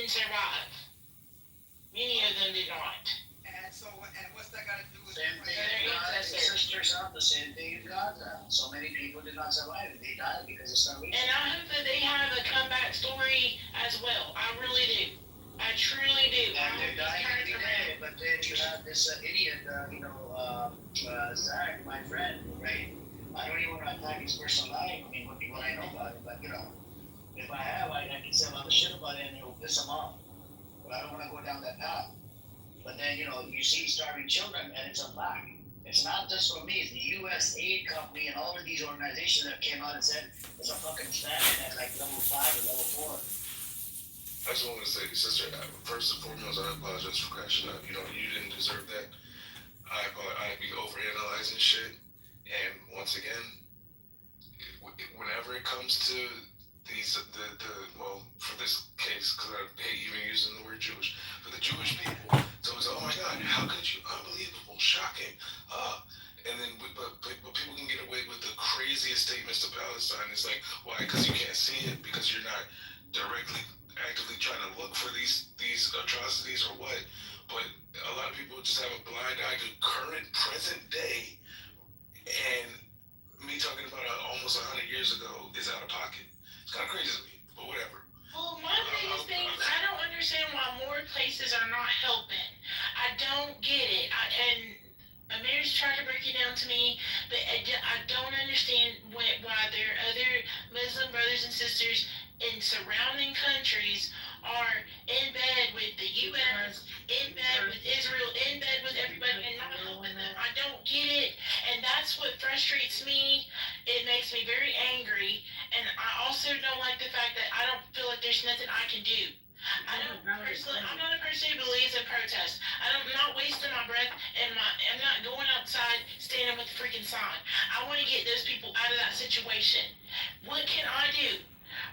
didn't survive. Many of them did not. And so, and what's that got to do with Same thing in Gaza, sisters up, the same thing in Gaza. So many people did not survive. They died because of starvation. And I hope that they have a comeback story as well. I really do. I truly do. And they're dying every day. But then you have this idiot, Zach, my friend, right? I don't even want to attack his personal life. I mean, what I know about him, but if I have, I can say a lot of shit about it and it'll piss him off. But I don't want to go down that path. But then, you see starving children and it's a fact. It's not just for me, it's the US Aid Company and all of these organizations that came out and said there's a fucking famine at like level 5 or level 4. I just want to say, sister, first and foremost, I apologize for crashing up. You didn't deserve that. I be overanalyzing shit. And once again, whenever it comes to these, well, for this case, because I hate even using the word Jewish, for the Jewish people, so it's, oh my God, how could you, unbelievable, shocking, and then, but people can get away with the craziest statements to Palestine. It's like, why? Because you can't see it, because you're not directly, actively trying to look for these atrocities or what. But a lot of people just have a blind eye to current, present day, and me talking about almost 100 years ago is out of pocket. It's kind of crazy to me, but whatever. Well, my biggest thing is I don't understand why more places are not helping. I don't get it. And Amir's tried to break it down to me, but I don't understand why their other Muslim brothers and sisters in surrounding countries are in bed with the U.S., in bed with Israel, in bed with everybody, and not helping them. I don't get it, and that's what frustrates me. It makes me very angry, and I also don't like the fact that I don't feel like there's nothing I can do. I'm not a person who believes in protest. I'm not wasting my breath, and I'm not going outside standing with the freaking sign. I want to get those people out of that situation. What can I do?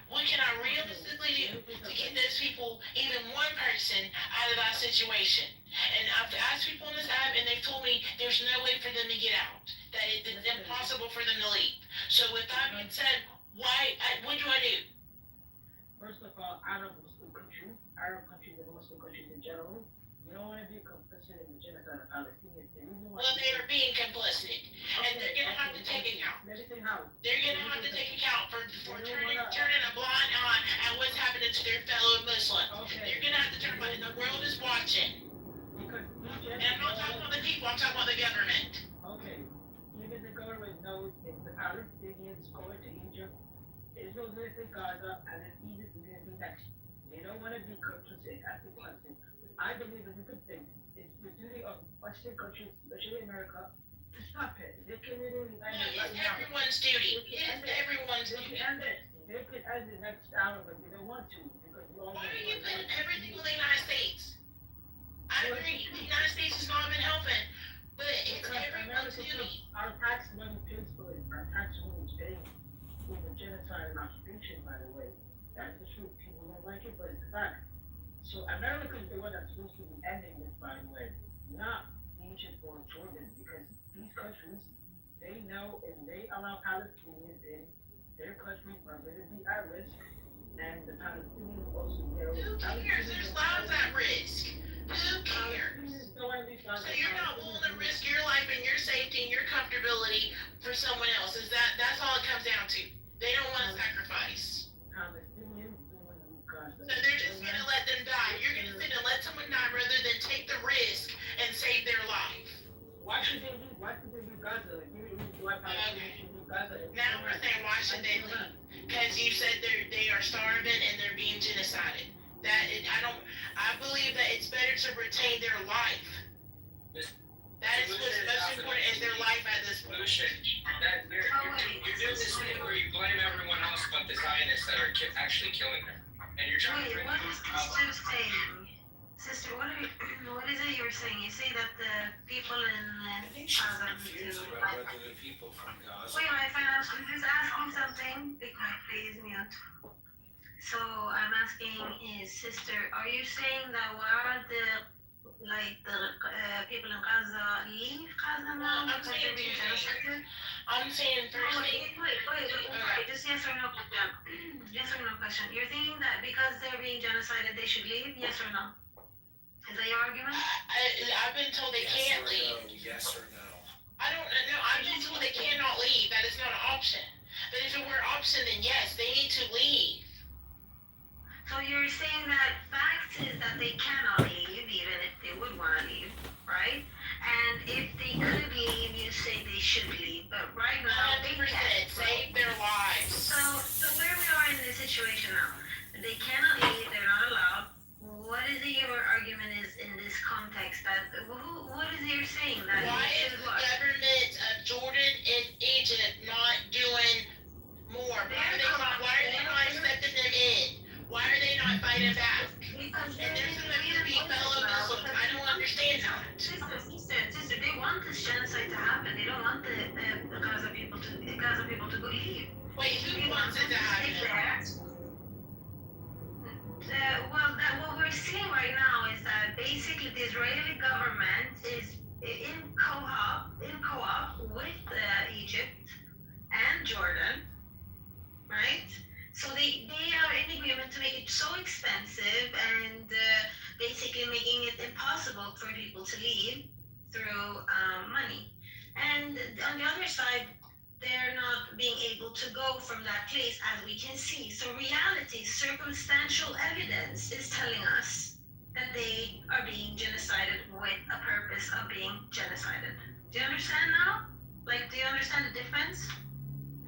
What can I realistically do to get those people, even one person, out of that situation? And I've asked people on this app, and they've told me there's no way for them to get out, that it's impossible for them to leave. So with that being said, what do I do? First of all, Arab countries and Muslim countries in general, you don't want to be complicit in the genocide of Palestinians. Well, they are being complicit, and they're going to have to take account. They're going to have to take account for turning a blind eye at what's happening to their fellow Muslims. They're going to have to turn, but the world is watching. And I'm not talking about the people, I'm talking about the government. Okay, even the government knows if the Palestinians go into Egypt, Israel's going to Gaza, and then Egypt is going to be next. They don't want to be complicit at the conflict. I believe it's a good thing. It's the duty of Western countries, especially America, to stop it. They can literally end it right now. It's everyone's duty. It is everyone's duty. They can end it. They could end it next hour, but they don't want to because we all. Why are you putting everything on the United States? I agree. The United States has not been helping, but it's everyone's duty. Our tax money pays for it. Our tax money is paying for the genocide and occupation, by the way. That's the truth. People don't like it, but it's the fact. So America is the one that's supposed to be ending this, by the way, not Egypt or Jordan, because these countries, they know if they allow Palestinians in, their countries are going to be at risk, and the Palestinians will also be at risk. Who cares? There's lives at risk. Who cares? So you're not willing to risk your life and your safety and your comfortability for someone else. That's all it comes down to. They don't want to sacrifice. So they're just going to let them die. You're going to sit and let someone die rather than take the risk and save their life. Why should they leave Gaza? Now we're saying why should they leave? Because you said they are starving and they're being genocided. I believe that it's better to retain their life. That is what's most important, is their life at this point. You're doing this thing where you blame everyone else but the Zionists that are actually killing them. And you're trying to bring what is sister saying? Sister, what is it you're saying? You say that the people in Gaza the people from Gaza. Wait, my friend, I was just asking something. Be quiet, please, mute. So I'm asking sister, are you saying that while the people in Gaza leave Gaza now because they're being genocidated? I'm saying first thing. Wait, just yes or no, yes or no question. You're thinking that because they're being genocided, they should leave, yes or no? Is that your argument? I've been told they can't leave. Yes or no? I don't know. I've been told they cannot leave. That is not an option. But if it were an option, then yes, they need to leave. So you're saying that fact is that they cannot leave, even if they would want to leave, right? And if they could leave, you say they should leave. But right now, they 100% can't. save their lives. So where we are in this situation now, they cannot leave, they're not allowed. What is it your argument is in this context that, what is it you're saying that Why you is should the what? government of Jordan and Egypt not doing more? Why are they not accepting them in? Why are they not fighting back? Because And they're supposed to be fellow Muslims. I don't understand that. Sister, they want this genocide to happen. They don't want the Gaza people to go leave. Wait, who wants it to happen? What we're seeing right now is that basically the Israeli government is in co-op with Egypt and Jordan, right? So they are in agreement to make it so expensive and basically making it impossible for people to leave through money. And on the other side, they're not being able to go from that place as we can see. So reality, circumstantial evidence is telling us that they are being genocided with a purpose of being genocided. Do you understand now? Like, do you understand the difference?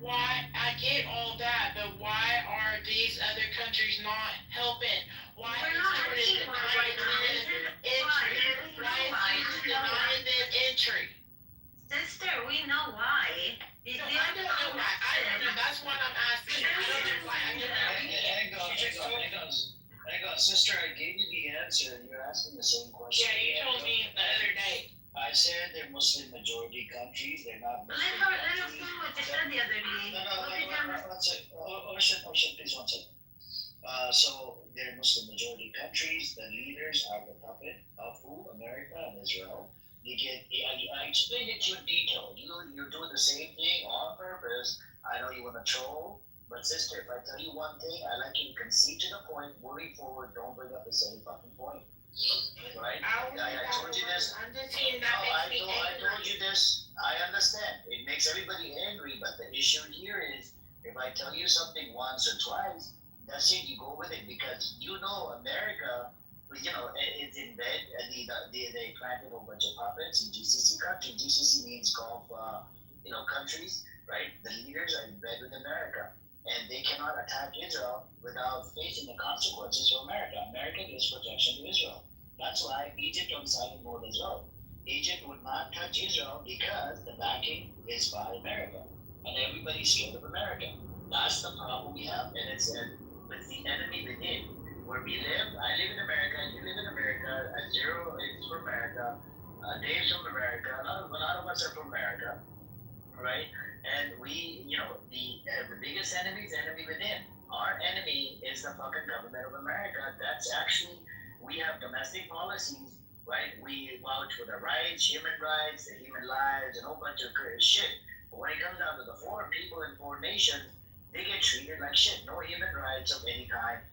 Why? I get all that, but why are these other countries not helping? Why We're is not Jordan helping right now. denying them entry? Why is Egypt denying them entry? Sister, we know why. No, I don't know why. I don't know. That's what I'm asking. I don't know why. I don't know. Hang on, sister, I gave you the answer. You're asking the same question. Yeah, you told me the other day. I said they're Muslim majority countries. They're not Muslim Let us countries. know what you said the other day. One second. Ocean, please, one second. So they're Muslim majority countries. The leaders are the puppet of who? America and Israel. I explained it to you in detail. You're doing the same thing on purpose. I know you want to troll, but sister, if I tell you one thing, I like you to concede to the point. Moving forward, don't bring up the same fucking point. Right? I told you this. I'm just saying that makes me I told angry. you this. I understand. It makes everybody angry, but the issue here is if I tell you something once or twice, that's it. You go with it because you know America. It's in bed. They planted a whole bunch of puppets in GCC countries. GCC means Gulf, countries, right? The leaders are in bed with America, and they cannot attack Israel without facing the consequences for America. America gives protection to Israel. That's why Egypt on silent mode as well. Egypt would not touch Israel because the backing is by America, and everybody's scared of America. That's the problem we have, and it's with the enemy within. Where we live, I live in America, you live in America, Zero is from America, Dave's from America, a lot of us are from America, right? And we, the biggest enemy is enemy within. Our enemy is the fucking government of America. That's actually, we have domestic policies, right? We vouch for the rights, the human lives, and a whole bunch of shit. But when it comes down to the foreign people in foreign nations, they get treated like shit. No human rights of any kind.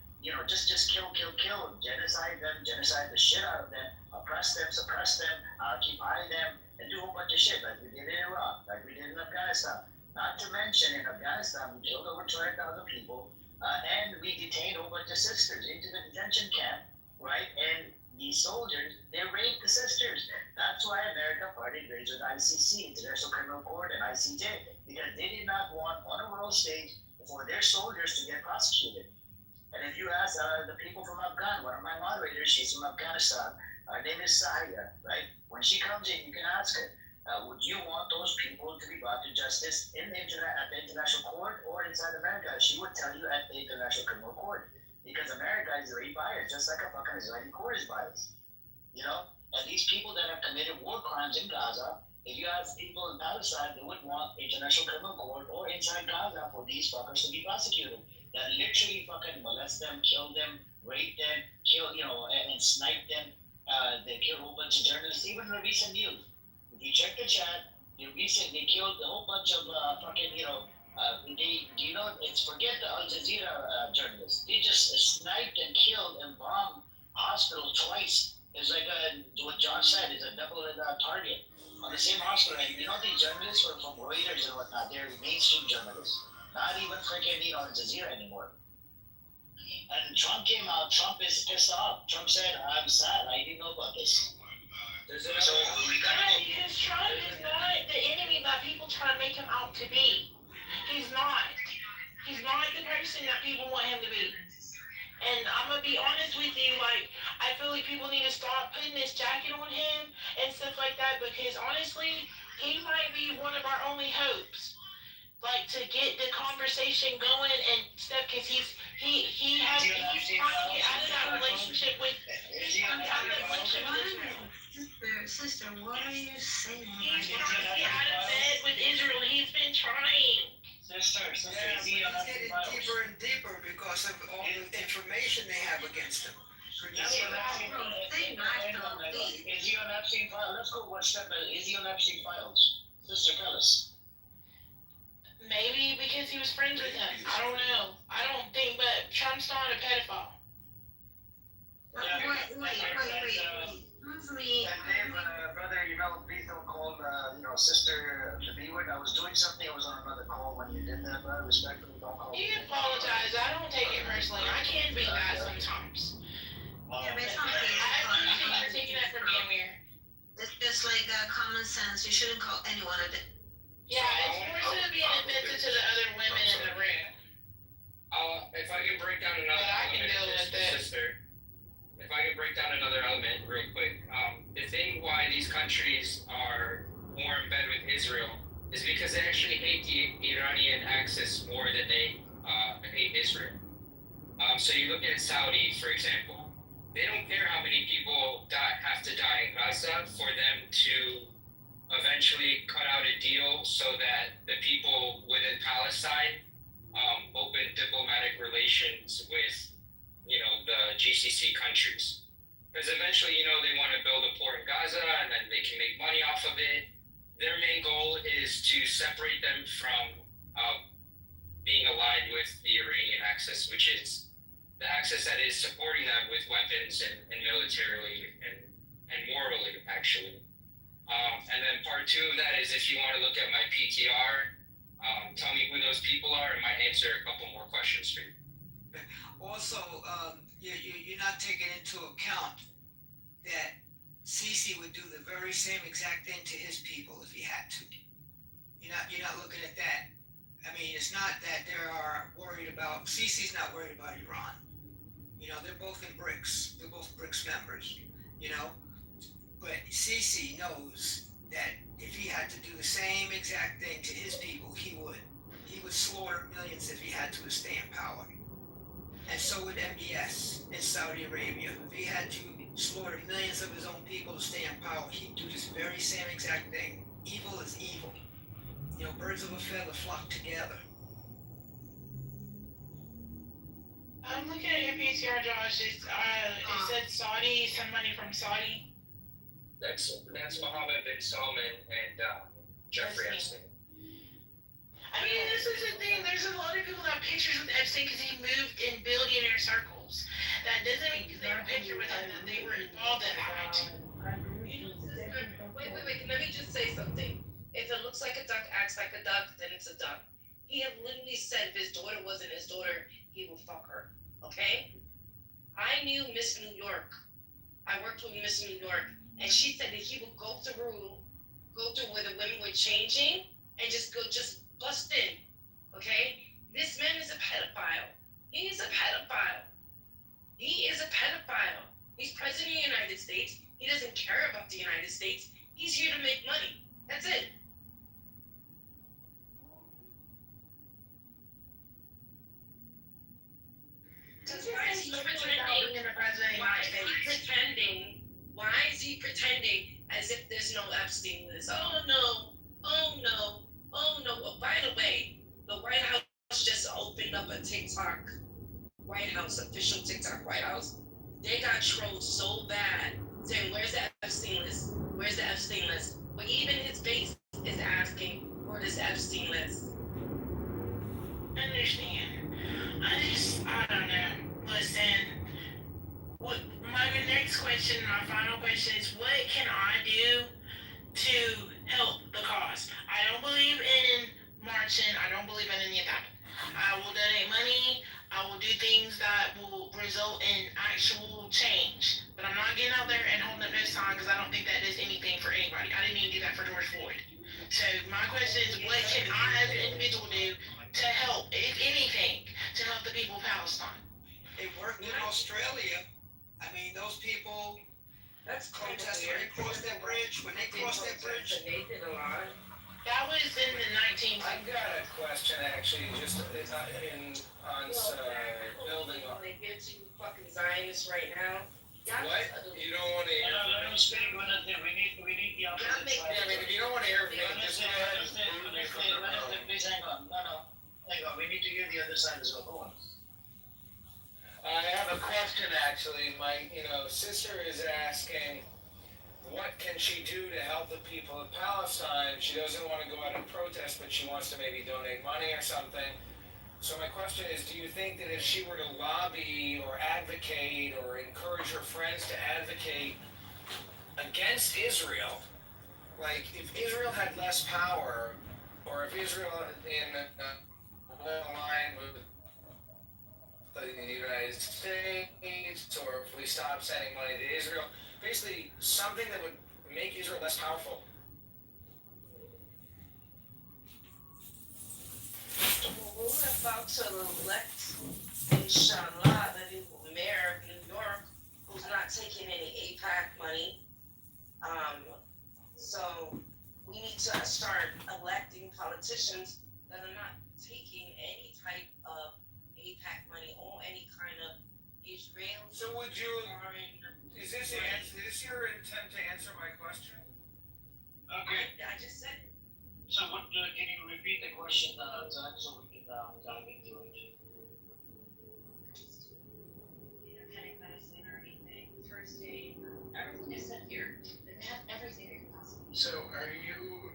Just kill, genocide them, genocide the shit out of them, oppress them, suppress them, occupy them, and do a whole bunch of shit like we did in Iraq, like we did in Afghanistan. Not to mention in Afghanistan, we killed over 200,000 people, and we detained a whole bunch of sisters into the detention camp, right? And these soldiers, they raped the sisters. That's why America parted ways with ICC, International Criminal Court, and ICJ, because they did not want on a world stage for their soldiers to get prosecuted. And if you ask the people from Afghan, one of my moderators, she's from Afghanistan. Her name is Sahia, right? When she comes in, you can ask her, would you want those people to be brought to justice at the international court or inside America? She would tell you at the International Criminal Court. Because America is already biased, just like a fucking Israeli court is biased. And these people that have committed war crimes in Gaza, if you ask people in Palestine, they would want International Criminal Court or inside Gaza for these fuckers to be prosecuted. That literally fucking molest them, kill them, rape them, and snipe them. They kill a whole bunch of journalists, even in the recent news. If you check the chat, They recently killed a whole bunch of fucking, do you know, it's forget the Al Jazeera journalists. They just sniped and killed and bombed hospital twice. It's like what John said, it's a double target on the same hospital. And you know, these journalists were from Reuters and whatnot. They're mainstream journalists, not even freaking, Al Jazeera anymore. And Trump came out. Trump is pissed off. Trump said, "I'm sad. I didn't know about this." So because Trump is not the enemy that people try to make him out to be. He's not. He's not the person that people want him to be. And I'm gonna be honest with you, like I feel like people need to stop putting this jacket on him and stuff like that because honestly, he might be one of our only hopes. Like to get the conversation going and stuff because he's trying to get out of that relationship with Sister, what are you saying? he's trying to get out of bed with Israel. He's been trying. Sister, Yeah, but it's getting deeper and deeper because of all the information they have against him. Is he on Epstein files? Let's go one step ahead. Is he on Epstein files? Sister, tell us. Maybe because he was friends with him. I don't know. I don't think, but Trump's not a pedophile. Wait. And Dave, brother, please don't call, sister to be with. I was doing something. I was on another call when you did that, but respectfully, don't call. You can apologize. I don't take it personally. I can be bad sometimes. Yeah, but it's I not appreciate you taking that from me, Amir. It's just like common sense. You shouldn't call anyone a dick. Yeah, it's more so being offensive to the other women in the room. If I can break down another But I can element deal of this, with it. sister. If I can break down another element real quick, the thing why these countries are more in bed with Israel is because they actually hate the Iranian axis more than they hate Israel. So you look at Saudi, for example. They don't care how many people have to die in Gaza for them to eventually cut out a deal so that the people within Palestine open diplomatic relations with, the GCC countries. Because eventually, they want to build a port in Gaza and then they can make money off of it. Their main goal is to separate them from being aligned with the Iranian axis, which is the axis that is supporting them with weapons and militarily and morally, actually. And then part two of that is if you want to look at my PTR, tell me who those people are and might answer a couple more questions for you. Also, you're not taking into account that Sisi would do the very same exact thing to his people if he had to. You're not looking at that. I mean, it's not that they are worried about, Sisi's not worried about Iran. They're both in BRICS. They're both BRICS members, But Sisi knows that if he had to do the same exact thing to his people, he would. He would slaughter millions if he had to stay in power. And so would MBS in Saudi Arabia. If he had to slaughter millions of his own people to stay in power, he'd do this very same exact thing. Evil is evil. Birds of a feather flock together. I'm looking at your PCR, Josh. It said Saudi, somebody from Saudi. That's Mohammed bin Salman and Jeffrey Epstein. I mean, this is the thing. There's a lot of people that have pictures with Epstein because he moved in billionaire circles. That doesn't mean because they have a picture with him that they were involved in that. Wait. Let me just say something. If it looks like a duck, acts like a duck, then it's a duck. He had literally said if his daughter wasn't his daughter, he will fuck her. Okay? I knew Miss New York. I worked with Miss New York, and she said that he would go through where the women were changing and just bust in. Okay? This man is a pedophile. He is a pedophile. He's president of the United States. He doesn't care about the United States. He's here to make money. That's it. Why is he pretending as if there's no Epstein list? Oh no. Well, by the way, the White House just opened up a TikTok, White House, official TikTok White House. They got trolled so bad saying, where's the Epstein list? But even his base is Floyd. So my question is, what can I as an individual do to help, if anything, to help the people of Palestine? It worked in Australia. I mean, those people That's protested when they crossed that bridge. When they crossed that bridge, They did a lot. That was in the 19. I've got a question actually, just building on. They give to you fucking Zionists right now. What? You don't want to hear? Let me speak one of them. We need the opposite side. Yeah, I mean, if you don't want to hear me, just go ahead. Please hang on. No. Hang on. We need to hear the other side as well. Go on. I have a question actually. My, sister is asking, what can she do to help the people of Palestine? She doesn't want to go out and protest, but she wants to maybe donate money or something. So my question is, do you think that if she were to lobby or advocate or encourage her friends to advocate against Israel, like if Israel had less power, or if Israel in line with the United States, or if we stop sending money to Israel, basically something that would make Israel less powerful. Well, we're about to elect, inshallah, the new mayor of New York, who's not taking any APAC money. So we need to start electing politicians that are not taking any type of APAC money or any kind of Israel. So would you? Is this your intent to answer my question? Okay. I just said it. So what? Can you repeat the question, Zach, so we can dive into it? Pain medicine or anything, first aid, everything is set here. They have everything they can possibly. So are you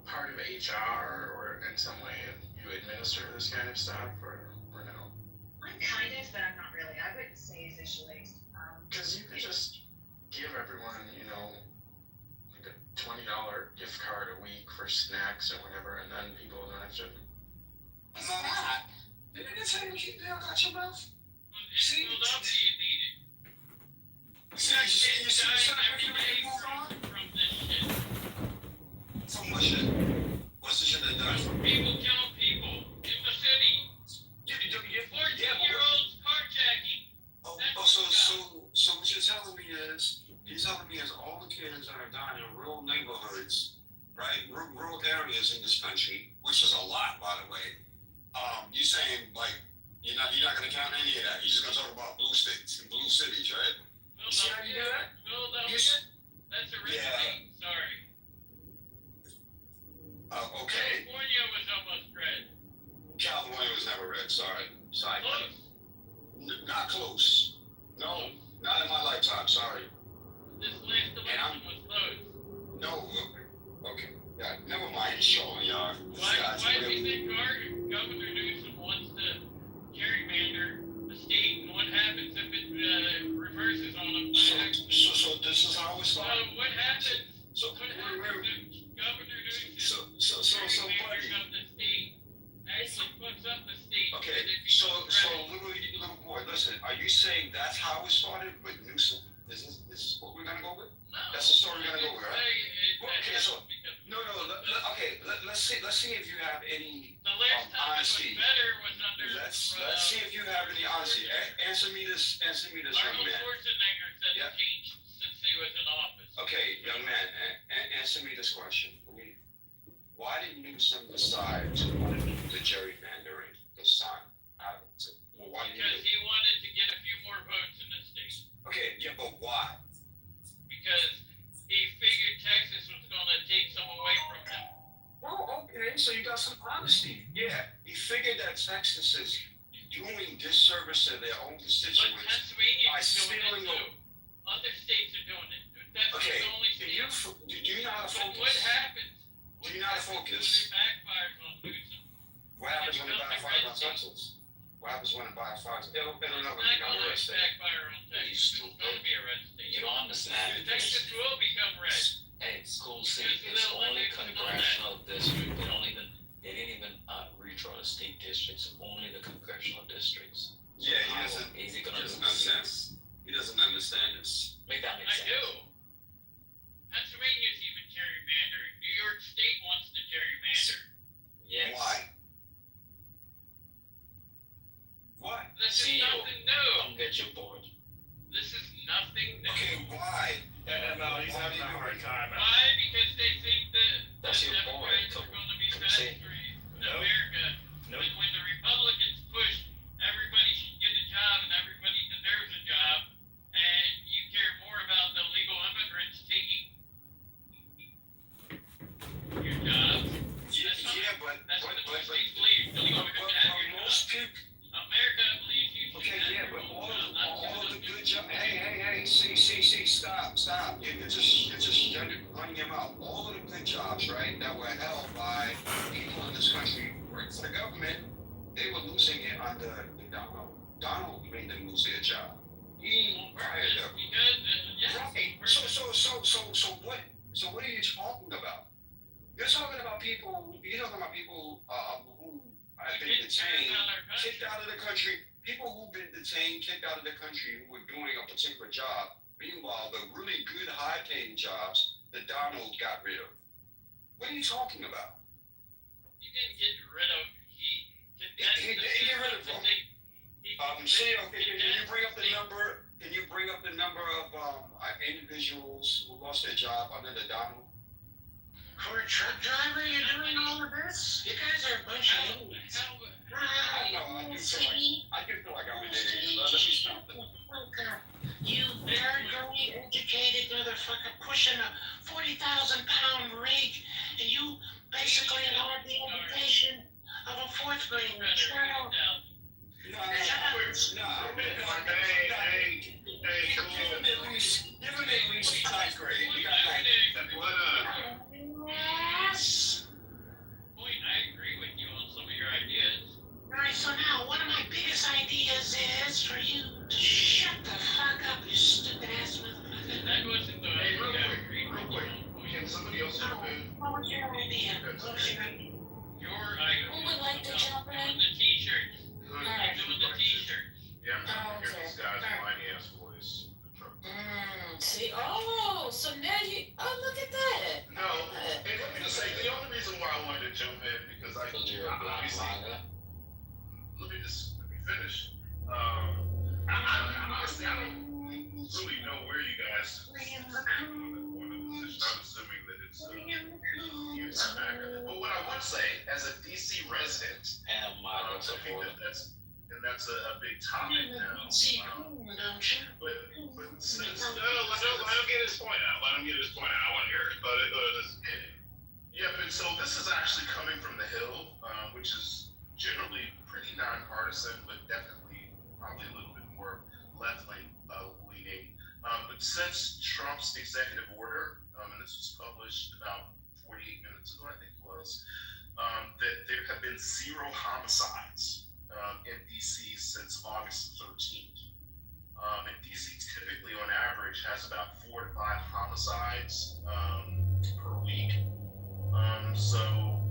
part of HR or in some way you administer this kind of stuff or no? I'm kind of, but I'm not really. I wouldn't say officially. Because you could just give everyone, like a $20 gift card a week for snacks or whatever, and then people don't have to. Stop. Didn't they tell you to keep down out your mouth? See, You see every day from this shit. So what shit? What's the shit that does? People killing people in the city. 14-year-olds carjacking. So what you're telling me is all the kids that are dying in rural neighborhoods, right? Rural areas in this country, which is a lot, by the way. You saying like you're not gonna count any of that. You're just gonna talk about blue states and blue cities, right? You see how you do that? Philadelphia. That's a rich state. Sorry. Okay. California was almost red. California was never red. Sorry. Close. Not close. No, not in my lifetime. Sorry. This last election was close. No. Okay. Yeah. Never mind. Showing y'all. Why do you think Governor Newsom wants to gerrymander the state, and what happens if it reverses on them? So this is how it So started. what happens? So What happens if Governor Newsom buddy. gerrymanders up the state? Actually fucks up the state. Okay. and it So becomes red. little boy, listen. Are you saying that's how it started with Newsom? Is this what we're gonna go with? No, That's the story we're gonna go with, right? Okay, so- because No. Let's see if you have any. the last time honesty. it was better was under Let's see if you have any honesty. Answer me this, young Arnold man. Schwarzenegger said Yeah. it changed since he was in office. Okay, young man, answer me this question. Why did Newsom decide to want to do the gerrymandering this time? Well, why did Because he wanted to get a few more votes in the state. Okay, yeah, but why? Because he figured Texas was going to take some away from him. Oh, okay, so you got some honesty. Yeah, he figured that Texas is doing disservice to their own But constituents. Pennsylvania By is doing stealing it too. Other states are doing it. That's Okay, the only do state. you know how to But focus? what happens? Do you know how to focus? When it backfires on Newsom? What happens when it backfires on Texas? What happens when it backfires? It'll It's never not become going a red to state. backfire on Texas. It's going to be a red state. You don't understand. Texas will become red. Hey, school C Because is they'll only limit it on congressional district. They didn't even reach out the state districts, only the congressional districts. So Yeah, he how doesn't- is he he gonna doesn't do understand. this? He doesn't understand this. Make that make I sense. do. Pennsylvania's even gerrymandering. good jobs, right, that were held by people in this country who worked for the government, they were losing it under Donald. Donald made them lose their job. He fired them. Right. So what are you talking about? You're talking about people who have been detained, kicked out of the country, people who've been detained, kicked out of the country who were doing a particular job. Meanwhile, the really good high paying jobs that Donald got rid of. What are you talking about? He didn't get rid of, He did get rid of them. Sheo, can you bring up the number? Can you bring up the number of individuals who lost their job under the Donald? For a truck driver, you're doing all of this? You guys are a bunch of idiots. I do feel like I'm an idiot. Let me stop that. You very educated motherfucker pushing a 40,000-pound rig, and you basically had the education of a fourth grader. Shut up. Give him at least ninth grade. You got Yes. point, I agree with you on some of your ideas. Right, so now one of my biggest ideas is for you to shut the fuck up, you stupid ass motherfucker. That wasn't the idea I agreed real with quick. you. Can somebody else jump in? What was your idea? What was your idea? Your idea. Who would like to jump in? Doing the t-shirts. Alright. Doing the t-shirts. Yeah, I'm trying to hear Okay. this guy's Alright. whiny ass voice. See, so now look at that. No, and let me just say, the only reason why I wanted to jump in because I obviously. Let me finish. Honestly, I don't really know where you guys stand on that point of the position. I'm assuming that it's but what I would say, as a DC resident, And my I think that's a big topic now. Don't you? But since Let him get his point out. I want to hear it. yeah, but so this is actually coming from the Hill, which is generally pretty nonpartisan, but definitely probably a little bit more left-leaning. But since Trump's executive order, and this was published about 48 minutes ago, I think it was, that there have been 0 homicides in DC since August 13th. And DC typically, on average, has about 4 to 5 homicides per week. So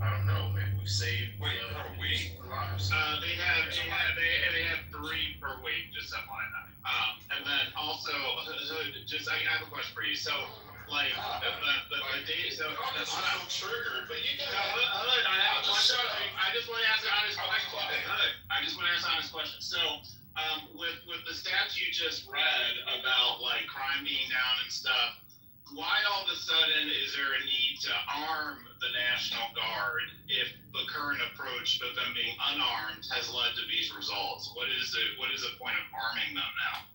I don't know. Maybe we saved per week? lives. They have 3 per week, just something like that. And then also, I have a question for you. So, like, the data. So, that's so triggered, but you got. I have a question. I just want to ask an honest question. I just want to ask an honest question. So, with the stats you just read about like crime being down and stuff, why all of a sudden is there a need to arm the National Guard if the current approach of them being unarmed has led to these results? What is the point of arming them now?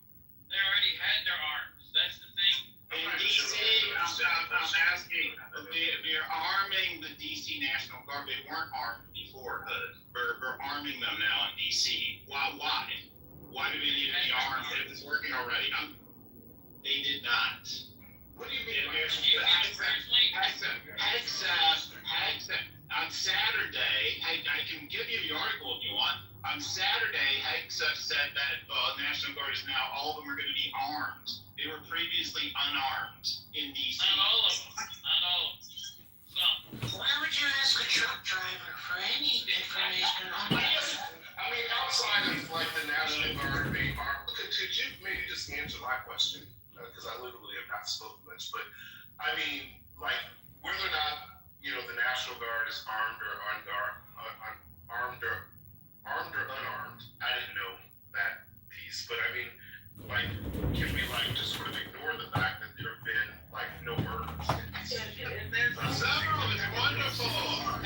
They already had their arms. That's the thing. In DC, I'm asking, they're arming the DC National Guard. They weren't armed before. We're arming them now in DC. Why? Why do they need to be armed if it's working already? They did not. What do you mean? On Saturday, I can give you the article if you want. On Saturday, Hegseth said that National Guard is now, all of them are going to be armed. They were previously unarmed in DC. Not all of them. Some. Why would you ask a truck driver for any information on this? I mean, outside of like the National Guard being armed, could you maybe just answer my question? Because I literally have not spoken much, but I mean, like, whether or not, the National Guard is armed or unarmed, I didn't know that piece, but I mean, like, can we just sort of ignore the fact that there have been no murders in DC? Several, it's wonderful.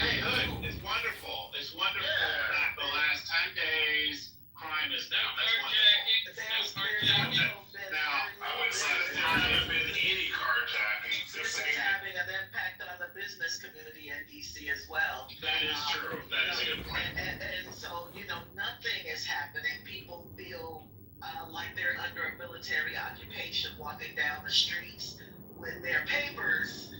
Hey, Hood, it's wonderful. It's wonderful that the last 10 days, crime is down. That's wonderful. Now, I would say that there haven't been any carjackings. This is having an impact on the business community in DC as well. That is true. That is a good point. And so, nothing is happening. People feel like they're under a military occupation walking down the streets with their papers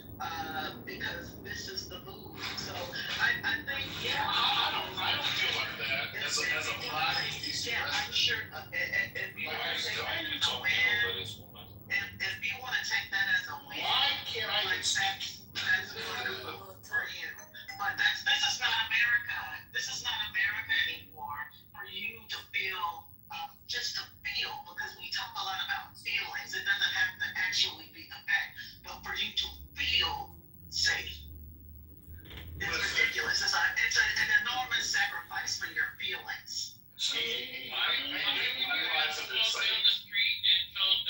because this is the move. So I think, yeah. I don't feel like that as a black DC Yeah, I'm resident. sure, if you want to take that as a win, if you want to take that as a win, Why can't I like that's wonderful for you. But this is not America. This is not America anymore. For you to feel, just to feel, because we talk a lot about feelings. It doesn't have to actually be the fact, but for you to feel safe. It's ridiculous. It's an enormous sacrifice for your feelings. Why would you have to walk down the street and told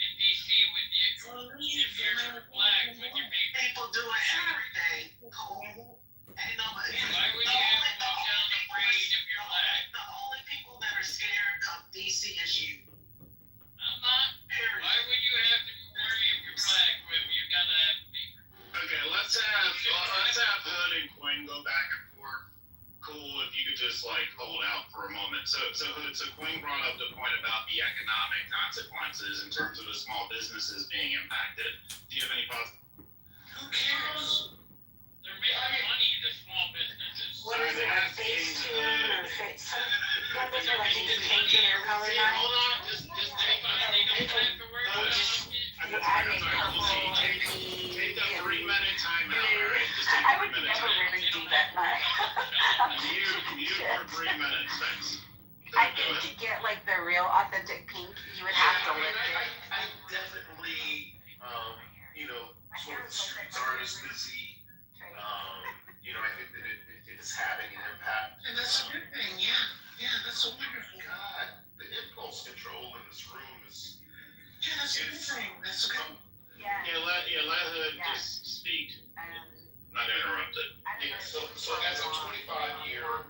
in DC with you if you're black with your baby? People do it every day. Cole. Ain't nobody. Why would you have to walk down the street if you're black? The only people that are scared of DC is you. I'm not. Period. Why would you have to worry if you're black when you gotta have paper? Okay, let's have Hood and Quinn go back and forth. Cool, if you could just like hold out for a moment. So Hood, Quinn brought up the point about the economic consequences in terms of the small businesses being impacted. Do you have any thoughts? Who cares? They're making money, the small businesses. What is it, like phase 2 or phase? What is it, like changing your color Hold line? on, just take a breath to work. You add in purple and pink. Take a 3-minute timeout, alright? Just take I a would 3-minute never timeout. really do that, Mark. You for 3 minutes, thanks. I think to get like the real authentic pink, you would have to lift it. I definitely, sort of the streets aren't as busy. I think that it is having an impact. And that's a good thing, yeah. Yeah, that's a wonderful. God, the impulse control in this room is. Yeah, that's a good thing. That's a good. Yeah. Let Hood just speak, not interrupted. Yeah, so as a 25-year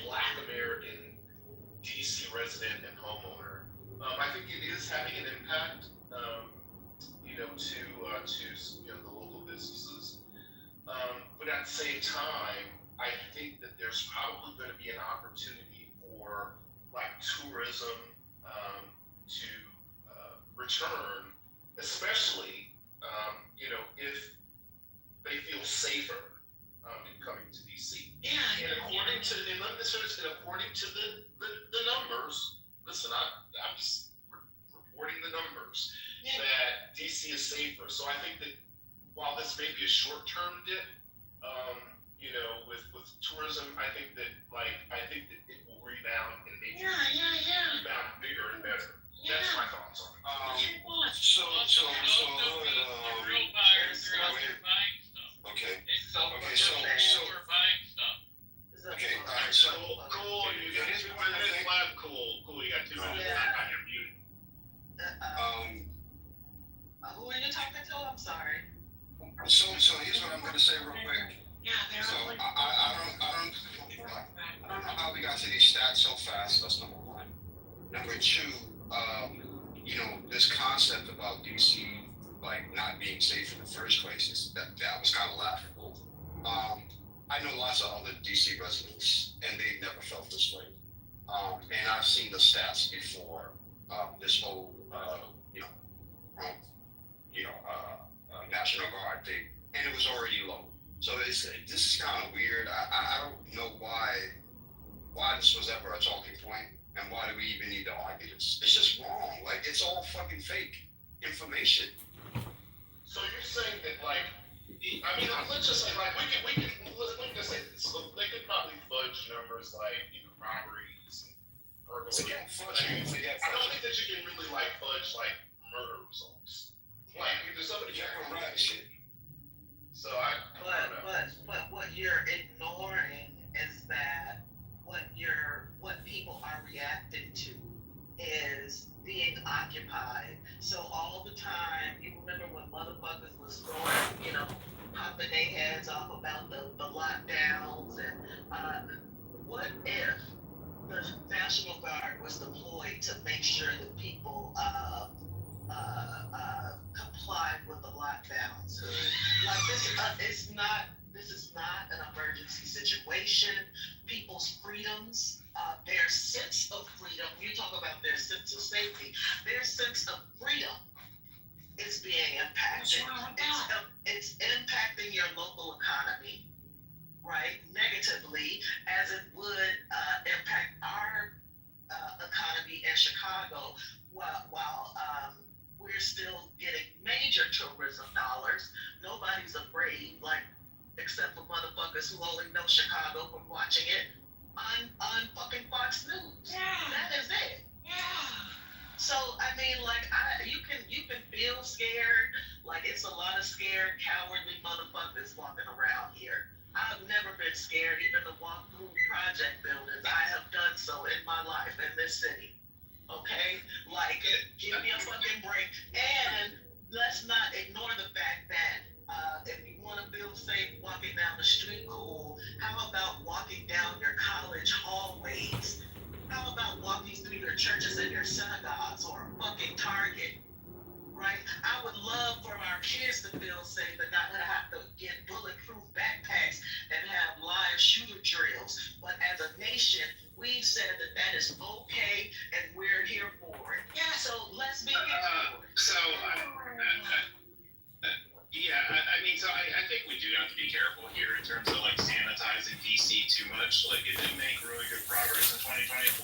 Black American DC resident and homeowner, I think it is having an impact, to the local businesses. But at the same time, I think that there's probably going to be an opportunity for like tourism to return, especially if they feel safer in coming to DC. Yeah. And according to the numbers, listen, I'm just reporting the numbers that DC is safer. So I think that while this may be a short-term dip, with tourism, I think that it will rebound and maybe rebound bigger and better. That's my thoughts on it. Real buyers are out there buying stuff. Okay. We're buying stuff. Okay, all right, so Cool, you got 2 minutes left. Cool, you got 2 minutes left on your mute. Who are you talking to? I'm sorry. so here's what I'm gonna say real quick. Yeah, they're So all like. I don't know how we got to these stats so fast. That's number one. Number two, this concept about DC like not being safe in the first place that was kind of laughable. I know lots of other DC residents, and they've never felt this way. And I've seen the stats before. This whole National Guard thing, and it was already low. So this is kind of weird. I don't know why this was ever a talking point, and why do we even need to argue this? It's just wrong. Like, it's all fucking fake information. So you're saying that let's just say we can just say this. They could probably fudge numbers like robberies and burglaries. Forget fudging. I don't think that you can really fudge murder results. If somebody shit. So I don't know. But what you're ignoring is that what people are reacting to is being occupied. So all the time, you remember when motherfuckers was going, popping their heads off about the lockdowns and what if the National Guard was deployed to make sure that people complied with the lockdowns? This is not an emergency situation. People's freedoms, their sense of freedom, you talk about their sense of safety, their sense of freedom is being impacted. It's impacting your local economy, right, negatively, as it would impact our economy in Chicago, while we're still getting major tourism dollars. Nobody's afraid, like, except for motherfuckers who only know Chicago from watching it on fucking Fox News. Yeah. That is it. Yeah. So I mean, like, you can feel scared. Like, it's a lot of scared, cowardly motherfuckers walking around here. I've never been scared even to walk through project buildings. I have done so in my life in this city. Okay? Like, give me a fucking break. And let's not ignore the fact that if you want to feel safe walking down the street, cool. How about walking down your college hallways? How about walking through your churches and your synagogues, or a fucking Target? Right? I would love for our kids to feel safe and not have to get bulletproof backpacks and have live shooter drills. But as a nation, we've said that is okay, and we're here for it. Yeah. So let's be here for it. I mean, so I think we do have to be careful here in terms of like sanitizing DC too much. Like, it did make really good progress in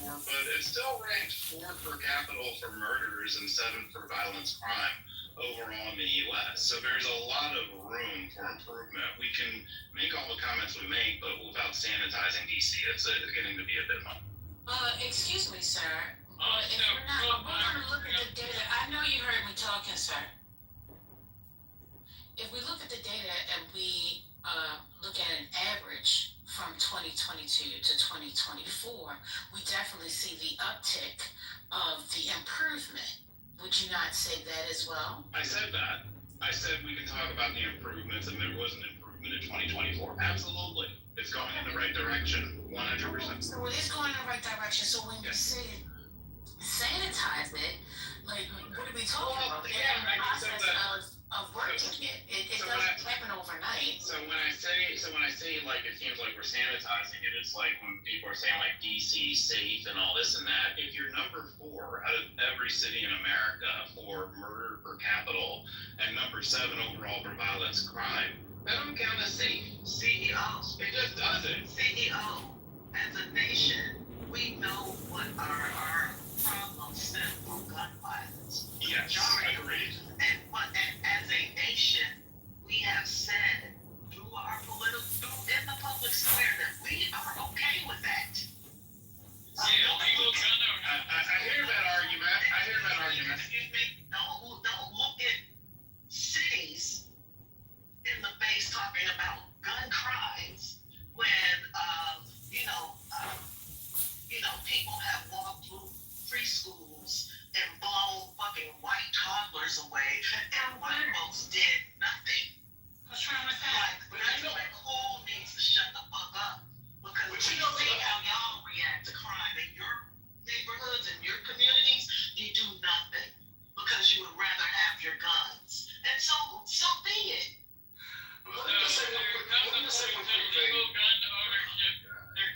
2024, but it's still ranked 4th per capita for murders and 7th for violence crime overall in the U.S. So there's a lot of room for improvement. We can make all the comments we make, but without sanitizing DC, it's getting to be a bit much. Excuse me, sir. But if we're gonna look at the data, I know you heard me talking, sir. If we look at the data and we look at an average from 2022 to 2024, we definitely see the uptick of the improvement. Would you not say that as well? I said that. I said we can talk about the improvements, and there was an improvement in 2024. Absolutely. It's going in the right direction, 100%. So it is going in the right direction. So when you say sanitize it, like, what are we talking about? Yeah, I can say that. Of working it. It So doesn't happen overnight. So when I say like it seems like we're sanitizing it, it's like when people are saying like DC safe and all this and that. If you're number 4 out of every city in America for murder per capita and number 7 overall for violence crime, that don't count as safe. CEO. It just doesn't. CEO. As a nation, we know what our problems stem from gun violence. Yes, agreed. But as a nation, we have said through in the public square that we are okay with that. I hear that argument. Excuse me. Don't look at cities in the face talking about gun crimes when people have walked through preschools and blown fucking white toddlers away, and white folks did nothing. What's wrong with that? But I feel like Cole needs to shut the fuck up, because we see how y'all react to crime in your neighborhoods and your communities. You do nothing because you would rather have your guns, and so be it. There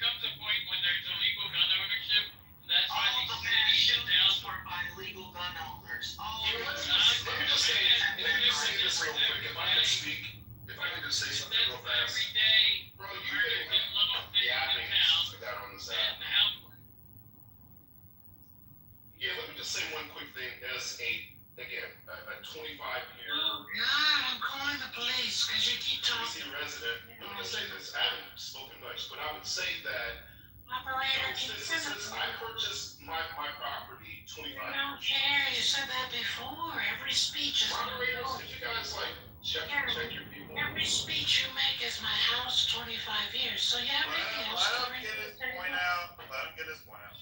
comes a point when there's illegal gun ownership. That's why all the mass shootings were by legal gun owners. Let me just say this real quick. If I could just say something real fast. Every day, Bro, murder in little cities and towns. And how let me just say one quick thing. As a 25-year God, I'm calling the police because you keep DC talking. resident, I'm gonna say this. I haven't spoken much, but I would say that Operator, since I purchased my property 25 I don't care. You said that before. Every speech is moderators, if you guys like check your people. Every speech you make is my house 25 years. So yeah, everything else. Let him get his point out.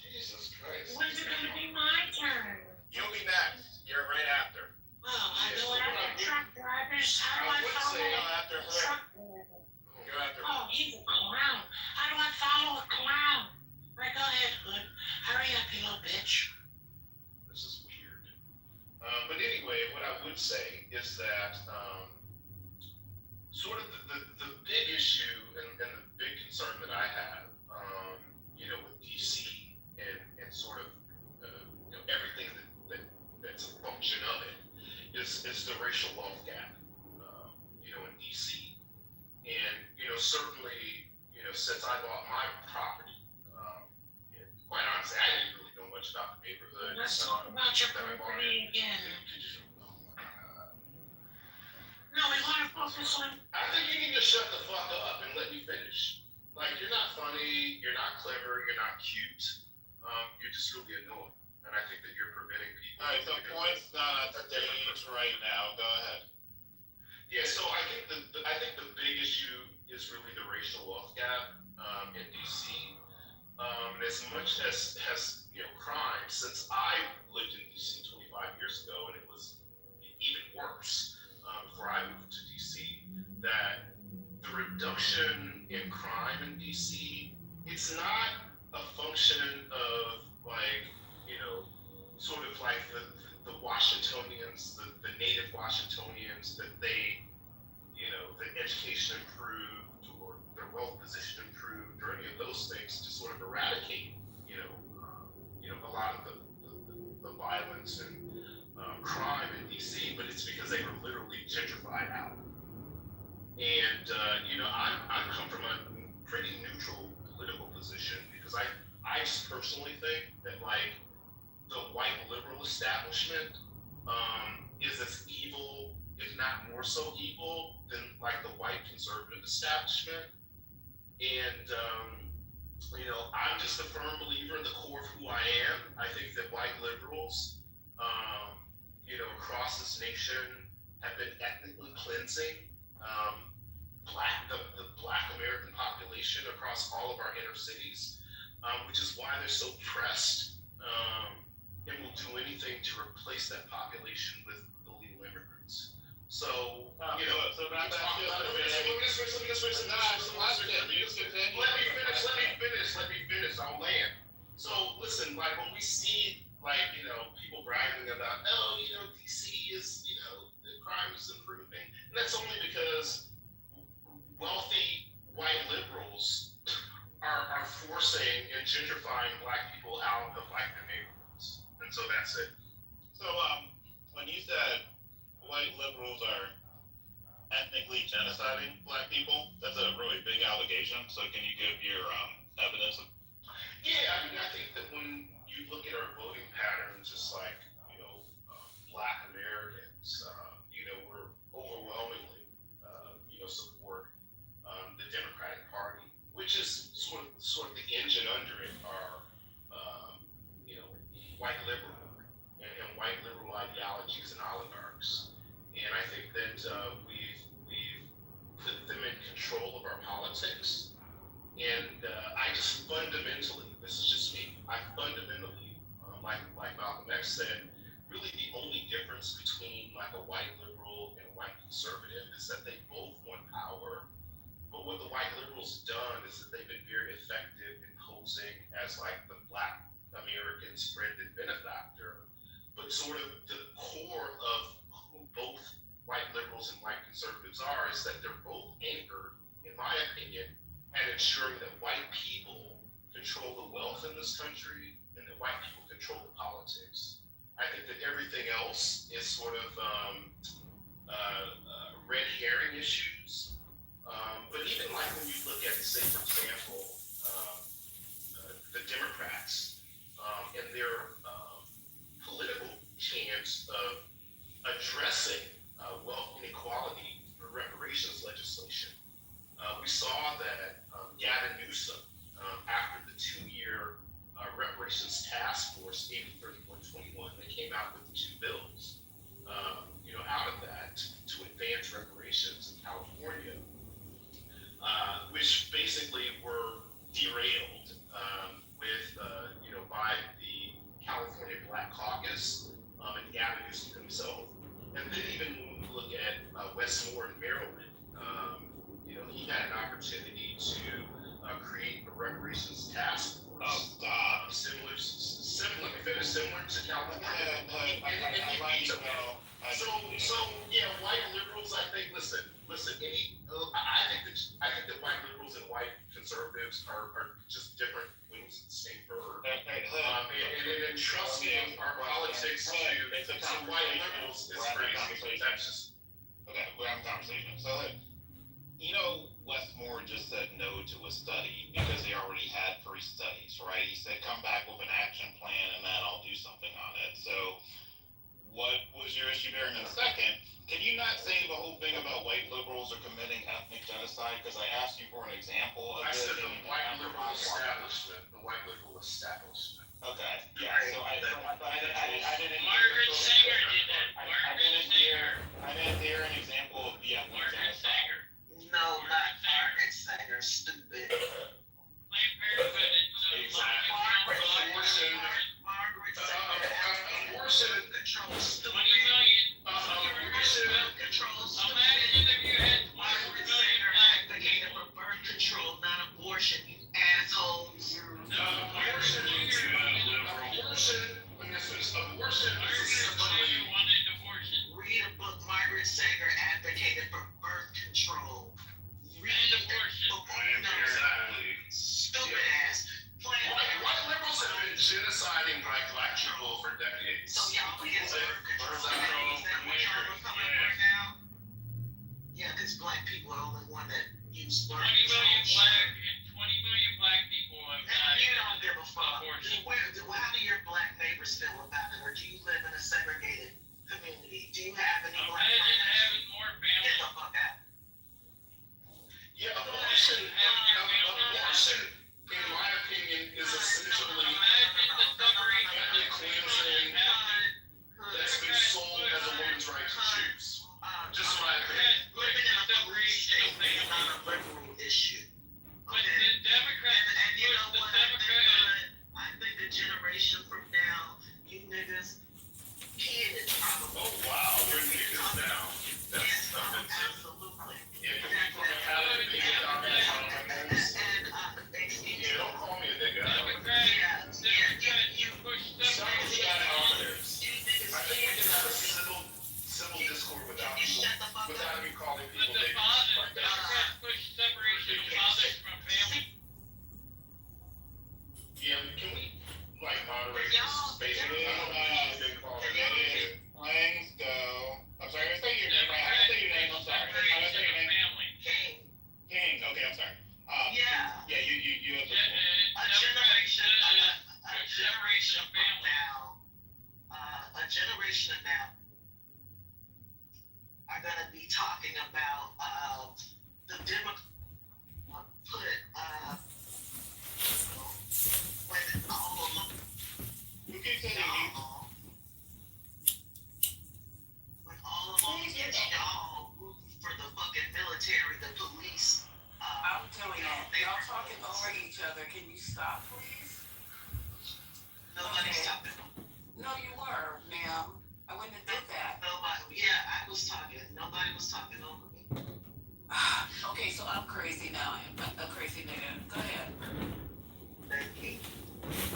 Jesus Christ. When's it gonna be my turn? You'll be next. You're right after. Oh, I go after truck drivers. How do I would follow say a after her. truck driver? You're after her. Oh, he's a clown. How do I follow a clown? Right, go ahead, Hood. Hurry up, you little bitch. This is weird. But anyway, what I would say is that sort of the certainly, since I bought my property, and quite honestly, I didn't really know much about the neighborhood. Let's talk about your that I bought property again. Oh my God. No, we want to focus on. I think you need to shut the fuck up and let me finish. Like, you're not funny, you're not clever, you're not cute. You're just really annoying. And I think that you're preventing people. All right, so points not at stage right now. Go ahead. Yeah, so I think the big issue is really the racial wealth gap in DC. And as much as crime, since I lived in DC 25 years ago, and it was even worse before I moved to DC, that the reduction in crime in DC, it's not a function of sort of like the Washingtonians, the native Washingtonians, that they, the education improved or their wealth position improved or any of those things to sort of eradicate, a lot of the violence and crime in DC, but it's because they were literally gentrified out. And I come from a pretty neutral political position because I personally think that the white liberal establishment is as evil, if not more so evil, than the white conservative establishment. And I'm just a firm believer in the core of who I am. I think that white liberals, across this nation have been ethnically cleansing the black American population across all of our inner cities, which is why they're so pressed and will do anything to replace that population with illegal immigrants. So, let me finish, I'll land. So listen, when we see people bragging about, DC is, the crime is improving, and that's only because wealthy white liberals are forcing and gentrifying black people out of their neighborhoods. And so that's it. So when you said white liberals are ethnically genociding black people, that's a really big allegation. So can you give your evidence of? Yeah, I think that when you look at our voting patterns, it's black Americans, we're overwhelmingly, support the Democratic Party, which is sort of the engine under it are, white liberal and white liberal ideologies and oligarchs. And I think that we've put them in control of our politics. And I just fundamentally, this is just me, I fundamentally, like Malcolm X said, really the only difference between a white liberal and a white conservative is that they both want power. But what the white liberals done is that they've been very effective in posing as the black American's friend and benefactor. But sort of the core of who both white liberals and white conservatives are is that they're both anchored, in my opinion, at ensuring that white people control the wealth in this country and that white people control the politics. I think that everything else is sort of red herring issues. But even when you look at, say, for example, the Democrats and their political chance of addressing wealth inequality through reparations legislation. We saw that Gavin Newsom, after the 2-year reparations task force, AB 3121, they came out with 2 bills, out of that to advance reparations in California, which basically were derailed by the California Black Caucus and Gavin Newsom himself. And then even when we look at Westmore in Maryland, he had an opportunity to create a reparations task force. Oh, stop. Similar to California. So white liberals, I think. Listen. I think that white liberals and white conservatives are just different wings of the same bird. And trusting our politics to white liberals is crazy. That's just okay. We're having a conversation. So, West Rushmore just said no to a study because they already had free studies, right? He said, come back with an action plan and then I'll do something on it. So what was your issue there? And then second, can you not say the whole thing about white liberals are committing ethnic genocide? Because I asked you for an example of I this. said the white liberal establishment. The white liberal establishment. Okay, yeah. So I didn't. Margaret Sanger did that. I didn't hear an example of the ethnic Margaret genocide. Sanger. No, not Margaret Sanger, stupid. Planned Parenthood and Abortion. Margaret Sanger Abortion. control, 20 stupid. million. Abortion. Control, Imagine if you had 24 Margaret million Sanger black advocated for birth control, not abortion, you assholes. Abortion. Abortion is essentially. wanted abortion. Read a book, Margaret Sanger advocated for birth control. Read And a abortion. book. Planned No, Parenthood. stupid ass. Planned White Parenthood. liberals have been genociding black people for decades. So y'all against birth control, Birth control, is that what y'all are coming for now? Yeah, because black people are the only one that use 20 birth million control. black and 20 million black people have And died. you don't give a fuck. Abortion. How do your black neighbors feel about it? Or do you live in a segregated community? Do you have any black Imagine friends? having more Get families. the fuck out. Yeah, abortion, in my opinion, is essentially Imagine the separation of ethnic cleansing that's been sold as a woman's right to choose. Just my opinion. Living in a police state is not a liberal issue. But Okay? the Democrats And you push know the what? Democrats. I think a generation from now, you niggas, kids probably. Oh, wow, we're niggas now. That's Yes, offensive. absolutely. Yeah, can we put a hat on the nigga on that? Excuse Yeah, me. don't call me a nigga. Democrats You push Someone's separation. got it on there. niggas I think we can have a civil discord without you people, shut the fuck without up. me calling But people the niggas. Democrats push separation of fathers from families. Yeah, can we, like, moderate Y'all- this space? Been called a nigga. Let's go. I'm sorry, I say your name right. How do I say your name? I'm sorry. How do I say your name? Family. King. King. Okay, I'm sorry. Yeah. Yeah, you have the A generation from now, a generation of now are gonna be talking about the when all of You keep saying y'all, when all of y'all root for the fucking military, the police. I'm doing that. Y'all talking over each other. Can you stop, please? Nobody's Okay. talking. No, you were, ma'am. I wouldn't have did that. Nobody. Yeah, I was talking. Nobody was talking over me. Okay, so I'm crazy now. I'm a crazy nigga. Go ahead. Thank you.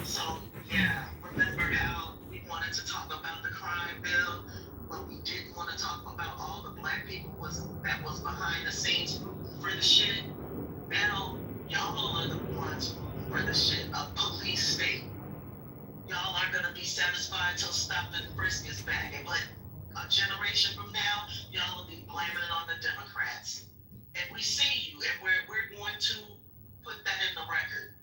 So yeah, remember how we wanted to talk about the crime bill, but we didn't want to talk about all the black people that was behind the scenes rooting for the shit. Now y'all are the ones rooting for the shit. A police state. Y'all are gonna be satisfied till stop and frisk is back. But a generation from now, y'all will be blaming it on the Democrats. And we see you, and we're going to put that in the record.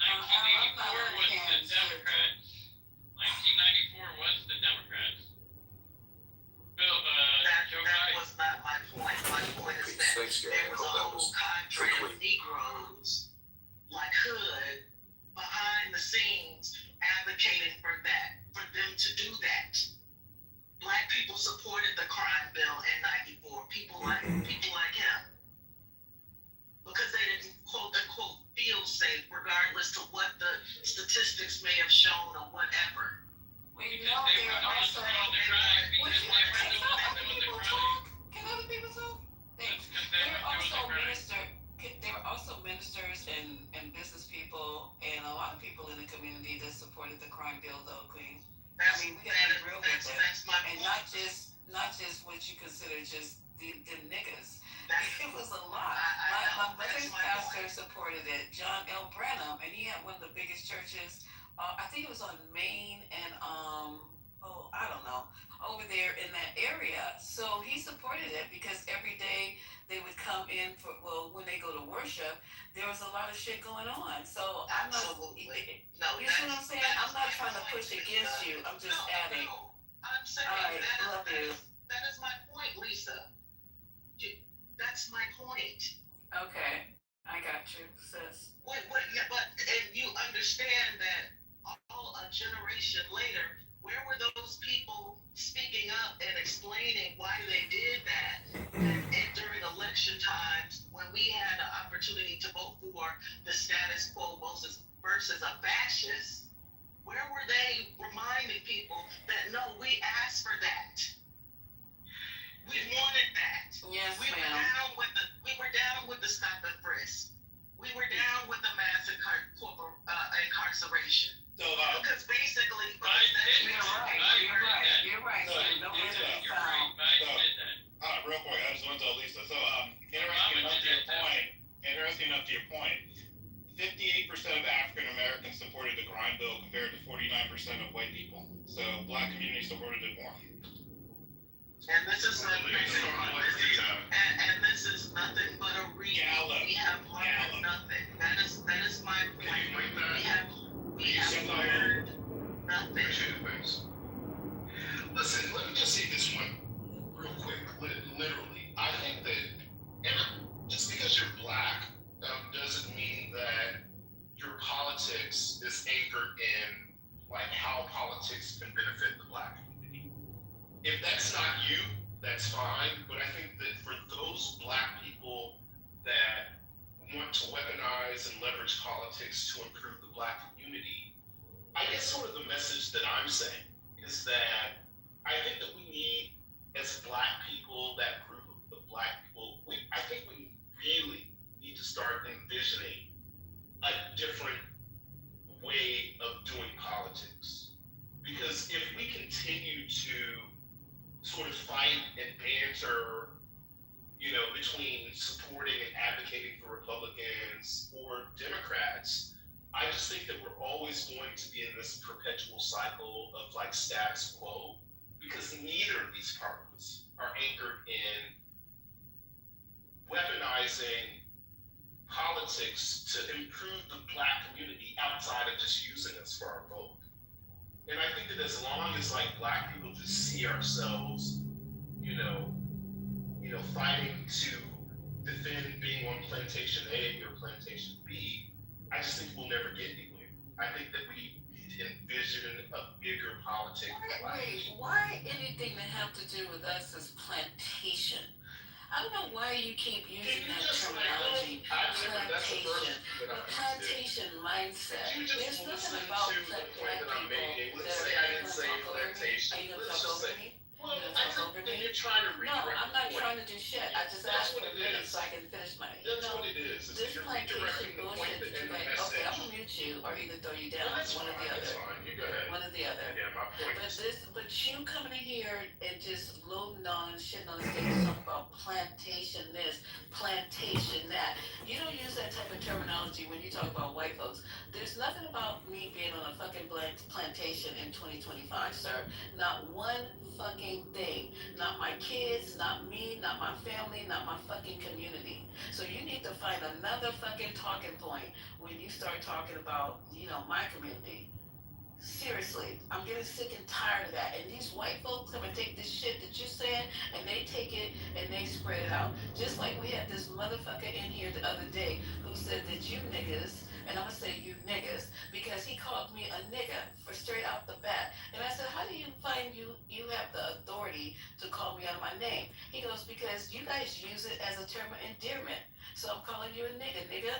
1984 was the Democrats. 1994 was the Democrats. Bill, Joe That Biden. was not my point. My point is that there was a whole cadre of Negroes, like Hood, behind the scenes advocating for that, for them to do that. Black people supported the crime bill in '94. People like him, because they didn't quote unquote feel safe, regardless to what the statistics may have shown or whatever. Wait, no, there are also. Would you let other people talk? Can other people talk? Thanks. There are also ministers and business people and a lot of people in the community that supported the crime bill, though, Queen. I mean, we gotta be real with it. That's my And point. not just what you consider just the niggas. That's- It was a lot. I My that's mother's my pastor point. supported it, John L. Branham, and he had one of the biggest churches. I think it was on Main and I don't know, over there in that area. So he supported it because every day they would come in for, well, when they go to worship, there was a lot of shit going on. So I'm not, Absolutely. No, you see what I'm saying? I'm not trying to push against you. I'm just adding. No, I'm saying All right, love you. that is my point, Lisa. That's my point. Okay, I got you, sis. Yeah, but and you understand that all a generation later, where were those people speaking up and explaining why they did that? And during election times, when we had an opportunity to vote for the status quo versus a fascist, where were they reminding people that no, we asked for that? We wanted that. Yes, we were down with the stop and frisk. We were down with the mass incarceration. So, because basically, you're right. So, No business found. real quick, I just want to tell Lisa. So, interesting enough to your point, 58% of African Americans supported the crime bill compared to 49% of white people. So, black community supported it more. And this is nothing but a read. We have learned nothing. That is my point. We have learned nothing. Listen, let me just say this one real quick, literally. I think that, and just because you're black doesn't mean that your politics is anchored in like how politics can benefit the black community. If that's not you, that's fine. But I think that for those black people that want to weaponize and leverage politics to improve the black community, I guess sort of the message that I'm saying is that I think that we need, as black people, that group of black people, I think we really need to start envisioning a different way of doing politics. Because if we continue to sort of fight and banter, between supporting and advocating for Republicans or Democrats, I just think that we're always going to be in this perpetual cycle of like status quo, because neither of these parties are anchored in weaponizing politics to improve the black community outside of just using us for our vote. And I think that as long as like black people just see ourselves, fighting to defend being on plantation A or plantation B, I just think we'll never get anywhere. I think that we need to envision a bigger politics. Why anything that have to do with us is plantation? I don't know why you keep using that terminology, plantation. The plantation mindset. There's nothing about black people that are going to talk over me. Are you going to talk over me? Well, I think that you're trying to redirect. No, I'm not trying to do shit. I just asked for a minute so I can finish my. That's what it is. This plantation bullshit that you guys. Okay, I'm gonna mute you or either throw you down. One or the other. That's fine. You go ahead. One or the other. Yeah, my point is. But you coming in here and just loading on and shitting on the stage talking about plantation this, plantation that. You don't use that type of terminology when you talk about white folks. There's nothing about me being on a fucking plantation in 2025, sir. Not one fucking thing. Not my kids, not me, not my family, not my fucking community. So you need to find another fucking talking point when you start talking about, my community. Seriously, I'm getting sick and tired of that. And these white folks come and take this shit that you're saying and they take it and they spread it out. Just like we had this motherfucker in here the other day who said that you niggas, and I'm gonna say you niggas, because he called me a nigga for straight out the bat. And I said, how do you find you have the authority to call me out of my name? He goes, because you guys use it as a term of endearment. So I'm calling you a nigga.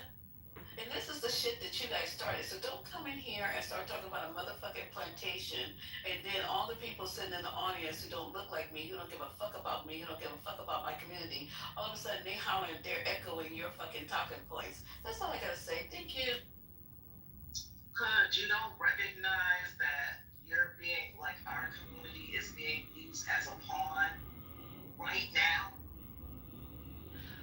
And this is the shit that you guys started. So don't come in here and start talking about a motherfucking plantation. And then all the people sitting in the audience who don't look like me, who don't give a fuck about me, who don't give a fuck about my community, all of a sudden they hollering, they're echoing your fucking talking points. That's all I gotta say. Thank you. Cause you don't recognize that you're being, like, our community is being used as a pawn right now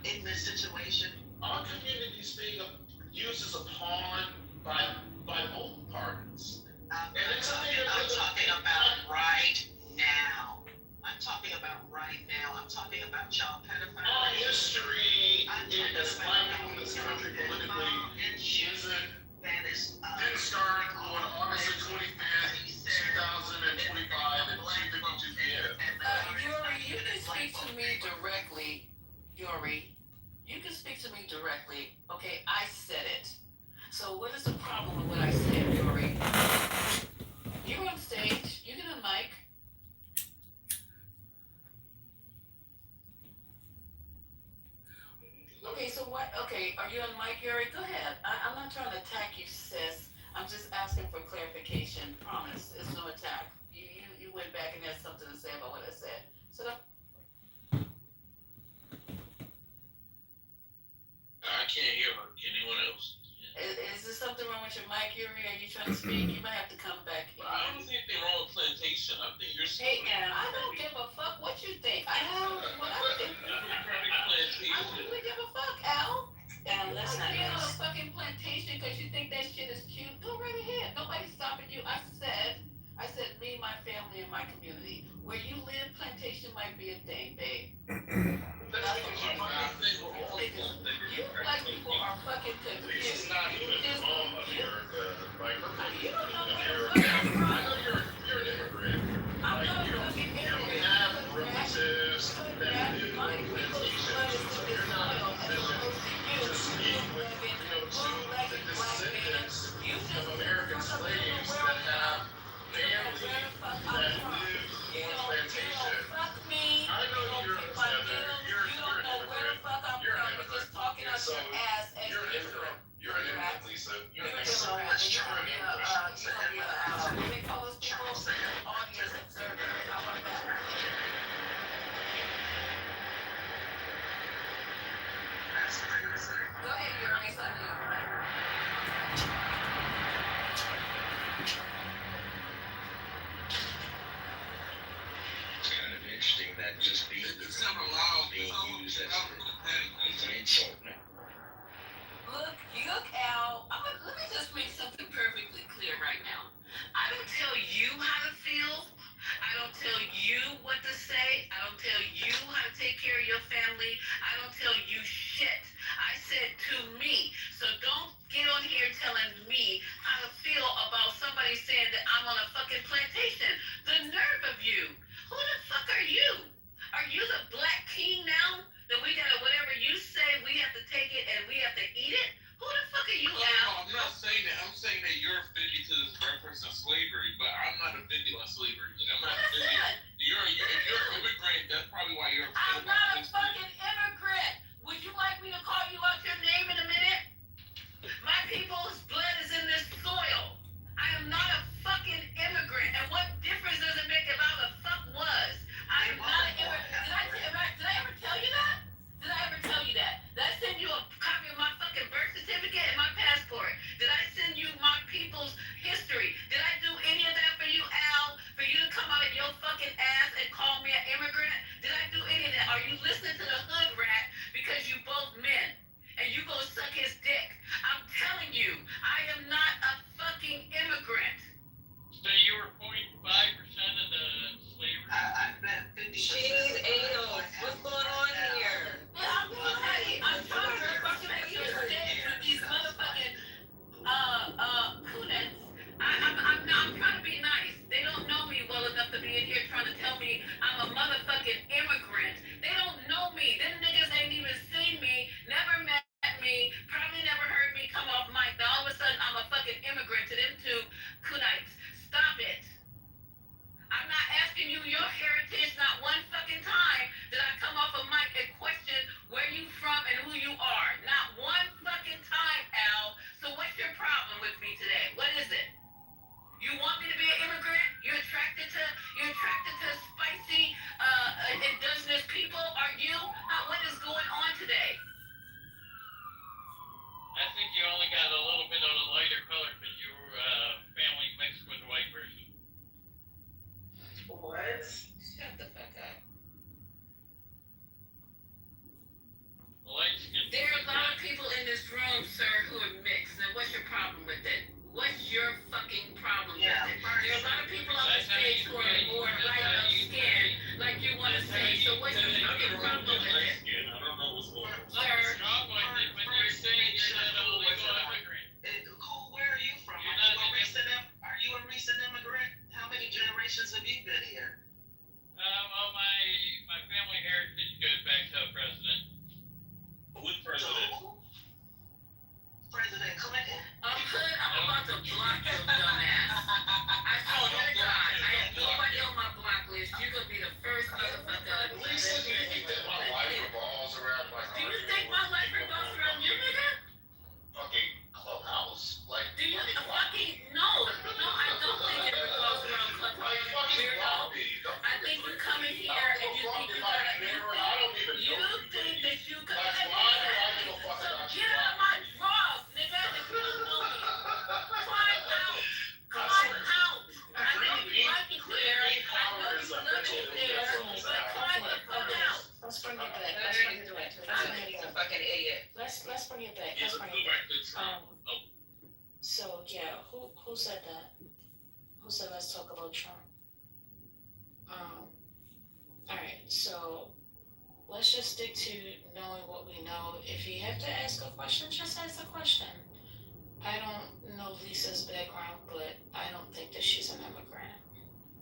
in this situation. Our community is being used as a pawn by both parties. I'm talking about right now. I'm talking about right now. I'm talking about child pedophiles. Our history Okay, I said it. So what is the problem with what I said, Yuri? You're on stage. You get a mic. Okay, so what? Okay, are you on mic, Yuri? Go ahead. I'm not trying to attack you, sis. I'm just asking for clarification. Promise, it's no attack. You went back and had something to say about what I said. So I can't hear her. Can anyone else? is there something wrong with your mic, Yuri? Are you trying to speak? You might have to come back. Well, I don't see anything wrong with plantation. I think you're. Hey, Al, I don't give a fuck what you think. I think. I don't really give a fuck, Al. Al, that's not nice. On a fucking plantation because you think that shit is cute. Go right ahead. Nobody's stopping you. I said me, my family, and my community. Where you live, plantation might be a thing, babe. You black people are fucking confused. It's not even all America. Like, you don't know where the I fuck I'm from. know you're an immigrant. I'm Like, not you a fucking don't immigrant. have relatives that live My on people's plantations, blood is so in you're this not soil in a as position opposed to you. to speak with, to Blue-legged the black man. descendants You of just American from the middle of slaves where that have you don't know family where the fuck I'm that from. lived You on don't plantations. fuck me. I know You don't you're kick my Heather. heels. You're You don't an know where the immigrant. fuck I'm You're an from. You're immigrant. just talking And out so your ass as you're an usual. immigrant. You're an immigrant, Lisa. You're an You're immigrant. an You're an immigrant. what they call those people? Audience observers. How about that? Go ahead, Yuri. It's on you. It's kind of interesting that just being It's not allowed. being used as an insult now. Look, Al. Let me just make something perfectly clear right now. I don't tell you how to feel. I don't tell you what to say. I don't tell you how to take care of your family. I don't tell you shit. I said to me. So don't get on here telling me how to feel about somebody saying that I'm on a fucking plantation. The nerve of you. Who the fuck are you? Are you the black king now? That we gotta, whatever you say, we have to take it and we have to eat it? Who the fuck are you, No, Al? I'm not saying that. I'm saying that you're offended to this reference of slavery, but I'm not offended by slavery. And I'm not offended. If you're an immigrant, that's probably why you're upset. I'm not a fucking immigrant. Would you like me to call you out your name in a minute? My people's blood is in this soil. I am not a fucking immigrant. And what difference does it make if I the fuck was? I am not an immigrant. Did I ever tell you that? Did I ever tell you that? Did I send you a copy of my fucking birth certificate and my passport? Did I send you my people's history? Did I do any of that for you, Al? For you to come out of your fucking ass and call me an immigrant? Did I do any of that? Are you listening to the hood rat because you both men? And you go suck his dick. I'm telling you, I am not a fucking immigrant. So you were 0.5% of the slavery? I bet 50%. She's anal. What's going on here? I'm trying to fucking make you understand with these motherfucking kunets. I'm trying to be nice. They don't know me well enough to be in here trying to tell me I'm a motherfucking immigrant. They don't know me. Them niggas ain't even seen me, never met me, probably never heard me come off mic. Now all of a sudden I'm a fucking immigrant to them two kunites. Stop it. I'm not asking you your heritage not one fucking time did I come off a mic and question where you from and who you are. Not one fucking time, Al. So what's your problem with me today? What is it? You want me to be an immigrant? You're attracted to spicy, indigenous people? Are you? What is going on today? I think you only got a little bit of a lighter color because your family mixed with a white person. What? Shut the fuck up. Light skin. There are a lot of people in this room, sir, who are mixed. Now what's your problem with it? What's your fucking problem with it? There are a lot of people on the stage who are more light of skin, like you want to say. So what's your fucking problem with it? I don't know what's going on. Sir, Strong like it when you're saying you're not a legal immigrant. Where are you from? Are you a recent immigrant? How many generations have you been here? Well, my family heritage goes back to a president. Which president? block your dumb ass. I swear to God, I have nobody on my block list. You're gonna be the first motherfucker. Lisa, do you think that my life revolves around like? Do you think my life revolves around you, nigga? Fucking clubhouse, like. Do you fucking no, I don't think it revolves around Clubhouse. Weirdo. I think you come in here and you think you gotta. You think that you got. So get out of my drawers, nigga. If you don't know me, climb out. Climb out. I know you like it there. I know you love it there, but climb the fuck out. Let's bring it back. Let's bring it back. He's a fucking idiot. Let's bring it back. Let's bring it back. So yeah, who said that? Who said let's talk about Trump? All right, so let's just stick to knowing what we know. If you have to ask a question, just ask a question. I don't know Lisa's background, but I don't think that she's an immigrant.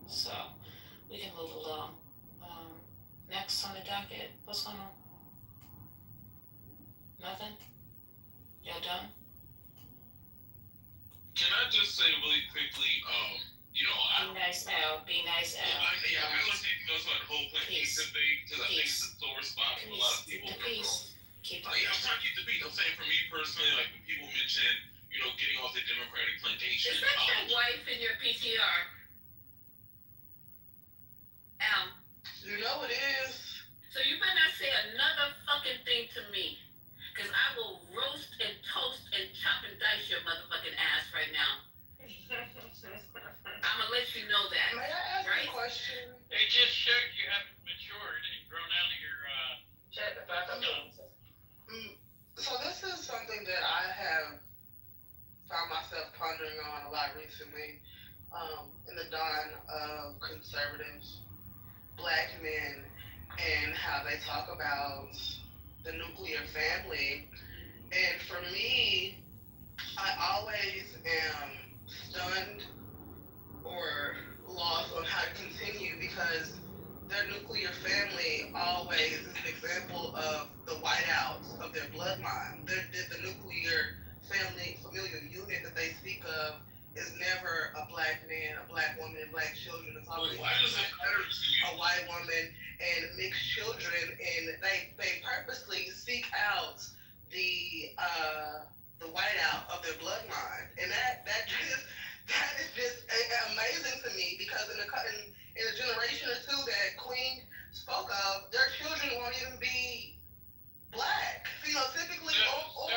So we can move along. Next on the docket, what's going on? Nothing? Y'all done? Can I just say really quickly, Be nice, Al. Be nice, Al. I was thinking also about the whole plantation thing because I think it's a sore spot for a lot of people. Keep the peace. Keep the I'm peace. trying to keep the peace. I'm saying for me personally, like when people mention, getting off the Democratic plantation. Is that your wife in your PTR? Al. You know it is. So you better not say another fucking thing to me. Cause I will roast and toast and chop and dice your motherfucking ass right now. I'ma let you know that. May I ask right? a question? It just shows you haven't matured and grown out of your, Shut the fuck up. So this is something that I have found myself pondering on a lot recently, in the dawn of conservatives, black men, and how they talk about the nuclear family. And for me, I always am stunned or lost on how to continue because their nuclear family always is an example of the whiteouts of their bloodline. The nuclear family, familial unit that they speak of is never a black man, a black woman, and black children. It's always Why does it matter to you? a white woman and mixed children, and they purposely seek out the whiteout of their bloodline, and that is just amazing to me because in a generation or two that Queen spoke of, their children won't even be black, phenotypically or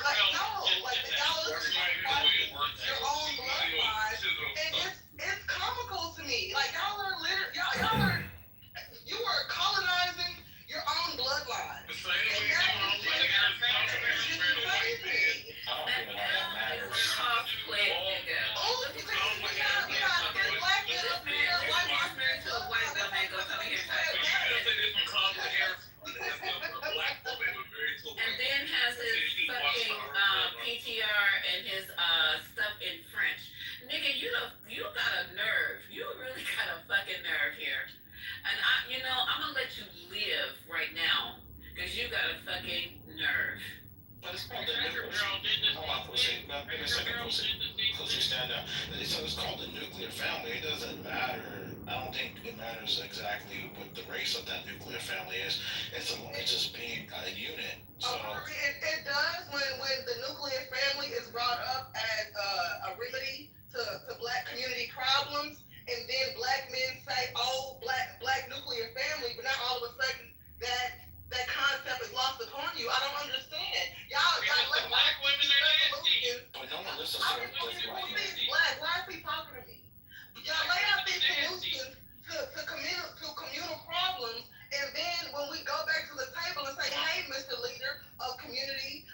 like y'all are your own bloodline, and it's comical to me. Like y'all are you are colonizing your own bloodline. The same way you don't like crazy. I don't even know that matters. Cosplay, nigga. Oh, because you got black men up here, white Married to a white woman, go come here. And then has his fucking PTR and his stuff in French. Nigga, you got a nerve. You really got a fucking nerve here. And I'm gonna let you live right now. Cause you got a fucking nerve. But it's called the nuclear. Hold on, Pussy. Wait a second, Pussy. Pussy, stand up. So it's called the nuclear family. It doesn't matter. I don't think it matters exactly what the race of that nuclear family is. It's just being a unit. So it does when the nuclear family is brought up as a remedy to black community problems, and then black men say, "Oh, black nuclear family," but not all of a sudden that concept is lost upon you. I don't understand. Y'all let black women are nasty. but no one listens I to was it. who is black? Why is he talking to me? Y'all lay out these solutions to communal problems, and then when we go back to the table and say, "Hey, Mr. Leader of community,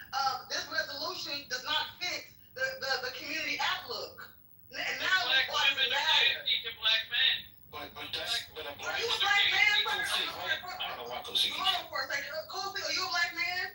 this resolution does not fit the community outlook." And now Black what's women the are matter? nasty to black men. But a Are black you a black man? Pussy, I don't know why Pussy. Hold on for a second. Coolsy, are you a black man?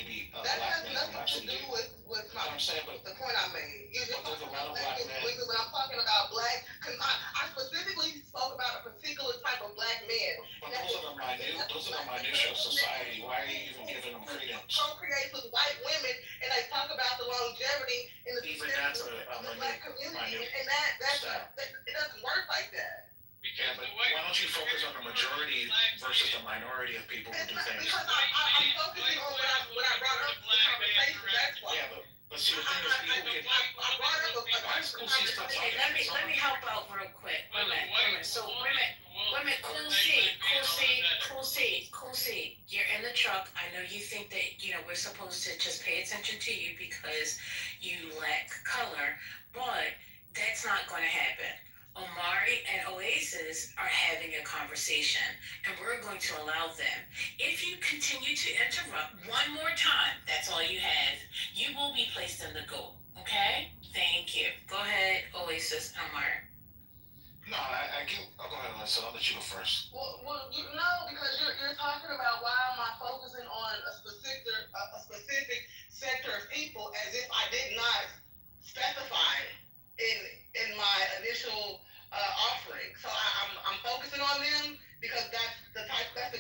maybe a That black has man nothing can to actually do do. with But I'm saying, but the point I made. You're there's talking a lot about of black black men, men. but I'm talking about black, because I specifically spoke about a particular type of black man. But those are the minutiae of society. Why are you even giving them credence? Procreates with white women, and they talk about the longevity in the Even that's of the a black community, minute. and it doesn't work like that. Yeah, but why don't you focus on the majority versus the minority of people who do things? Because I'm focusing on what I brought up in the conversation. That's why. Yeah, but see, the thing is, people get. I brought up Why is Cool C still Okay, talking? let me help out real quick. Wait a minute. So wait a minute. Cool C. You're in the truck. I know you think that we're supposed to just pay attention to you because you lack color, but that's not going to happen. Omari and Oasis are having a conversation, and we're going to allow them. If you continue to interrupt one more time, that's all you have. You will be placed in the GOAT. Okay? Thank you. Go ahead, Oasis, Omari. No, I get. I'll go ahead and I'll let you go first. Well, because you're talking about why am I focusing on a specific sector of people as if I did not specify in my initial offering. So I'm focusing on them because that's the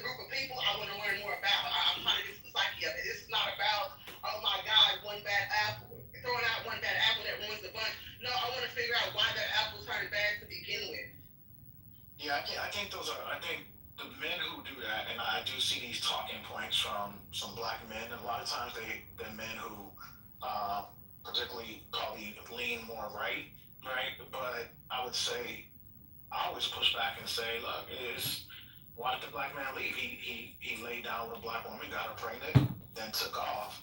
group of people I want to learn more about. I'm trying to get to the psyche of it. It's not about, oh my God, one bad apple, throwing out one bad apple that ruins the bunch. No, I want to figure out why that apple turned bad to begin with. Yeah, I think the men who do that, and I do see these talking points from some black men, and a lot of times they're men who particularly probably lean more right? But I would say, I always push back and say, look, why did the black man leave? He laid down with a black woman, got her pregnant, then took off.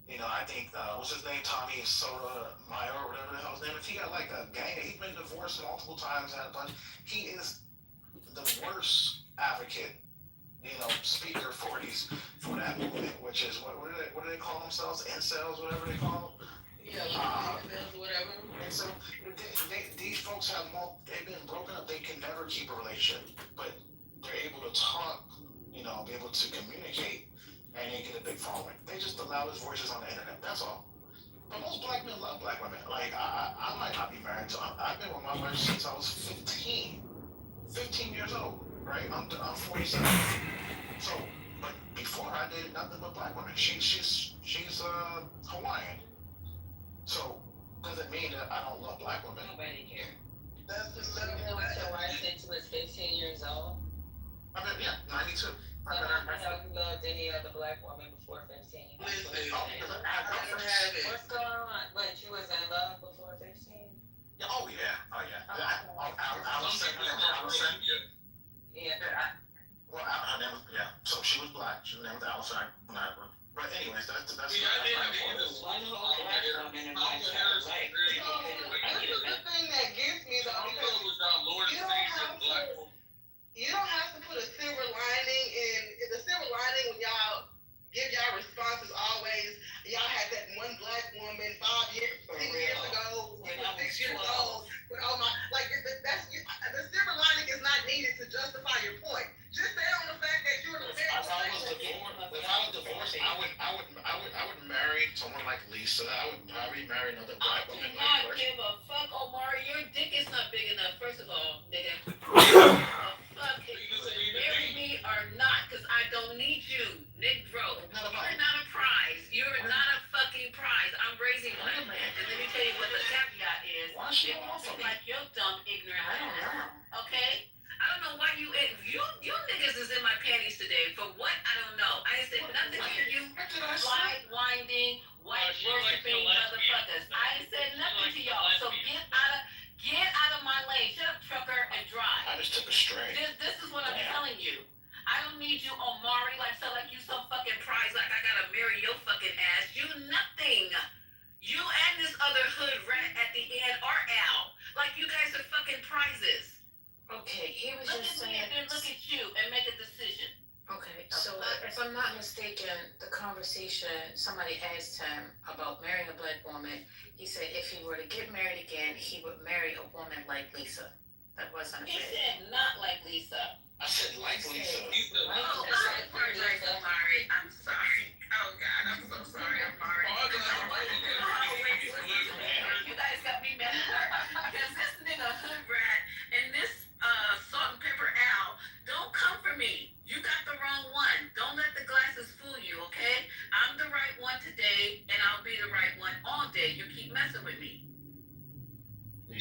I think, what's his name, Tommy Sotomayor, or whatever the hell his name is, he got like a gang, he's been divorced multiple times, but he is the worst advocate, speaker for that movement, which is, what do they call themselves? Incels, whatever they call them? Yeah, whatever. And so, these folks they've been broken up, they can never keep a relationship, but they're able to talk, be able to communicate, and they get a big following. They just allow his voices on the internet, that's all. But most black men love black women. Like, I might not be married to, I've been with my wife since I was 15 years old, right? I'm 47. So, but before I dated nothing but black women. She's Hawaiian. So, doesn't mean that I don't love black women. Nobody cared. That's just You know what your wife since you was 15 years old? I mean, yeah, 92. So how the hell you loved any other black woman before 15? What's going on? But you was in love before 15? Oh yeah. Allison. Yeah. Well, her name was, so she was black. Her name was Allison. But anyways, that's Yeah, I didn't either. One whole black woman in my child life. This is the thing that gets me though, because you don't have to put a silver lining in. The silver lining when y'all give y'all responses always, y'all had that one black woman 6 years ago, 6 years old. But oh my, like that's the silver lining is not needed to justify your point. Just stay on the fact that you're the If I was divorced, I would marry someone like Lisa. I would probably marry another black woman like her. I do not give a fuck, Omari. Your dick is not big enough. First of all, nigga. Fuck if you would marry me or not, because I don't need you, Negro. You're not a prize. You're not a fucking prize. I'm raising one. And let me tell you what the caveat is. It looks like your dumb, ignorant ass. Okay? I don't know why you niggas is in my panties today. For what? I don't know. I ain't said nothing to you. Winding, white worshiping motherfuckers. I ain't said nothing to y'all. So get out of my lane. Shut up, trucker, and drive. I just took a stray. This is what I'm telling you. I don't need you, Omari, like you some fucking prize, like I gotta marry your fucking ass. You nothing. You and this other hood rat at the end are Al. Like you guys are fucking prizes. Okay, he was just saying. Look at me and then look at you and make a decision. Okay, so if I'm not mistaken, the conversation, somebody asked him about marrying a black woman. He said if he were to get married again, he would marry a woman like Lisa. That wasn't a He said not like Lisa. I said like Lisa. Oh, I apologize, Omari. I'm sorry. Oh God, I'm so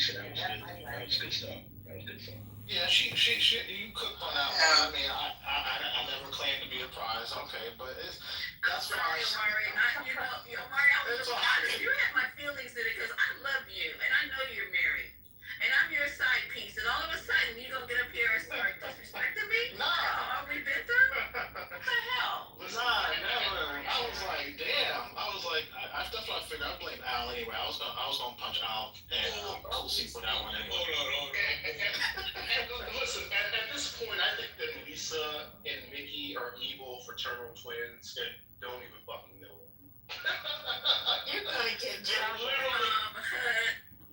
So that was good. That was good stuff. That was good stuff. Yeah, she you cooked on that one. I mean, I never claimed to be a prize, okay, but that's sorry, fine. Amari. Amari, I was just honest. You had my feelings in it because I love you and I know you're married. And I'm your side piece. And all of a sudden, you gonna get up here and start disrespecting me? Nah. After all we've been through? What the hell? Nah, never. I was like, damn. That's what I figured. I blame Al anyway. I was gonna punch Al and Kosi for that one anyway. Hold on. And listen, at this point, I think that Lisa and Mickey are evil fraternal twins and don't even fucking know it. You're gonna get They're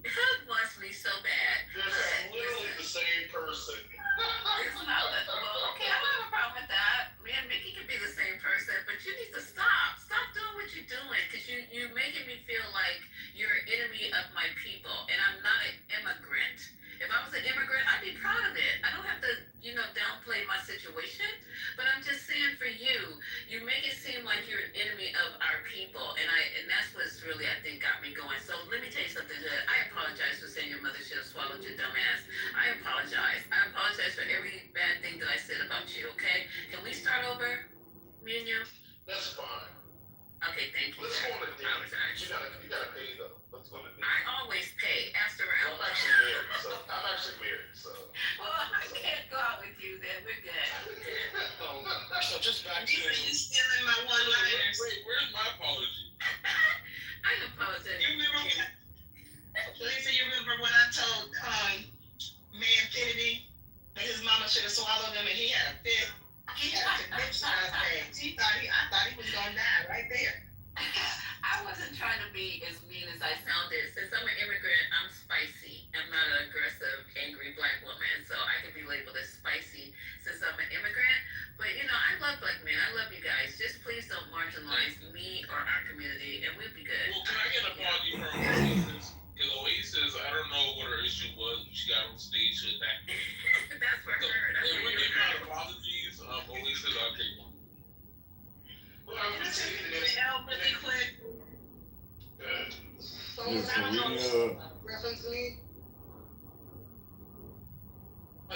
Hug wants me so bad. They're literally the same person. It's not that, well, okay, I don't have a problem with that. Me and Mickey can be the same person, but you need to stop. Stop doing what you're doing, because you're making me feel like you're an enemy of my people, and I'm not an immigrant. If I was an immigrant, I'd be proud of it. I don't have to, downplay my situation, but I'm just saying for you make it seem like you're an enemy of our people, and that's what's really, I think, got me going. So let me tell you something, Hood. I apologize for saying your mother should have swallowed your dumb ass. I apologize. I apologize for every bad thing that I said about you, okay? Can we start over, me and you? That's fine. Okay, thank you. Let's go on a date. You gotta pay though. Let's go on a date. I always pay. Ask around. I'm actually married, so. Well, I can't go out with you then. We're good. So just back to You stealing my one-liners. Wait, where's my apology? I apologize. You remember, Lisa, you remember when I told Man Kennedy that his mama should have swallowed him and he had a fit? He had a conviction on his face. I thought he was gonna die right there. I wasn't trying to be as mean as I sounded. Since I'm an immigrant, I'm spicy. I'm not an aggressive, angry black woman, so I can be labeled as spicy since I'm an immigrant. But I love black men. I love you guys. Just please don't marginalize me or our community, and we'll be good. Well, can I get an apology from Oasis? Because Oasis, I don't know what her issue was. She got on stage to attack me. That's for her. That's If for we you. get my apologies, Oasis, I'll take one. Well, I was saying that. Really quick. Good. Reference me?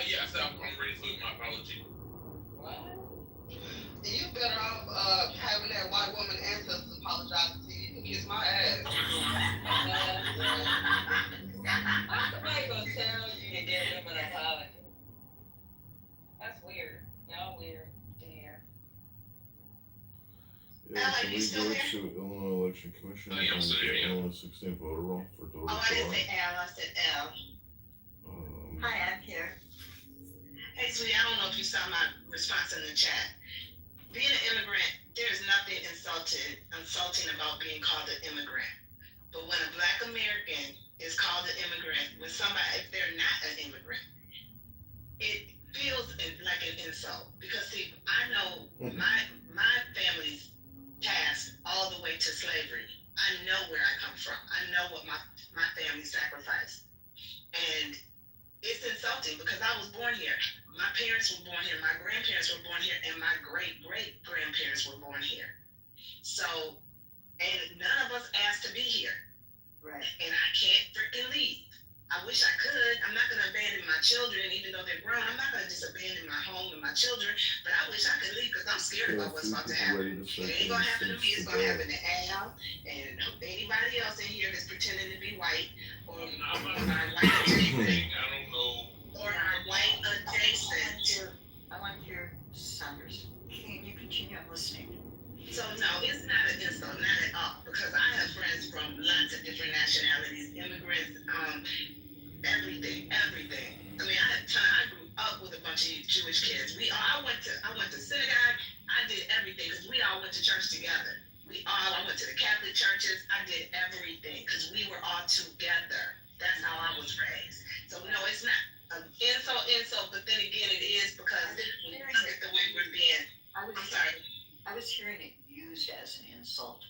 Yes, I'm ready for my apology. What? You better off having that white woman ancestors apologize to you. You can kiss my ass. Somebody gonna tell you to give him an apology. That's weird. Y'all weird in here. Yeah, can we go to Illinois Election Commission Oh, yeah, I'm and still the here. Illinois 16 voter roll for Dover? Oh, I didn't say Al, I said L. Hi, I'm here. Hey, sweetie, I don't know if you saw my response in the chat. Being an immigrant, there's nothing insulting about being called an immigrant. But when a Black American is called an immigrant, if they're not an immigrant, it feels like an insult. Because see, I know my family's past all the way to slavery. I know where I come from. I know what my family sacrificed. And it's insulting because I was born here. My parents were born here, my grandparents were born here, and my great-great-grandparents were born here. So, and none of us asked to be here. Right. And I can't freaking leave. I wish I could. I'm not going to abandon my children, even though they're grown. I'm not going to just abandon my home and my children, but I wish I could leave because I'm scared about what's about to happen. It ain't going to happen to me. It's going to happen to Al and anybody else in here that's pretending to be white or white adjacent. I don't know. Or white adjacent. I want to hear Sanders. Can you continue? I'm listening. So no, it's not an insult, not at all, because I have friends from lots of different nationalities, immigrants, everything. I mean, I grew up with a bunch of Jewish kids. I went to synagogue. I did everything because we all went to church together. I went to the Catholic churches. I did everything because we were all together. That's how I was raised. So no, it's not an insult, but then again, it is because when you look at the way we're being. I'm sorry. I was hearing it used as an insult.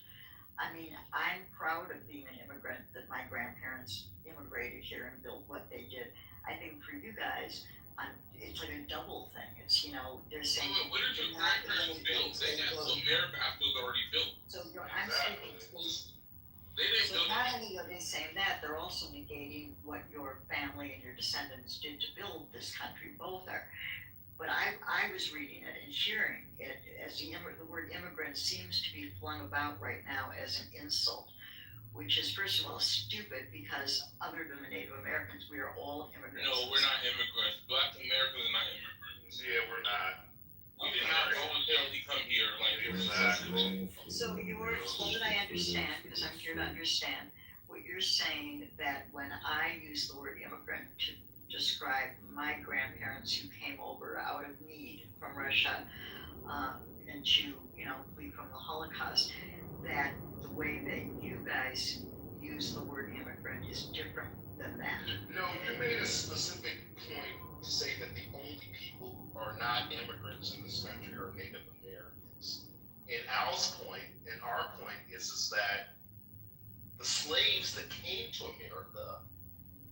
I mean, I'm proud of being an immigrant, that my grandparents immigrated here and built what they did. I think for you guys, it's like a double thing. It's, they're saying. Well, what did your grandparents build? They had some Maribafos already built. So I'm saying. They didn't So build not it. only are they saying that, they're also negating what your family and your descendants did to build this country. Both are. But I was reading it and hearing it as the word immigrant seems to be flung about right now as an insult, which is first of all stupid because other than the Native Americans, we are all immigrants. No, we're not immigrants. Black Americans are not immigrants. Yeah, we're not. We did not voluntarily come here like Exactly. So so that I understand, because I'm here to understand, what you're saying that when I use the word immigrant to describe my grandparents who came over out of need from Russia and to, flee from the Holocaust, that the way that you guys use the word immigrant is different than that. No, you made a specific point to say that the only people who are not immigrants in this country are Native Americans. And our point is that the slaves that came to America,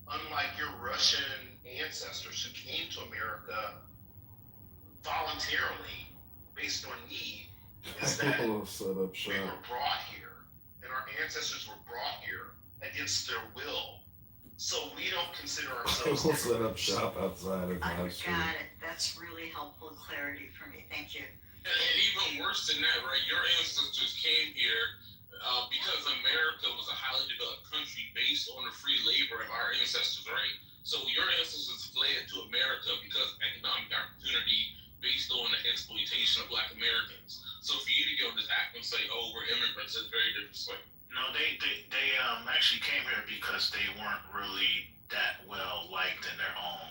unlike your Russian ancestors who came to America voluntarily based on need, is that we were brought here, and our ancestors were brought here against their will. So we don't consider ourselves. We'll set up shop outside of I live stream. got it. That's really helpful clarity for me. Thank you. And even worse than that, right? Your ancestors came here because America was a highly developed country based on the free labor of our ancestors, right? So your ancestors fled to America because of economic opportunity based on the exploitation of Black Americans. So for you to get on this act and say, "Oh, we're immigrants," is very disrespectful. No, they actually came here because they weren't really that well liked in their own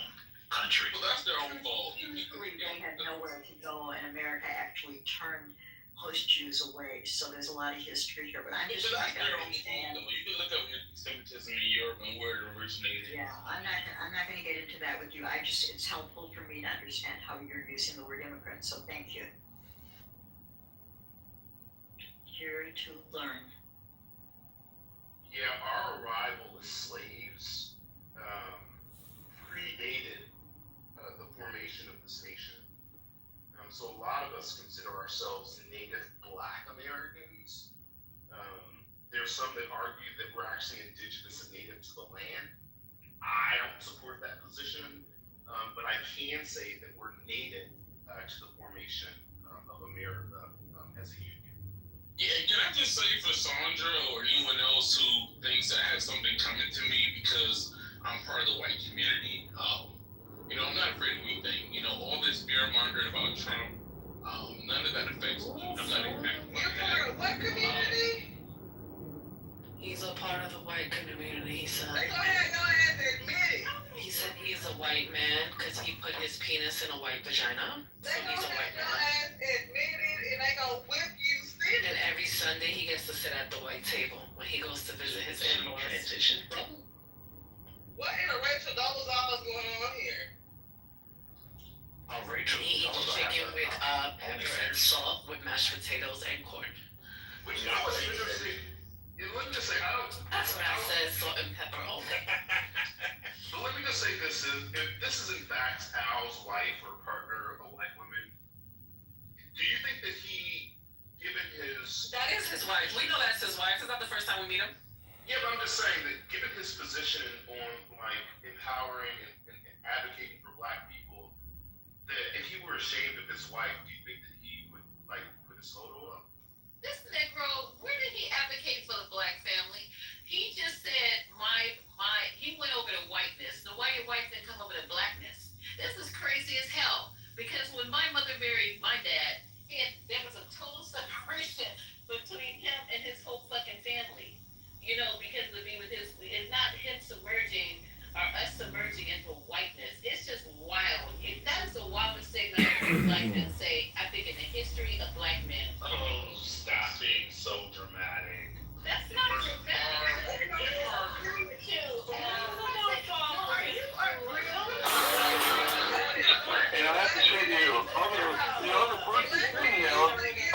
country. Well, that's their own fault. They had nowhere to go, and America actually turned host Jews away. So there's a lot of history here, but I'm just trying to understand. You can look up anti-Semitism in Europe and where it originated. Yeah, I'm not going to get into that with you. It's helpful for me to understand how you're using the word immigrant. So thank you. Here to learn. Yeah, our arrival as slaves predated the formation of this nation. So a lot of us consider ourselves native Black Americans. There's some that argue that we're actually indigenous and native to the land. I don't support that position, but I can say that we're native to the formation of America as a union. Yeah, can I just say for Sandra or anyone else who thinks that I have something coming to me because I'm part of the white community, I'm not afraid of anything. All this fear mongering about Trump, none of that affects me. I'm not impacted by that. You're part of what community? He's a part of the white community, he said. Go ahead, admit it. He said he's a white man because he put his penis in a white vagina. So he's a white man. Admit it, and they gonna whip you still. And every Sunday he gets to sit at the white table when he goes to visit his in-laws. What interracial double dollars going on here? Oh, Rachel. He eats chicken with pepper and salt with mashed potatoes and corn. Which is what's interesting. Let me just say, That's what I said, salt and pepper only. But let me just say this: if this is in fact Al's wife or partner, a white woman, do you think that he, given his... That is his wife. We know that's his wife. It's not the first time we meet him. Yeah, but I'm just saying that given his position on empowering and advocating for Black people, that if he were ashamed of his wife, do you think that he would put his photo up? This Negro, where did he advocate for the Black family? He just said he went over to whiteness. The white didn't come over to Blackness. This is crazy as hell. Because when my mother married my dad, there was a total separation between him and his whole fucking family. Because it's not him submerging or us submerging into whiteness. It's just wild. That is the wildest thing that I've heard Black men say, I think, in the history of Black men. Oh, stop being so dramatic. That's not dramatic. And I have to say to you, the other person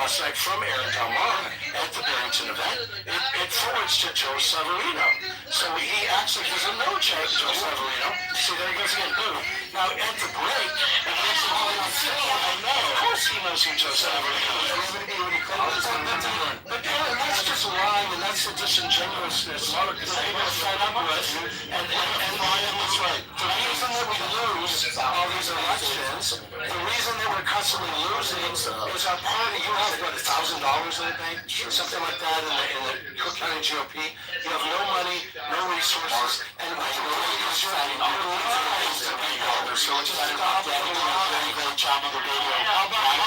aside from Aaron Delmar at the Barrington event, it forwards to Joe Severino. So he actually doesn't know Joe Severino. So there he goes again. Boom. Now at the break, and he said, I know. Of course he knows who Joe Severino is. But that's just lying, and that's just disingenuousness that people are fed up with, and that's right. The reason that we lose all these elections, the reason that we're constantly losing is our party. You have what, $1,000 in the bank, or something like that, in the Cook County GOP. You have no money, no resources, and what you're doing is you're losing the big builder. So it's just about getting a very great job on the radio. How about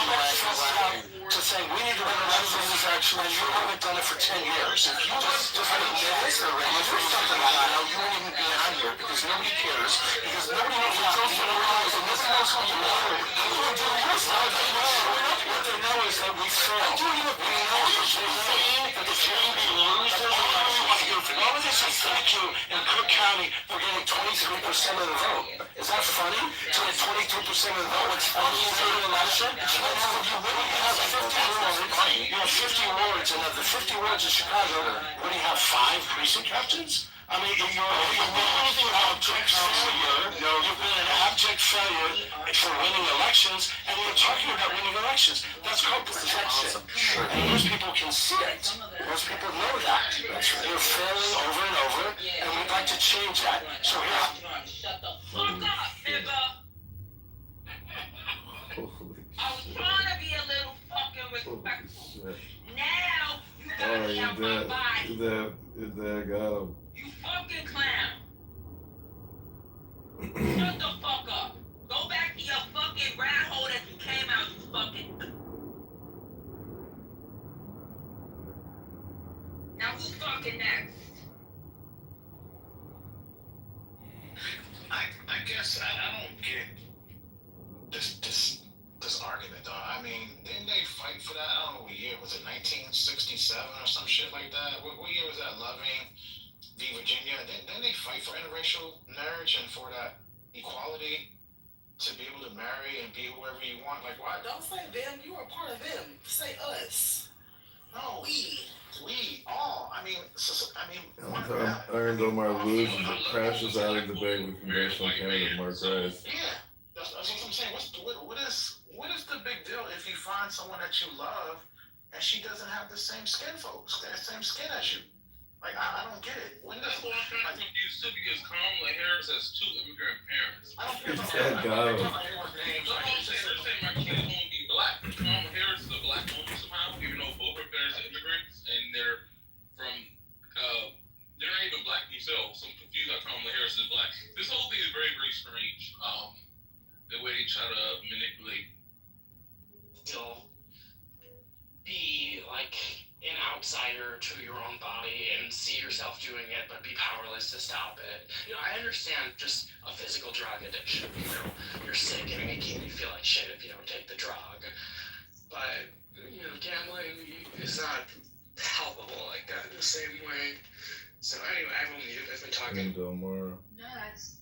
to saying we need to run elections actually, and you haven't done it for 10 years. If you just admit it or do something like that, you won't even be on here because nobody cares, because nobody knows what's going to realize, and nobody knows who you are. What they know is that we failed. We know that the GOP losers, all of this is thank you in Cook County, we're getting 23% of the vote. Is that funny? To get 22% of the vote, it's funny in an election? You have 50 wards, and of the 50 wards in Chicago, what do you have, 5 precinct captains? I mean, you're an abject failure. You've been an abject failure for winning elections, and you're talking about winning elections. That's called protection. And most people can see it. Most people know that. You're failing over and over, and we'd like to change that. So here. Shut the fuck up, nigga. I was trying to be a little fucking respectful. Now you gotta be out my body. His dad got him. You fucking clown. Shut the fuck up. Go back to your fucking rat hole that you came out, you fucking. Now who's fucking next? I guess I don't get this argument though. I mean, didn't they fight for that? I don't know what year was it, 1967 or some shit like that? What year was that? Loving v. Virginia. Didn't they fight for interracial marriage and for that equality to be able to marry and be whoever you want? Like, why? Don't say them. You are part of them. Say us. No, We. All. I mean, Iron Omar loses but crashes out of debate with congressional candidate Mark Rice. Yeah, that's what I'm saying. What is the big deal if you find someone that you love and she doesn't have the same skin as you? Like, I don't get it. When That's what I'm kind of confused too, because Kamala Harris has 2 immigrant parents. I don't care That got him. They're saying my kid won't be black. Kamala Harris is a black woman somehow, even though both her parents are immigrants, and they're from, they're not even black themselves. So I'm confused how Kamala Harris is black. This whole thing is very, very strange. The way they try to manipulate. Still be like an outsider to your own body and see yourself doing it, but be powerless to stop it. You know, I understand just a physical drug addiction. You know, you're sick and making you feel like shit if you don't take the drug. But, you know, gambling is not palpable like that in the same way. So anyway, I will mute. I've been talking. Omar. No,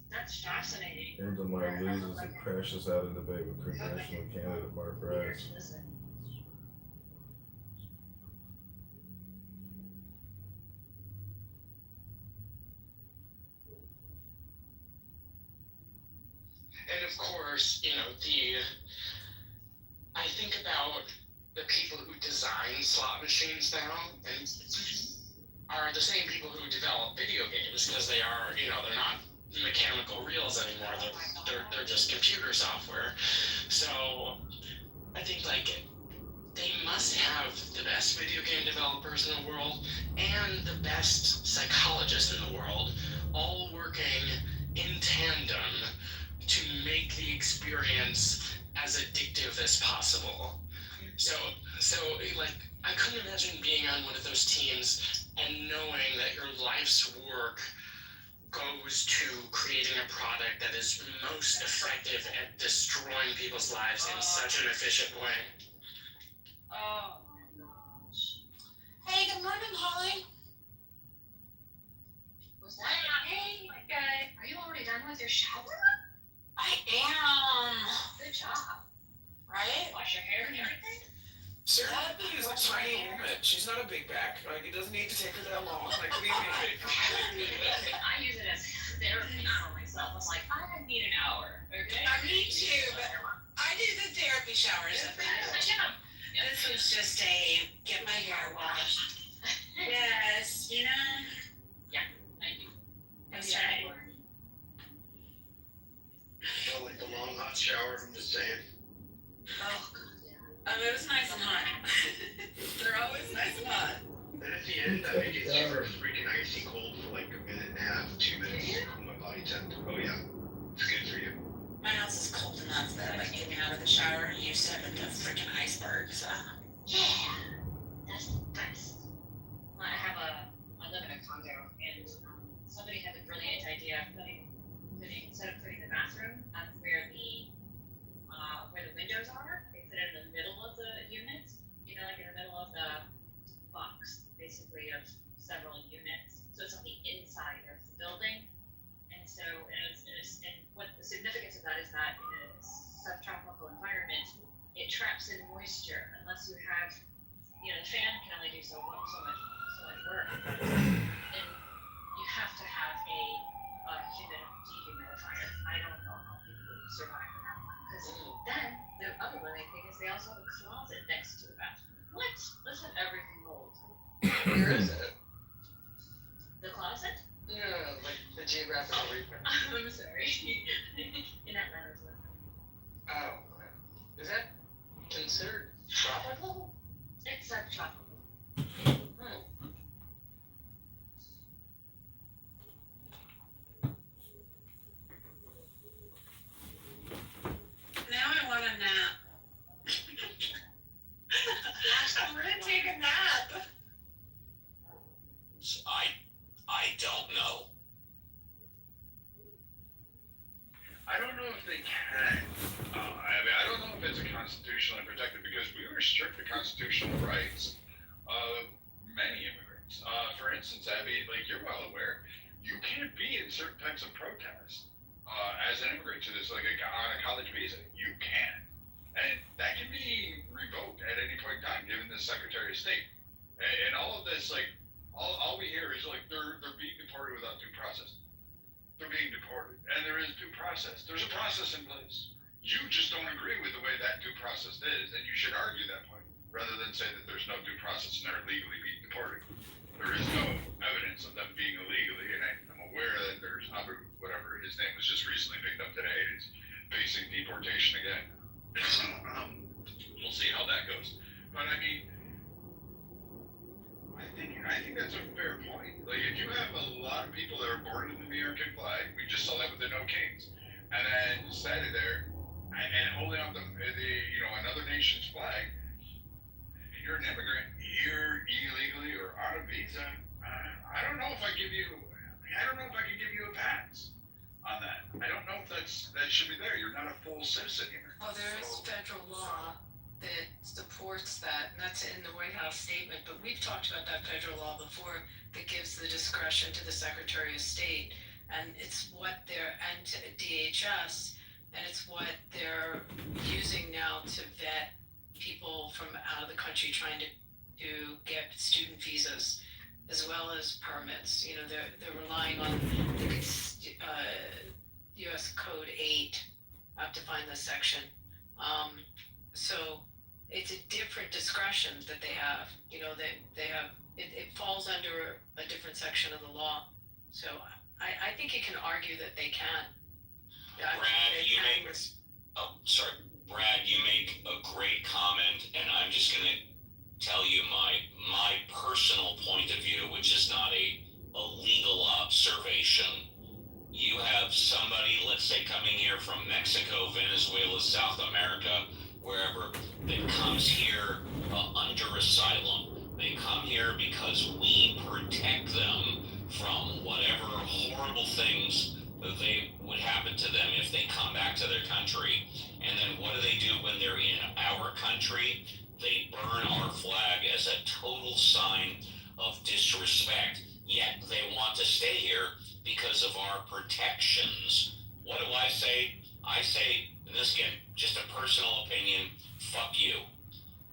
that's fascinating. Omar loses and crashes out in debate with congressional candidate Mark Rice. And of course, you know, I think about the people who design slot machines now and are the same people who develop video games, because they are, you know, they're not mechanical reels anymore. They're just computer software. So I think like they must have the best video game developers in the world and the best psychologists in the world, all working in tandem to make the experience as addictive as possible. So like, I couldn't imagine being on one of those teams and knowing that your life's work goes to creating a product that is most effective at destroying people's lives in such an efficient way. Oh my gosh. Hey, good morning, Holly. Was that? Hey, guy. Are you already done with your shower? I am. Good job. Right? Wash your hair and everything? Sarah is a tiny woman. She's not a big back. Like, it doesn't need to take her that long. Like, what do you mean? I use it as therapy for myself. I'm like, I need an hour. Okay? Me too, but I do the therapy showers. This was just a get my hair washed. Yes, you know, can. I make it super freaking icy cold for like a minute and a half, 2 minutes to cool my body temp. Oh yeah, it's good for you. My house is cold enough that like getting out of the shower, you step into freaking icebergs. Yeah, that's the best. I live in a condo, and somebody had the brilliant idea of instead of putting the bathroom where the windows are, they put it in the middle of the unit, like in the middle of the box, basically of several units. So it's on the inside of the building. And so, and what the significance of that is that in a subtropical environment, it traps in moisture unless you have, the fan can only do so much work. And you have to have a dehumidifier. I don't know how people survive without one. Because then the other brilliant thing is they also have a closet next to the bathroom. What? Let's have everything mold. Where is it? The closet? Yeah, like the geographical region. I'm sorry. In Atlanta, Georgia. Oh, is that considered tropical? It's subtropical. Now I want a nap. I'm gonna take a nap. I don't know. I don't know if they can. I don't know if it's constitutionally protected because we restrict the constitutional rights of many immigrants. For instance, Abby, like you're well aware, you can't be in certain types of protests as an immigrant to this, like on a college visa. You can. And that can be revoked at any point in time, given the Secretary of State. And all of this, like, all we hear is like they're being deported without due process. They're being deported, and there is due process. There's a process in place. You just don't agree with the way that due process is, and you should argue that point rather than say that there's no due process and they're legally being deported. There is no evidence of them being illegally, and I'm aware that there's Abu, whatever his name was just recently picked up today, is facing deportation again. We'll see how that goes. But I mean, I think that's a fair point. Like, if you have a lot of people that are born in the American flag, we just saw that with the No Kings, and then standing there and holding up another nation's flag, and you're an immigrant here illegally or on a visa. I don't know if I can give you a pass on that. I don't know if that should be there. You're not a full citizen here. Well, there is federal law that supports that, and that's in the White House statement, but we've talked about that federal law before that gives the discretion to the Secretary of State, and it's what and to DHS, and it's what they're using now to vet people from out of the country trying to get student visas as well as permits. They're relying on the US Code 8 to find this section. So it's a different discretion that they have. They have it falls under a different section of the law. So I think you can argue that they can. Brad, you make a great comment, and I'm just going to tell you my personal point of view, which is not a legal observation. You have somebody, let's say, coming here from Mexico, Venezuela, South America, wherever, that comes here under asylum. They come here because we protect them from whatever horrible things they would happen to them if they come back to their country. And then what do when they're in our country? They burn our flag as a total sign of disrespect, yet they want to stay here because of our protections. What do I say? I say, and this again, just a personal opinion, fuck you.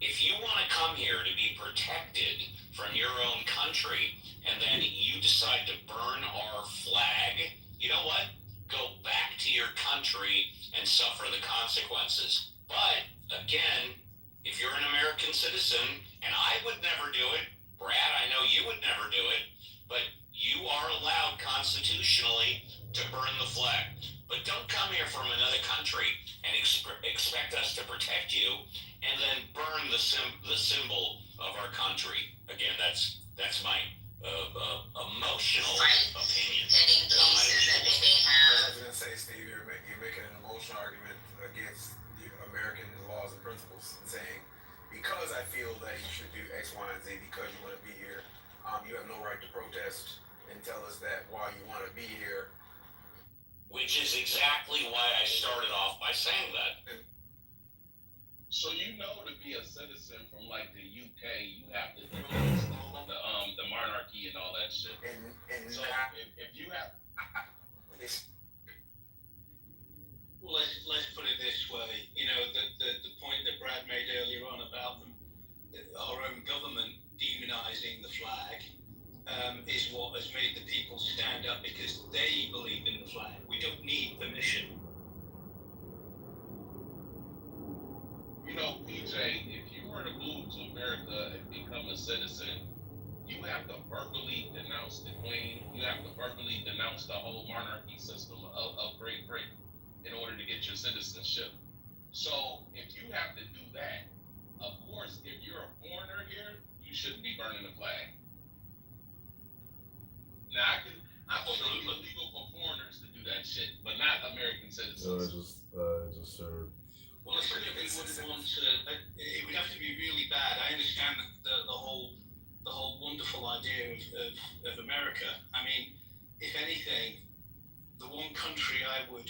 If you want to come here to be protected from your own country, and then you decide to burn our flag, you know what? Go back to your country and suffer the consequences. But, again, if you're an American citizen, and I would never do it, Brad, I know you would never do it, but you are allowed constitutionally to burn the flag. But don't come here from another country and expect us to protect you and then burn the symbol of our country. Again, that's That's my emotional opinion. Pending cases that they may have. I was gonna say, Steve, you're making an emotional argument against the American laws and principles and saying, because I feel that you should do X, Y, and Z because you want to be here, you have no right to protest and tell us that while you want to be here. Which is exactly why I started off by saying that. So to be a citizen from like the UK, you have to the monarchy and all that shit. And so if you have well, let's put it this way. The point that Brad made earlier on about our own government demonizing the flag is what has made the people stand up because they believe in the flag. We don't need permission. PJ, if you were to move to America and become a citizen, you have to verbally denounce the Queen. You have to verbally denounce the whole monarchy system of Great Britain in order to get your citizenship. So if you have to do that, of course, if you're a foreigner here, you shouldn't be burning the flag. Now, I think it's illegal for foreigners to do that shit, but not American citizens. Just served. Well, I think we would want to. It would have to be really bad. I understand the whole wonderful idea of America. I mean, if anything, the one country I would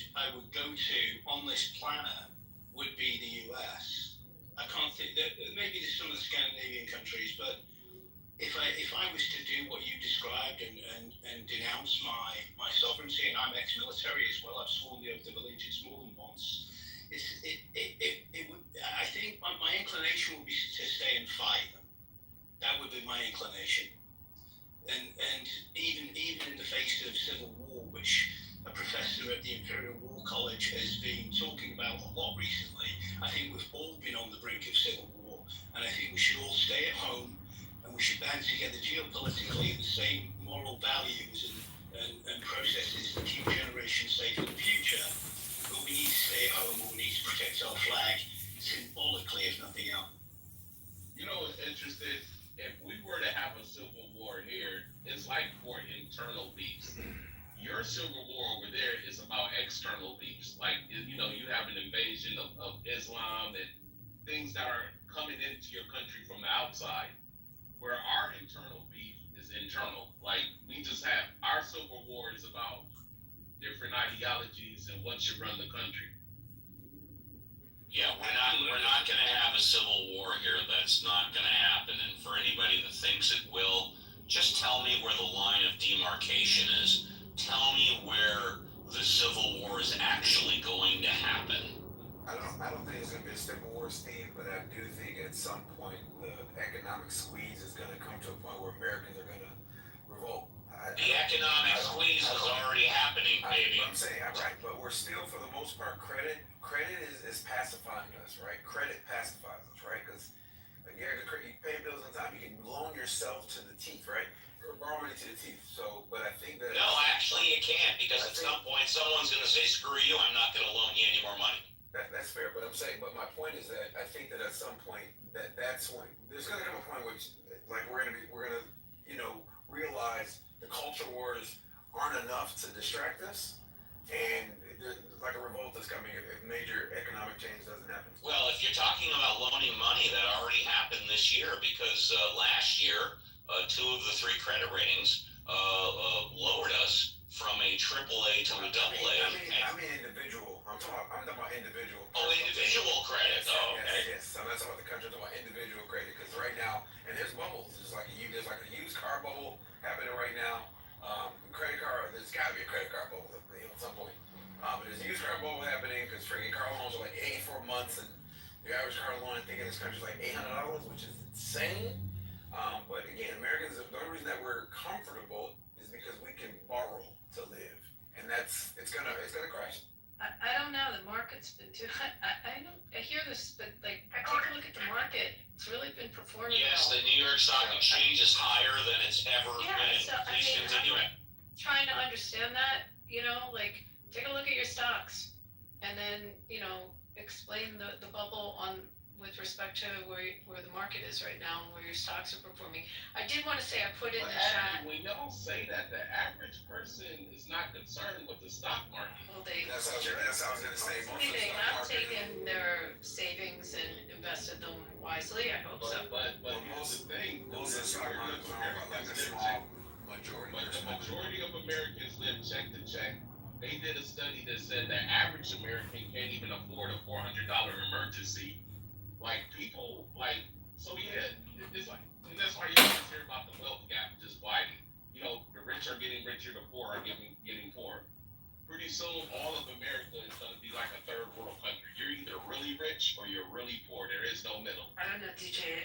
go to on this planet would be the US. I can't think that maybe there's some of the Scandinavian countries, but if I was to do what you described and denounce my sovereignty, and I'm ex-military as well, I've sworn the oath of allegiance more than once. It would. I think my inclination would be to stay and fight them. That would be my inclination. And even in the face of civil war, which a professor at the Imperial War College has been talking about a lot recently, I think we've all been on the brink of civil war, and I think we should all stay at home, and we should band together geopolitically in the same moral values and processes to keep generations safe in the future. But we need to stay at home, or we need to protect our flag symbolically, if nothing else. What's interesting? If we were to have a civil war here, it's like for internal beefs. Your civil war over there is about external beefs. Like, you have an invasion of Islam and things that are coming into your country from the outside. Where our internal beef is internal. Like, we just have, our civil war is about different ideologies and what should run the country. Yeah, we're not going to have a civil war here. That's not going to happen. And for anybody that thinks it will, just tell me where the line of demarcation is. Tell me where the civil war is actually going to happen. I don't think it's going to be a civil war, Steve, but I do think at some point the economic squeeze is going to come to a point where Americans are going to revolt. The economic squeeze is already happening, baby. I'm saying, right, but we're still, for the most part, credit is pacifying us, right? Credit pacifies us, right? Because you pay bills on time, you can loan yourself to the teeth, right? Or borrow money to the teeth. So, but I think that... No, actually you can't, because at some point someone's going to say, screw you, I'm not going to loan you any more money. That's fair, but I'm saying, but my point is that I think that at some point that's when there's going to come a point which, like, we're going to realize the culture wars aren't enough to distract us, and there's like a revolt that's coming if major economic change doesn't happen. Well, if you're talking about loaning money, that already happened this year, because last year, 2 of the 3 credit ratings lowered us from a AAA to a AA. I mean individual. I'm talking about individual. Oh, individual credit. Okay. Yes. I'm not talking about the country. I'm talking about individual credit, because right now, and there's bubbles. There's like a used car bubble happening right now. Credit card. There's got to be a credit card bubble at some point. But there's a used car bubble happening because freaking car loans are like 84 months, and your average car loan I think in this country is like $800, which is insane. But again, Americans, the only reason that we're comfortable is because we can borrow to live, and it's gonna crash. I don't know. The market's been too. I hear this, but like, take a look at the market. It's really been performing. Yes, well. the New York Stock Exchange is higher than it's ever been. So, Please continue it. Trying to understand that, like, take a look at your stocks, and then explain the bubble on with respect to where the market is right now and where your stocks are performing. I did want to say I put in But the chat. actually, when y'all say that, the average person is not concerned with the stock market. Well, That's how I was gonna say. Most of the they stock have market. taken their savings and invested them wisely. I hope so. But here's the thing: most of the stock market is owned by like a small majority. But the majority of Americans live check to check. They did a study that said the average American can't even afford a $400 emergency. Like people, like so yeah, it's like, and that's why you always hear about the wealth gap just widening. You know, the rich are getting richer, the poor are getting poorer. Pretty soon, all of America is going to be like a third world country. You're either really rich or you're really poor. There is no middle. I don't know, DJ.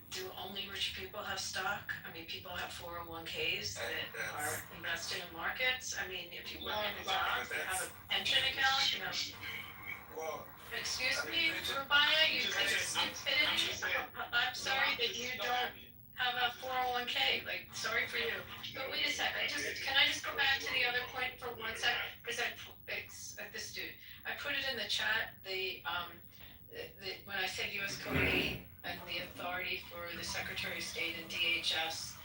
Do only rich people have stock? I mean, people have 401ks that are invested in markets. I mean, if you work in a job, you have a pension account, you know. Well, excuse me, Rubaya, you think it's stupidity? I'm sorry that you don't have a 401k. Like, sorry for you. But wait a sec. Can I just go back to the other point for 1 sec? Because this dude, I put it in the chat. When I said U.S. Code 8 and the authority for the Secretary of State and DHS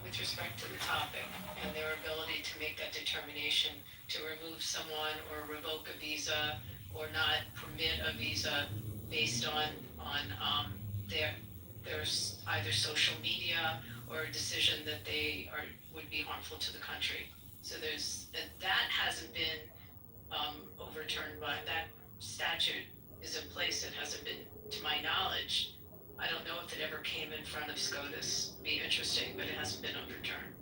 with respect to the topic and their ability to make that determination to remove someone or revoke a visa or not permit a visa based on their either social media or a decision that would be harmful to the country. So that hasn't been overturned by that statute is in place. It hasn't been, to my knowledge. I don't know if it ever came in front of SCOTUS. It'd be interesting, but it hasn't been overturned.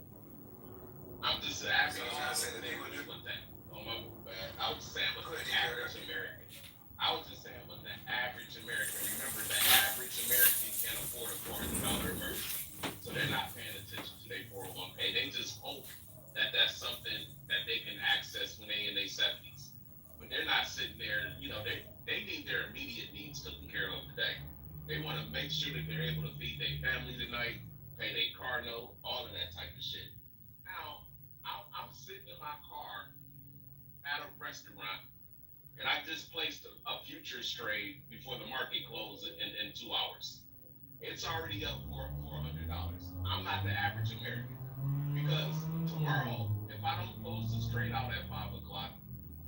I'm just asking. I was saying with that. I was saying with the average American. I was just saying with the average American. Remember, the average American can't afford a $400 emergency, so they're not paying attention to their 401k. They just hope that that's something that they can access when they in their 70s. But they're not sitting there. You know, they need their immediate needs taken care of today. They want to make sure that they're able to feed their family tonight, pay their car note, all of that type of shit. Now, I'm sitting in my car at a restaurant, and I just placed a futures trade before the market closed in 2 hours. It's already up $400. I'm not the average American because tomorrow, if I don't close this trade out at 5 o'clock,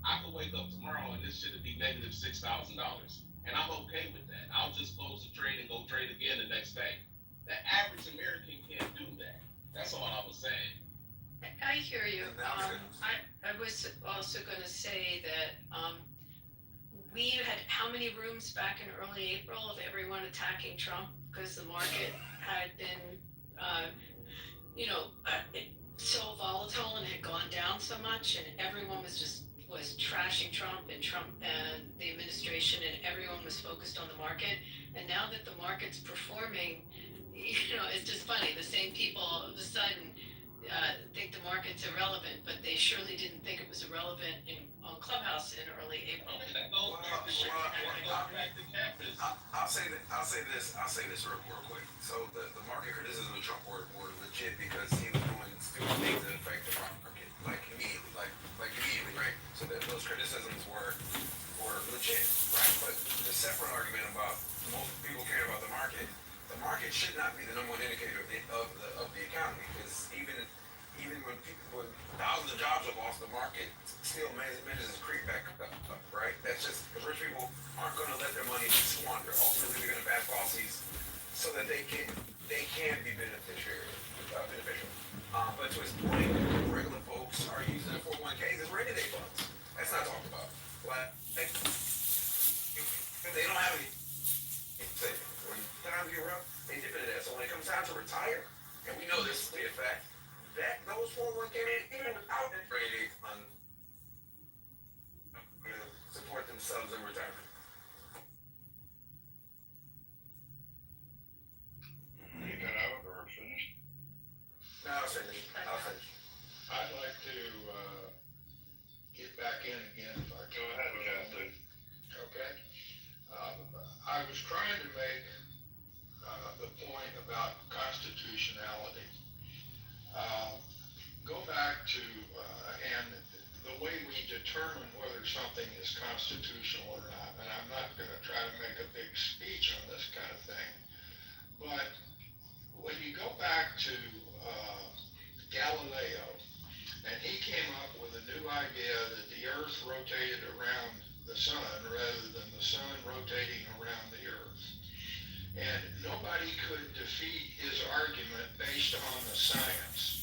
I could wake up tomorrow and this shit would be negative $6,000. And I'm okay with that. I'll just close the trade and go trade again the next day. The average American can't do that. That's all I was saying. I hear you. I was also going to say that we had how many rooms back in early April of everyone attacking Trump because the market had been, so volatile and had gone down so much, and everyone was trashing Trump and the administration, and everyone was focused on the market. And now that the market's performing, it's just funny. The same people all of a sudden think the market's irrelevant, but they surely didn't think it was irrelevant on Clubhouse in early April. I'll say this real quick. So the market criticism of Trump were legit because he was doing stupid things that affect the market, like immediately, right? So those criticisms were legit, right? But the separate argument about most people caring about the market should not be the number one indicator of the economy, because even when thousands of jobs are lost, the market still manages to creep back up, right? That's just because rich people aren't going to let their money squander. Ultimately, they're going to pass policies so that they can be beneficial. But to his point, regular folks are using their 401ks as rainy day funds. That's not talked about. Like they don't have any savings. When times get rough, they dip into that. So when it comes time to retire, and we know this to be a fact, that those 401ks, even without that rainy day fund, support themselves in retirement. You got out or finished? No, I'll finish. I'd like to get back in again if I can. Go ahead, Captain. Okay. I was trying to make the point about constitutionality. Go back to, and the way we determine whether whether something is constitutional or not, and I'm not gonna try to make a big speech on this kind of thing. But when you go back to Galileo, and he came up with a new idea that the earth rotated around the sun rather than the sun rotating around the earth. And nobody could defeat his argument based on the science.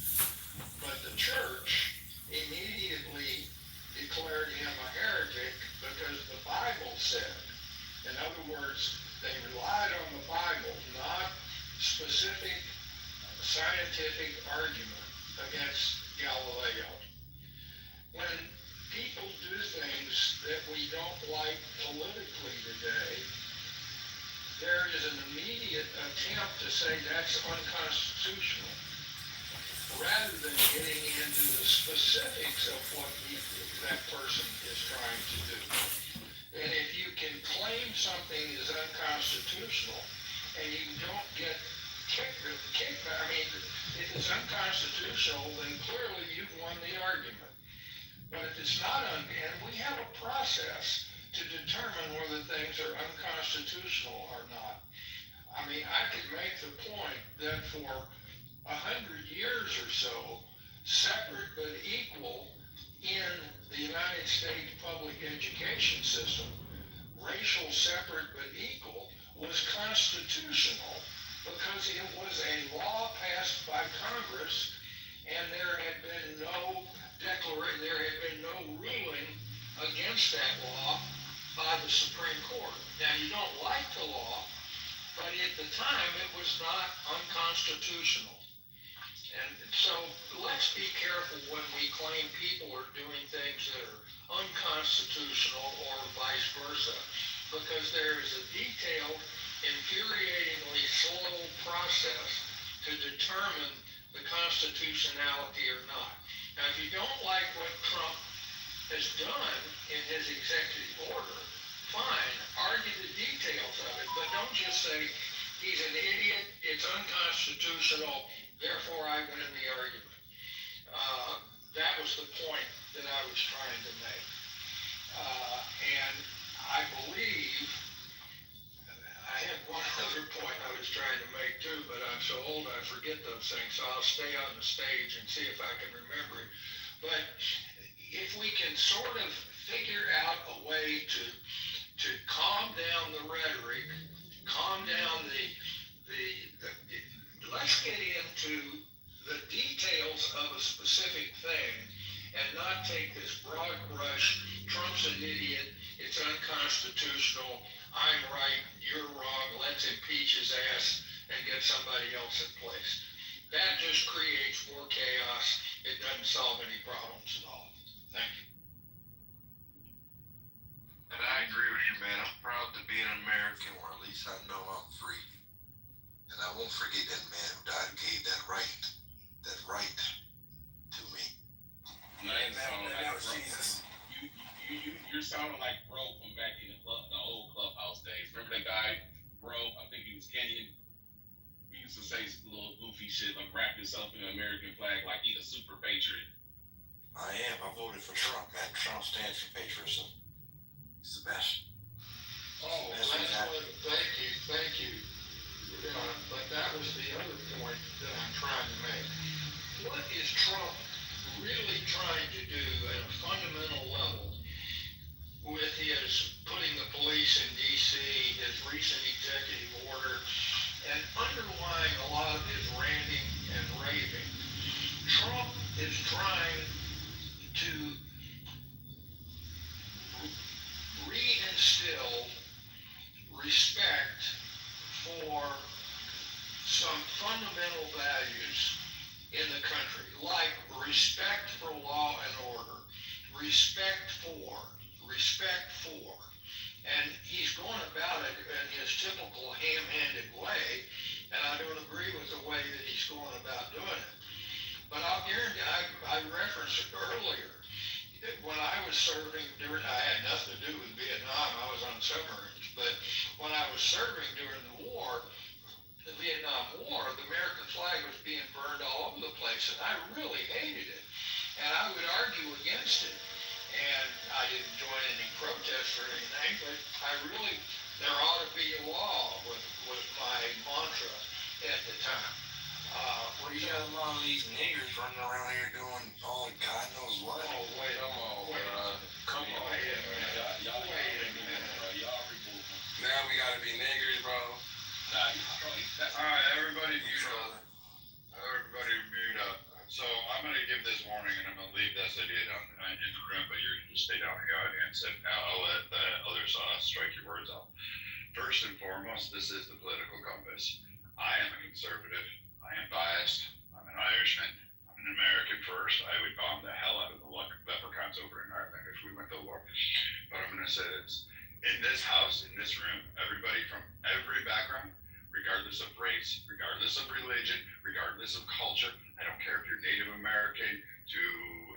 But the church immediately declared him a heretic because the Bible said. In other words, they relied on the Bible, not specific scientific argument against Galileo. When people do things that we don't like politically today, there is an immediate attempt to say that's unconstitutional, rather than getting into the specifics of what that person is trying to do. And if you can claim something is unconstitutional and you don't get kickback, I mean, if it's unconstitutional, then clearly you've won the argument. But if it's not, and we have a process to determine whether things are unconstitutional or not. I mean, I could make the point that for 100 years or so, separate but equal in the United States public education system, racial separate but equal was constitutional because it was a law passed by Congress, and there had been no ruling against that law by the Supreme Court. Now, you don't like the law, but at the time it was not unconstitutional. And so let's be careful when we claim people are doing things that are unconstitutional or vice versa, because there is a detailed, infuriatingly slow process to determine the constitutionality or not. Now, if you don't like what Trump has done in his executive order, fine, argue the details of it, but don't just say he's an idiot, it's unconstitutional, therefore I win the argument. That was the point that I was trying to make. And I believe, I had one other point I was trying to make too, but I'm so old I forget those things, so I'll stay on the stage and see if I can remember it. But if we can sort of figure out a way to calm down the rhetoric, calm down let's get into the details of a specific thing and not take this broad brush, Trump's an idiot, it's unconstitutional, I'm right, you're wrong, let's impeach his ass and get somebody else in place. That just creates more chaos. It doesn't solve any problems at all. Thank you. And I agree with you, man. I'm proud to be an American, or at least I know I'm free. And I won't forget that man who died and gave that right to me. Like, that was Jesus. You're sounding like Bro from back in the old clubhouse days. Remember that guy, Bro? I think he was Kenyan. He used to say some little goofy shit, like wrap yourself in the American flag like he's a super patriot. I am. I voted for Trump, man. Trump stands for patriotism. He's the best. Oh, that's what, thank you. But that was the other point that I'm trying to make. What is Trump really trying to do at a fundamental level with his putting the police in D.C., his recent executive order, and underlying a lot of his ranting and raving? Trump is trying to reinstill respect for some fundamental values in the country, like respect for law and order, respect for, and he's going about it in his typical ham-handed way, and I don't agree with the way that he's going about doing it. But I'll guarantee, I referenced it earlier, when I was serving during, I had nothing to do with Vietnam, I was on submarines, but when I was serving during the war, the Vietnam War, the American flag was being burned all over the place, and I really hated it. And I would argue against it. and I didn't join any protests or anything, but there ought to be a law was my mantra at the time. We got a lot of these niggers running around here doing all God knows what. Oh, wait, Come on, wait a minute. y'all Wait a minute. bro. Y'all remove them. Now we gotta be niggers, bro. Alright, everybody mute up. Everybody mute up. So I'm gonna give this warning and I'm gonna leave this idiot in the room, but you're gonna just stay down in the audience and I'll let the others strike your words out. First and foremost, this is the political compass. I am a conservative. I am biased. I'm an Irishman. I'm an American first. I would bomb the hell out of the leprechauns over in Ireland if we went to war. But I'm gonna say this. In this house, in this room, everybody from every background, regardless of race, regardless of religion, regardless of culture, I don't care if you're Native American, to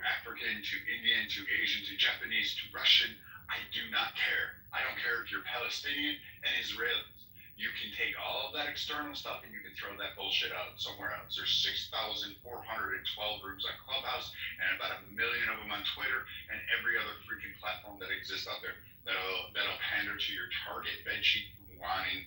African, to Indian, to Asian, to Japanese, to Russian, I do not care. I don't care if you're Palestinian and Israelis. You can take all of that external stuff and you can throw that bullshit out somewhere else. There's 6,412 rooms on Clubhouse and about 1 million of them on Twitter and every other freaking platform that exists out there that'll pander to your target bedsheet wanting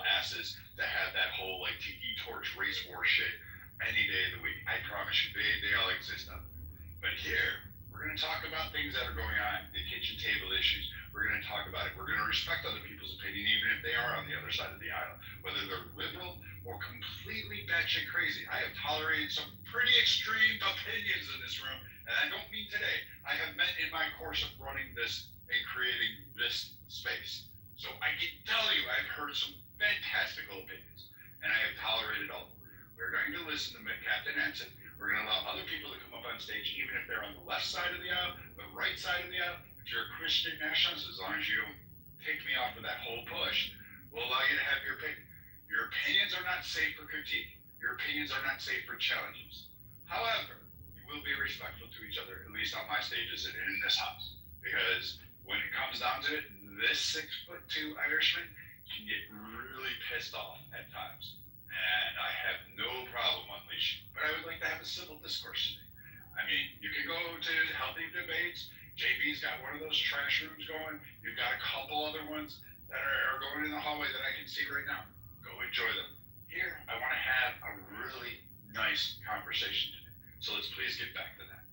asses that have that whole like tiki torch race war shit any day of the week. I promise you, they all exist out there. But here, we're going to talk about things that are going on, the kitchen table issues. We're going to talk about it. We're going to respect other people's opinion, even if they are on the other side of the aisle, whether they're liberal or completely batshit crazy. I have tolerated some pretty extreme opinions in this room, and I don't mean today. I have met in my course of running this and creating this space. So I can tell you, I've heard some fantastical opinions, and I have tolerated all of them. We're going to listen to Captain Ensign. We're going to allow other people to come up on stage, even if they're on the left side of the aisle, the right side of the aisle. If you're a Christian nationalist, as long as you don't take me off of that whole push, we'll allow you to have your opinion. Your opinions are not safe for critique. Your opinions are not safe for challenges. However, you will be respectful to each other, at least on my stages and in this house. Because when it comes down to it, this 6'2" Irishman can get really pissed off at times. And I have no problem unleashing. But I would like to have a civil discourse today. I mean, you can go to healthy debates. JB's got one of those trash rooms going. You've got a couple other ones that are going in the hallway that I can see right now. Go enjoy them. Here, I want to have a really nice conversation today. So let's please get back to that.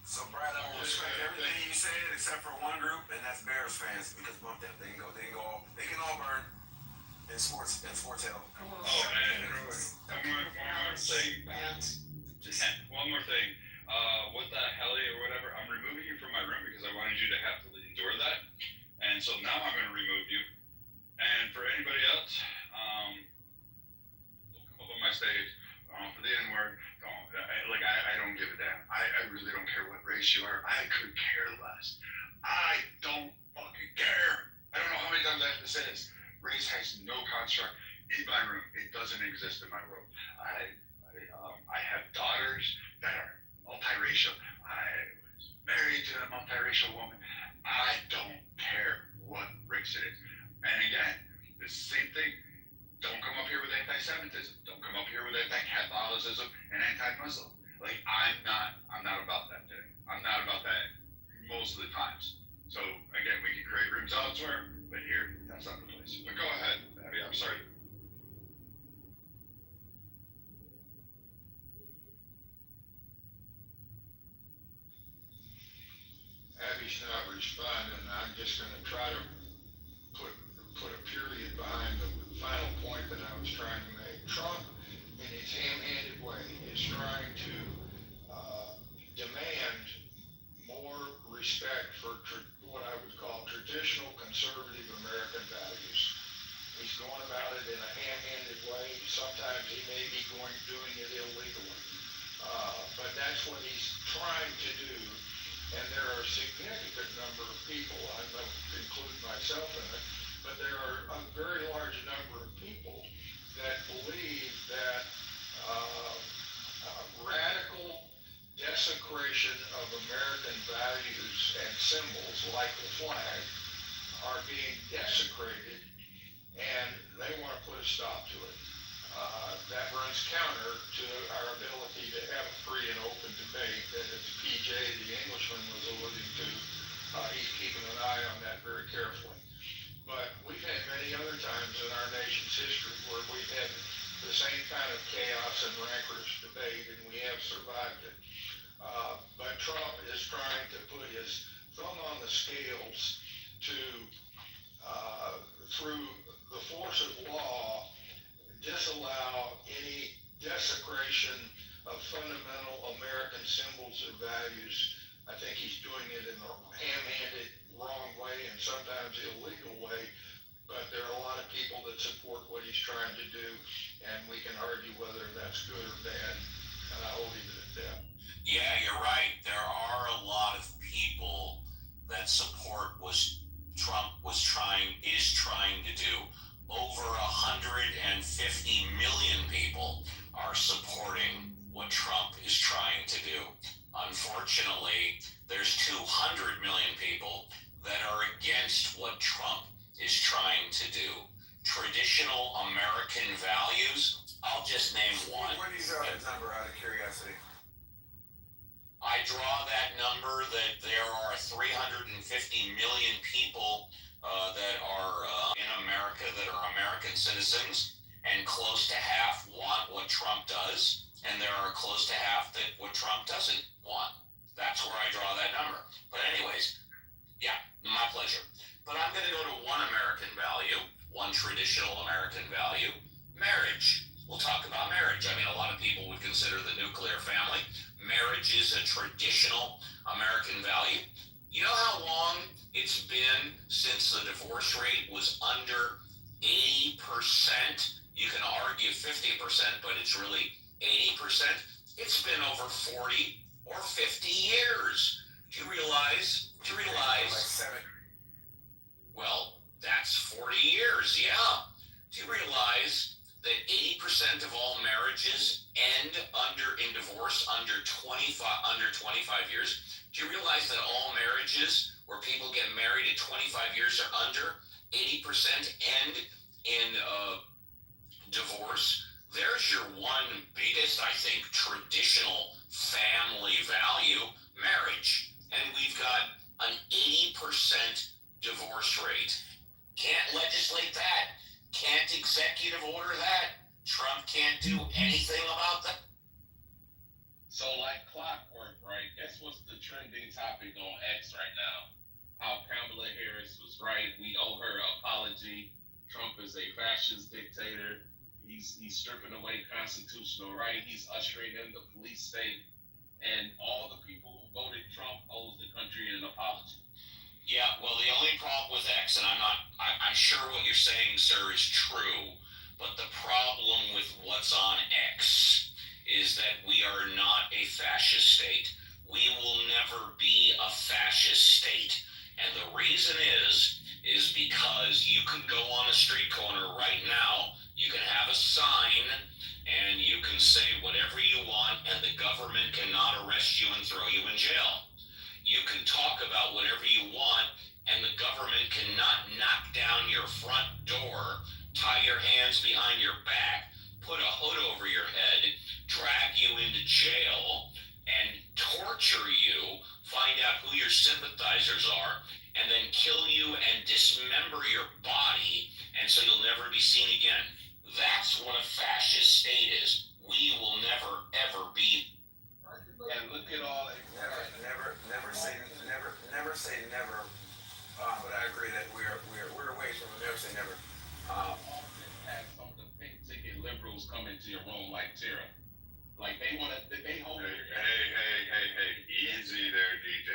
So Brad, I will respect everything you said except for one group, and that's Bears fans, because bump them. They can all burn in sports hell. Oh, and one more thing. One more thing. What the hell or whatever, I'm removing you from my room because I wanted you to have to endure that. And so now I'm going to remove you. And for anybody else, don't come up on my stage. For the N-word. I don't give a damn. I really don't care what race you are. I could care less. I don't fucking care. I don't know how many times I have to say this. Race has no construct in my room. It doesn't exist in my world. I have daughters that are multiracial. I was married to a multiracial woman. I don't care what race it is. And again, the same thing. Don't come up here with anti-Semitism. Don't come up here with anti-Catholicism and anti-Muslim. I'm not about that today. I'm not about that most of the times. So again, we can create rooms elsewhere, but here, that's not the place. But go ahead, Abby. I'm sorry. Abby's not responding. I'm just going to try to put a period behind the final point that I was trying to make. Trump, in his ham-handed way, is trying to demand more respect for what I would call traditional conservative American values. He's going about it in a ham-handed way. Sometimes he may be doing it illegally. But that's what he's trying to do. And there are a significant number of people, I don't include myself in it, but there are a very large number of people that believe that radical desecration of American values and symbols like the flag are being desecrated, and they want to put a stop to it. That runs counter to our ability to have a free and open debate that, as PJ, the Englishman, was alluding to, history where we've had the same kind of chaos and rancorous debate, and we have survived it. But Trump is trying to put his thumb on the scales to, through the force of law, disallow any desecration of fundamental American symbols and values. I think he's doing it in a ham-handed, wrong way and sometimes illegal way, but there are a lot of people that support what he's trying to do, and we can argue whether that's good or bad, and I will leave it at that. Yeah, you're right. There are a lot of people that support what Trump is trying to do. Over 150 million people are supporting what Trump is trying to do. Unfortunately, there's 200 million people that are against what Trump is trying to do. Traditional American values, I'll just name one. Where do you draw that number out of curiosity? I draw that number that there are 350 million people that are in America that are American citizens, and close to half want what Trump does, and there are close to half that what Trump doesn't want. That's where I draw that number. But anyways, yeah, my pleasure. But I'm going to go to one American value, one traditional American value, marriage. We'll talk about marriage. I mean, a lot of people would consider the nuclear family. Marriage is a traditional American value. You know how long it's been since the divorce rate was under 80%? You can argue 50%, but it's really 80%. It's been over 40 or 50 years. Do you realize? Like 7. Well, that's 40 years, yeah. Do you realize that 80% of all marriages end in divorce under 25 years? Do you realize that all marriages where people get married at 25 years or under, 80% end in divorce? There's your one biggest, I think, traditional family value, marriage. And we've got an 80% divorce rate. Can't legislate that. Can't executive order that. Trump can't do anything about that. So like clockwork, right? Guess what's the trending topic on X right now? How Kamala Harris was right. We owe her an apology. Trump is a fascist dictator. He's stripping away constitutional right. He's ushering in the police state. And all the people who voted Trump owes the country an apology. Yeah, well, the only problem with X, and I'm sure what you're saying, sir, is true, but the problem with what's on X is that we are not a fascist state. We will never be a fascist state. And the reason is because you can go on a street corner right now, you can have a sign, and you can say whatever you want, and the government cannot arrest you and throw you in jail. You can talk about whatever you want, and the government cannot knock down your front door, tie your hands behind your back, put a hood over your head, drag you into jail, and torture you, find out who your sympathizers are, and then kill you and dismember your body, and so you'll never be seen again. That's what a fascist state is. We will never, ever be. And look at all that. Never say never. But I agree that we're away from never say never. Often have some of the pink ticket liberals come into your room like Tara. Like they hold it. Hey, easy there, DJ.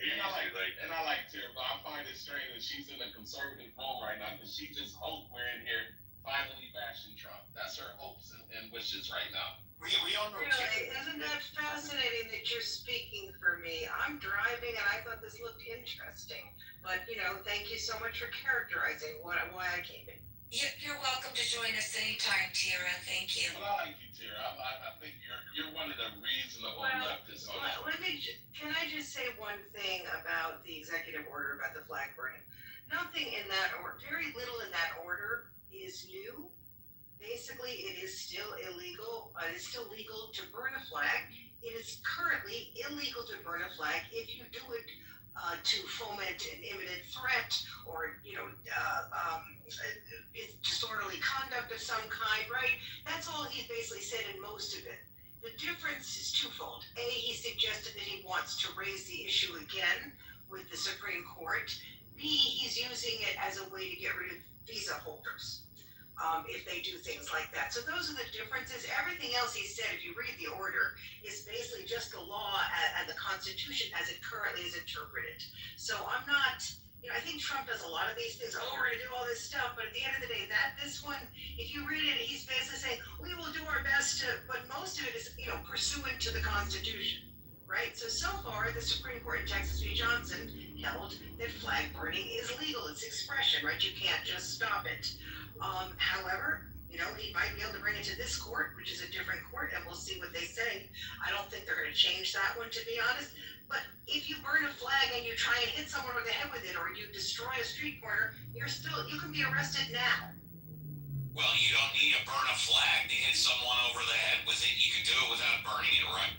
Easy, And I like Tara, but I find it strange that she's in a conservative room right now because she just hopes we're in here finally bashing Trump. That's her hopes and wishes right now. We all know. Really, isn't that fascinating that you're speaking for me? I'm driving and I thought this looked interesting, but thank you so much for characterizing why I came in. You're welcome to join us anytime, Tira. Thank you. Well, I like you, Tara. I think you're one of the reasonable leftists on it. Can I just say one thing about the executive order about the flag burning? Nothing in that order, very little in that order is new. Basically, it is still illegal. It is still legal to burn a flag. It is currently illegal to burn a flag if you do it to foment an imminent threat or, disorderly conduct of some kind, right? That's all he basically said in most of it. The difference is twofold. A, he suggested that he wants to raise the issue again with the Supreme Court. B, he's using it as a way to get rid of visa holders. If they do things like that. So those are the differences. Everything else he said, if you read the order, is basically just the law and the Constitution as it currently is interpreted. So I'm not, I think Trump does a lot of these things. Oh, we're going to do all this stuff. But at the end of the day, this one, if you read it, he's basically saying, we will do our best to, but most of it is, pursuant to the Constitution. Right? So far, the Supreme Court in Texas v. Johnson held that flag burning is legal. It's expression, right? You can't just stop it. However, he might be able to bring it to this court, which is a different court, and we'll see what they say. I don't think they're going to change that one, to be honest. But if you burn a flag and you try and hit someone over the head with it, or you destroy a street corner, you can be arrested now. Well, you don't need to burn a flag to hit someone over the head with it. You can do it without burning it, right?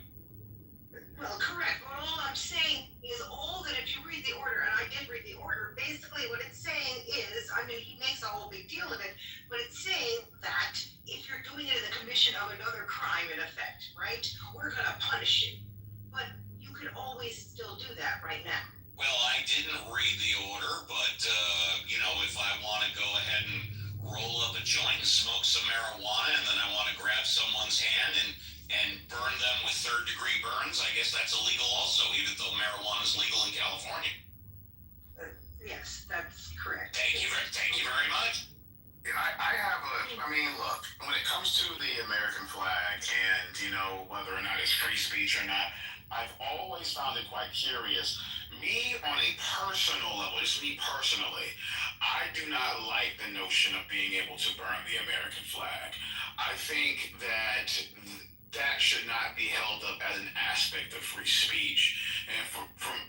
Well, correct. But all I'm saying is that if you read the order, and I did read the order, basically what it's saying is, he makes a whole big deal of it, but it's saying that if you're doing it in the commission of another crime, in effect, right, we're going to punish you. But you could always still do that right now. Well, I didn't read the order, but, if I want to go ahead and roll up a joint and smoke some marijuana, and then I want to grab someone's hand and burn them with third-degree burns, I guess that's illegal also, even though marijuana is legal in California. Yes, that's correct. Thank you very much. Look, when it comes to the American flag and, whether or not it's free speech or not, I've always found it quite curious. Me, on a personal level, just me personally, I do not like the notion of being able to burn the American flag. I think that should not be held up as an aspect of free speech. And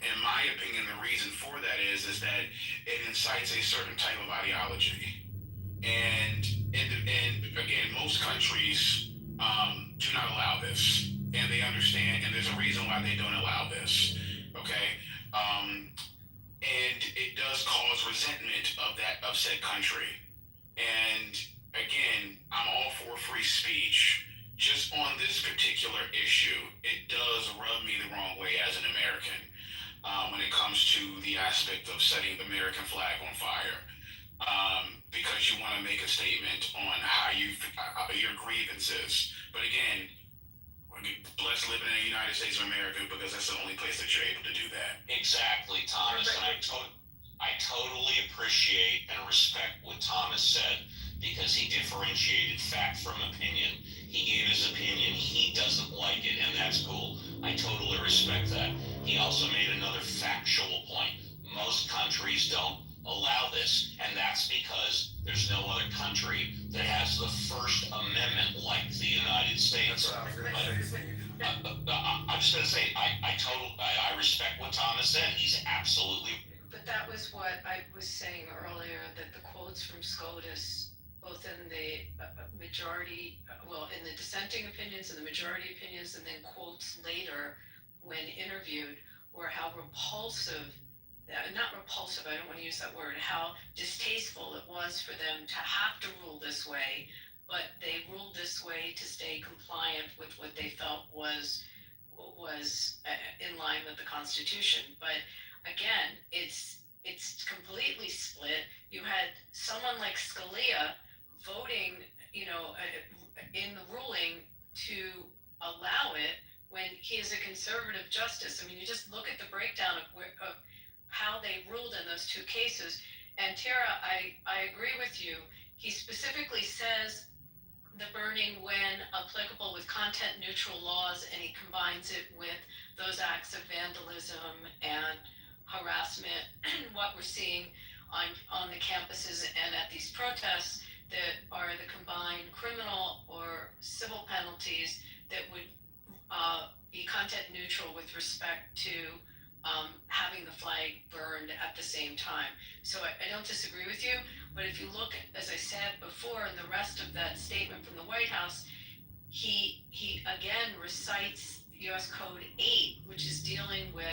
in my opinion, the reason for that is that it incites a certain type of ideology. And again, most countries do not allow this, and they understand, and there's a reason why they don't allow this. Okay, and it does cause resentment of said country. And again, I'm all for free speech. Just on this particular issue, it does rub me the wrong way as an American when it comes to the aspect of setting the American flag on fire. Because you want to make a statement on how your grievances. But again, we're blessed living in the United States of America because that's the only place that you're able to do that. Exactly, Thomas. And I totally appreciate and respect what Thomas said, because he differentiated fact from opinion. He gave his opinion. He doesn't like it, and that's cool. I totally respect that. He also made another factual point. Most countries don't allow this, and that's because there's no other country that has the First Amendment like the United States. I'm just going to say, I respect what Thomas said. He's absolutely. But that was what I was saying earlier, that the quotes from SCOTUS, both in the majority, in the dissenting opinions and the majority opinions, and then quotes later when interviewed, were how repulsive, not repulsive, I don't want to use that word, how distasteful it was for them to have to rule this way, but they ruled this way to stay compliant with what they felt was in line with the Constitution. But again, it's completely split. You had someone like Scalia voting, in the ruling to allow it when he is a conservative justice. I mean, you just look at the breakdown of how they ruled in those two cases. And Tara, I agree with you. He specifically says the burning when applicable with content neutral laws, and he combines it with those acts of vandalism and harassment, what we're seeing on the campuses and at these protests, that are the combined criminal or civil penalties that would be content neutral with respect to having the flag burned at the same time. So I don't disagree with you, but if you look, as I said before, in the rest of that statement from the White House, he again recites US Code 8, which is dealing with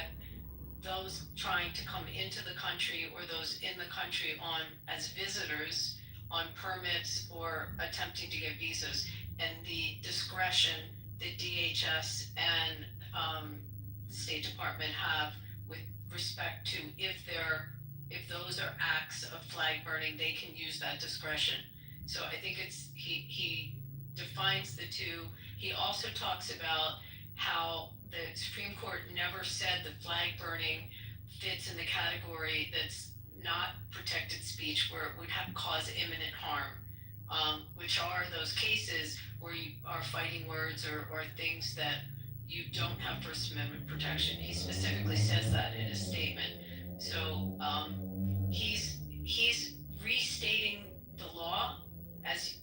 those trying to come into the country or those in the country on as visitors on permits or attempting to get visas, and the discretion that DHS and the State Department have with respect to if those are acts of flag burning, they can use that discretion. So I think he defines the two. He also talks about how the Supreme Court never said that flag burning fits in the category that's not protected speech where it would have cause imminent harm, which are those cases where you are fighting words or things that you don't have First Amendment protection. He specifically says that in his statement. So he's restating the law as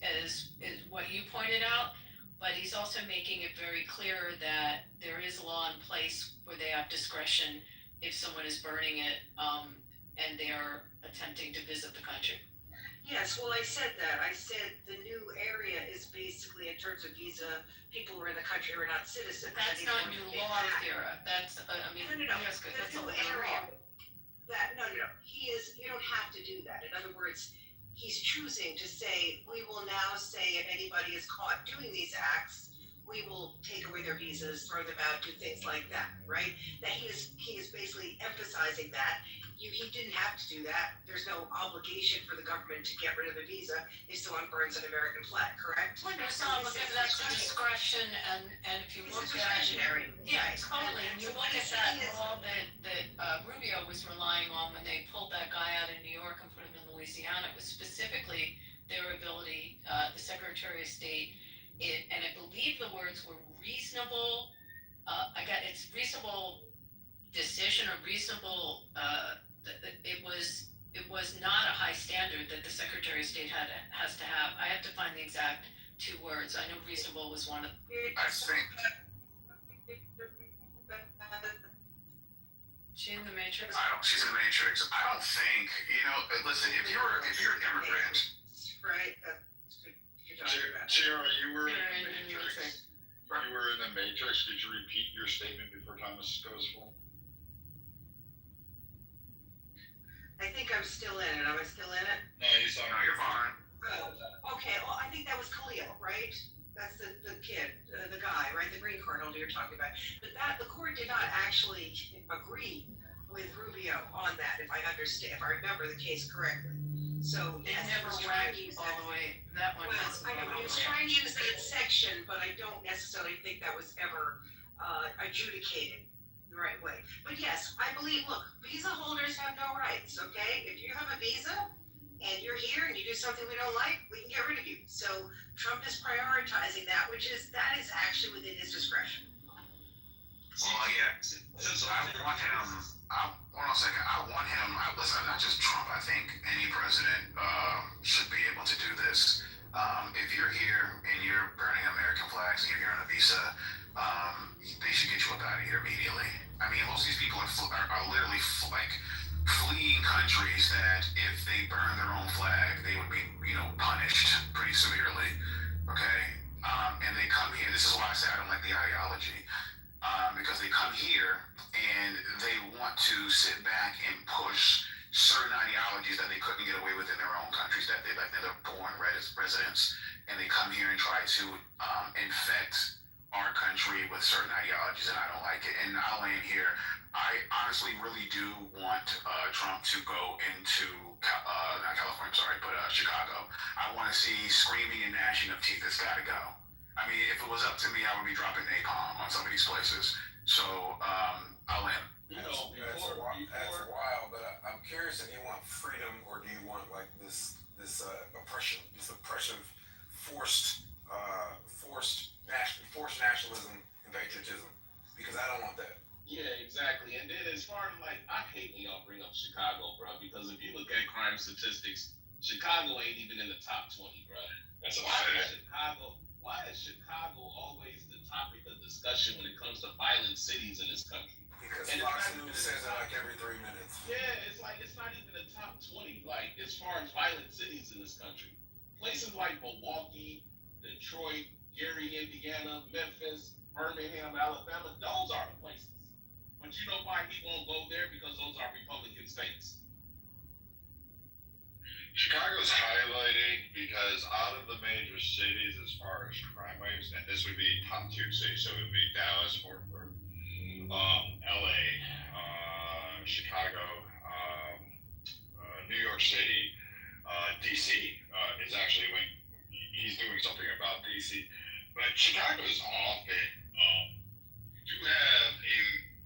what you pointed out, but he's also making it very clear that there is a law in place where they have discretion if someone is burning it and they are attempting to visit the country. Yes, well, I said that. I said the new area is basically in terms of visa, people who are in the country who are not citizens. That's not new law, Kira. That's, I mean, No. yes, good. That's The a new little area. law. No. You don't have to do that. In other words, he's choosing to say, we will now say if anybody is caught doing these acts, we will take away their visas, throw them out, do things like that, right? That he is basically emphasizing that. He didn't have to do that. There's no obligation for the government to get rid of a visa if someone burns an American flag, correct? Well, there's not, but that's a discretion, and if you look at, Discretionary. yeah, totally, and you look at that law that Rubio was relying on when they pulled that guy out of New York and put him in Louisiana, it was specifically their ability, the Secretary of State, and I believe the words were reasonable, it's reasonable decision or reasonable, it was not a high standard that the Secretary of State has to have. I have to find the exact two words. I know reasonable was one of. I think. She in the Matrix? She's in the Matrix. I don't think, listen, if you're an immigrant. Right. Tara, you were in the Matrix. You were in the Matrix. Could you repeat your statement before Thomas goes full? I think I'm still in it. Am I still in it? No, you're fine. Oh, okay. Well, I think that was Khalil, right? That's the kid, the guy, right? The green card holder you're talking about. But the court did not actually agree with Rubio on that, if I remember the case correctly. So They never went all the way, that one has. I know, he was trying to use that section, but I don't necessarily think that was ever adjudicated the right way. But yes, I believe, look, visa holders have no rights, okay? If you have a visa and you're here and you do something we don't like, we can get rid of you. So Trump is prioritizing that is actually within his discretion. Well, yeah. Listen, not just Trump. I think any president should be able to do this. If you're here and you're burning American flags and you're here on a visa, they should get you up out of here immediately. I mean, most of these people are literally fleeing countries that if they burn their own flag, they would be, punished pretty severely. Okay? And they come here. This is why I say I don't like the ideology. Because they come here and they want to sit back and push certain ideologies that they couldn't get away with in their own countries, that they're born residents, and they come here and try to infect our country with certain ideologies, and I don't like it. And I'll land here. I honestly really do want Trump to go into not California, I'm sorry, but Chicago. I want to see screaming and gnashing of teeth. It's got to go. I mean, if it was up to me, I would be dropping napalm on some of these places. So, I'll end. That's wild, but I'm curious if you want freedom or do you want this oppression, this oppressive, forced nationalism and patriotism? Because I don't want that. Yeah, exactly. And then as far as I hate when y'all bring up Chicago, bro, because if you look at crime statistics, Chicago ain't even in the top 20, bro. That's a Why is Chicago always the topic of discussion when it comes to violent cities in this country? Because Fox News says it every 3 minutes. Yeah, it's not even the top 20, as far as violent cities in this country. Places like Milwaukee, Detroit, Gary, Indiana, Memphis, Birmingham, Alabama, those are the places. When But you know why he won't go there? Because those are Republican states. Chicago's highlighted because out of the major cities as far as crime waves, and this would be top tier cities, so it would be Dallas, Fort Worth, LA, Chicago, New York City, DC is actually when he's doing something about DC. But Chicago is often do have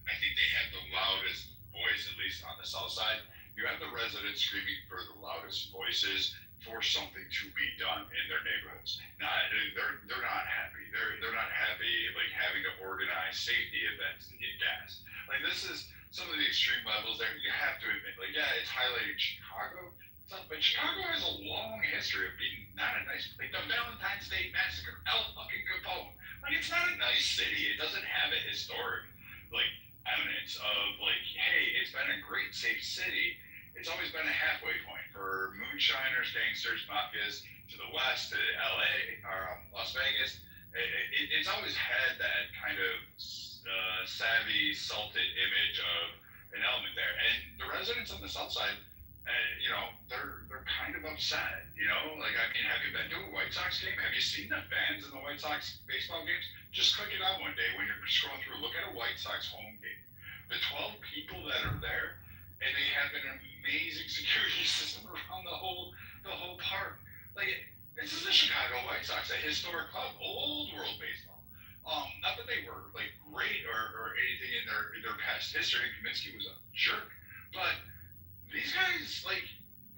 I think they have the loudest voice, at least on the south side. You have the residents screaming for the loudest voices for something to be done in their neighborhoods. They're not happy. They're not happy like having to organize safety events to get gas. Like this is some of the extreme levels there. You have to admit, like yeah, it's highlighting Chicago. But Chicago has a long history of being not a nice, like the Valentine's Day Massacre, El fucking Capone. Like it's not a nice city. It doesn't have a historic like eminence of like, hey, it's been a great safe city. It's always been a halfway point for moonshiners, gangsters, mafias to the west, to LA or Las Vegas. It's always had that kind of savvy, salted image of an element there. And the residents on the south side, you know, they're kind of upset. You know, like I mean, have you been to a White Sox game? Have you seen the fans in the White Sox baseball games? Just click it out one day when you're scrolling through. Look at a White Sox home game. The 12 people that are there, and they have an amazing security system around the whole park. Like this is the Chicago White Sox, a historic club, old world baseball. Not that they were like great or anything in their past history. Kaminsky was a jerk, but these guys like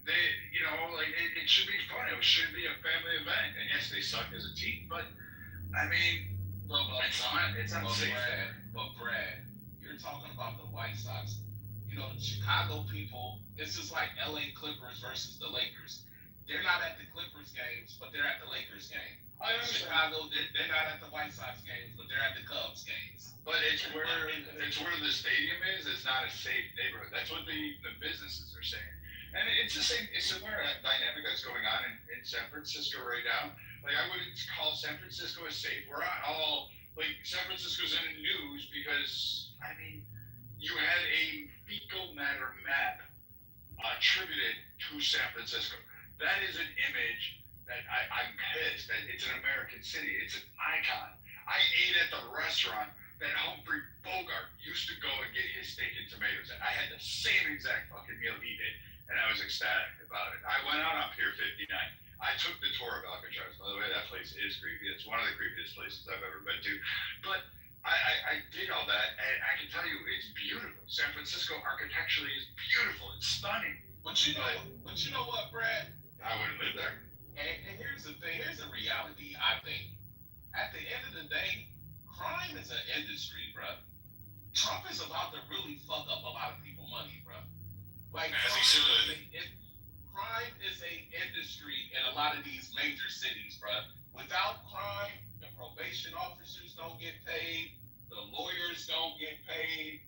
they, you know, like it should be fun. It should be a family event. And yes, they suck as a team, but I mean, it's unsafe. Brad, you're talking about the White Sox. You know, the Chicago people, it's just like LA Clippers versus the Lakers. They're not at the Clippers games, but they're at the Lakers game. Chicago, they're not at the White Sox games, but they're at the Cubs games. But it's where the stadium is. It's not a safe neighborhood. That's what the businesses are saying. And it's the same, it's similar dynamic that's going on in San Francisco right now. Like I wouldn't call San Francisco as safe. We're not all like San Francisco's in the news because I mean you had a fecal matter map attributed to San Francisco. That is an image that I'm pissed that it's an American city. It's an icon. I ate at the restaurant that Humphrey Bogart used to go and get his steak and tomatoes at. I had the same exact fucking meal he did, and I was ecstatic about it. I went out on Pier 59. I took the tour of Alcatraz. By the way, that place is creepy. It's one of the creepiest places I've ever been to. But I did all that, and I can tell you it's beautiful. San Francisco architecturally is beautiful. It's stunning. But you know what, Brad? I wouldn't live there. And here's the thing. Here's the reality. I think at the end of the day, crime is an industry, bro. Trump is about to really fuck up a lot of people money, bro. Like as he should. Crime is a industry in a lot of these major cities, bro. Without crime, the probation officers don't get paid, the lawyers don't get paid.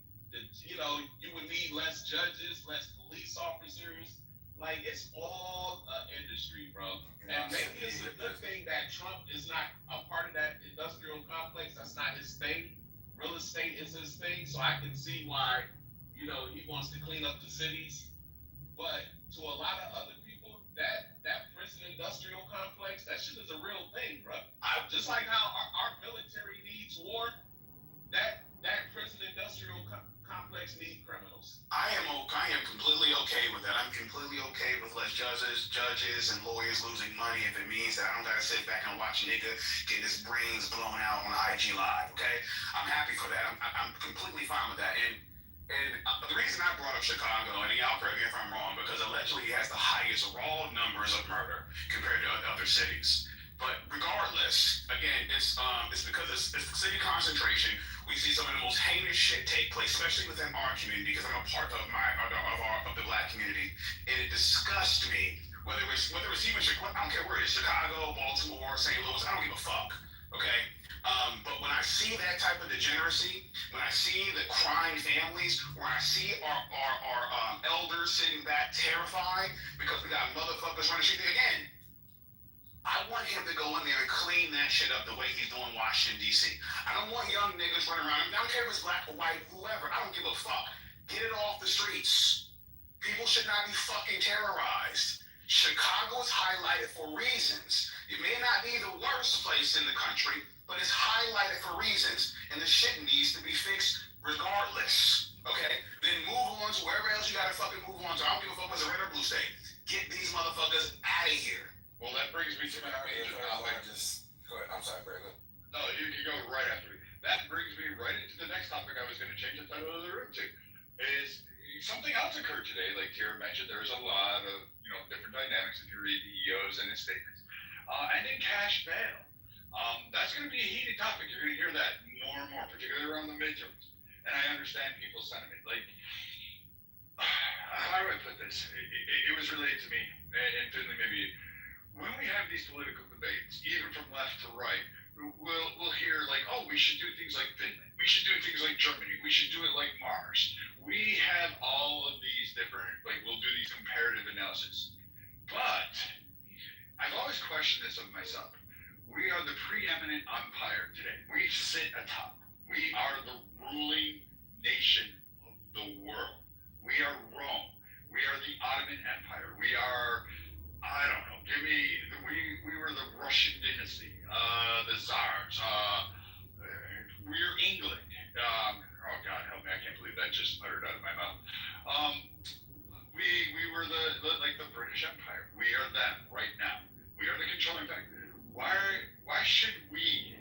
You would need less judges, less police officers. Like it's all an industry, bro. And maybe it's a good thing that Trump is not a part of that industrial complex. That's not his thing. Real estate is his thing, so I can see why, he wants to clean up the cities. But to a lot of other people, that prison industrial complex, that shit is a real thing, bro. Just like how our military needs war, that prison industrial complex needs criminals. I am completely okay with that. I'm completely okay with less judges and lawyers losing money if it means that I don't gotta sit back and watch a nigga getting his brains blown out on IG Live, okay? I'm happy for that. I'm completely fine with that. And the reason I brought up Chicago, and y'all correct me if I'm wrong, because allegedly it has the highest raw numbers of murder compared to other cities. But regardless, again, it's because it's the city concentration. We see some of the most heinous shit take place, especially within our community, because I'm a part of the Black community, and it disgusts me. Whether it's even I don't care where it is, Chicago, Baltimore, St. Louis, I don't give a fuck. Okay. But when I see that type of degeneracy, when I see the crying families, when I see our elders sitting back terrified because we got motherfuckers running the street again, I want him to go in there and clean that shit up the way he's doing Washington, D.C. I don't want young niggas running around. I don't care if it's black or white, whoever. I don't give a fuck. Get it off the streets. People should not be fucking terrorized. Chicago is highlighted for reasons. It may not be the worst place in the country, but it's highlighted for reasons, and the shit needs to be fixed regardless. Okay? Then move on to wherever else you gotta fucking move on to. I don't give a fuck if it's a red or blue state. Get these motherfuckers out of here. Well, that brings me to my major topic. Go ahead. I'm sorry, Brandon. No, you can go right after me. That brings me right into the next topic I was going to change the title of the room to. Is something else occurred today, like Tara mentioned, there's a lot of, different dynamics if you read the EOs and his statements. And in cash bail. That's going to be a heated topic. You're going to hear that more and more, particularly around the midterms. And I understand people's sentiment. Like, how do I put this? It was relayed to me, and Finley maybe, when we have these political debates, even from left to right, we'll hear like, oh, we should do things like Finland. We should do things like Germany. We should do it like Mars. We have all of these different, we'll do these comparative analysis. But I've always questioned this of myself. We are the preeminent empire today. We sit atop. We are the ruling nation of the world. We are Rome. We are the Ottoman Empire. We are, I don't know, we were the Russian dynasty, the Tsars, we're England. Oh God, help me, I can't believe that just uttered out of my mouth. We were the British Empire. We are them right now. We are the controlling factor. Why should we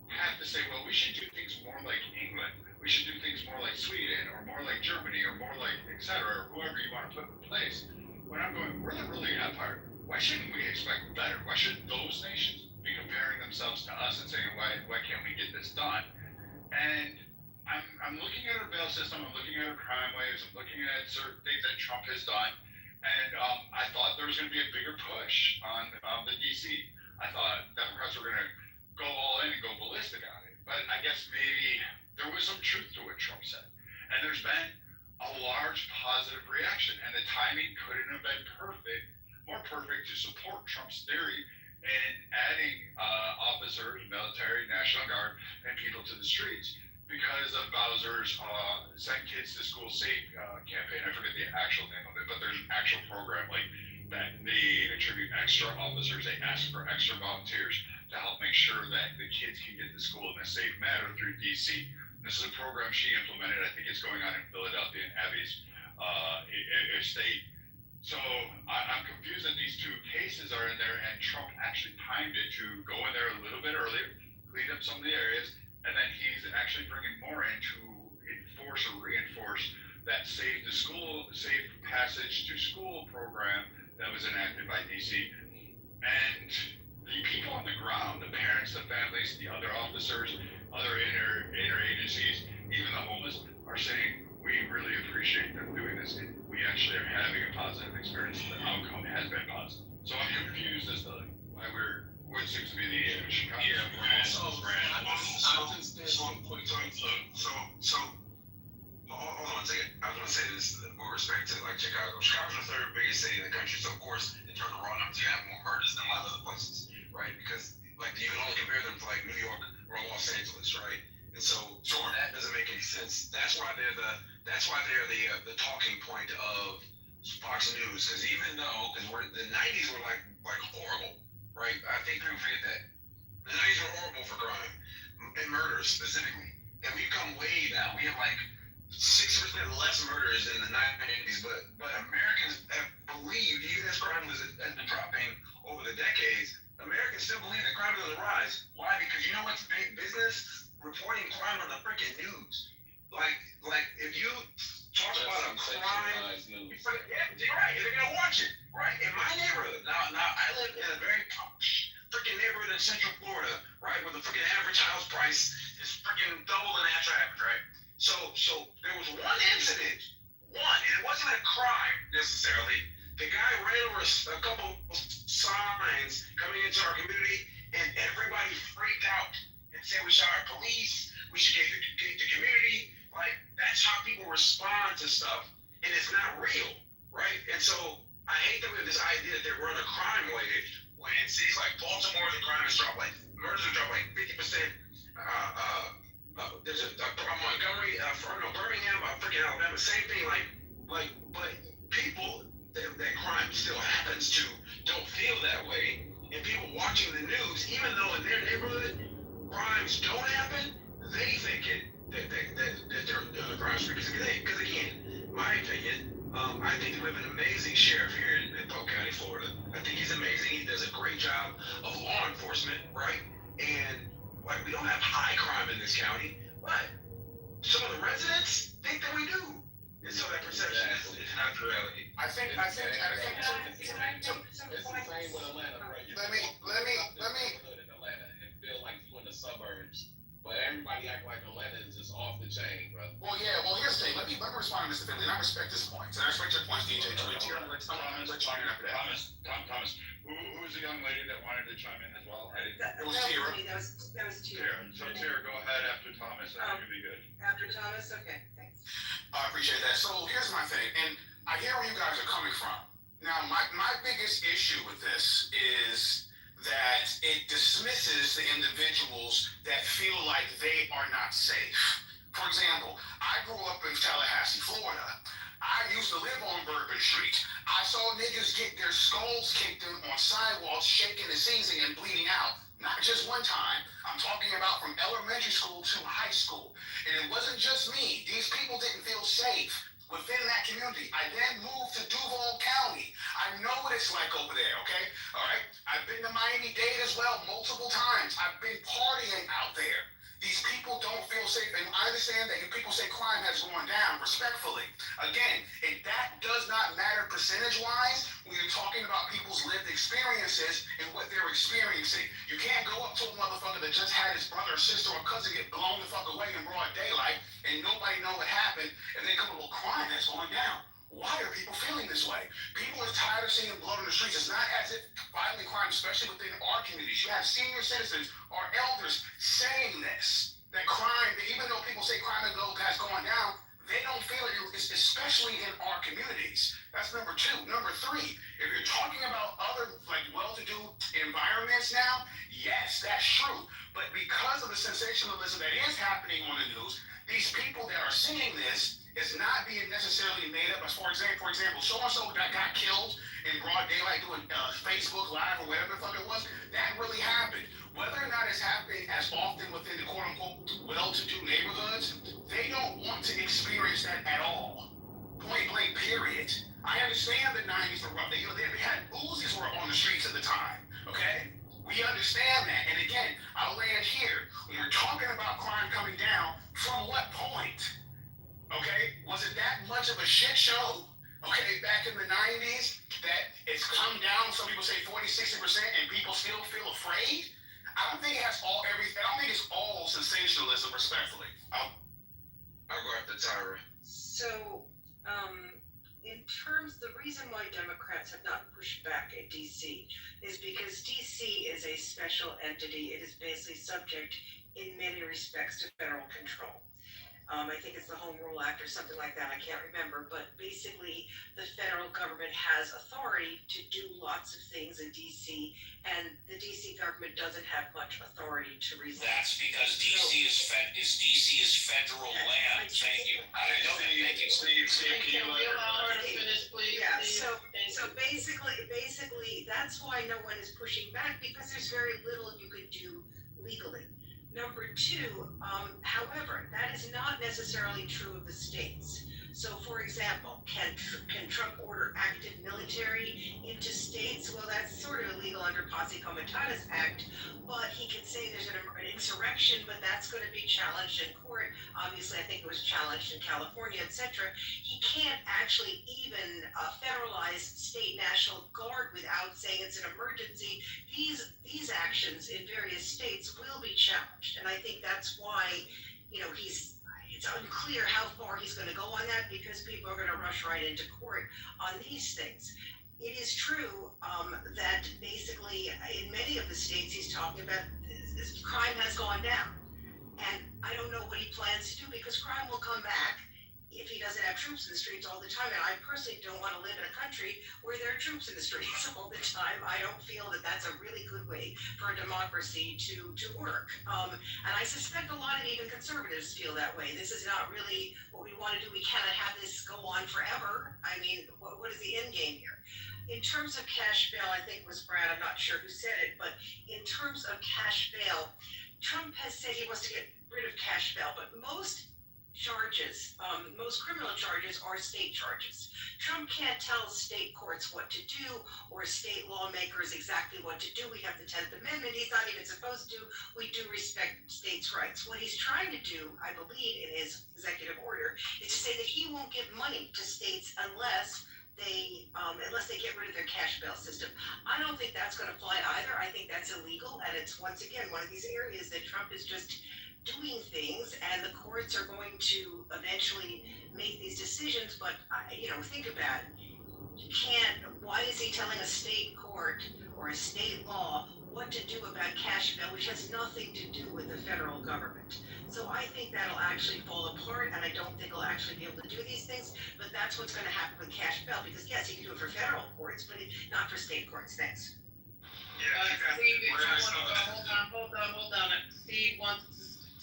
have to say, well, we should do things more like England, we should do things more like Sweden, or more like Germany, or more like et cetera, or whoever you want to put in place? When I'm going, we're the ruling empire. Why shouldn't we expect better? Why shouldn't those nations be comparing themselves to us and saying, why can't we get this done? And I'm looking at our bail system, I'm looking at our crime waves, I'm looking at certain things that Trump has done, and I thought there was going to be a bigger push on the DC. I thought Democrats were going to go all in and go ballistic on it, but I guess maybe there was some truth to what Trump said. And there's been a large positive reaction, and the timing couldn't have been more perfect to support Trump's theory in adding officers, military, National Guard, and people to the streets because of Bowser's Send Kids to School Safe campaign. I forget the actual name of it, but there's an actual program like that. They attribute extra officers, they ask for extra volunteers to help make sure that the kids can get to school in a safe manner through DC. This is a program she implemented. I think it's going on in Philadelphia and Abby's estate. So I'm confused that these two cases are in there, and Trump actually timed it to go in there a little bit earlier, clean up some of the areas, and then he's actually bringing more in to enforce or reinforce that safe passage to school program that was enacted by DC. And the people on the ground, the parents, the families, the other officers, other interagencies, even the homeless, are saying, we really appreciate them doing this. And we actually are having a positive experience. The outcome has been positive. So I'm confused as to why what seems to be the Chicago. Yeah, Brad. So, Brad, I just one quick point. So, hold on a second. I was going to say this with respect to Chicago. Chicago's the third biggest city in the country. So, of course, in terms of raw numbers, you have more murders than a lot of other places, right? Because you can only compare them to New York or Los Angeles, right? And so that doesn't make any sense. That's why they're the talking point of Fox News. Because even though, the 90s were like horrible, right? I think people forget that. The 90s were horrible for crime and murders specifically. And we've come way down. We have 60% less murders in the 90s, but Americans have believed, even as crime has been dropping over the decades, Americans still believe that crime is on the rise. Why? Because you know what's big business? Reporting crime on the freaking news. If you talk about a crime, you're right, they're gonna watch it, right? In my neighborhood, now I live in a very posh freaking neighborhood in Central Florida, right, where the freaking average house price is freaking double the national average, right? So there was one incident, and it wasn't a crime necessarily. The guy ran over a couple signs coming into our community, and everybody freaked out and said we should hire police, we should get the community. That's how people respond to stuff, and it's not real, right? And so I hate that we have this idea that we're on a crime wave. when cities like Baltimore, the crime has dropped like, murders have dropped like 50%. There's a Montgomery, Birmingham, freaking Alabama, same thing. But people that crime still happens to don't feel that way, and people watching the news, even though in their neighborhood crimes don't happen, they think that they're crime street. Because again, my opinion, I think we have an amazing sheriff here in Polk County, Florida. I think he's amazing. He does a great job of law enforcement, right? And like, we don't have high crime in this county, but some of the residents think that we do. And so that perception is not the reality. I think Can I it's some the points? same with Atlanta, right? Let me- in Atlanta and feel like you in the suburbs, but everybody act like Atlanta is just off the chain, bro. Well, yeah. Well, here's the thing. Let me respond to Mr. Finley, and I respect his points, and I respect your points, DJ. Thomas, who's the young lady that wanted to chime in as well? I didn't. It was Tira. That was Tira. So Tara, go ahead after Thomas, I think it'd be good. After Thomas, okay, thanks. I appreciate that. So here's my thing, and I hear where you guys are coming from. Now, my biggest issue with this is that it dismisses the individuals that feel like they are not safe. For example, I grew up in Tallahassee, Florida. I used to live on Bourbon Street. I saw niggas get their skulls kicked in on sidewalks, shaking and seizing and bleeding out. Not just one time. I'm talking about from elementary school to high school. And it wasn't just me. These people didn't feel safe within that community. I then moved to Duval County. I know what it's like over there, okay? All right? I've been to Miami-Dade as well multiple times. I've been partying out there. These people don't feel safe, and I understand that you people say crime has gone down, respectfully. Again, that does not matter percentage-wise when you're talking about people's lived experiences and what they're experiencing. You can't go up to a motherfucker that just had his brother or sister or cousin get blown the fuck away in broad daylight and nobody know what happened, and then come up with crime that's going down. Why are people feeling this way? People are tired of seeing blood on the streets. It's not as if violent crime, especially within our communities. You have senior citizens or elders saying this, that crime, even though people say crime and gold has gone down, they don't feel it, especially in our communities. That's number two. Number three, if you're talking about other like well-to-do environments now, yes, that's true. But because of the sensationalism that is happening on the news, these people that are seeing this is not being necessarily made up. As for example, so-and-so that got killed in broad daylight doing Facebook Live or whatever the fuck it was, that really happened. Whether or not it's happening as often within the quote-unquote well-to-do neighborhoods, they don't want to experience that at all. Point blank, period. I understand the 90s were rough. They had Uzis were on the streets at the time, okay? We understand that. And again, I'll land here. When we're talking about crime coming down, from what point? Okay, was it that much of a shit show, okay, back in the 90s that it's come down, some people say 40, 60%, and people still feel afraid? I don't think it has I don't think it's all sensationalism, respectfully. I'll go after Tyra. So, the reason why Democrats have not pushed back at DC is because DC is a special entity. It is basically subject in many respects to federal control. I think it's the Home Rule Act or something like that. I can't remember, but basically the federal government has authority to do lots of things in DC, and the DC government doesn't have much authority to resolve. That's because DC is federal land. Thank you. I know that. Thank you. Can we allow her to finish, please? Yeah. So basically, that's why no one is pushing back, because there's very little you could do legally. Number two, however, that is not necessarily true of the states. So, for example, can Trump order active military into states? Well, that's sort of illegal under Posse Comitatus Act, but he can say there's an insurrection, but that's going to be challenged in court. Obviously, I think it was challenged in California, etc. He can't actually even federalize state National Guard without saying it's an emergency. These actions in various states will be challenged, and I think that's why, it's unclear how far he's going to go on that, because people are going to rush right into court on these things. It is true that basically in many of the states he's talking about, this crime has gone down. And I don't know what he plans to do, because crime will come back if he doesn't have troops in the streets all the time, and I personally don't want to live in a country where there are troops in the streets all the time. I don't feel that that's a really good way for a democracy to work. And I suspect a lot of even conservatives feel that way. This is not really what we want to do. We cannot have this go on forever. I mean, what is the end game here? In terms of cash bail, I think it was Brad, I'm not sure who said it, but in terms of cash bail, Trump has said he wants to get rid of cash bail, but most charges, most criminal charges are state charges. Trump can't tell state courts what to do or state lawmakers exactly what to do. We have the 10th Amendment. He's not even supposed to. We do respect states' rights. What he's trying to do, I believe, in his executive order, is to say that he won't give money to states unless they get rid of their cash bail system. I don't think that's going to fly either. I think that's illegal, and it's once again one of these areas that Trump is just doing things, and the courts are going to eventually make these decisions. But think about it. You can't. Why is he telling a state court or a state law what to do about cash bail, which has nothing to do with the federal government? So I think that'll actually fall apart, and I don't think he'll actually be able to do these things. But that's what's going to happen with cash bail, because yes, he can do it for federal courts, but not for state courts. Thanks. Steve, hold on. Steve wants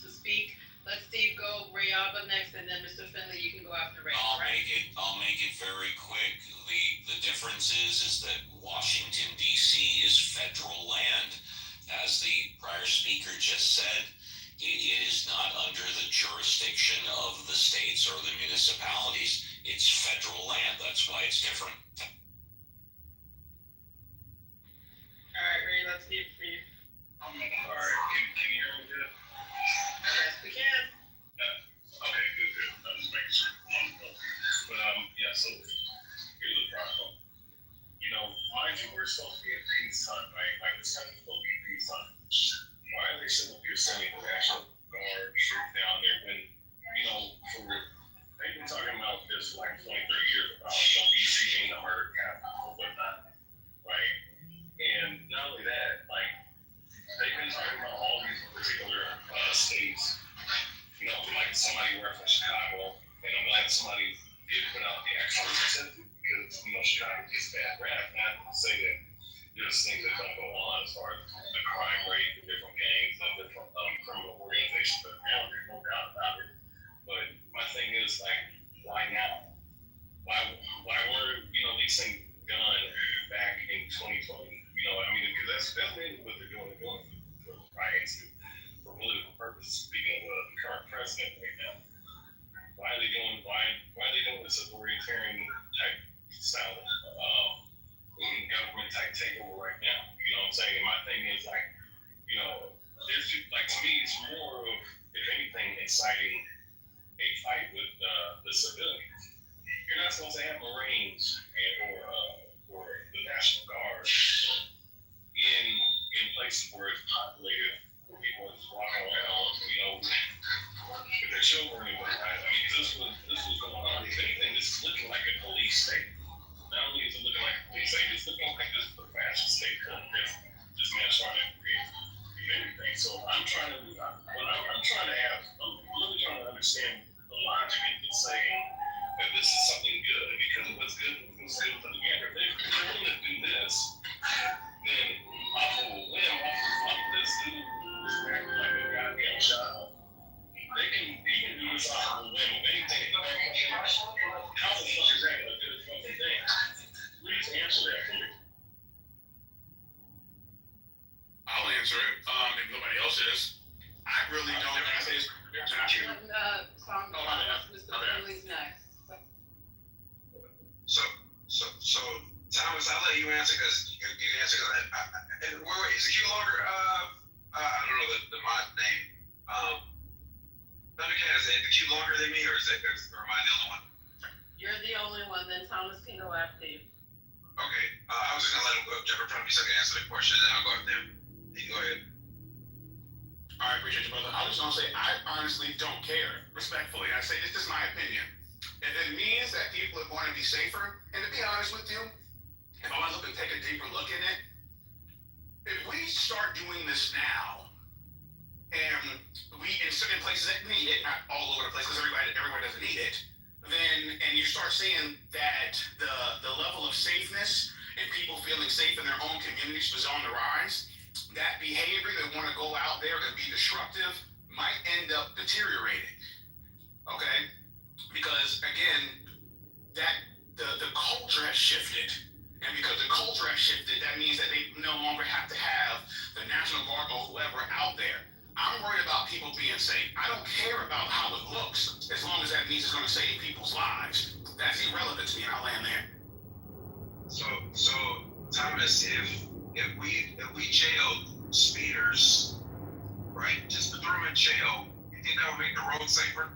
to speak. Let Steve go, Ray Abba next, and then Mr. Finley, you can go after Ray. I'll make it very quick. The difference is that Washington D.C. is federal land. As the prior speaker just said, it is not under the jurisdiction of the states or the municipalities. It's federal land. That's why it's different. All right, Ray, let's hear from you. All right, can you hear me good? Yes, we can. Okay, good. I'm just making sure. But so here's the problem. Mind you, we're supposed to be in peacetime, right? Like this country's supposed to be peacetime. Why are they sitting up here sending the National Guard troops down there when, they've been talking about this for like 20, 30 years about DC being the murder capital or whatnot, right? And not only that, they've been talking about all these particular states. Like somebody referenced Chicago, and I'm glad somebody did put out the actual statistic because Chicago gets bad rap. Not to say that there's things that don't go on as far as the crime rate, the different gangs, and different criminal organizations that are down there, no doubt about it. But my thing is why now? Why were these things done back in 2020? Because that's mainly what they're doing. They're doing for riots for political purposes. Speaking of the current president right now, why are they doing this authoritarian type style government type takeover right now? You know what I'm saying? And my thing is there's to me it's more of, if anything, inciting a fight with the civilians. You're not supposed to have Marines or the National Guard in places where it's populated, where people are just walking around, with their children and whatnot. This was going on. If anything, this is looking like a police state. Not only is it looking like a police state, it's looking like this is a fascist state that this man's trying to create anything. So I'm really trying to understand the logic into saying that this is something good, because what's good for the gander. If they're willing to do this, then off of a whim, off of this dude who's acting like a goddamn child, he can do this off of a whim of anything. How the fuck is that a good fucking thing? Please answer that for me. I'll answer it. If nobody else is, I really don't. I say it's Mr. Finley's next. So Thomas, I'll let you answer because you can answer. Is it you longer? I don't know the mod name. Thundercat, is it you longer than me, or am I the only one? You're the only one. Then Thomas can go after you. Okay. I was just gonna let him go jump in front of me so I can answer the question, and then I'll go after him. You can go ahead. All right, appreciate you, brother. I was gonna say I honestly don't care. Respectfully, I say this is my opinion. If it means that people are going to be safer, and to be honest with you, if I want to take a deeper look at it, if we start doing this now, and we in certain places that need it, not all over the place, because everyone doesn't need it, then and you start seeing that the level of safeness and people feeling safe in their own communities was on the rise, that behavior that want to go out there and be disruptive might end up deteriorating. Okay, because again, that the culture has shifted. And because the culture has shifted, that means that they no longer have to have the National Guard or whoever out there. I'm worried about people being safe. I don't care about how it looks, as long as that means it's going to save people's lives. That's irrelevant to me, and I'll land there. So Thomas, if we jailed speeders, right, just to throw them in jail, you think that would make the road safer?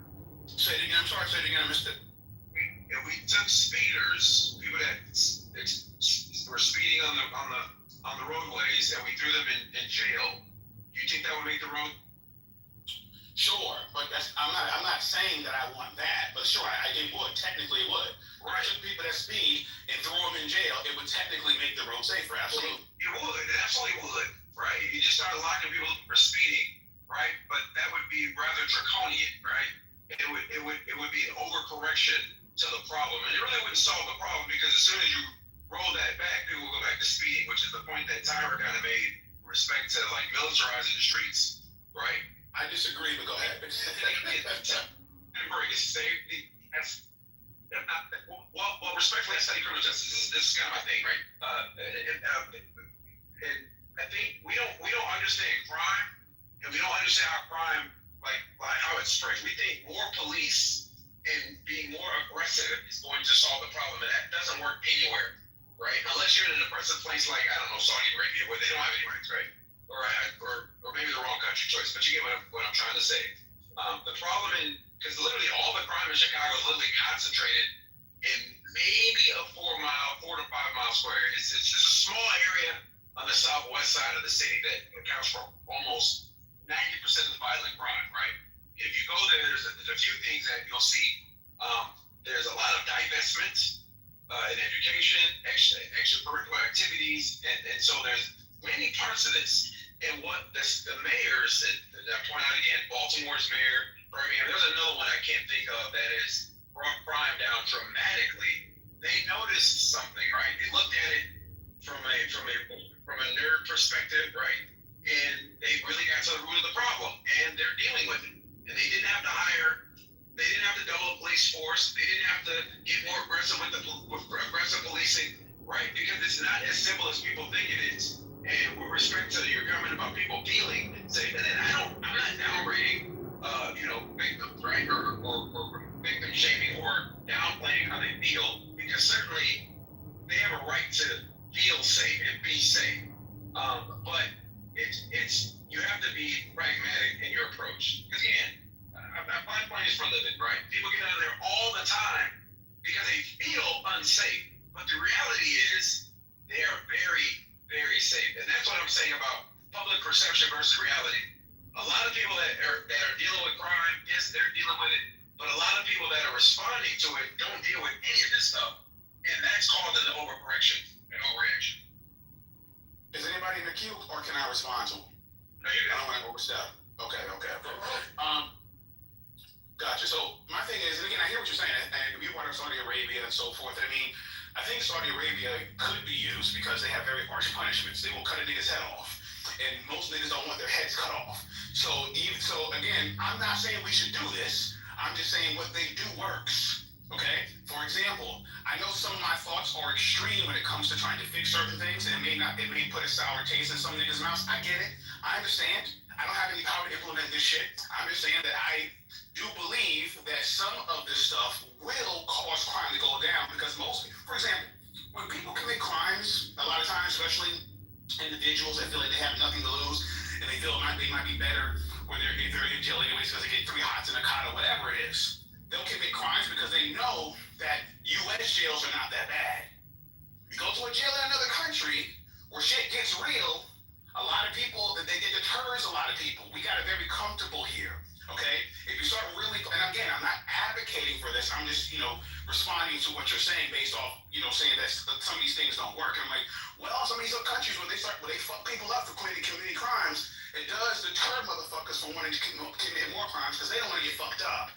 Say it again. I'm sorry. Say it again. I missed it. If we took speeders, people that were speeding on the roadways, and we threw them in jail, do you think that would make the road? Sure, but I'm not saying that I want that, but sure, it would. Technically, it would. Right. If I took people that speed and throw them in jail, it would technically make the road safer. Absolutely. It would. It absolutely would. Right. You just start locking people up for speeding, right? But that would be rather draconian, right? It would be an overcorrection to the problem, and it really wouldn't solve the problem, because as soon as you roll that back, people will go back to speeding, which is the point that Tyra kind of made with respect to like militarizing the streets, right? I disagree, but go ahead. Temporary safety. Well, respectfully, I study criminal justice. This is kind of my thing, right? And I think we don't understand crime, and we don't understand how crime, like how it spreads. We think more police and being more aggressive is going to solve the problem, and that doesn't work anywhere, right? Unless you're in an oppressive place like, I don't know, Saudi Arabia, where they don't have any rights, right? Or maybe the wrong country choice, but you get what I'm trying to say. The problem because literally all the crime in Chicago is literally concentrated in maybe a 4 to 5 mile square. It's just a small area on the southwest side of the city that accounts for almost 90% of the violent crime, right? If you go there, there's a few things that you'll see. There's a lot of divestment in education, extracurricular activities, and so there's many parts of this. And what the mayors, and I point out again, Baltimore's mayor, Birmingham, there's another one I can't think of that has brought crime down dramatically. They noticed something, right? They looked at it from a nerd perspective, right? And they really got to the root of the problem, and they're dealing with it. And they didn't have to double the police force. They didn't have to get more aggressive with aggressive policing, right? Because it's not as simple as people think it is. And with respect to your comment about people feeling safe, and then I'm not downgrading, victims, right, or victim shaming or downplaying how they feel, because certainly they have a right to feel safe and be safe. But it's you have to be pragmatic in your approach. Because again, I find planes for a living, right? People get out of there all the time because they feel unsafe. But the reality is they are very, very safe. And that's what I'm saying about public perception versus reality. A lot of people that are dealing with crime, yes, they're dealing with it. But a lot of people that are responding to it don't deal with any of this stuff. And that's causing the overcorrection and overreaction. Is anybody in the queue, or can I respond to them? No, you I don't want to overstep. Okay. Gotcha. So my thing is, and again, I hear what you're saying, and we brought up Saudi Arabia and so forth. I mean, I think Saudi Arabia could be used because they have very harsh punishments. They will cut a nigga's head off, and most niggas don't want their heads cut off. So again, I'm not saying we should do this. I'm just saying what they do works. Okay. For example, I know some of my thoughts are extreme when it comes to trying to fix certain things, and it may put a sour taste in some niggas' mouths. I get it. I understand. I don't have any power to implement this shit. I'm just saying that I do believe that some of this stuff will cause crime to go down, because for example, when people commit crimes, a lot of times, especially individuals that feel like they have nothing to lose, and they feel they might be better when they're in jail anyways because they get 3 hots in a cot or whatever it is. They'll commit crimes because they know that U.S. jails are not that bad. You go to a jail in another country where shit gets real, a lot of people, it deters a lot of people. We got it very comfortable here, okay? If you start really, and again, I'm not advocating for this. I'm just, responding to what you're saying based off, saying that some of these things don't work. And I'm like, well, some of these other countries, when they fuck people up for committing crimes, it does deter motherfuckers from wanting to commit more crimes because they don't want to get fucked up.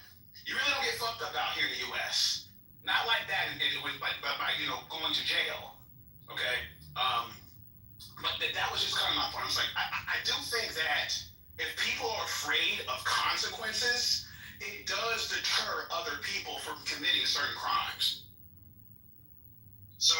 You really don't get fucked up out here in the U.S. Not like that, and it was like by going to jail. Okay. But that was just kind of my point. It's like I do think that if people are afraid of consequences, it does deter other people from committing certain crimes. So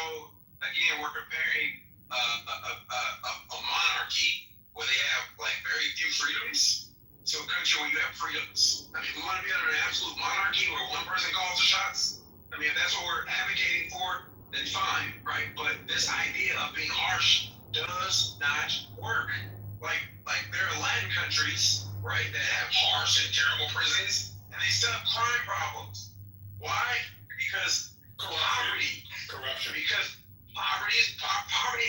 again, we're comparing a monarchy where they have like very few freedoms to a country where you have freedoms. I mean, we want to be under an absolute monarchy where one person calls the shots. I mean, if that's what we're advocating for, then fine, right? But this idea of being harsh does not work. Like there are Latin countries, right, that have harsh and terrible prisons, and they still have crime problems. Why? Because poverty. Corruption. Because poverty is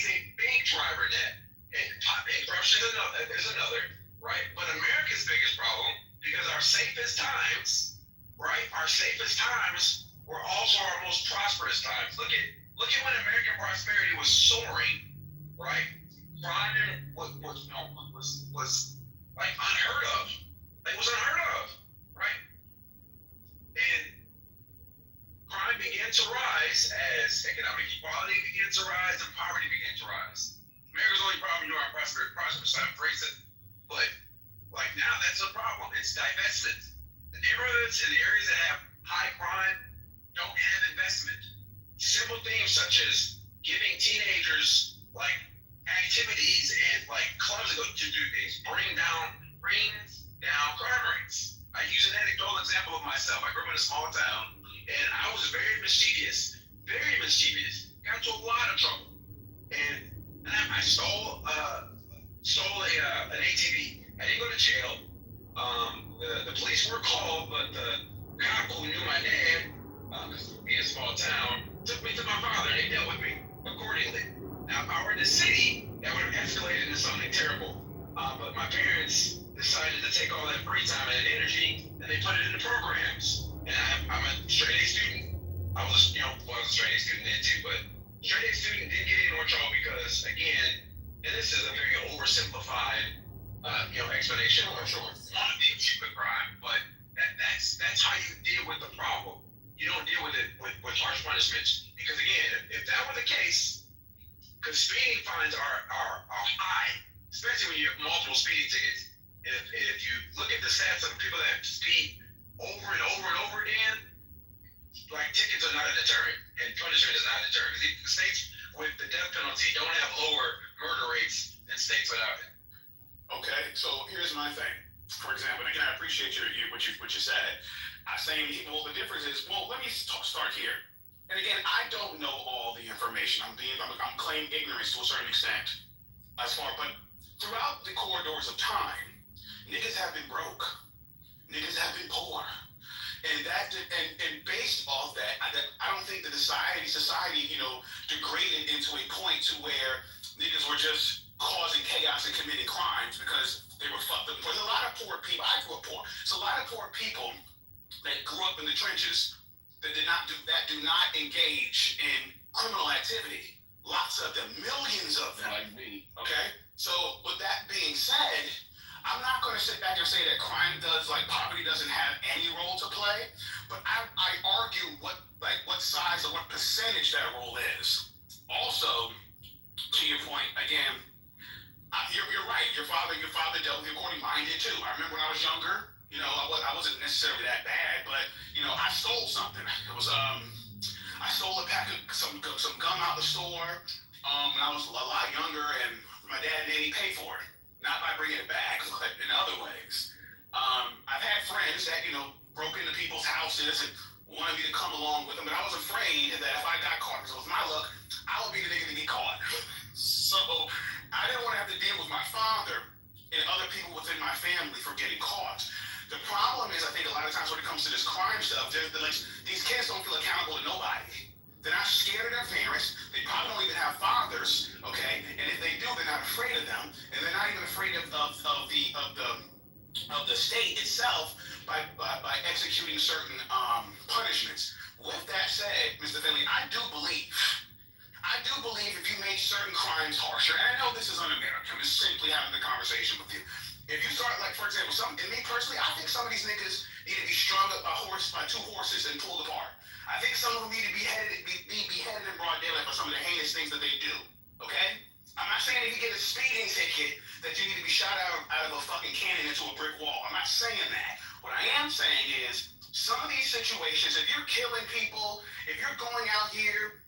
a big driver in that. And corruption is another, right? But America's biggest problem, because our safest times, right? Our safest times were also our most prosperous times. Look at when American prosperity was soaring, right? Crime was like unheard of. It was unheard of, right? And crime began to rise as economic equality began to rise and poverty began to rise. America's only problem during our prosperous time, Brexit. But like now, that's a problem. It's divestment. The neighborhoods and the areas that have high crime don't have investment. Simple things such as giving teenagers like activities and like clubs to do things bring down crime rates. I use an anecdotal example of myself. I grew up in a small town and I was very mischievous, got into a lot of trouble. And I stole an ATV. I didn't go to jail. The police were called, but the cop who knew my dad, because being a small town, took me to my father and they dealt with me accordingly. Now, if I were in the city, that would have escalated into something terrible. But my parents decided to take all that free time and energy and they put it into programs. And I'm a straight A student. I was a straight A student then too, but straight A student didn't get any more trouble because, again, and this is a very oversimplified, explanation. Or sure, one of the issue with crime, but that's how you deal with the problem. You don't deal with it with harsh punishments because, again, if that were the case, because speeding fines are high, especially when you have multiple speeding tickets. If you look at the stats of people that speed over and over and over again, like tickets are not a deterrent and punishment is not a deterrent. Because states with the death penalty don't have lower murder rates than states without it. Okay, so here's my thing. For example, and again, I appreciate what you said. I'm saying, well, the difference is, well, let me start here. And again, I don't know all the information. I'm claiming ignorance to a certain extent. But throughout the corridors of time, niggas have been broke. Niggas have been poor. And based off that, I don't think the society, degraded into a point to where niggas were just causing chaos and committing crimes because they were fucked up. There's a lot of poor people. I grew up poor. So a lot of poor people that grew up in the trenches that do not engage in criminal activity. Lots of them, millions of them. Like me. Okay? So with that being said, I'm not going to sit back and say that poverty doesn't have any role to play, but I argue what size or what percentage that role is. Also, to your point, again, you're right. Your father dealt with you according. Mine did too. I remember when I was younger, I wasn't necessarily that bad, but I stole something. It was I stole a pack of some gum out the store when I was a lot younger, and my dad made me pay for it. Not by bringing it back, but in other ways. I've had friends that, broke into people's houses and wanted me to come along with them, but I was afraid that if I got caught, because it was my luck, I would be the nigga to get caught. So I didn't want to have to deal with my father and other people within my family for getting caught. The problem is, I think a lot of times when it comes to this crime stuff, these kids don't feel accountable to nobody. They're not scared of their parents. They probably don't even have fathers, okay? And if they do, they're not afraid of them, and they're not even afraid of the state itself by executing certain punishments. With that said, Mr. Finley, I do believe if you made certain crimes harsher, and I know this is un-American, I'm just simply having the conversation with you. If you start, like, for example, and me personally, I think some of these niggas need to be strung up by two horses and pulled apart. I think some of them need to be beheaded in broad daylight for some of the heinous things that they do. Okay? I'm not saying if you get a speeding ticket that you need to be shot out of a fucking cannon into a brick wall. I'm not saying that. What I am saying is, some of these situations, if you're killing people, if you're going out here,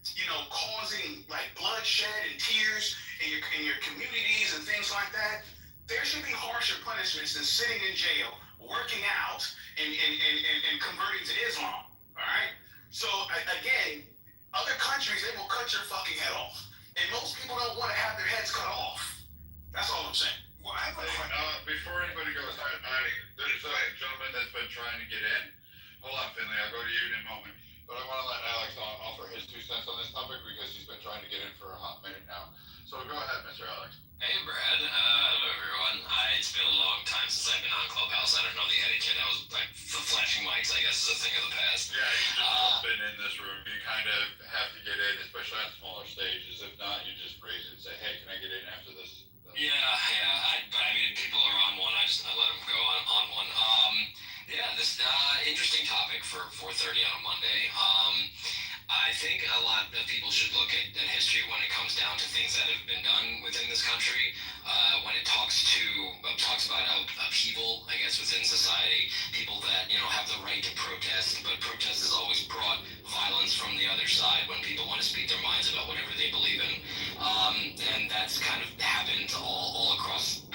causing like bloodshed and tears in your communities and things like that, there should be harsher punishments than sitting in jail, working out, and converting to Islam. All right. So again, other countries, they will cut your fucking head off, and most people don't want to have their heads cut off. That's all I'm saying. Well, Before anybody goes, there's a gentleman that's been trying to get in. Hold on, Finley, I'll go to you in a moment. But I want to let Alex offer his 2 cents on this topic because he's been trying to get in for a hot minute now. So go ahead, Mr. Alex. Hey, Brad. Hello, everyone. It's been a long time since I've been on Clubhouse. I don't know the etiquette. I was like, flashing mics, I guess, is a thing of the past. Yeah, you just been in this room. You kind of have to get in, especially on smaller stages. If not, you just raise it and say, hey, can I get in after this? Yeah. But I mean, people are on one. I let them go on one. This interesting topic for 4:30 on a Monday. I think a lot of people should look at history when it comes down to things that have been done within this country. When it talks about upheaval, I guess, within society, people that have the right to protest, but protest has always brought violence from the other side when people want to speak their minds about whatever they believe in, and that's kind of happened all across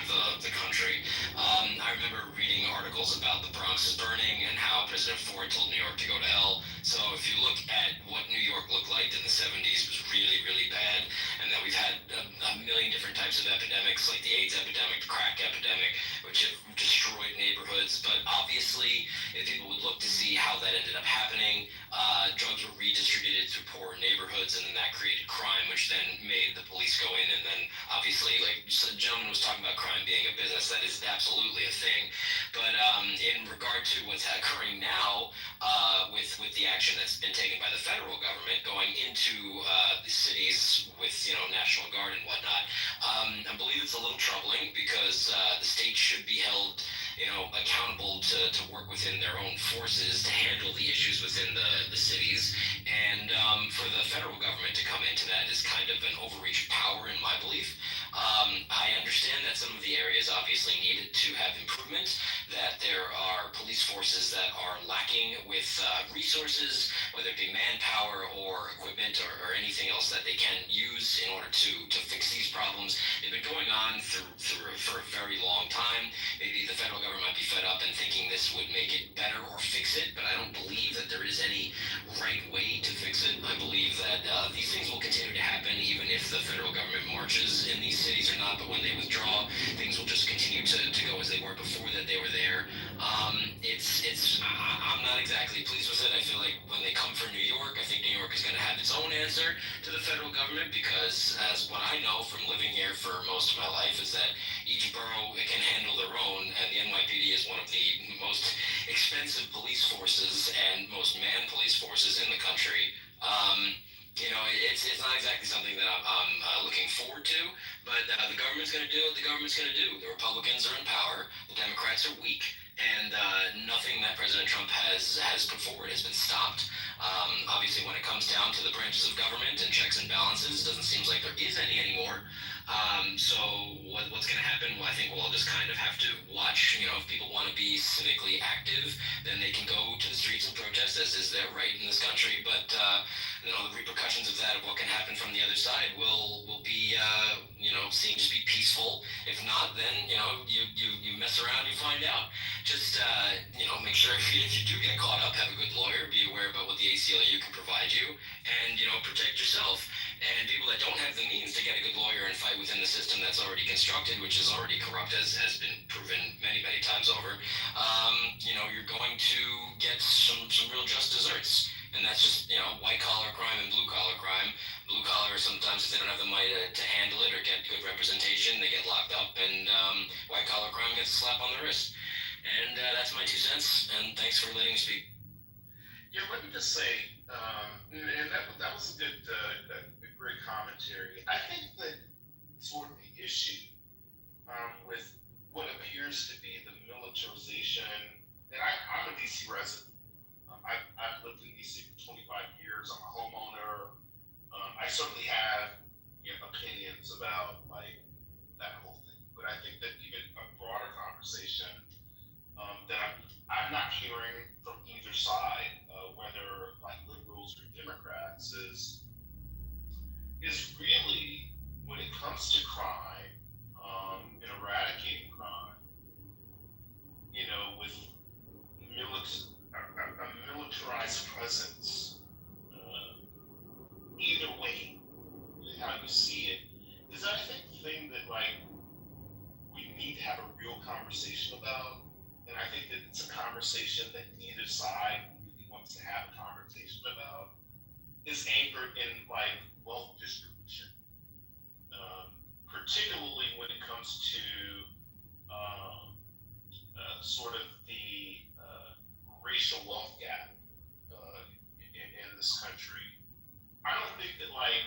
the country. I remember reading articles about the Bronx is burning and how President Ford told New York to go to hell. So if you look at what New York looked like in the 70s, it was really, really bad, and that we've had a million different types of epidemics, like the AIDS epidemic, the crack epidemic, which have destroyed neighborhoods. But obviously, if people would look to see how that ended up happening, drugs were redistributed through poor neighborhoods, and then that created crime, which then made the police go in, and then obviously, like the gentleman was talking about crime being a business, that is absolutely a thing. But in regard to what's occurring now, with the action that's been taken by the federal government going into the cities with National Guard and whatnot, I believe it's a little troubling because the state should be held accountable to work within their own forces to handle the issues within the cities, and for the federal government to come into that is kind of an overreach of power in my belief. I understand that some of the areas obviously needed to have improvement, that there are police forces that are lacking with resources, whether it be manpower or equipment or anything else that they can use in order to fix these problems. They've been going on for a very long time. Maybe the federal government might be fed up and thinking this would make it better or fix it, but I don't believe that there is any right way to fix it. I believe that these things will continue to happen even if the federal government marches in these cities or not, but when they withdraw, things will just continue to go as they were before that they were there. I'm not exactly pleased with it. I feel like when they come for New York, I think New York is going to have its own answer to the federal government, because as what I know from living here for most of my life is that each borough can handle their own, and the NYPD is one of the most expensive police forces and most manned police forces in the country. It's not exactly something that I'm looking forward to, but the government's going to do what the government's going to do. The Republicans are in power, the Democrats are weak, and nothing that President Trump has put forward has been stopped. Obviously, when it comes down to the branches of government and checks and balances, it doesn't seem like there is any anymore. So what's going to happen? Well, I think we'll just kind of have to watch. If people want to be civically active, then they can go to the streets and protest, as is their right in this country. But the repercussions of that, of what can happen from the other side, will be seen to be peaceful. If not, then you mess around, you find out. Just make sure if you do get caught up, have a good lawyer, be aware about what the ACLU can provide you, and protect yourself. And people that don't have the means to get a good lawyer and fight within the system that's already constructed, which is already corrupt, as has been proven many, many times over, you're going to get some real just desserts. And that's just, white collar crime and blue collar crime. Blue collar, sometimes if they don't have the money to handle it or get good representation, they get locked up, and white collar crime gets a slap on the wrist. And that's my 2 cents, and thanks for letting me speak. Yeah, let me just say, and that was a great commentary. I think that sort of the issue with what appears to be the militarization. And I'm a DC resident. I've lived in DC for 25 years. I'm a homeowner. I certainly have opinions about like that whole thing. But I think that even a broader conversation that I'm not hearing from either side, whether like liberals or Democrats, is really when it comes to crime and eradicating crime, with a militarized presence, either way, how you see it, is I think the thing that like we need to have a real conversation about, and I think that it's a conversation that neither side really wants to have a conversation about, is anchored in like wealth distribution, particularly when it comes to sort of the racial wealth gap in this country. I don't think that, like,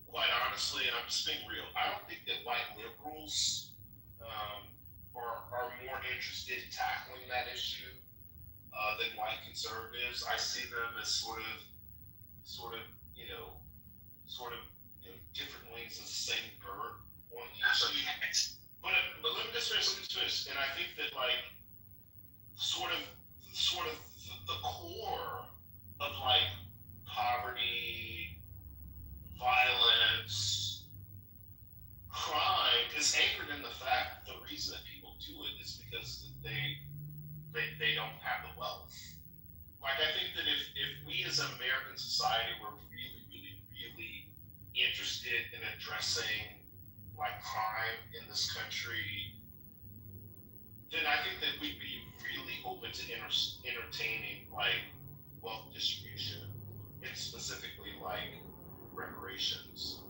quite honestly, and I'm just being real, I don't think that white liberals are more interested in tackling that issue than white conservatives. I see them as sort of, different wings of the same bird on the issue. But let me just finish. And I think that, like, sort of the core of like poverty, violence, crime is anchored in the fact that the reason that people do it is because they don't have the wealth. Like, I think that if we as an American society were really interested in addressing like crime in this country, then I think that we'd be really open to entertaining like wealth distribution and specifically like reparations.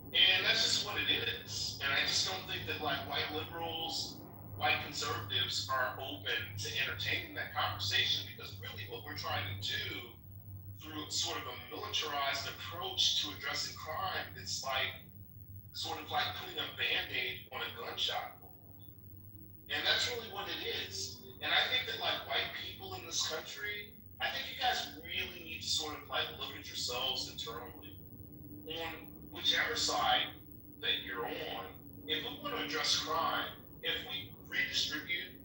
And that's just what it is. And I just don't think that like white liberals, white conservatives are open to entertaining that conversation, because really what we're trying to do through sort of a militarized approach to addressing crime, it's like sort of like putting a Band-Aid on a gunshot wound. And that's really what it is. And I think that like white people in this country, I think you guys really need to sort of like look at yourselves internally on whichever side that you're on. If we want to address crime, if we redistribute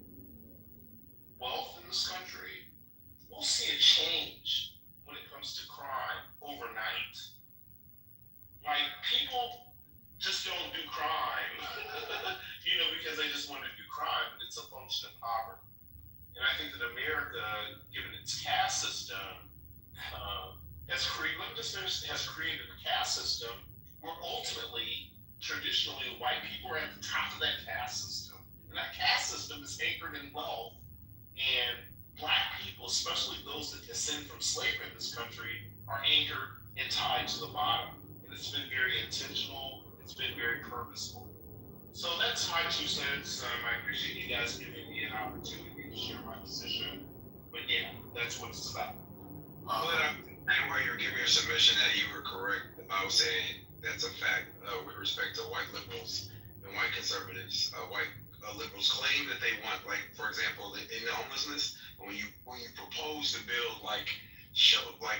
wealth in this country, we'll see a change when it comes to crime overnight. Like, people just don't do crime, because they just want to do crime, but it's a function of poverty. And I think that America, given its caste system, has created a caste system where ultimately, traditionally, white people are at the top of that caste system. And that caste system is anchored in wealth. And black people, especially those that descend from slavery in this country, are anchored and tied to the bottom. And it's been very intentional. It's been very purposeful. So that's my 2 cents. I appreciate you guys giving me an opportunity to share my position. But yeah, that's what it's about. And while you're giving your submission that you were correct, I would say that's a fact with respect to white liberals and white conservatives. White liberals claim that they want, like, for example, in the homelessness, when you propose to build like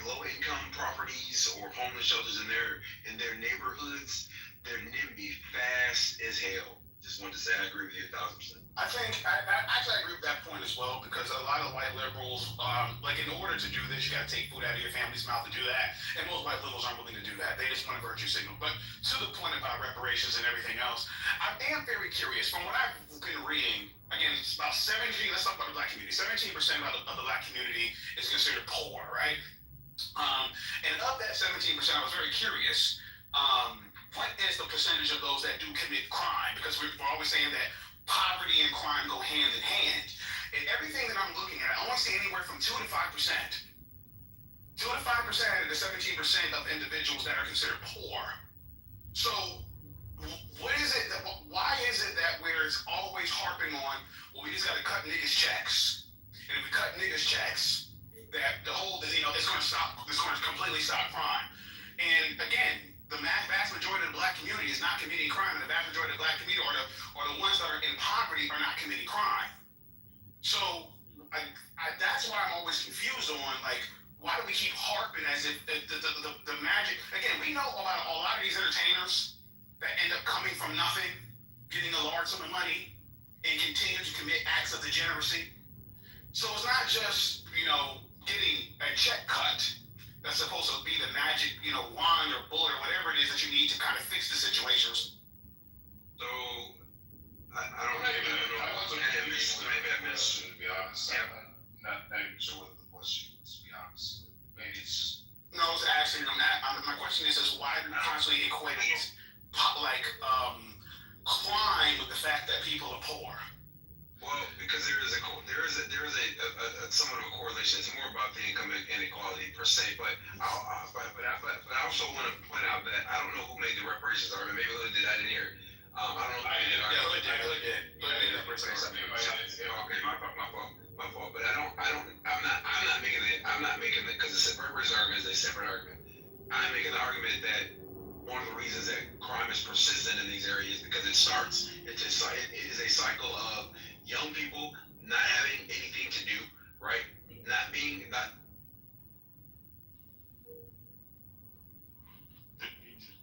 low income properties or homeless shelters in their neighborhoods, they're NIMBY fast as hell. Just wanted to say I agree with you 1,000%. I think I actually agree with that point as well, because a lot of white liberals, like, in order to do this, you got to take food out of your family's mouth to do that, and most white liberals aren't willing to do that. They just want a virtue signal. But to the point about reparations and everything else, I am very curious. From what I've been reading, again, it's about 17. Let's talk about the black community. 17% of the black community is considered poor, right? And of that 17%, I was very curious. What is the percentage of those that do commit crime? Because we're always saying that poverty and crime go hand in hand. And everything that I'm looking at, I want to see anywhere from 2 to 5%. 2 to 5% of the 17% of individuals that are considered poor. So why is it that we're always harping on, well, we just got to cut niggas checks. And if we cut niggas checks, that it's going to completely stop crime. And again, the vast majority of the black community is not committing crime, and the vast majority of the black community, or the ones that are in poverty, is if the magic, again, we know about a lot of these entertainers that end up coming from nothing, getting a large sum of money, and continue to commit acts of degeneracy. So it's not just, getting a check cut that's supposed to be the magic, wand or bullet or whatever it is that you need to kind of fix the situations. So I don't know. Maybe I missed. To be honest, I'm not even sure what the question was. To be honest, maybe it's just. No, I was asking. My question is why do we constantly equate crime with the fact that people are poor? Well, because there is a somewhat of a correlation. It's more about the income inequality per se, but I also want to point out that I don't know who made the reparations argument. Maybe Lily did. I didn't hear it. I don't know. Lily did. Okay, my fault. But I'm not making it because it's a reparations argument is a separate argument. I'm making the argument that one of the reasons that crime is persistent in these areas because it is a cycle of young people not having anything to do, right? Not. Did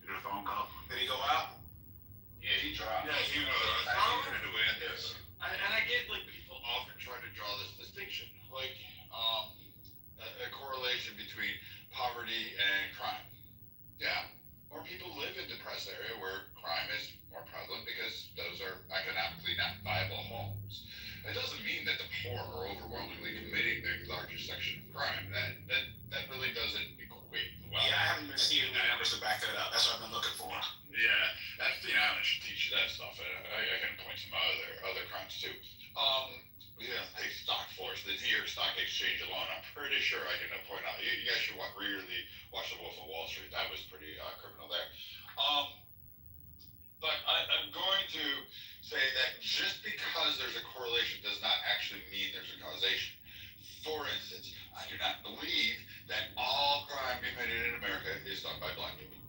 a phone call? Did he go out? Yeah, he dropped. Yeah, you know, I I'm think- going to end this. And I get like people often try to draw this distinction, like a correlation between poverty and crime. Yeah, more people live in depressed area where crime is more prevalent because those are economically not viable homes. It doesn't mean that the poor are overwhelmingly committing the largest section of crime. That really doesn't equate well. Yeah, I haven't been seeing the numbers to back that up. That's what I've been looking for. Yeah, that's I should teach you that stuff. I can point some other crimes too. Yeah, hey, stock force, the here stock exchange alone. I'm pretty sure I can point out. You guys should really watch The Wolf of Wall Street. That was pretty criminal there. But I'm going to say that just because there's a correlation does not actually mean there's a causation. For instance, I do not believe that all crime committed in America is done by black people.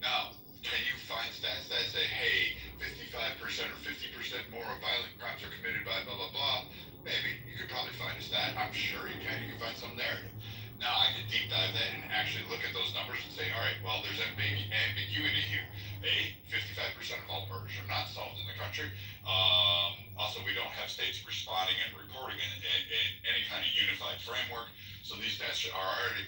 Now, can you find stats that say, hey, 55% or 50% more of violent crimes are committed by blah, blah, blah? Maybe. You could probably find a stat. I'm sure you can. You can find some narrative. Now, I could deep dive that and actually look at those numbers and say, all right, well, there's ambiguity here. 55% of all murders are not solved in the country. Also, we don't have states responding and reporting in any kind of unified framework. So these stats are already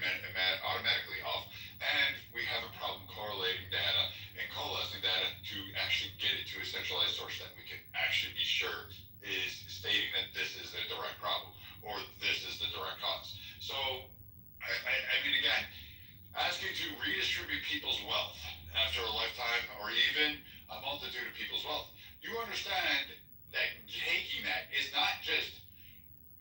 automatically off. And we have a problem correlating data and coalescing data to actually get it to a centralized source that we can actually be sure is stating that this is a direct problem or this is the direct cause. So, I mean, again, asking to redistribute people's wealth after a lifetime or even a multitude of people's wealth, you understand that taking that is not just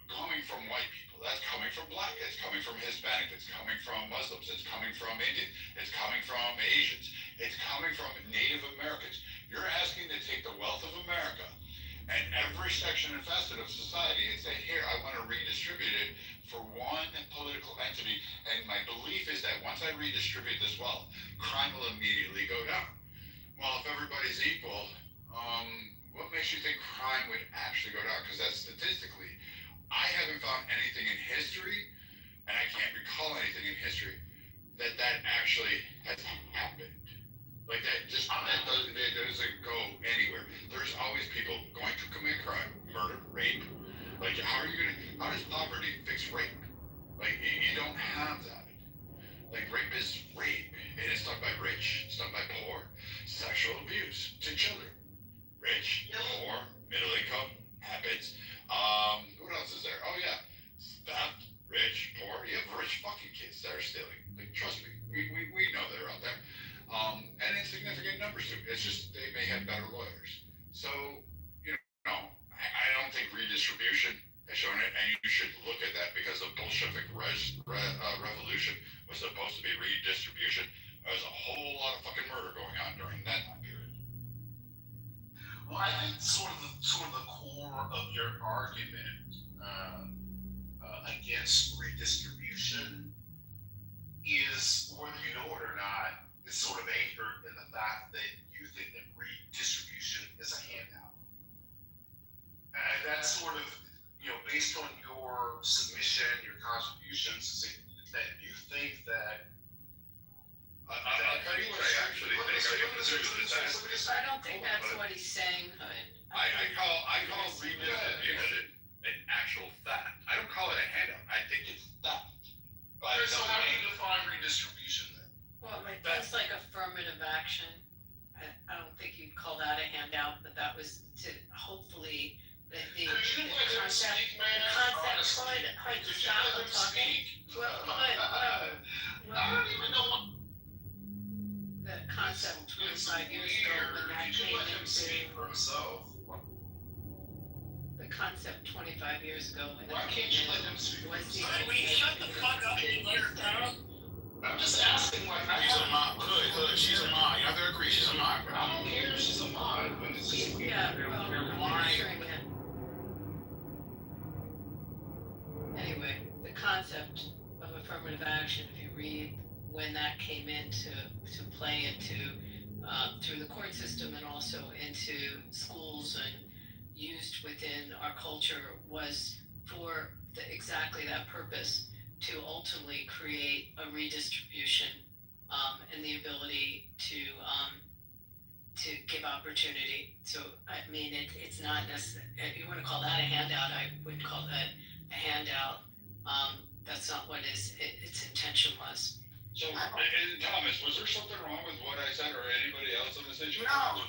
coming from white people. That's coming from black. It's coming from Hispanic. It's coming from Muslims. It's coming from Indian. It's coming from Asians. It's coming from Native Americans. You're asking to take the wealth of America and every section and facet of society and say, here, I want to redistribute it for one political entity. And my belief is that once I redistribute this wealth, crime will immediately go down. Well, if everybody's equal, what makes you think crime would actually go down? Because that's statistically, I haven't found anything in history, and I can't recall anything in history that actually has happened. Like that doesn't go anywhere. There's always people going to commit crime, murder, rape. Like how does poverty fix rape? Like you don't have that. Like rape is rape, and it's done by rich, it's done by poor. Sexual abuse to children, rich, poor, middle income happens. What else is there? Oh yeah, theft, rich, poor. You have rich fucking kids that are stealing. Like trust me, we know they're out there. And in significant numbers too. It's just they may have better lawyers. So I don't think redistribution has shown it, and you should look at that because the Bolshevik revolution was supposed to be redistribution. There was a whole lot of fucking murder going on during that time period. Well, I think sort of the core of your argument against redistribution is, whether you know it or not, is sort of anchored in the fact that you think that redistribution is a handout. And that's sort of, based on your submission, your contributions, that you think that I don't think that's what he's saying, Hood. I call redistribution an actual fact. I don't call it a handout. I think it's theft. Okay, so how do you define redistribution then? Well, that's like affirmative action. I don't think you'd call that a handout, but that was to hopefully the Could you let him concept. speak, man? The concept, Honestly. Hood, Could you stop let him talking. speak? Well, Hood, I don't even know what. the concept 25 years ago when that Could you came let him speak into, for himself? the concept 25 years ago when Why that can't came you let him in speak for was the himself? shut the fuck up and let her down. I'm just asking, like, I She's a mod. Hood. She's a mod. You have to agree. She's a mod. Bro. I don't care if she's a mod, but it's just. Yeah, well, I'm answering him. Anyway, the concept of affirmative action, if you read when that came into play into through the court system and also into schools and used within our culture, was for exactly that purpose, to ultimately create a redistribution and the ability to give opportunity. So I mean, it's not necessarily, you want to call that a handout, I wouldn't call that a handout. That's not what its intention was. So, and Thomas, was there something wrong with what I said or anybody else on this issue? No.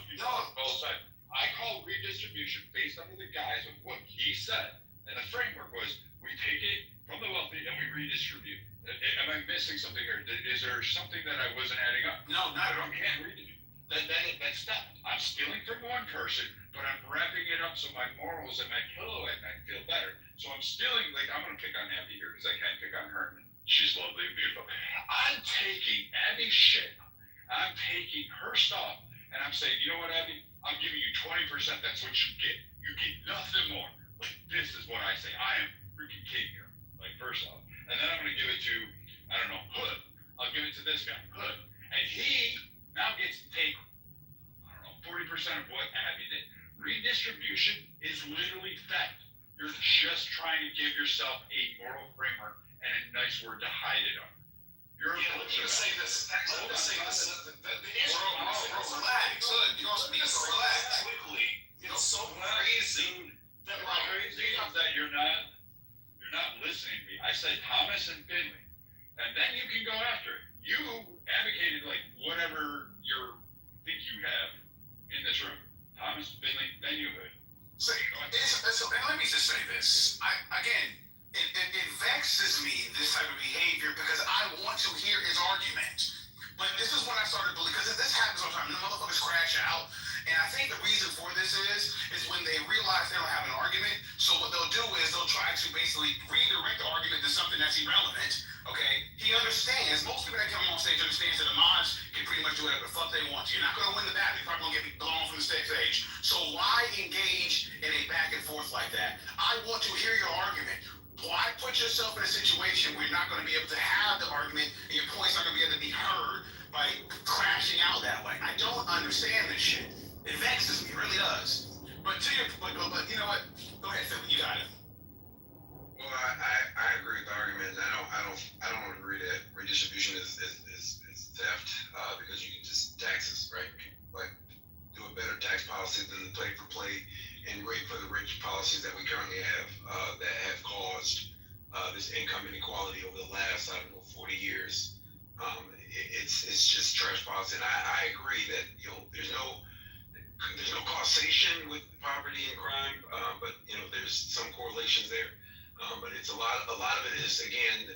Both sides. I call redistribution based on the guise of what he said, and the framework was we take it from the wealthy and we redistribute. Am I missing something here? Is there something that I wasn't adding up? No, not at all. I can't read it. That's theft. I'm stealing from one person, but I'm wrapping it up so my morals and my pillow at night feel better. So I'm stealing, like, I'm gonna pick on Abby here because I can't pick on her. She's lovely and beautiful. I'm taking Abby's shit. I'm taking her stuff, and I'm saying, you know what, Abby? I'm giving you 20%. That's what you get. You get nothing more. Like, this is what I say. I am freaking king here. Like, first off. And then I'm gonna give it to, I don't know, Hood. I'll give it to this guy, Hood. And he now gets to take, I don't know, 40% of what Abby did. Redistribution is literally theft. You're just trying to give yourself a moral framework and a nice word to hide it on. You're Yeah, let me just say this. Let me say this. The issue. Relax. Hood. You don't speak. So relax. Quickly. It's so crazy that like that you're not listening to me. I said Thomas and Finley, and then you can go after it. You advocated like whatever you think you have in this room. Thomas, Finley, then you would. So let me just say this. It vexes me, this type of behavior, because I want to hear his argument. But this is when I started believing, because this happens all the time. The motherfuckers crash out. And I think the reason for this is when they realize they don't have an argument. So what they'll do is they'll try to basically redirect the argument to something that's irrelevant. Okay? He understands. Most people that come on stage understands that the mods can pretty much do whatever the fuck they want. You're not going to win the battle. You're probably going to get blown from the stage. So why engage in a back and forth like that? I want to hear your argument. Why put yourself in a situation where you're not going to be able to have the argument and your point's not going to be able to be heard by crashing out that way? I don't understand this shit. It vexes me, it really does. But you know what? Go ahead, Phil. You got it. Well, I agree with the argument. I don't agree that redistribution is theft because you can just taxes, right? Like do a better tax policy than the play for play and wait for the rich policies that we currently have that have caused this income inequality over the last 40 years. It's just trash policy, and I agree that there's no causation with poverty and crime, but there's some correlations there. But it's a lot of it is again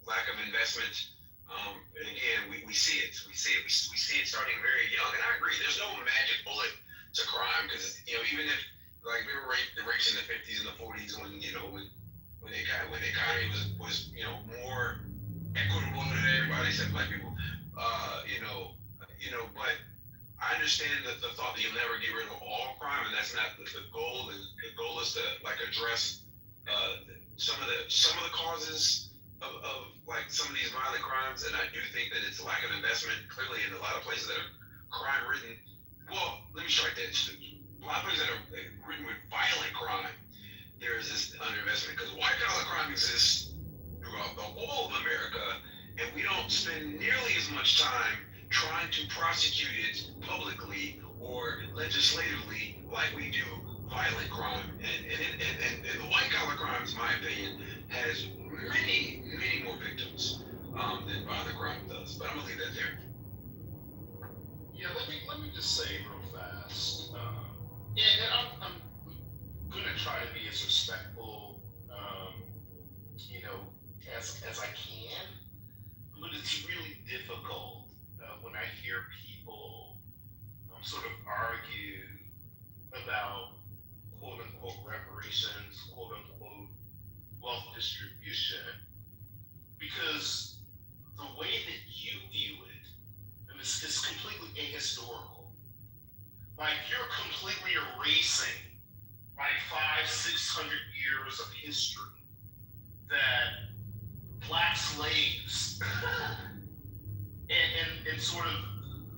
lack of investment. And again, we see it. We see it starting very young. And I agree. There's no magic bullet to crime because even if like we were the rates in the 50s and the 40s when the economy was more equitable to everybody except black people. But I understand that the thought that you'll never get rid of all crime, and that's not the goal. The goal is to like address some of the causes of like some of these violent crimes, and I do think that it's a lack of investment clearly in a lot of places that are crime ridden. Well, let me strike that. A lot of places that are ridden with violent crime, there is this underinvestment because white collar crime exists throughout the whole of America, and we don't spend nearly as much time trying to prosecute it publicly or legislatively like we do violent crime. And the white collar crimes, in my opinion, has many, many more victims than violent crime does. But I'm gonna leave that there. Yeah, let me just say real fast. And I'm gonna try to be as respectful, as I can. But it's really difficult when I hear people sort of argue about quote unquote reparations, quote unquote wealth distribution, because the way that you view it is completely ahistorical. Like you're completely erasing like 500-600 years of history that black slaves and sort of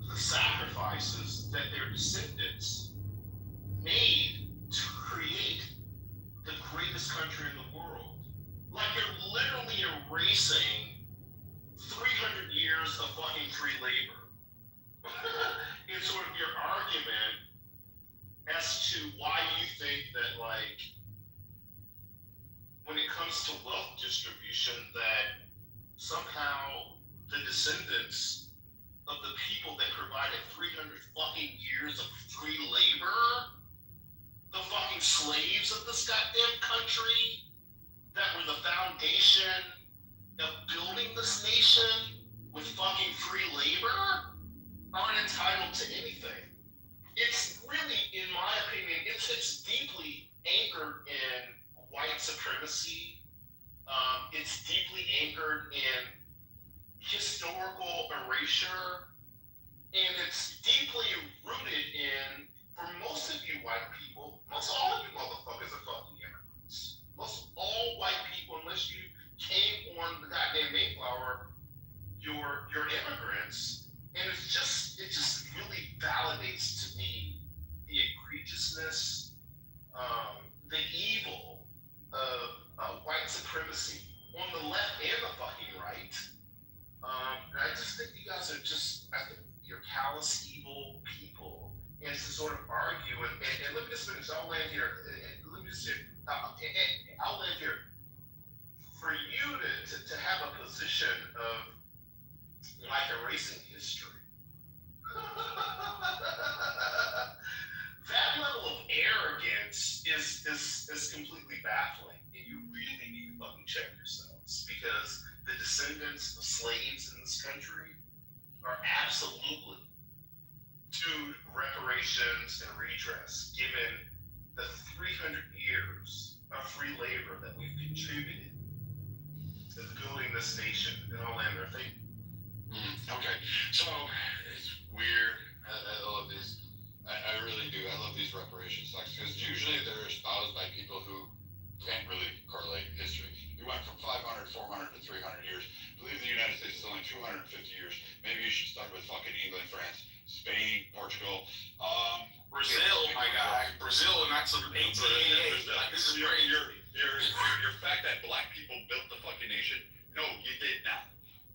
the sacrifices that their descendants made to create the greatest country in the world. Like you're literally erasing 300 years of fucking free labor in sort of your argument as to why you think that, like, when it comes to wealth distribution, that somehow the descendants of the people that provided 300 fucking years of free labor, the fucking slaves of this goddamn country that were the foundation of building this nation with fucking free labor, aren't entitled to anything. It's really, in my opinion, it's deeply anchored in white supremacy. It's deeply anchored in historical erasure, and it's deeply rooted in, for most of you white people, most all of you motherfuckers are fucking immigrants. Most all white people, unless you came on the goddamn Mayflower, you're immigrants, and it just really validates to me the egregiousness, the evil of white supremacy on the left and the fucking right. And I just think you guys are you're callous, evil people. And to sort of argue, and let me just finish, I'll land here. I'll land here. For you to have a position of like erasing history, that level of arrogance is completely baffling, and you really need to fucking check yourselves, because the descendants of slaves in this country are absolutely due reparations and redress, given the 300 years of free labor that we've contributed to building this nation. And I'll land there. Thank you. Okay, so it's weird. I love these. I really do. I love these reparations talks because usually they're espoused by people who can't really correlate history. You went from 500, 400 to 300 years. I believe the United States is only 250 years. Maybe you should start with fucking England, France, Spain, Portugal. Brazil, my guy. Brazil and that's some 1888. This is your fact that black people built the fucking nation. No, you did not.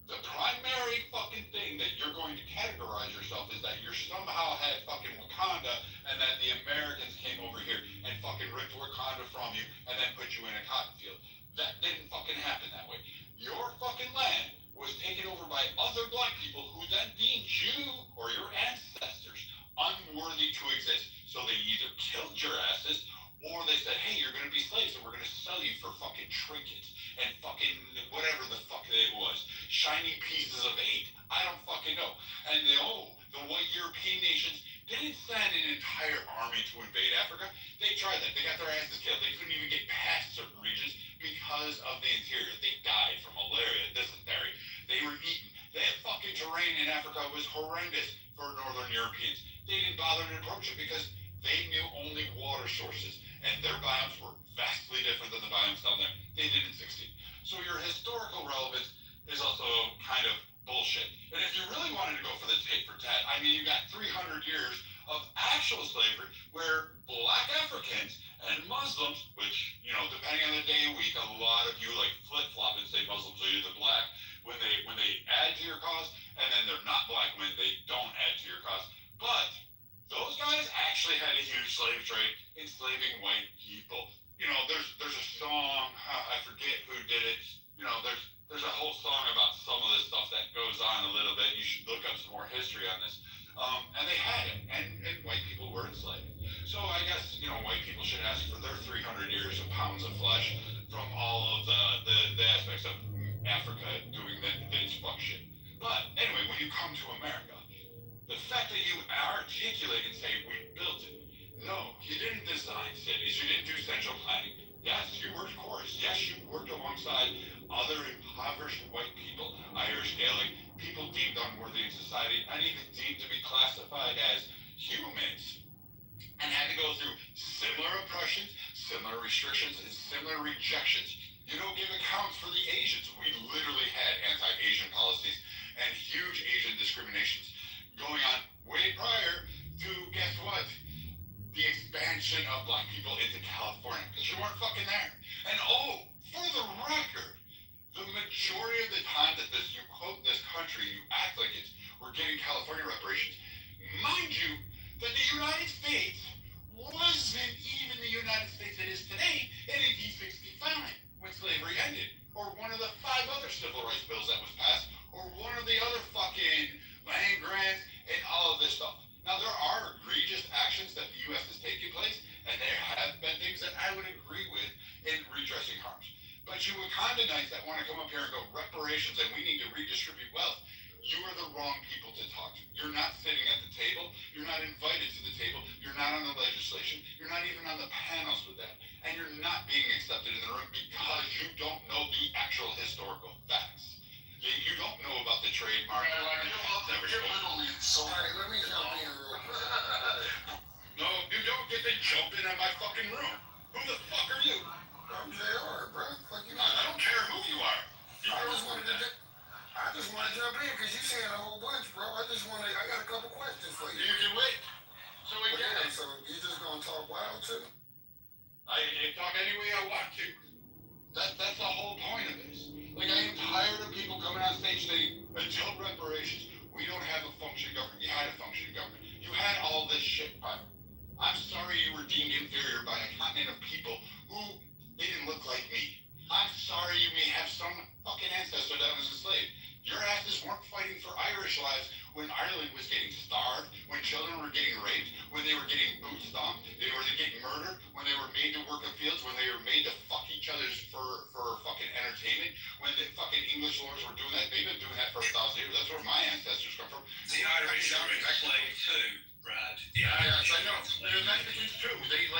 The primary fucking thing that you're going to categorize yourself is that you're somehow had fucking Wakanda and that the Americans came over here and fucking ripped Wakanda from you and then put you in a cotton field. That didn't fucking happen that way. Your fucking land was taken over by other black people who then deemed you or your ancestors unworthy to exist. So they either killed your asses or they said, hey, you're going to be slaves and we're going to sell you for fucking trinkets and fucking whatever the fuck it was. Shiny pieces of 8. I don't fucking know. And the white European nations didn't send an entire army to invade Africa. They tried that. They got their asses killed. They couldn't even get past certain regions because of the interior. They died from malaria, dysentery. They were eaten. The fucking terrain in Africa was horrendous for Northern Europeans. They didn't bother to approach it because they knew only water sources. And their biomes were vastly different than the biomes down there. They didn't succeed. So your historical relevance is also kind of bullshit. And if you really wanted to go for the tit for tat, I mean, you got 300 years of actual slavery where black Africans and Muslims, which, depending on the day of week, a lot of you like flip-flop and say Muslims are either black when they add to your cause, and then and they're not black men, they don't add to your cause. But those guys actually had a huge slave trade enslaving white people. You know, there's a song, I forget who did it. You know, there's a whole song about some of this stuff that goes on a little bit. You should look up some more history on this. And they had it, and white people were enslaved. So I guess, you know, white people should ask for their 300 years of pounds of flesh from all of the aspects of Africa doing this fuck shit. But anyway, when you come to America, the fact that you articulate and say, we built it. No, you didn't design cities. You didn't do central planning. Yes, you worked chorus. Yes, you worked alongside other impoverished white people, Irish Gaelic, people deemed unworthy in society, and even deemed to be classified as humans, and had to go through similar oppressions, similar restrictions, and similar rejections. You don't give accounts for the Asians. We literally had anti-Asian policies and huge Asian discriminations going on way prior to, guess what? The expansion of black people into California, because you weren't fucking there. And oh, for the record, the majority of the time that you quote this country, you act like we're getting California reparations. Mind you, that the United States wasn't even the United States it is today in 1865 when slavery ended, or one of the 5 other civil rights bills that was passed, or one of the other fucking land grants and all of this stuff. Now, there are egregious actions that the U.S. has taken place, and there have been things that I would agree with in redressing harms. But you Wakandanites that want to come up here and go reparations and we need to redistribute wealth, you are the wrong people to talk to. You're not sitting at the table. You're not invited to the table. You're not on the legislation. You're not even on the panels with that. And you're not being accepted in the room because you don't know the actual historical facts. You don't know about the trademark. You're literally so. All right, let me jump in real quick. No, you don't get to jump in my fucking room. Who the fuck are you? I'm JR, bro. Fuck you. I don't care who you are. I just wanted to jump in because you're saying a whole bunch, bro. I got a couple questions for you. You can wait. So we get it. So you just gonna talk wild too? I can talk any way I want to. That's the whole point of this. Like, I am tired of people coming on stage saying, until reparations, we don't have a functioning government. You had a functioning government. You had all this shit prior. I'm sorry you were deemed inferior by a continent of people who didn't look like me. I'm sorry you may have some fucking ancestor that was enslaved. Your asses weren't fighting for Irish lives when Ireland was getting starved, when children were getting raped, when they were getting boot stomped, they were getting murdered, when they were made to work in fields, when they were made to fuck each other for fucking entertainment, when the fucking English lords were doing that. They've been doing that for 1,000 years. That's where my ancestors come from. The Irish are enslaved too, Brad. Yes, I know. The Mexicans too. They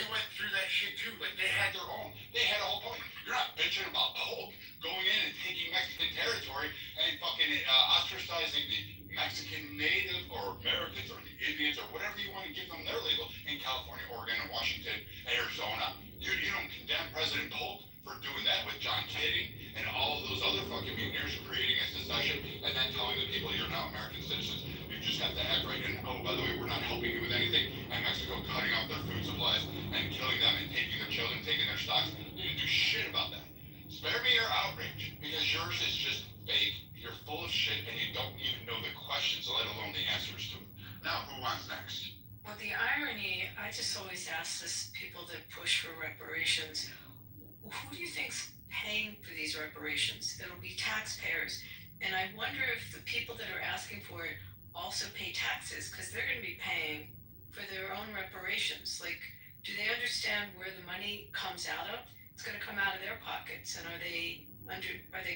went through that shit too. Like, they had their own. They had a whole point. You're not bitching about Polk going in and taking Mexican territory and fucking ostracizing the Mexican native or Americans or the Indians or whatever you want to give them their label in California, Oregon, and Washington, Arizona. You don't condemn President Polk for doing that with John Kidding and all of those other fucking mutineers creating a secession and then telling the people you're now American citizens. You just have to act right. And oh, by the way, we're not helping you with anything. And Mexico cutting off their food supplies and killing them and taking their children, taking their stocks. You didn't do shit about that. Spare me your outrage, because yours is just fake. You're full of shit, and you don't even know the questions, let alone the answers to them. Now, who wants next? Well, the irony, I just always ask this people that push for reparations, who do you think's paying for these reparations? It'll be taxpayers. And I wonder if the people that are asking for it also pay taxes, because they're going to be paying for their own reparations. Like, do they understand where the money comes out of? It's going to come out of their pockets, and are they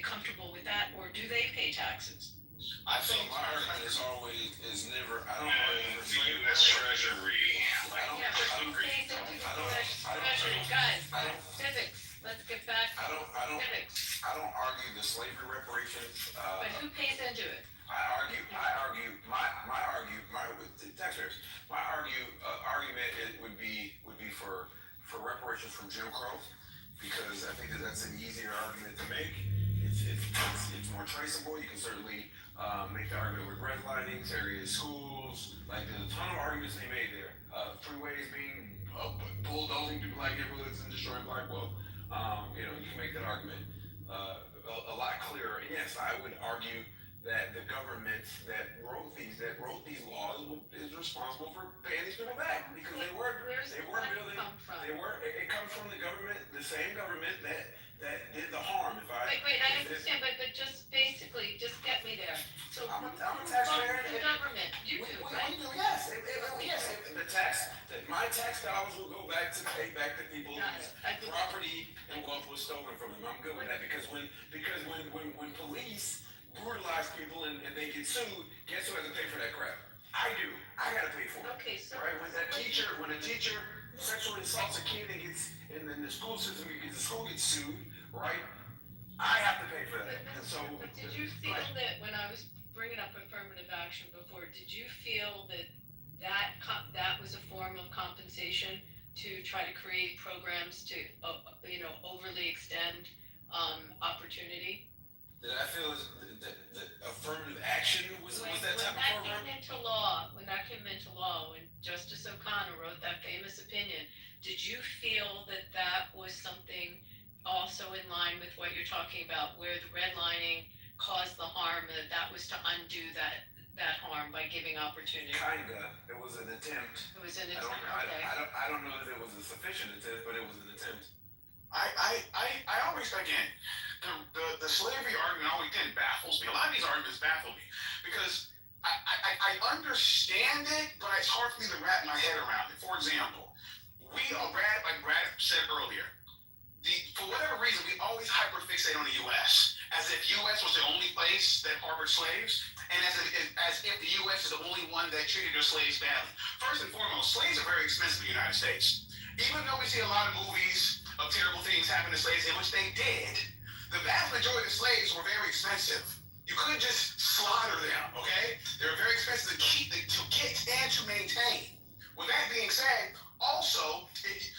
comfortable with that, or do they pay taxes? I think my argument is never. I don't argue for the U.S. Treasury. Guys, civics. Let's get back to civics. I don't argue the slavery reparations. But who pays into it? My taxpayers. My argument would be for reparations from Jim Crow, because I think that's an easier argument to make. It's more traceable. You can certainly make the argument with redlining, segregated schools. Like, there's a ton of arguments they made there. Freeways being bulldozing through black neighborhoods and destroying black wealth. You can make that argument a lot clearer. And yes, I would argue that the government that wrote these laws is responsible for paying these people back because they weren't Where's building. that come from? It comes from the government, the same government that did the harm. Wait, I understand, but just basically, just get me there. So I'm a who taxpayer. funds the government? You do, right? We do, yes. My tax dollars will go back to pay back the people whose property and wealth was stolen from them. I'm good with that because when police brutalize people and they get sued, guess who has to pay for that crap? I do. I gotta pay for it. Okay, so. Right? When a teacher sexually assaults a kid and gets in the school system, because the school gets sued, right? I have to pay for that. And so. But did you feel that when I was bringing up affirmative action before, did you feel that that was a form of compensation to try to create programs to, overly extend opportunity? Did I feel that affirmative action was that type of program? When that came into law, when Justice O'Connor wrote that famous opinion, did you feel that that was something also in line with what you're talking about, where the redlining caused the harm, that was to undo that harm by giving opportunity? Kinda. It was an attempt. It was an attempt, okay. I don't know that it was a sufficient attempt, but it was an attempt. I always, again, the slavery argument always baffles me. A lot of these arguments baffle me because I understand it, but it's hard for me to wrap my head around it. For example, like Brad said earlier, for whatever reason, we always hyperfixate on the U.S. as if U.S. was the only place that harbored slaves, and as if the U.S. is the only one that treated their slaves badly. First and foremost, slaves are very expensive in the United States. Even though we see a lot of movies of terrible things happen to slaves, in which they did, the vast majority of slaves were very expensive. You couldn't just slaughter them, okay? They were very expensive to get and to maintain. With that being said, also,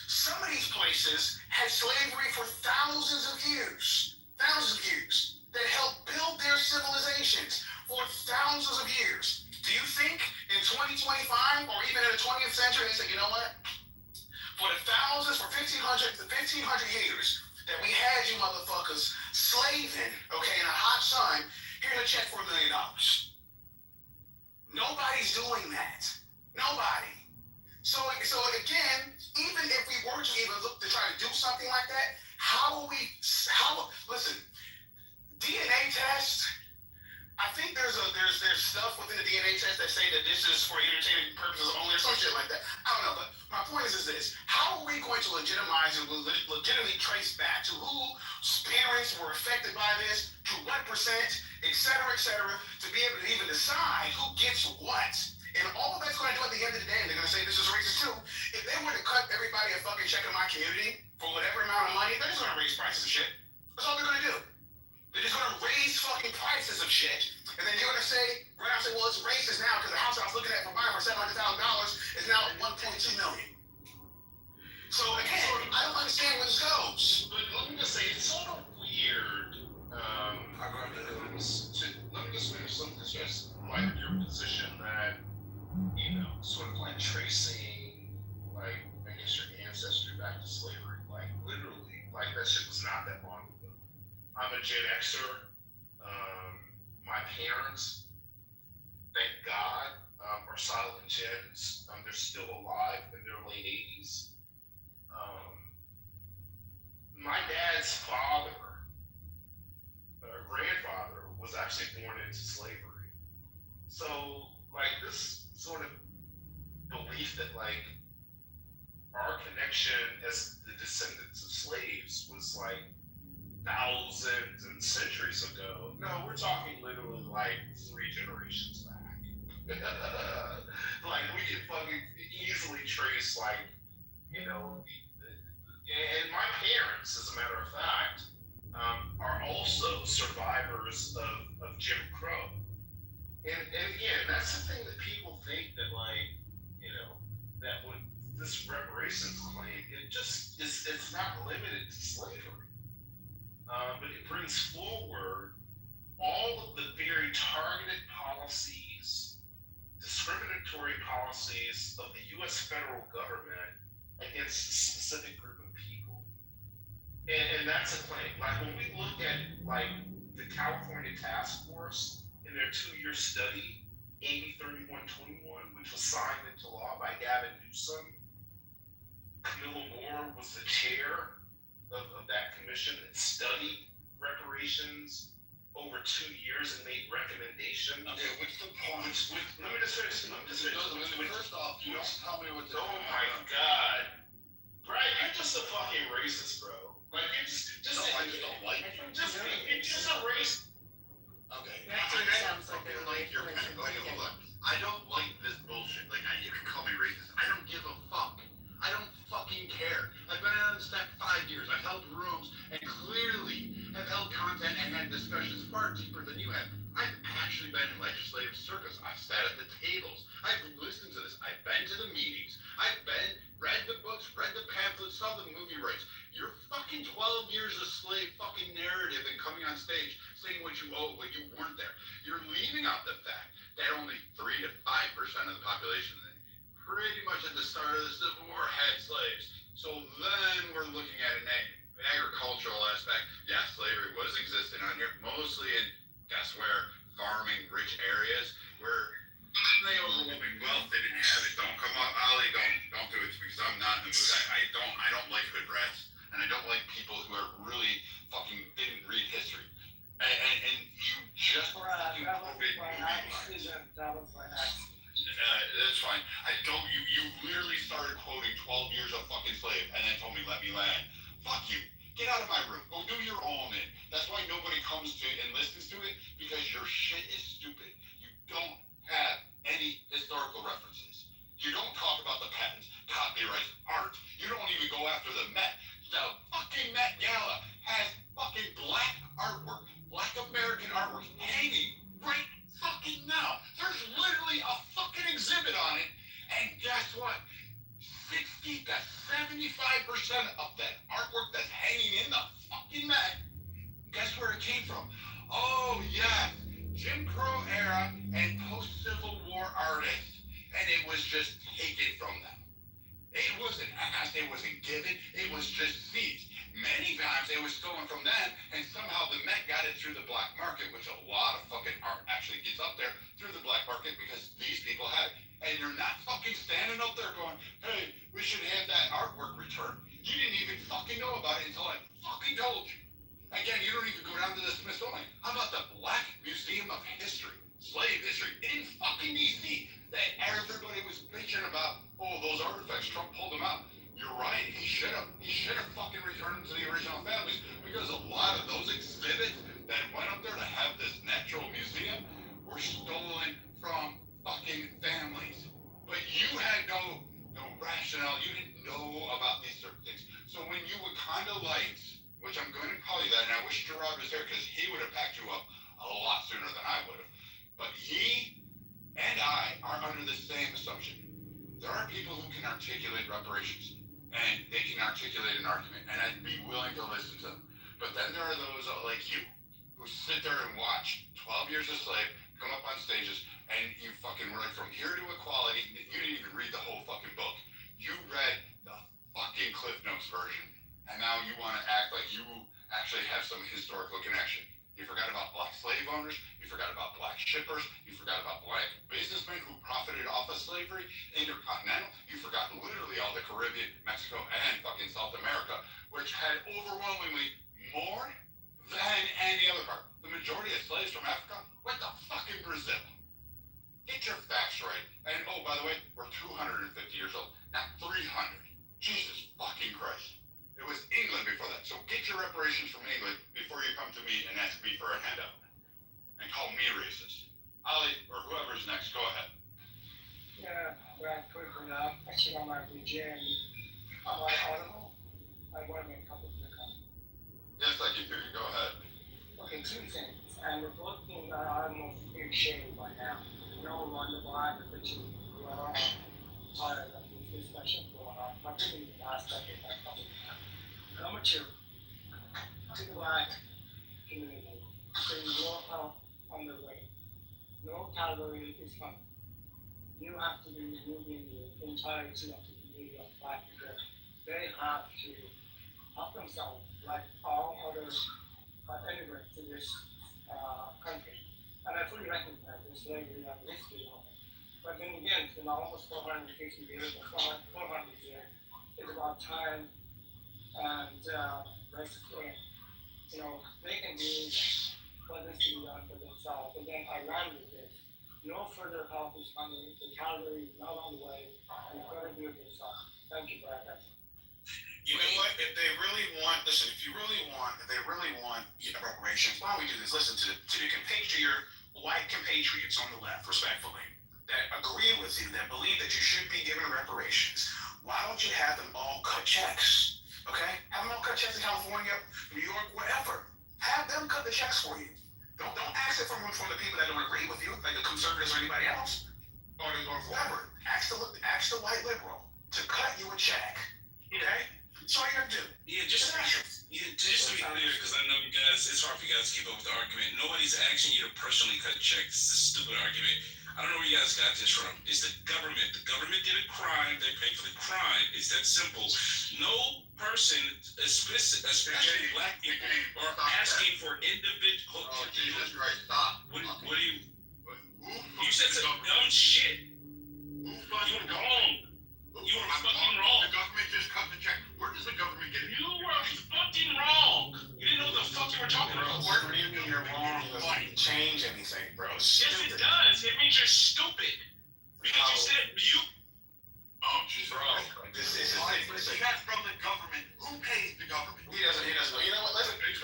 some of these places had slavery for thousands of years, that helped build their civilizations for thousands of years. Do you think in 2025 or even in the 20th century, they said, you know what? For the thousands, for 1500 years that we had you motherfuckers slaving, okay, in a hot sun, here's a check for $1 million. Nobody's doing that. Nobody. So again, even if we were to even look to try to do something like that, listen, DNA tests, I think there's stuff within the DNA test that say that this is for entertainment purposes only or some shit like that. I don't know, but my point is this. How are we going to legitimize and legitimately trace back to whose parents were affected by this, to what percent, et cetera, to be able to even decide who gets what? And all that's going to do at the end of the day, and they're going to say this is racist too, if they were to cut everybody a fucking check in my community for whatever amount of money, they're just going to raise prices of shit. That's all they're going to do. They're just going to raise fucking prices of shit. And then you're going to say, well, it's racist now because the house I was looking at for buying for $700,000 is now at $1.2 million. So again, I don't understand where this goes. But let me just say, it's sort of weird. Let me just finish something. Just like your position that, sort of like tracing, like, I guess your ancestry back to slavery, like literally, like that shit was not that long ago. I'm a Gen Xer. My parents, thank God, are silent gens. They're still alive in their late 80s. My dad's grandfather, was actually born into slavery. So, like, this sort of belief that, like, our connection as the descendants of slaves was, like, thousands and centuries ago. No, we're talking literally like 3 generations back. Like we can fucking easily trace like, and my parents, as a matter of fact, are also survivors of Jim Crow. And again, that's the thing that people think that like, that when this reparations claim, it's not limited to slavery. But it brings forward all of the very targeted policies, discriminatory policies of the U.S. federal government against a specific group of people. And that's a claim. Like when we look at like the California task force in in their 2-year study, AB 3121, which was signed into law by Gavin Newsom. Camilla Moore was the chair of that commission that studied reparations over 2 years and made recommendations. Okay, what's the point? Let me just finish. First off, you don't tell me what to do. Oh my God. Brian, you're just a fucking racist, bro. Like, you just No, I just don't like it. you're just a racist. Okay. That dude sounds like okay, a like you're racist. like, hold on. I don't like this bullshit. Like, you can call me racist. I don't give a fuck. I don't fucking care. I've been on this stack 5 years. I've held rooms and clearly have held content and had discussions far deeper than you have. I've actually been in legislative circus. I've sat at the tables. I've listened to this. I've been to the meetings. I've read the books, read the pamphlets, saw the movie rights. Your fucking 12 years of slave fucking narrative and coming on stage saying what you owe, what you weren't there. You're leaving out the fact that only 3 to 5% of the population, pretty much at the start of the Civil War, had slaves. So then we're looking at an agricultural aspect. Yeah, slavery was existing on here, mostly in, guess where, farming, rich areas where they overwhelming wealth, they didn't have it. Don't come up, Ali, don't do it because I'm not in the mood. I don't like hood rats, and I don't like people who are really fucking didn't read history. And you just fucking quoted movie lines. That's fine. You literally started quoting 12 years of fucking slave and then told me let me land. Fuck you. Get out of my room. Go do your own in. That's why nobody comes to and listens to it, because your shit is stupid. You don't have any historical references. You don't talk about the patents, copyrights, art. You don't even go after the Met. The fucking Met Gala has fucking black artwork, black American artwork hanging right fucking now. There's literally a fucking exhibit on it, and guess what? 60 to 75% of that artwork that's hanging in the fucking Met, guess where it came from? Oh, yes, Jim Crow era and post-Civil War artists, and it was just taken from them. It wasn't asked, it wasn't given, it was just seized. Many times it was stolen from them, and somehow the Met got it through the black market, which a lot of fucking art actually gets up there through the black market because these people have it. And you're not fucking standing up there going, hey, we should have that artwork returned. You didn't even fucking know about it until I fucking told you. Again, you don't even go down to the Smithsonian. How about the Black Museum of History, slave history in fucking D.C. that everybody was bitching about? Oh, those artifacts, Trump pulled them out. You're right, he should have fucking returned them to the original families, because a lot of those exhibits that went up there to have this natural museum were stolen from fucking families. But you had no rationale, you didn't know about these certain things. So when you would kind of lights, which I'm going to call you that, and I wish Gerard was there because he would have backed you up a lot sooner than I would have. But he and I are under the same assumption. There are people who can articulate reparations, and they can articulate an argument, and I'd be willing to listen to them. But then there are those like you, who sit there and watch 12 Years a Slave come up on stages, and you fucking were like, from here to equality, you didn't even read the whole fucking book. You read the fucking Cliff Notes version, and now you want to act like you actually have some historical connection. You forgot about black slave owners, you forgot about black shippers, you forgot about black businessmen who profited off of slavery, intercontinental, you forgot literally all the Caribbean, Mexico, and fucking South America, which had overwhelmingly more than any other part. The majority of slaves from Africa went to fucking Brazil. Get your facts right. And oh, by the way, we're 250 years old, not 300. Jesus fucking Christ. It was England before that. So get your reparations from England before you come to me and ask me for a handout. And call me racist. Ali, or whoever's next, go ahead. Yeah, Brad, quickly now, actually on my VJ, am I audible? I want to make a couple of comments. Yes, I can hear you. Go ahead. Okay, two things. And the both things are almost big shade right now. No wonder why the two are tired of this discussion going on, particularly in the last decade. Number two, to the black community, there is no help on the way. No category is coming. You have to be moving the entirety of the community of black people. They have to help themselves like all other immigrants to this country. And I fully recognize the slavery and history of it. But then again, it's been almost 450 years, or 400 years. It's about time, and they can do what needs to be done for themselves. Again, I land with this. No further help is coming. The cavalry is not on the way. You've got to do it yourself. Thank you, Brad. You know what? If they really want, listen, if they really want reparations, why don't we do this? Listen, to the white compatriots on the left, respectfully, that agree with you, that believe that you should be given reparations, why don't you have them all cut checks? Okay? Have them all cut checks in California, New York, wherever. Have them cut the checks for you. Don't ask it from the people that don't agree with you, like the conservatives or anybody else, or whoever. Ask the white liberal to cut you a check. Okay? That's all you gotta do. Yeah, just to be clear, because I know you guys, it's hard for you guys to keep up with the argument. Nobody's asking you to personally cut checks. It's a stupid argument. I don't know where you guys got this from. It's the government. The government did a crime. They pay for the crime. It's that simple. No person, especially black people, are asking for individual. Oh, Jesus Christ, stop. What do you? You said some dumb shit. You were wrong. You were fucking wrong. The government just cut the check. Where does the government get it? You were fucking wrong. You didn't know what the fuck you were talking about. What do you mean you're wrong? It doesn't change anything, bro. Yes, it does. It means you're stupid. Because you said you. Oh, Jesus Christ. This is That's from the government. Who pays the government? He doesn't know. You know what? Listen. Here's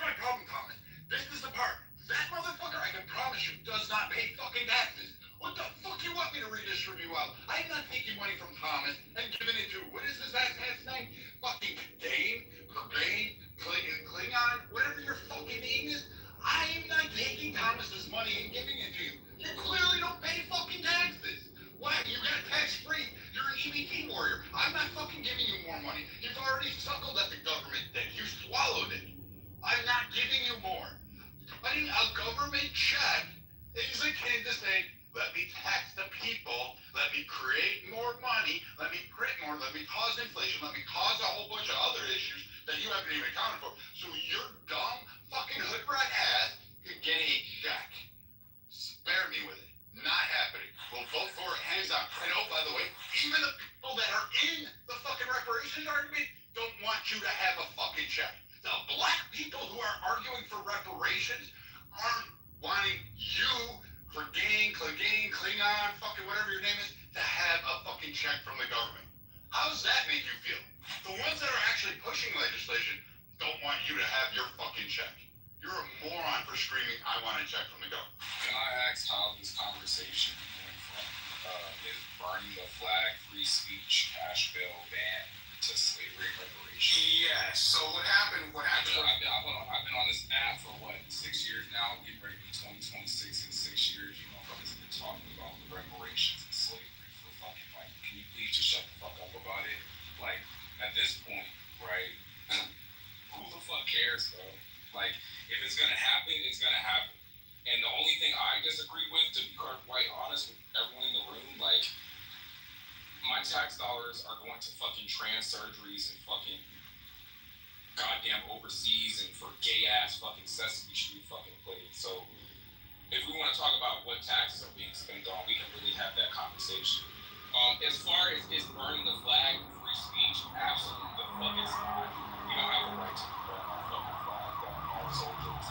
my problem, Thomas. This is the part. That motherfucker, I can promise you, does not pay fucking taxes. What the fuck you want me to redistribute out? I'm not taking money from Thomas and giving it to, what is this ass's name? Fucking Klingon, whatever your fucking name is. I am not taking Thomas's money and giving it to you. You clearly don't pay fucking taxes. Why? You got tax-free. You're an EBT warrior. I'm not fucking giving you more money. You've already suckled at the government dick. You swallowed it. I'm not giving you more. Cutting a government check is akin to saying, let me tax the people, let me create more money, let me print more, let me cause inflation, let me cause a whole bunch of other issues that you haven't even accounted for. So your dumb fucking hood rat ass can get a check. Spare me with it. Not happening. We'll vote for it, hands down. And oh, by the way, even the people that are in the fucking reparations argument don't want you to have a fucking check. The black people who are arguing for reparations aren't wanting you for Klingon, fucking whatever your name is, to have a fucking check from the government. How does that make you feel? The ones that are actually pushing legislation don't want you to have your fucking check. You're a moron for screaming, I want a check from the government. Can I ask how this conversation went from is burning the flag, free speech, cash bail ban to slavery reparation? Yes. So what happened? I've been on this app for 6 years now, getting ready to be 2026 in 6 years. You know, brothers have been talking about reparations and slavery for fucking can you please just shut the fuck up about it? Like, at this point, right? Who the fuck cares, bro? Like, if it's gonna happen, it's gonna happen. And the only thing I disagree with, to be quite honest with everyone in the room, like, my tax dollars are going to fucking trans surgeries and fucking goddamn overseas and for gay ass fucking Sesame Street fucking plays. So if we want to talk about what taxes are being spent on, we can really have that conversation. As far as is burning the flag, free speech, absolutely the fuck it's not. We don't have the right to burn our fucking flag that our soldiers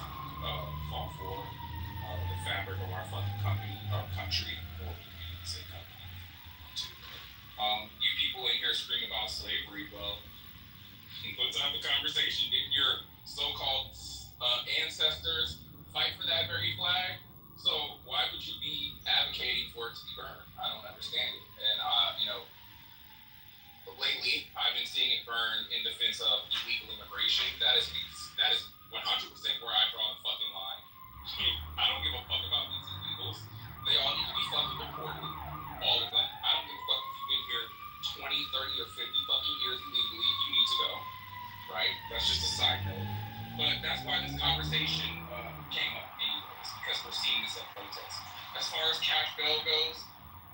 fought for, the fabric of our fucking country, or you can say company. You people in here scream about slavery, well, let's have the conversation. Didn't your so-called ancestors fight for that very flag? So why would you be advocating for it to be burned? I don't understand it. And lately I've been seeing it burn in defense of illegal immigration. That is 100% where I draw the fucking line. I don't give a fuck about these illegals. They all need to be fucking deported. All of them. I don't give a fuck if you've been here 20, 30, or 50 fucking years illegally. You need to go. Right? That's just a side note. But that's why this conversation came up anyways, because we're seeing this at protests. As far as cash bail goes,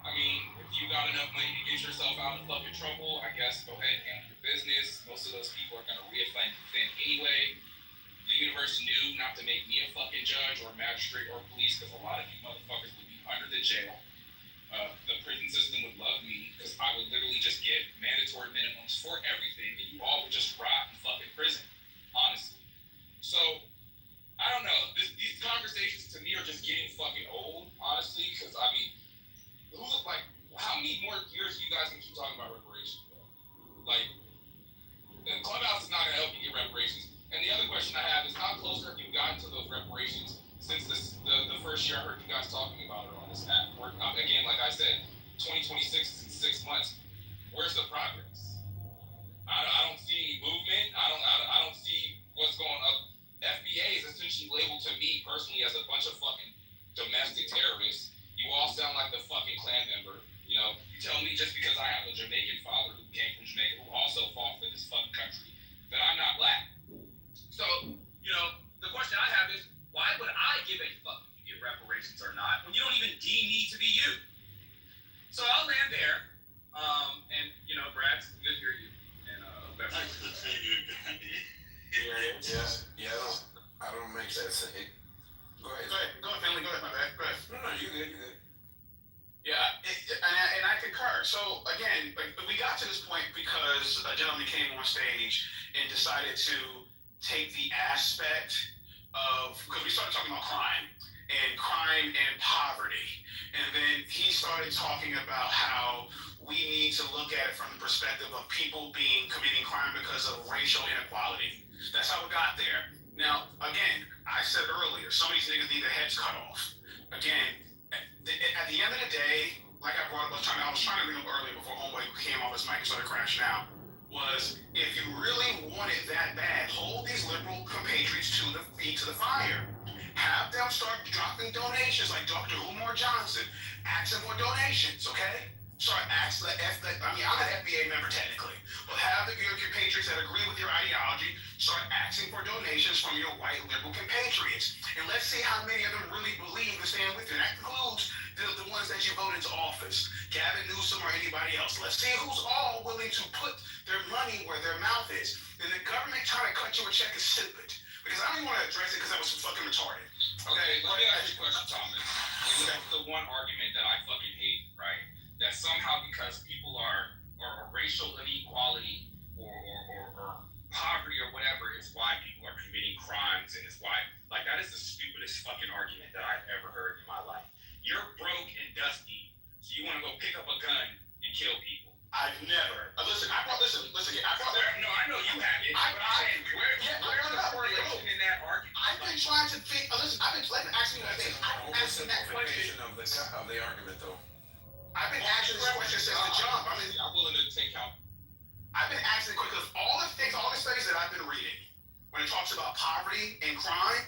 I mean, if you got enough money to get yourself out of fucking trouble, I guess go ahead and handle your business. Most of those people are going to reoffend anyway. The universe knew not to make me a fucking judge or magistrate or police, because a lot of jail. The prison system would love me because I would literally just get mandatory minimums for everything, and you all would just rot in fucking prison, honestly. So, I don't know. These conversations to me are just getting fucking old, honestly, because I mean, how many more years you guys can keep talking about reparations, bro? Like, the Clubhouse is not going to help you get reparations. And the other question I have is, how close have you gotten to those reparations since the first year I heard you guys talking about it on this app? Again, like I said, 2026 is in 6 months. Where's the progress? I don't see any movement. I don't see what's going up. FBA is essentially labeled to me personally as a bunch of fucking domestic terrorists. You all sound like the fucking Klan member. You know, you tell me just because I have a Jamaican father who came from Jamaica who also fought for this fucking country that I'm not black. So, you know, the question I have is, why would I give a fuck if you get reparations or not when you don't even deem me to be you? So I'll land there. And you know, Brad, good to hear you. And Nice to see you again. Yeah. I don't make that sense. Go ahead. Go ahead, Finley. Go ahead, my bad. Go ahead. No, you good. Yeah, and I concur. So again, like, we got to this point because a gentleman came on stage and decided to take the aspect of, because we started talking about crime and poverty, and then he started talking about how we need to look at it from the perspective of people committing crime because of racial inequality. That's how we got there. Now, again, I said earlier, some of these niggas need their heads cut off. Again, at the end of the day, like I was trying to bring up earlier before homeboy came off his mic and started crashing out, was if you really want it that bad, hold these liberal compatriots to the feet to the fire. Have them start dropping donations like Dr. Umar Johnson, asking for donations, okay? Start asking I'm an FBA member technically, but have your compatriots that agree with your ideology start asking for donations from your white liberal compatriots. And let's see how many of them really believe and stand with you. And that includes the ones that you voted into office, Gavin Newsom or anybody else. Let's see who's all willing to put their money where their mouth is. And the government trying to cut you a check is stupid. Because I don't even want to address it because that was fucking retarded. Okay, let me ask you a question, Thomas. That's the one argument that I fucking hate, right? That somehow because people are racial inequality or poverty or whatever is why people are committing crimes, and it's why, like, that is the stupidest fucking argument that I've ever heard in my life. You're broke and dusty, so you want to go pick up a gun and kill people. I've never. Listen. I brought. No, I know you haven't. Where's the correlation in that argument? I've been trying to think. Listen, I've been asking you that thing. I've asking that question of the argument, though. I've been asking this question since the jump. I'm willing to take out. I've been asking because all the studies that I've been reading, when it talks about poverty and crime,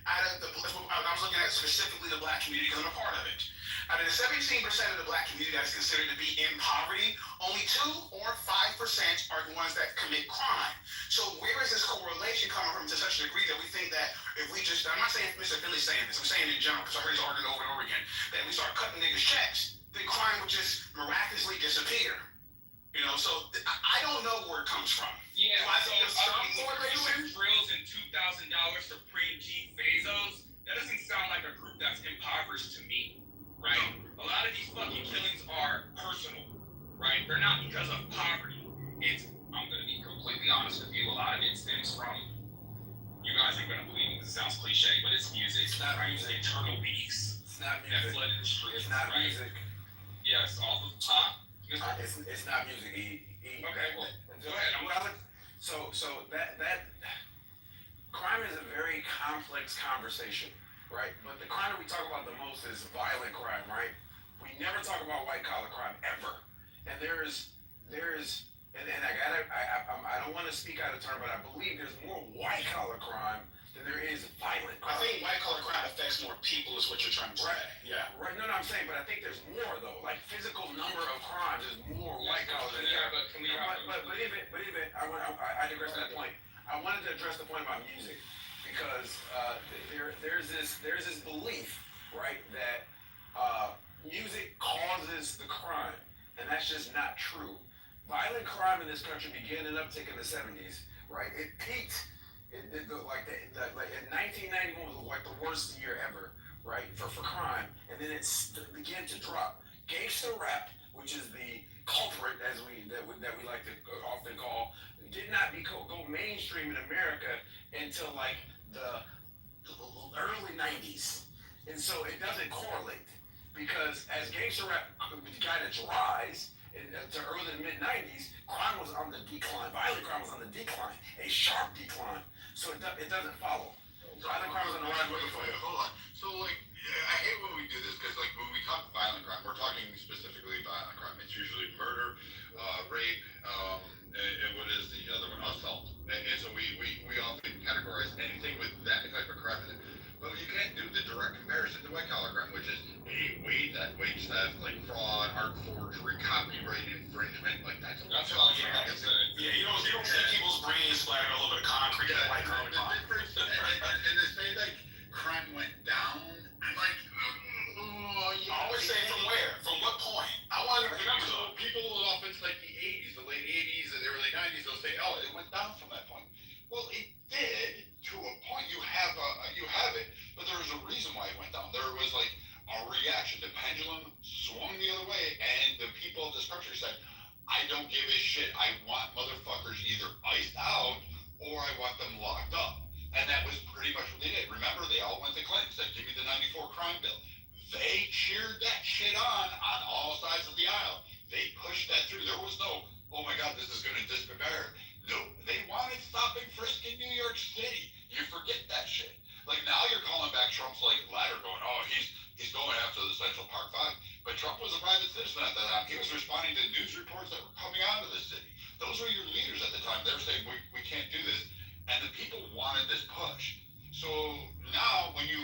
I was looking at specifically the black community because I'm a part of it. Out of the 17% of the black community that is considered to be in poverty, only 2 or 5% are the ones that commit crime. So where is this correlation coming from to such a degree that we think that if we just, I'm not saying Mr. Billy's saying this, I'm saying in general, because I heard his argument over and over again, that we start cutting niggas checks, then crime would just miraculously disappear. You know, so I don't know where it comes from. Yeah, so some correlation. Drills and $2,000 for pre-Jeep Bezos, that doesn't sound like a group that's impoverished to me, right? A lot of these fucking killings are personal, right? They're not because of poverty. I'm gonna be completely honest with you, a lot of it stems from, you guys are gonna believe me, this sounds cliche, but it's music. It's not music. Eternal beats. It's not music. That flooded the streets, It's not right? music. Yes, off of top. It's not music. Okay, well, go ahead. So that crime is a very complex conversation, right? But the crime that we talk about the most is violent crime, right? We never talk about white collar crime ever. And I don't want to speak out of turn, but I believe there's more white collar crime than there is violent crime. I think white collar crime affects more people is what you're trying to say. Yeah. Right. No, I'm saying, but I think there's more though. Like physical number of crimes is more white collar than there. But even I digress to that point. I wanted to address the point about music because there's this belief, right, that music causes the crime, and that's just not true. Violent crime in this country began an uptick in the 70s, right? It peaked. In 1991 was like the worst year ever, right, for crime. And and then it began to drop. Gangsta rap, which is the culprit, as we like to often call, did not go mainstream in America until like the early '90s, and so it doesn't correlate because as gangster rap kind of rise to early to mid '90s, crime was on the decline. Violent crime was on the decline, a sharp decline. So it doesn't follow. Violent crime was on the rise. Hold on. So like, I hate when we do this because like when we talk violent crime, we're talking specifically violent crime. It's usually murder, rape, and what is the other one? Assault. And so we often categorize anything with that type of crime in it. But you can't do the direct comparison to white collar crime, which is wage theft, like fraud, art forgery, copyright infringement, like that's all. Yeah, you don't see people's brains splattering a little bit of concrete in white collar crime. And they say like crime went down. I'm like, I always say from where? From what point? I want to remember. People will often like the 80s, the late 80s, and the early 90s. They'll say, oh, it went down from that point. Well, it did to a point. You have it, but there was a reason why it went down. There was like a reaction. The pendulum swung the other way, and the people of this country said, I don't give a shit. I want motherfuckers either iced out or I want them locked up. And that was pretty much what they did. Remember, they all went to Clinton, said, give me the '94 crime bill. They cheered that shit on all sides of the aisle. They pushed that through. There was no, oh my God, this is going to disappear. No, they wanted stop and frisk in New York City. You forget that shit. Like now you're calling back Trump's like ladder going, oh, he's going after the Central Park Five. But Trump was a private citizen at that time. He was responding to news reports that were coming out of the city. Those were your leaders at the time. They're saying, we can't do this. And the people wanted this push. So now when you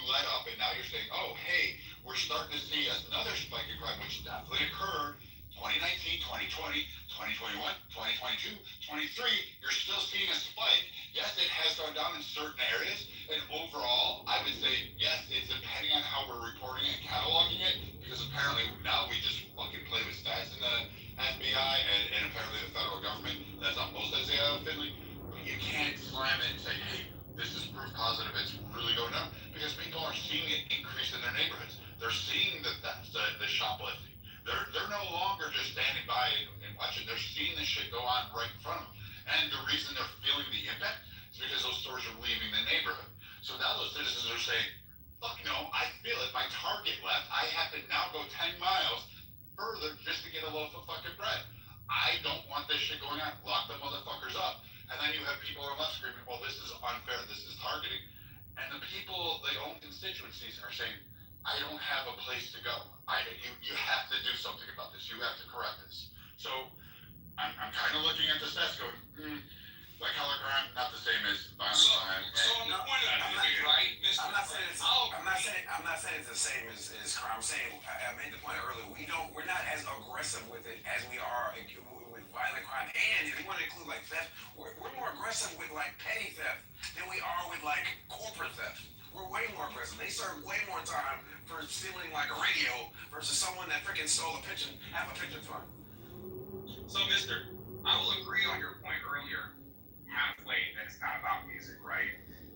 let up and now you're saying, oh, hey, we're starting to see another spike in crime, which definitely occurred 2019, 2020, 2021, 2022, 23, you're still seeing a spike. Yes, it has gone down in certain areas. And overall, I would say, yes, it's depending on how we're reporting and cataloging it, because apparently now we just fucking play with stats in the FBI and apparently the federal government. That's on both sides of Finley. But you can't slam it and say, hey, this is proof positive it's really going down, because people are seeing it increase in their neighborhoods. They're seeing the theft, the shoplifting. They're no longer just standing by and watching. They're seeing this shit go on right in front of them. And the reason they're feeling the impact is because those stores are leaving the neighborhood. So now those citizens are saying, fuck no, I feel it. My Target left. I have to now go 10 miles further just to get a loaf of fucking bread. I don't want this shit going on. Lock the motherfuckers up. And then you have people on the left screaming, well, this is unfair. This is targeting. And the people, the own constituencies are saying, I don't have a place to go. You have to do something about this. You have to correct this. So I'm kind of looking at the stats going, white collar crime, not the same as violent crime. So on the point of it, right, Mr. I'm not saying it's the same as crime. I'm saying I made the point earlier. We're not as aggressive with it as we are with violent crime. And if you want to include like theft, we're more aggressive with like petty theft than we are with like corporate theft. We're way more aggressive. They serve way more time for stealing like a radio versus someone that freaking stole half a pension fund. So, mister, I will agree on your point earlier, halfway, that it's not about music, right?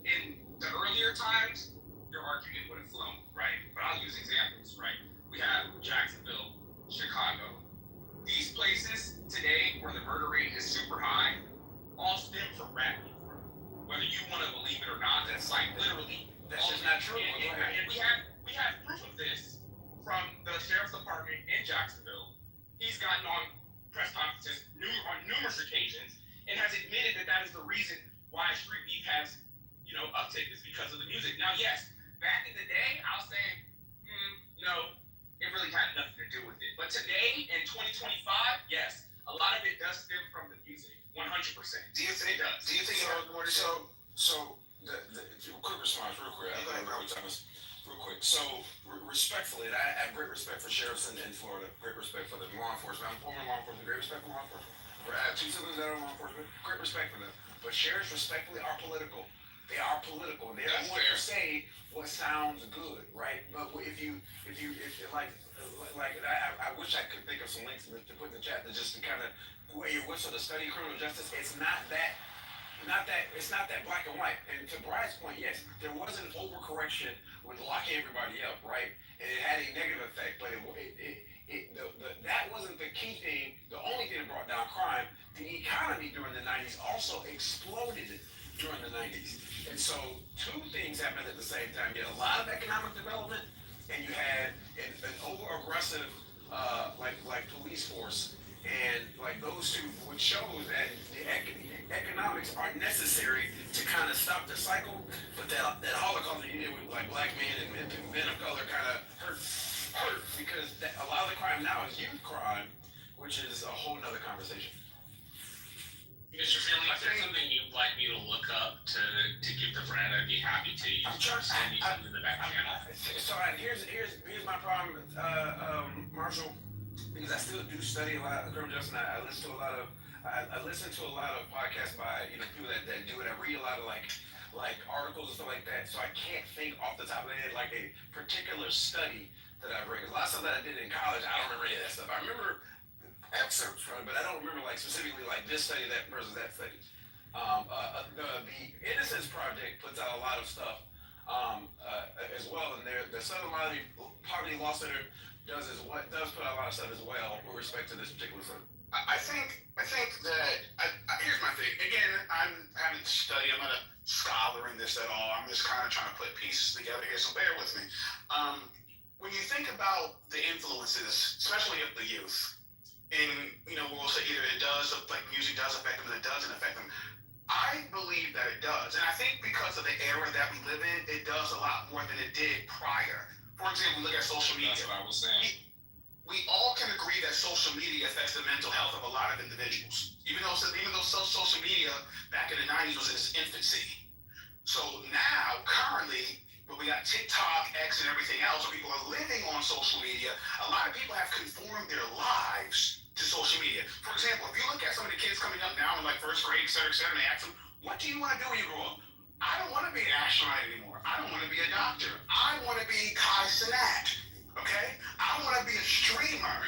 In the earlier times, your argument would have flown, right? But I'll use examples, right? We have Jacksonville, Chicago. These places today where the murder rate is super high, all stem from rap music. Whether you want to believe it or not, that's like literally. That's just not true. And we have proof of this from the sheriff's department in Jacksonville. He's gotten on press conferences on numerous occasions and has admitted that is the reason why street beef has, uptick is because of the music. Now, yes, back in the day, I'll say, no, it really had nothing to do with it. But today, in 2025, yes, a lot of it does stem from the music, 100%. Do you think it does? So the quick response, real quick. Real quick. So, respectfully, I have great respect for sheriffs in Florida, great respect for the law enforcement. I'm former law enforcement, great respect for law enforcement. I have two siblings that are law enforcement, great respect for them. But sheriffs, respectfully, are political. They are political. They don't want to say what sounds good, right? But if you I wish I could think of some links to put in the chat to kind of where your whistle to study criminal justice. It's not that black and white. And to Brian's point, yes, there was an overcorrection with locking everybody up, right? and it had a negative effect. But that wasn't the key thing. The only thing that brought down crime. The economy during the 90s also exploded during the 90s. And so two things happened at the same time. You had a lot of economic development, and you had an over-aggressive like police force. And like those two would show that the economics are necessary to kind of stop the cycle. But that Holocaust that you did with like black men and men of color kind of hurt because a lot of the crime now is youth crime, which is a whole nother conversation. Mr. Finley, is there something you'd like me to look up to give the friend? I'd be happy to. You can send me something in the back channel. So here's my problem, Marshall, because I still do study a lot of criminal justice. I listen to a lot of podcasts by people that do it. I read a lot of like articles and stuff like that. So I can't think off the top of my head like a particular study that I've read. A lot of stuff that I did in college, I don't remember any of that stuff. I remember excerpts from it, but I don't remember like specifically like this study, that versus that study. The Innocence Project puts out a lot of stuff as well, and the Southern Poverty Law Center does put out a lot of stuff as well with respect to this particular study. I think that here's my thing. Again, I haven't studied. I'm not a scholar in this at all. I'm just kind of trying to put pieces together here. So bear with me. When you think about the influences, especially of the youth, and we'll say either it does, like music does affect them, or it doesn't affect them. I believe that it does, and I think because of the era that we live in, it does a lot more than it did prior. For example, look at social media. That's what I was saying. We all can agree that social media affects the mental health of a lot of individuals. Even though social media back in the 90s was in its infancy. So now, currently, but we got TikTok, X, and everything else, where people are living on social media. A lot of people have conformed their lives to social media. For example, if you look at some of the kids coming up now in like first grade, et cetera, and they ask them, what do you want to do when you grow up? I don't want to be an astronaut anymore. I don't want to be a doctor. I want to be Kai Cenat, okay? I want to be a streamer.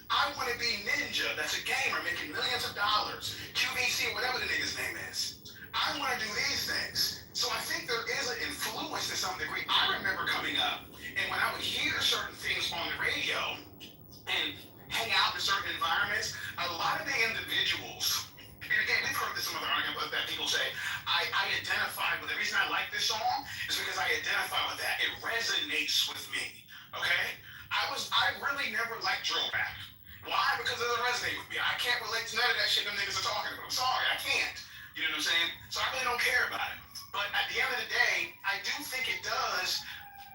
I want to be Ninja, that's a gamer making millions of dollars. QVC, whatever the nigga's name is. I want to do these things. So I think there is an influence to some degree. I remember coming up, and when I would hear certain things on the radio and hang out in certain environments, a lot of the individuals, and again, we've heard this some other argument that people say, I identify with, the reason I like this song is because I identify with that. It resonates with me, okay? I really never liked drill rap. Why? Because it doesn't resonate with me. I can't relate to none of that shit them niggas are talking about. I'm sorry, I can't. You know what I'm saying? So I really don't care about it. But at the end of the day, I do think it does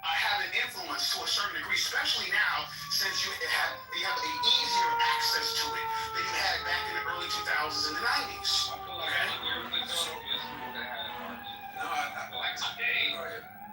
have an influence to a certain degree, especially now since you have an easier access to it than you had back in the early 2000s and the 90s. Okay? Like today,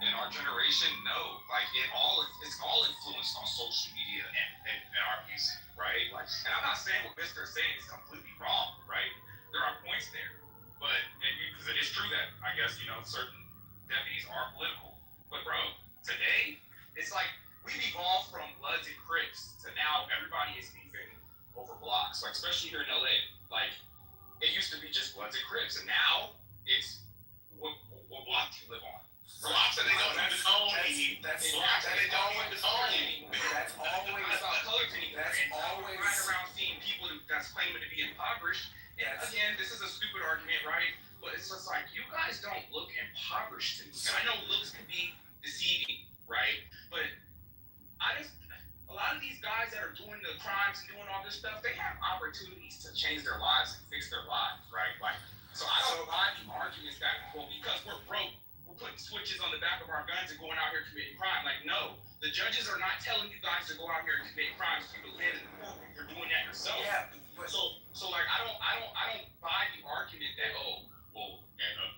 in our generation, no. Like it's all influenced on social media and our music, right? Like, and I'm not saying what Mr. is saying is completely wrong, right? There are points there, but because it is true that I guess certain deputies are political, but bro, today it's like we've evolved from Bloods and Crips to now everybody is beefing over blocks, like especially here in LA. Like it used to be just Bloods and Crips, and now it's what block do you live on? Blocks that they don't have its own anymore. That's blocks that they don't have its own anymore. That's always about colors anymore. That's always right around seeing people that's claiming to be impoverished. And again, this is a stupid argument, right? But it's just like you guys don't look impoverished to me. And I know looks can be deceiving, right? But a lot of these guys that are doing the crimes and doing all this stuff, they have opportunities to change their lives and fix their lives, right? Like, so I don't buy the arguments that, well, because we're broke, we're putting switches on the back of our guns and going out here committing crime. Like, no, the judges are not telling you guys to go out here and commit crimes for you to live in the courtroom. You're doing that yourself. Yeah, but so like I don't buy the argument that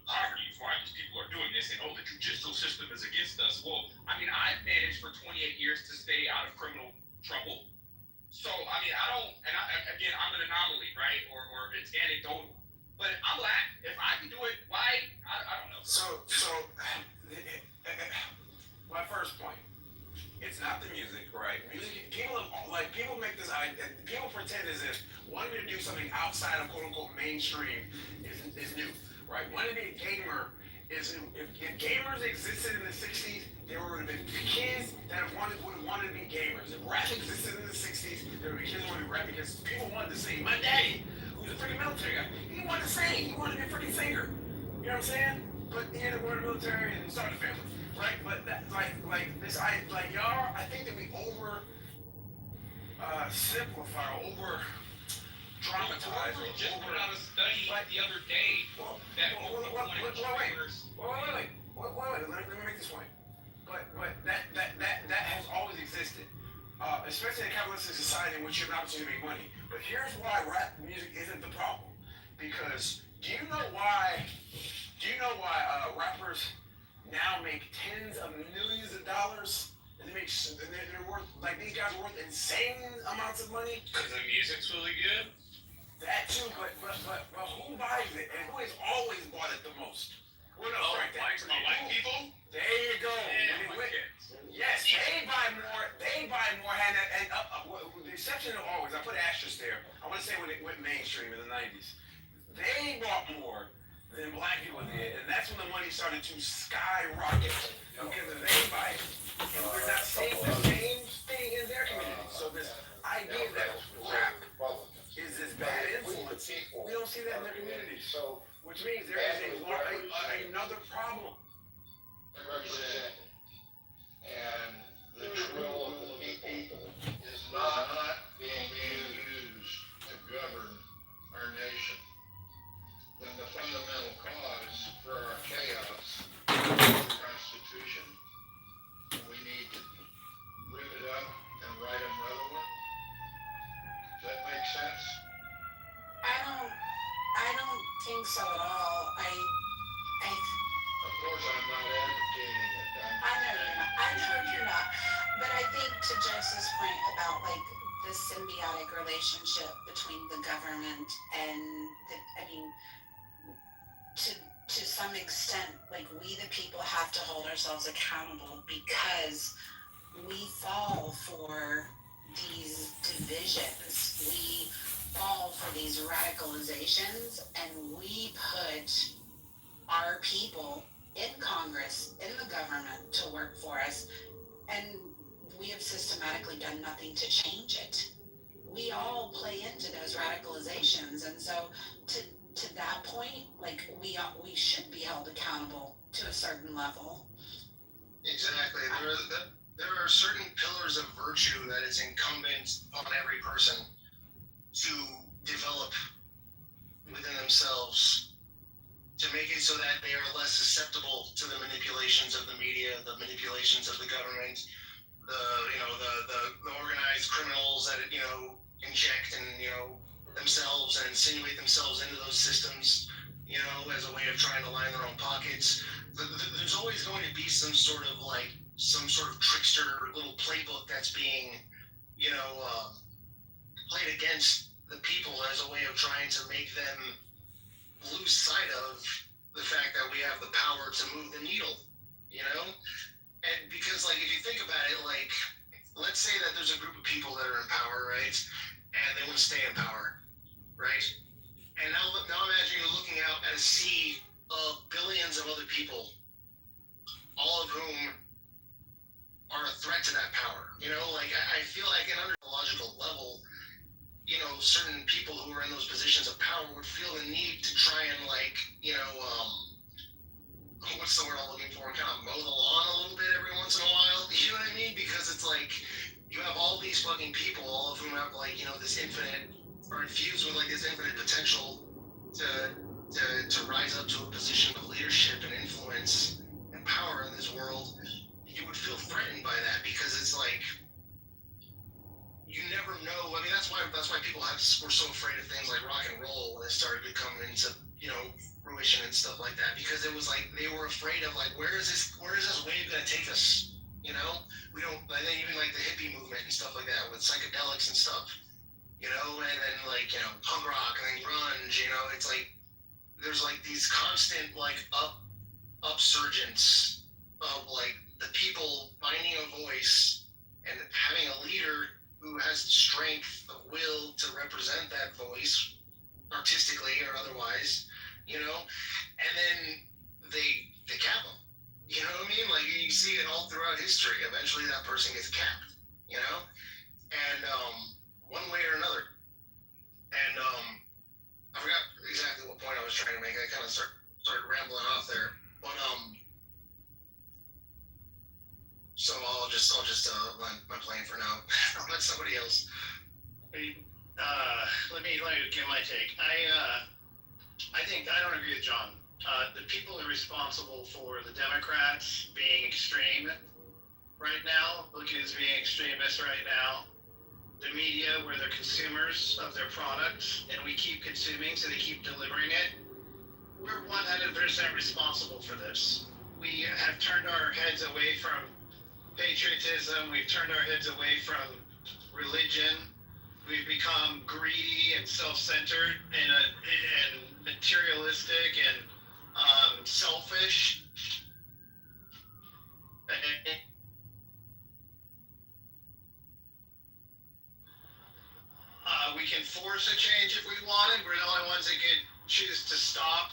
poverty is why these people are doing this, and the judicial system is against us. Well, I mean, I've managed for 28 years to stay out of criminal trouble. So I mean, again, I'm an anomaly, right? Or it's anecdotal. But I'm black. If I can do it, why? I don't know. So my first point, it's not the music, right? Music, people make this, people pretend as if wanting to do something outside of quote unquote mainstream is new, right? Wanting to be a gamer is new. If gamers existed in the 60s, there would have been kids that would have wanted to be gamers. If rap existed in the 60s, there would be kids who wanted to rap because people wanted to sing. My daddy, who's a freaking military guy, he wanted to sing. He wanted to be a freaking singer. You know what I'm saying? But he ended up going to the military and started a family, right? But that's y'all, I think that we simplify, over dramatize, We just put out a study the other day that wait, let me make this point. But that has always existed, especially in a capitalistic society in which you have an opportunity to make money. But here's why rap music isn't the problem. Because do you know why rappers now make tens of millions of dollars? And they're worth, like, these guys are worth insane amounts of money? because the music's really good. That too, but who buys it? And who has always bought it the most? Well, no, right there. White people? There you go. Yes, they buy more. With the exception of always, I put asterisk there. I want to say when it went mainstream in the 90s, they bought more than black people did, and that's when the money started to skyrocket because they buy it. And we're not seeing the same thing in their community. So this idea that rap is this bad influence, we don't see that in their community. So, which means there is another problem. And the drill of the people is not being used to govern our nation. Then the fundamental cause for our chaos is the Constitution. We need to rip it up and write another one. Does that make sense? I don't think so at all. Of course, I'm not advocating it. I know you're not. But I think to Joseph's point about like the symbiotic relationship between the government and to some extent, like we the people have to hold ourselves accountable because we fall for these divisions. We fall for these radicalizations, and we put our people in Congress, in the government, to work for us, and we have systematically done nothing to change it. We all play into those radicalizations, and so to that point, like we should be held accountable to a certain level. Exactly. There are certain pillars of virtue that it's incumbent on every person to develop within themselves to make it so that they are less susceptible to the manipulations of the media, the manipulations of the government, the organized criminals that inject and themselves and insinuate themselves into those systems, as a way of trying to line their own pockets. There's always going to be some sort of trickster little playbook that's being, played against the people as a way of trying to make them lose sight of the fact that we have the power to move the needle, And because, like, if you think about it, like, let's say that there's a group of people that are in power, right? And they want to stay in power, right? And now imagine you're looking out at a sea of billions of other people, all of whom are a threat to that power. I feel like on a logical level, certain people who are in those positions of power would feel the need to try and, like, what's the word I'm looking for? Kind of mow the lawn a little bit every once in a while. You know what I mean? Because it's like you have all these fucking people, all of whom have, like, this infinite, or infused with, like, this infinite potential to rise up to a position of leadership and influence and power in this world. You would feel threatened by that because it's like you never know. I mean, that's why people were so afraid of things like rock and roll when it started to come into fruition and stuff like that, because it was like they were afraid of, like, where is this wave going to take us? We don't. And then even like the hippie movement and stuff like that with psychedelics and stuff, and then like punk rock and then grunge. It's like there's like these constant like upsurgence of like the people finding a voice and having a leader who has the strength of will to represent that voice artistically or otherwise, and then they cap them. You know what I mean? Like, you see it all throughout history. Eventually that person gets capped. plane for now. I'll let somebody else. Let me give my take. I think I don't agree with John. The people are responsible for the Democrats being extreme right now, looking as being extremists right now. The media, where they're consumers of their products, and we keep consuming, so they keep delivering it. We're 100% responsible for this. We have turned our heads away from patriotism. We've turned our heads away from religion. We've become greedy and self-centered and materialistic and selfish. We can force a change if we wanted. We're the only ones that could choose to stop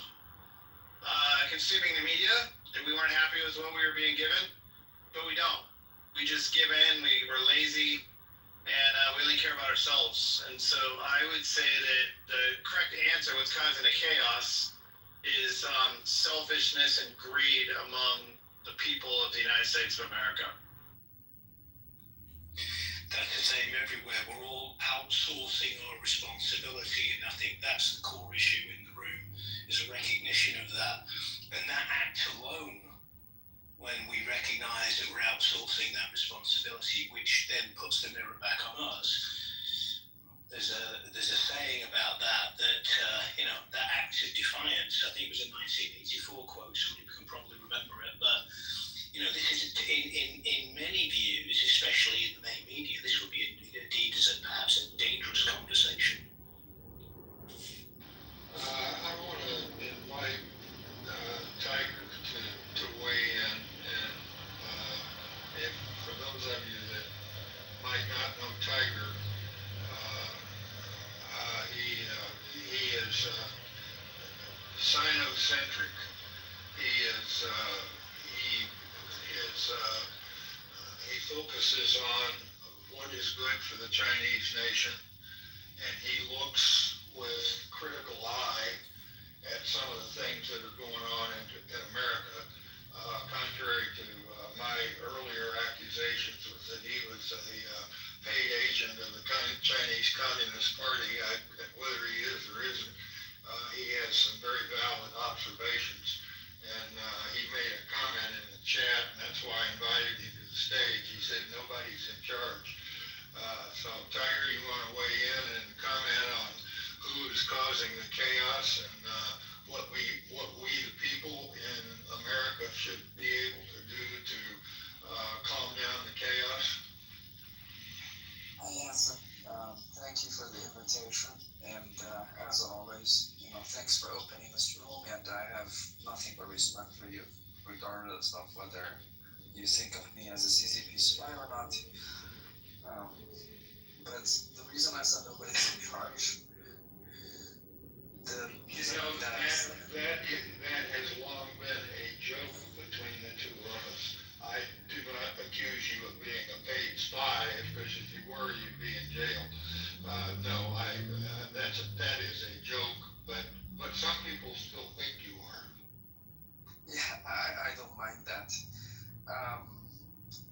consuming the media if we weren't happy with what we were being given, but we don't. We just give in. We're lazy, and we only care about ourselves. And so I would say that the correct answer, what's causing the chaos, is selfishness and greed among the people of the United States of America. That's the same everywhere. We're all outsourcing our responsibility, and I think that's the core issue in the room, is a recognition of that. And that act alone, when we recognize that we're outsourcing that responsibility, which then puts the mirror back on us. There's a saying about that that act of defiance, I think it was a 1984 quote, somebody can probably remember it, but this is in many views, especially in the main media, this would be indeed as perhaps a dangerous conversation. I want to invite Tiger to weigh in, and if for those of you that might not know Tiger, he is sinocentric. He focuses on what is good for the Chinese nation, and he looks with critical eye at some of the things that are going on in America. Contrary to my earlier accusations that he was a paid agent of the Chinese Communist Party, whether he is or isn't, he has some very valid observations. And he made a comment in the chat, and that's why I invited him to the stage. He said nobody's in charge. So Tiger, you want to weigh in and comment on who is causing the chaos and what we the people in America should be able to do to calm down the chaos? Yes, thank you for the invitation, and as always, thanks for opening this room, and I have nothing but respect for you, regardless of whether you think of me as a CCP spy or not. But the reason I said nobody's in charge, that has long been a joke between the two of us. I do not accuse you of being a paid spy, because if you were, you'd be in jail. That is a joke, but some people still think you are. Yeah, I don't mind that.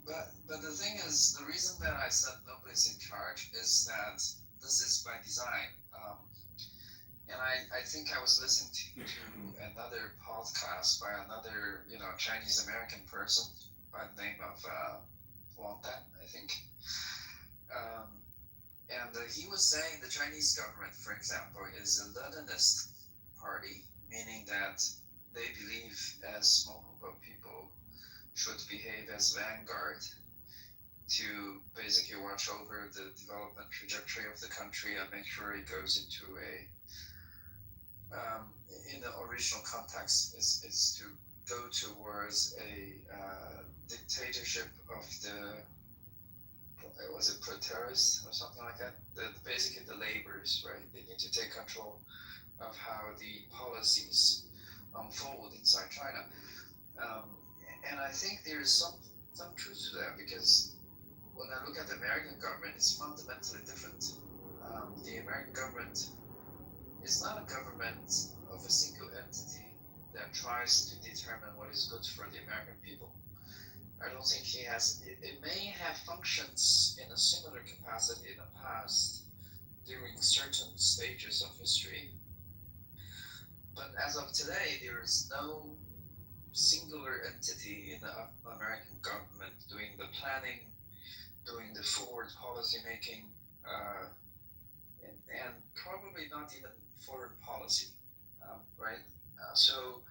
But the thing is, the reason that I said nobody's in charge is that this is by design. And I think I was listening to another podcast by another, Chinese American person by the name of Wang Dan, I think. And he was saying the Chinese government, for example, is a Leninist party, meaning that they believe as small group of people should behave as vanguard to basically watch over the development trajectory of the country and make sure it goes into in the original context, is to go towards a dictatorship of was it proletariats or something like that? Basically the laborers, right? They need to take control of how the policies unfold inside China. And I think there is some truth to that, because when I look at the American government, it's fundamentally different. The American government is not a government of a single entity that tries to determine what is good for the American people. I don't think he has. It may have functions in a similar capacity in the past during certain stages of history, but as of today, there is no singular entity in the American government doing the planning, doing the forward policy making, and probably not even foreign policy, right? So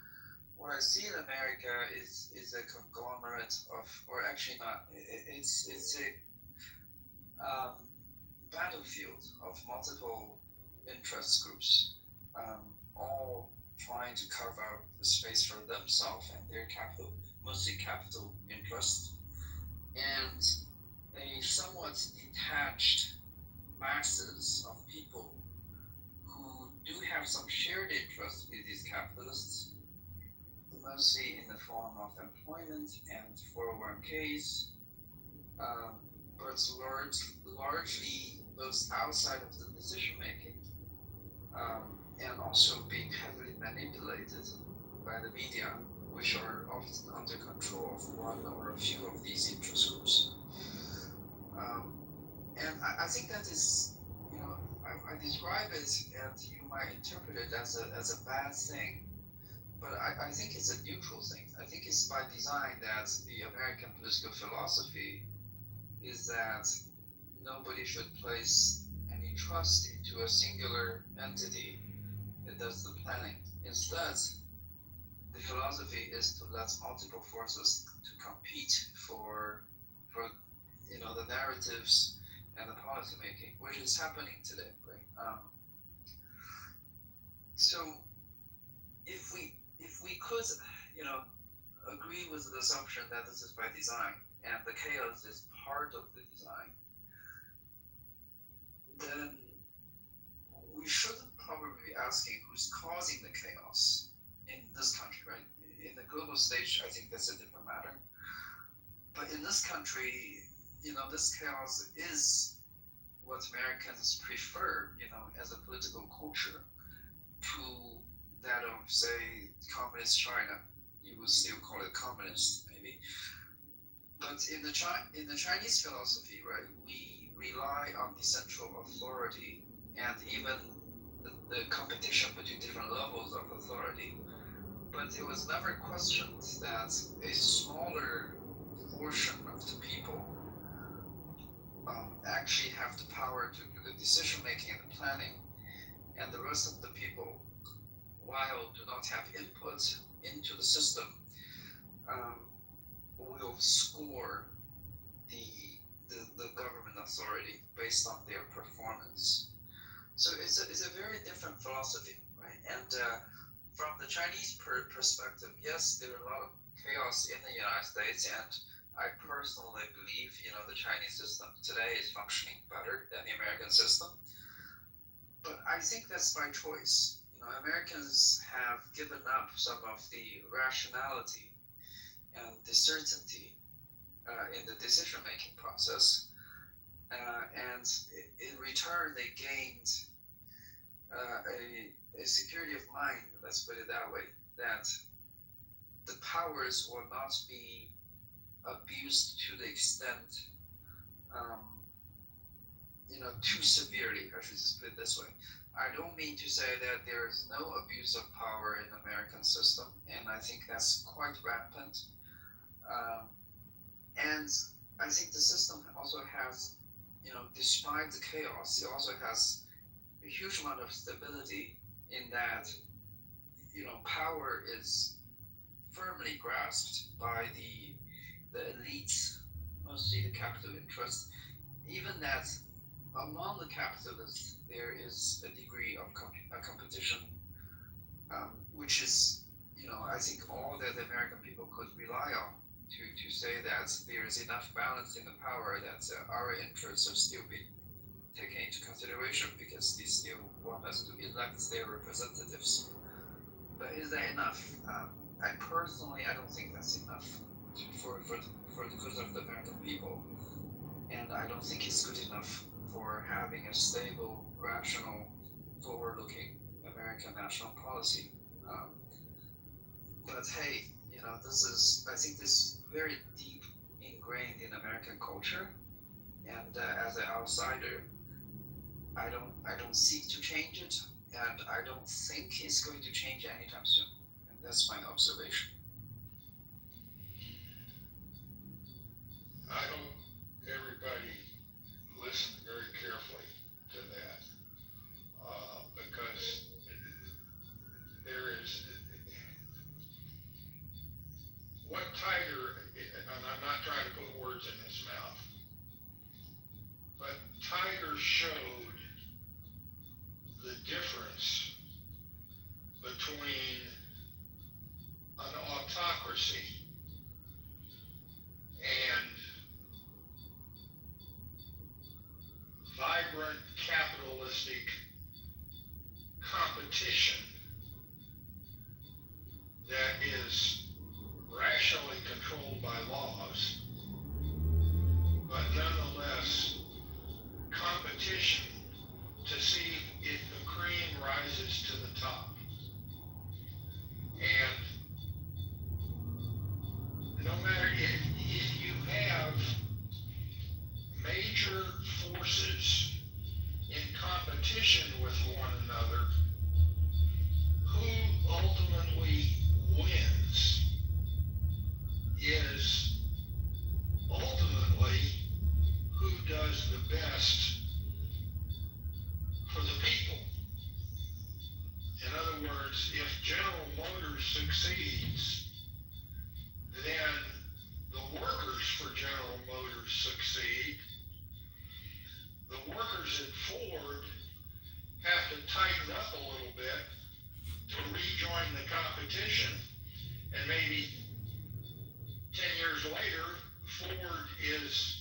what I see in America is a conglomerate of, or actually not, it's a battlefield of multiple interest groups, all trying to carve out the space for themselves and their capital, mostly capital interest, and a somewhat detached masses of people who do have some shared interest with these capitalists, mostly in the form of employment and 401ks, but largely those outside of the decision making, and also being heavily manipulated by the media, which are often under control of one or a few of these interest groups. And I think that is, I describe it, and you might interpret it as a bad thing, but I think it's a neutral thing. I think it's by design that the American political philosophy is that nobody should place any trust into a singular entity that does the planning. Instead, the philosophy is to let multiple forces to compete for the narratives and the policy making, which is happening today, right? So if we could, agree with the assumption that this is by design and the chaos is part of the design, then we shouldn't probably be asking who's causing the chaos in this country, right? In the global stage, I think that's a different matter. But in this country, this chaos is what Americans prefer, as a political culture to that of, say, communist China. You would still call it communist, maybe. But in the Chinese philosophy, right, we rely on the central authority and even the competition between different levels of authority. But it was never questioned that a smaller portion of the people actually have the power to do the decision making and the planning, and the rest of the people, while do not have input into the system, will score the government authority based on their performance. So it's a very different philosophy, right? And from the Chinese perspective, yes, there are a lot of chaos in the United States, and I personally believe, the Chinese system today is functioning better than the American system. But I think that's by choice. Americans have given up some of the rationality and the certainty in the decision-making process, and in return, they gained a security of mind, let's put it that way, that the powers will not be abused to the extent, too severely. I should just put it this way. I don't mean to say that there is no abuse of power in the American system, and I think that's quite rampant. And I think the system also has, despite the chaos, it also has a huge amount of stability in that, power is firmly grasped by the elites, mostly the capital interests. Even that among the capitalists, there is a degree of competition, which is, I think all that the American people could rely on to say that there is enough balance in the power that our interests are still being taken into consideration because they still want us to elect their representatives. But is that enough? I don't think that's enough for the good of the American people, and I don't think it's good enough for having a stable, rational, forward-looking American national policy. But hey, I think this very deep ingrained in American culture, and as an outsider, I don't seek to change it, and I don't think it's going to change anytime soon. And that's my observation. I hope everybody listened very carefully to that, because there is what Tiger, and I'm not trying to put words in his mouth, but Tiger showed the difference between an autocracy and vibrant capitalistic competition that is rationally controlled by laws, but nonetheless competition to see if the cream rises to the top. And no matter if you have major forces in competition with one another, who ultimately wins is ultimately who does the best for the people. In other words, if General Motors succeeds, then the workers for General Motors succeed. The workers at Ford have to tighten up a little bit to rejoin the competition, and maybe 10 years later, Ford regains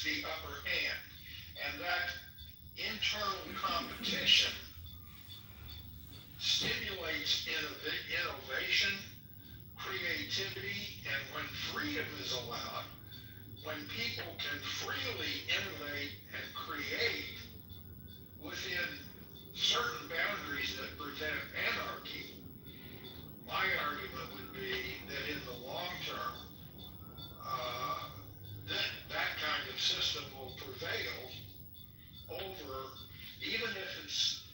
the upper hand. And that internal competition stimulates innovation, creativity, and when freedom is allowed, when people can freely innovate and create within certain boundaries that prevent anarchy, my argument would be that in the long term, that kind of system will prevail over, even if it's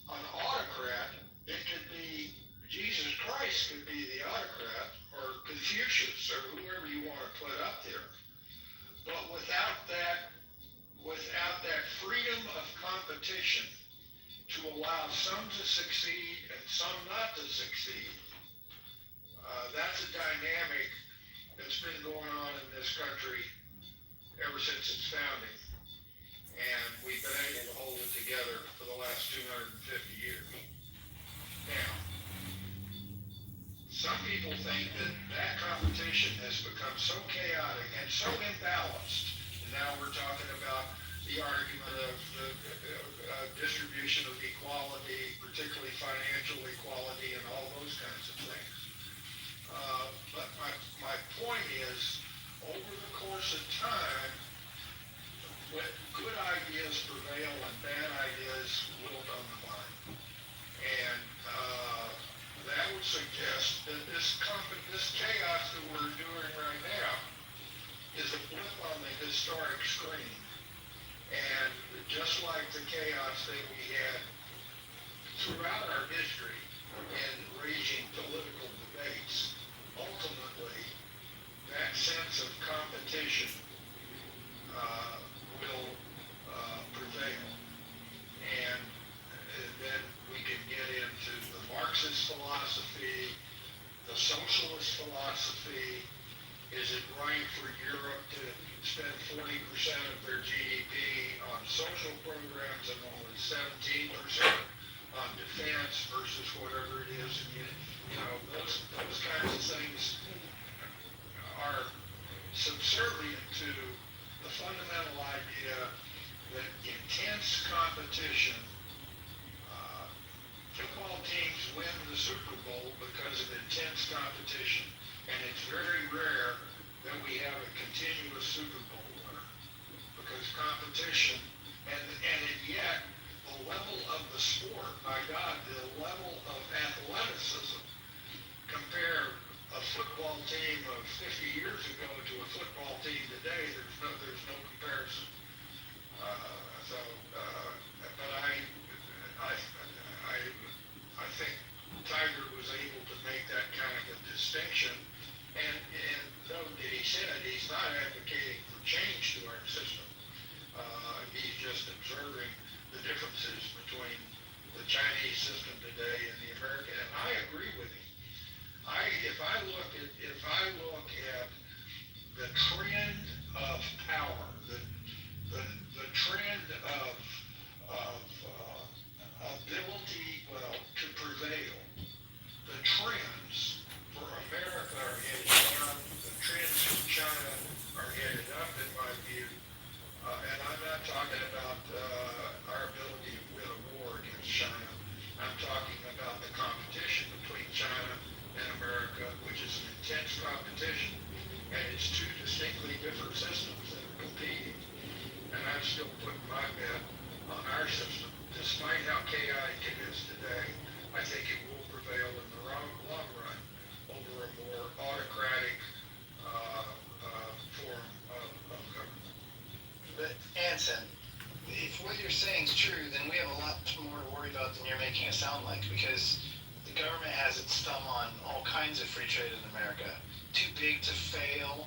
an autocrat, it could be Jesus Christ could be the autocrat, or Confucius, or whoever you want to put up there. But without that freedom of competition to allow some to succeed and some not to succeed, that's a dynamic that's been going on in this country ever since its founding. And we've been able to hold it together for the last 250 years. Now, some people think that competition has become so chaotic and so imbalanced. And now we're talking about the argument of the distribution of equality, particularly financial equality and all those kinds of things. But my point is, over the course of time, good ideas prevail and bad ideas wilt on the vine. And that would suggest that this chaos that we're doing right now is a blip on the historic screen. And just like the chaos that we had throughout our history in raging political debates, ultimately that sense of competition will prevail. And then we can get into the Marxist philosophy, the socialist philosophy. Is it right for Europe to spend 40% of their GDP on social programs and only 17% on defense versus whatever it is? And those kinds of things are subservient to the fundamental idea that intense competition, football teams win the Super Bowl because of intense competition, and it's very rare that we have a continuous Super Bowl winner, because competition, and yet the level of the sport, my God, the level of athleticism, compare true, then we have a lot more to worry about than you're making it sound like, because the government has its thumb on all kinds of free trade in America. Too big to fail.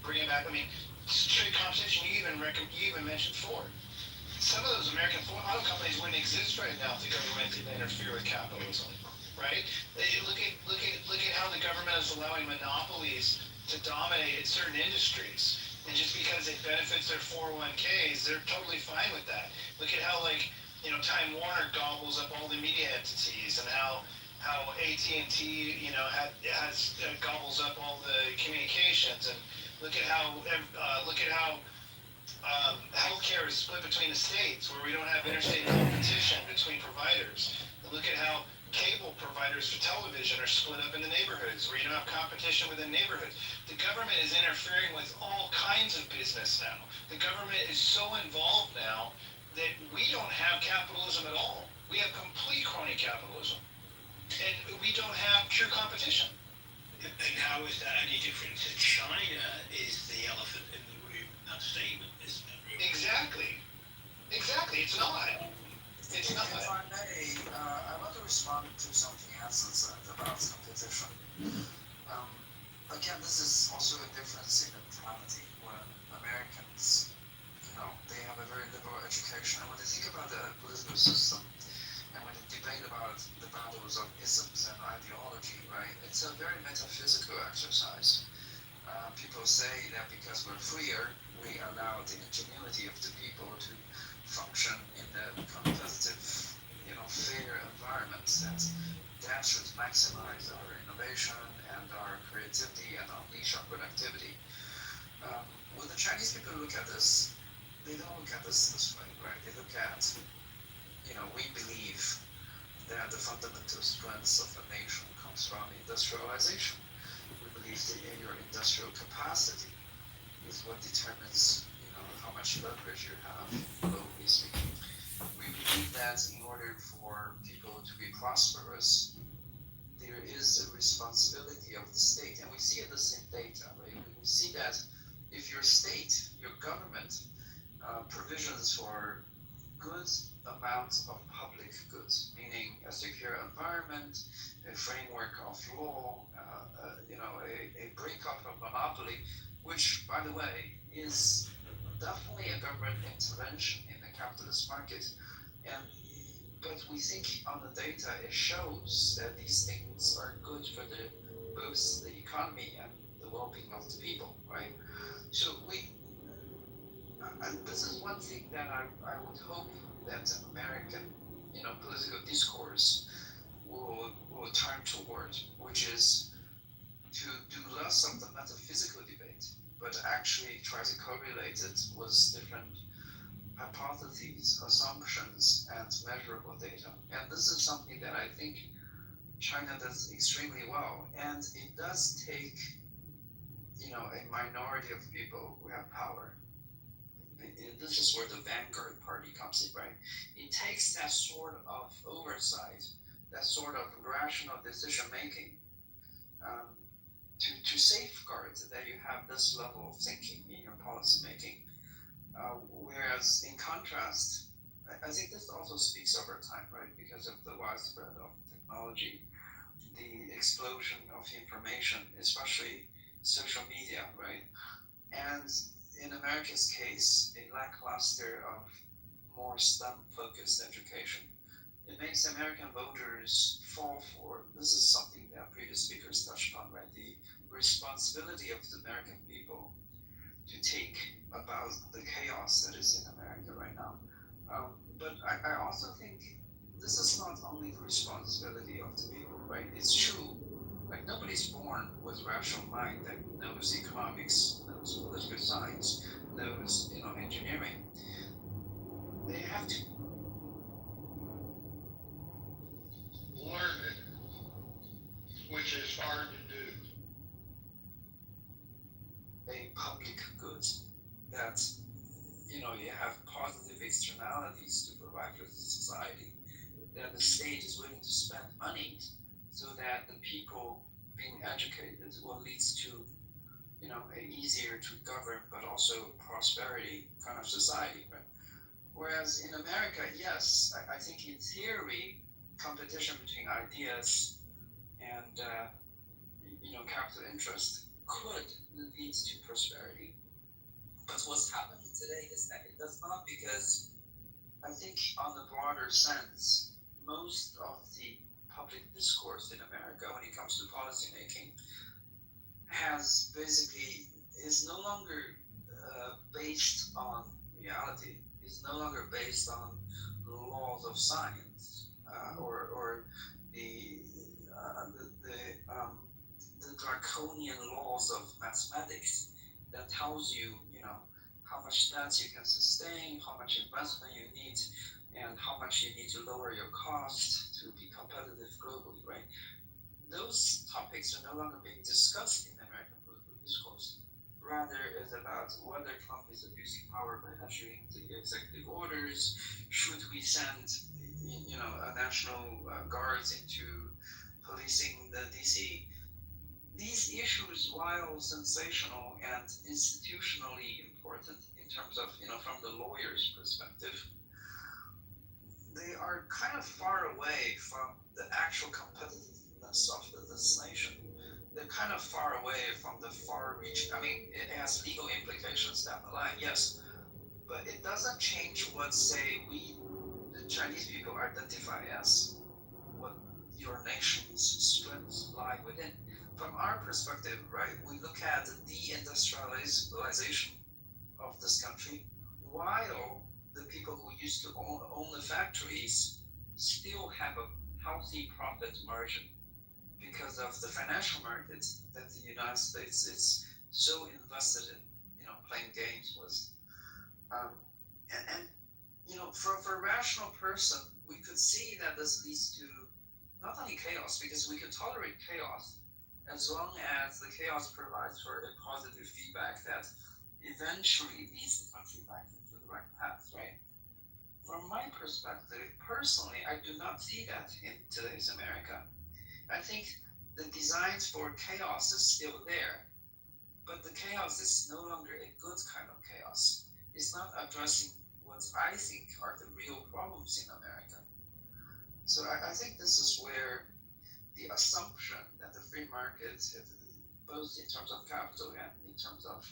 Bring it back. I mean, trade competition. You even mentioned Ford. Some of those American auto companies wouldn't exist right now if the government didn't interfere with capitalism, right? Look at how the government is allowing monopolies to dominate certain industries, and just because it benefits their 401ks, they're totally fine with that. Look at how Time Warner gobbles up all the media entities, and how AT&T gobbles up all the communications, and look at how healthcare is split between the states, where we don't have interstate competition between providers. And look at how cable providers for television are split up into neighborhoods, where you don't have competition within neighborhoods. The government is interfering with all kinds of business now. The government is so involved now that we don't have capitalism at all. We have complete crony capitalism. And we don't have true competition. And how is that any different to China is the elephant in the room, that statement, isn't it? Really? Exactly. It's not. It's not. If I may, I want to respond to something Hanson said about competition. Again, this is also a difference in mentality. When Americans, they have a very liberal education, and when they think about the political system, and when they debate about the battles of isms and ideology, right, it's a very metaphysical exercise. People say that because we're freer, we allow the ingenuity of the people to function in the competitive, fair environment, that should maximize our innovation and our creativity and unleash our productivity. When the Chinese people look at this, they don't look at this way, right? They look at, we believe that the fundamental strengths of a nation comes from industrialization. We believe that your industrial capacity is what determines, how much leverage you have, globally speaking. We believe that in order for people to be prosperous, there is a responsibility of the state, and we see this in data, right? We see that if your state, your government, provisions for good amount of public goods, meaning a secure environment, a framework of law, a breakup of monopoly, which, by the way, is definitely a government intervention in the capitalist market. But we think on the data, it shows that these things are good for both the economy and the well-being of the people, right? So this is one thing that I would hope that American, political discourse will turn toward, which is to do less of the metaphysical debate, but actually try to correlate it with different hypotheses, assumptions, and measurable data. And this is something that I think China does extremely well. And it does take, a minority of people who have power. And this is where the vanguard party comes in, right? It takes that sort of oversight, that sort of rational decision making, to safeguard that you have this level of thinking in your policy making. Whereas in contrast, I think this also speaks over time, right? Because of the widespread of technology, the explosion of information, especially social media, right? And in America's case, a lackluster of more STEM-focused education. It makes American voters fall for, this is something that previous speakers touched on, right? The responsibility of the American people to take about the chaos that is in America right now. But I also think this is not only the responsibility of the people, right? It's true, like nobody's born with rational mind that knows economics, knows political science, knows, engineering. They have to learn it, which is hard to do. A public good that, you have positive externalities to provide for the society, that the state is willing to spend money so that the people being educated will lead to, a easier to govern but also prosperity kind of society, right? Whereas in America, yes, I think in theory, competition between ideas and capital interest could lead to prosperity. But what's happening today is that it does not, because I think on the broader sense, most of the public discourse in America when it comes to policymaking is no longer based on reality, is no longer based on the laws of science or the draconian laws of mathematics that tells you, how much debt you can sustain, how much investment you need, and how much you need to lower your cost to be competitive globally, right? Those topics are no longer being discussed in American political discourse. Rather, it's about whether Trump is abusing power by issuing the executive orders. Should we send, a national guards into policing the DC? These issues, while sensational and institutionally important in terms of, from the lawyer's perspective, they are kind of far away from the actual competitiveness of this nation. They're kind of far away from the far-reaching. I mean, it has legal implications down the line, yes, but it doesn't change what, say, we, the Chinese people, identify as what your nation's strengths lie within. From our perspective, right, we look at the deindustrialization of this country, while the people who used to own the factories still have a healthy profit margin because of the financial markets that the United States is so invested in, playing games with. For a rational person, we could see that this leads to not only chaos, because we could tolerate chaos as long as the chaos provides for a positive feedback that eventually leads the country back into the right path, right? From my perspective, personally, I do not see that in today's America. I think the designs for chaos is still there, but the chaos is no longer a good kind of chaos. It's not addressing what I think are the real problems in America. So I think this is where the assumption that the free market, both in terms of capital and in terms of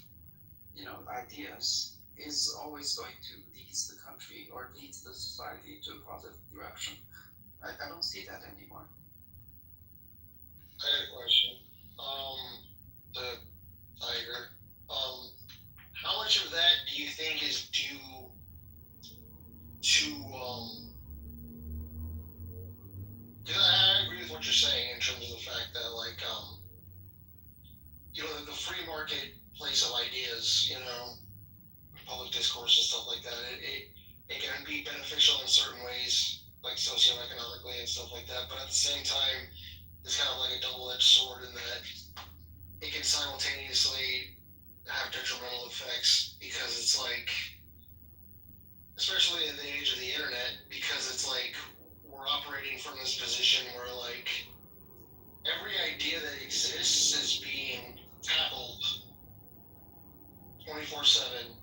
ideas, is always going to lead the country or lead the society to a positive direction. I don't see that anymore. I had a question. The Tiger. How much of that do you think is due to because I agree with what you're saying in terms of the fact that the free marketplace of ideas, public discourse and stuff like that, it can be beneficial in certain ways, like socioeconomically and stuff like that, but at the same time, it's kind of like a double-edged sword in that it can simultaneously have detrimental effects because it's like, especially in the age of the internet, because it's like we're operating from this position where like every idea that exists is being tackled 24/7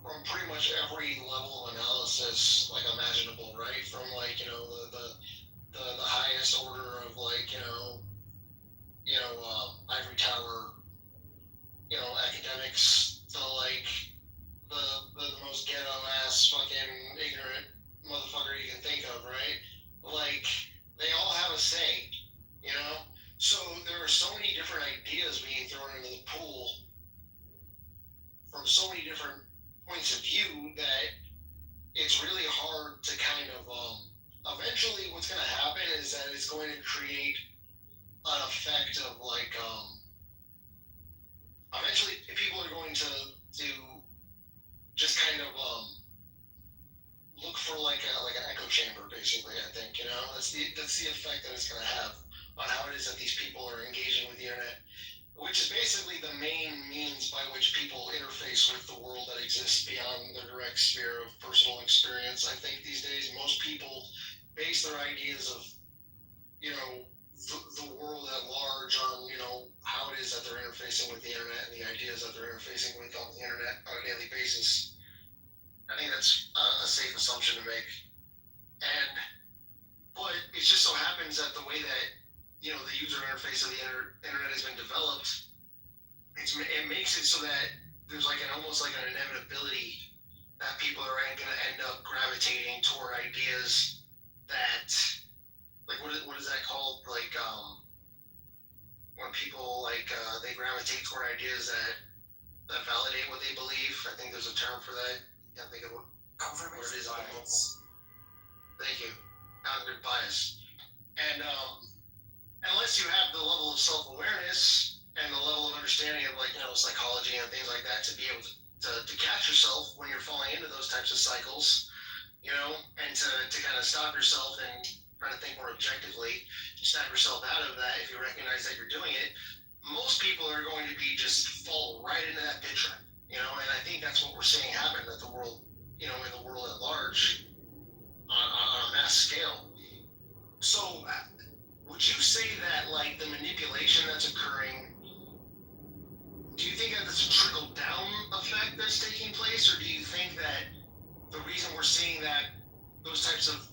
from pretty much every level of analysis like imaginable, right? From like the highest order of like ivory tower academics to like the most ghetto ass fucking ignorant motherfucker you can think of, right? Like they all have a say, so there are so many different ideas being thrown into the pool from so many different points of view that it's really hard to kind of eventually what's going to happen is that it's going to create an effect of like eventually people are going to just kind of look for like an echo chamber, basically. I think that's the effect that it's going to have on how it is that these people are engaging with the internet, which is basically the main means by which people interface with the world that exists beyond their direct sphere of personal experience. I think these days most people base their ideas of the world at large on how it is that they're interfacing with the internet and the ideas that they're interfacing with on the internet on a daily basis. I think that's a safe assumption to make. But it just so happens that the way that the user interface of the internet has been developed, it makes it so that there's like almost like an inevitability that people are going to end up gravitating toward ideas that, like, what is that called? Like, when people they gravitate toward ideas that validate what they believe. I think there's a term for that. Can't think of what it is at the moment. Thank you. Cognitive bias. And unless you have the level of self-awareness and the level of understanding of psychology and things like that to be able to catch yourself when you're falling into those types of cycles, and to kind of stop yourself and try to think more objectively, snap yourself out of that if you recognize that you're doing it, most people are going to be just fall right into that pit trap, and I think that's what we're seeing happen at the world, in the world at large on a mass scale. So would you say that the manipulation that's occurring, do you think that it's a trickle down effect that's taking place, or do you think that the reason we're seeing those types of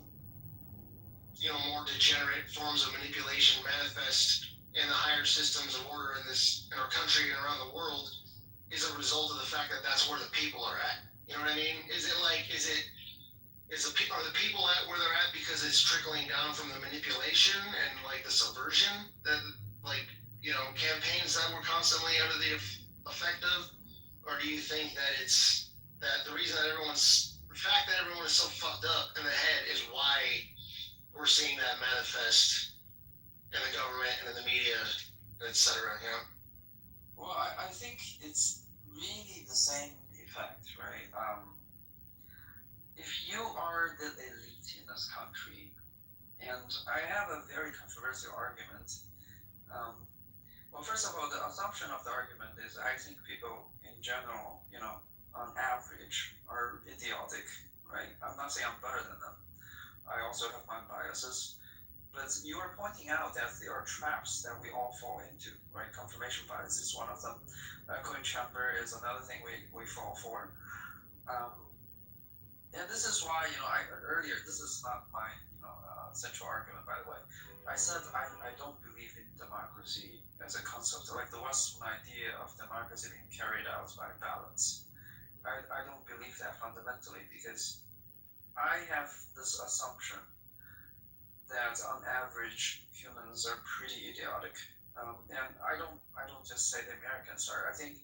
more degenerate forms of manipulation manifest in the higher systems of order in our country and around the world is a result of the fact that that's where the people are at? You know what I mean? Are the people at where they're at because it's trickling down from the manipulation and the subversion that campaigns that we're constantly under the effect of? Or do you think that it's that the reason that everyone is so fucked up in the head is why we're seeing that manifest in the government and in the media, etc. Well, I think it's really the same effect, right? If you are the elite in this country, and I have a very controversial argument. Well, first of all, the assumption of the argument is I think people in general, on average, are idiotic, right? I'm not saying I'm better than them. I also have my biases. But you are pointing out that there are traps that we all fall into, right? Confirmation bias is one of them. Echo chamber is another thing we fall for. And this is why, earlier, this is not my, central argument, by the way. I said I don't believe in democracy as a concept, like the Western idea of democracy being carried out by ballots. I don't believe that fundamentally because I have this assumption that on average humans are pretty idiotic, and I don't just say the Americans are. I think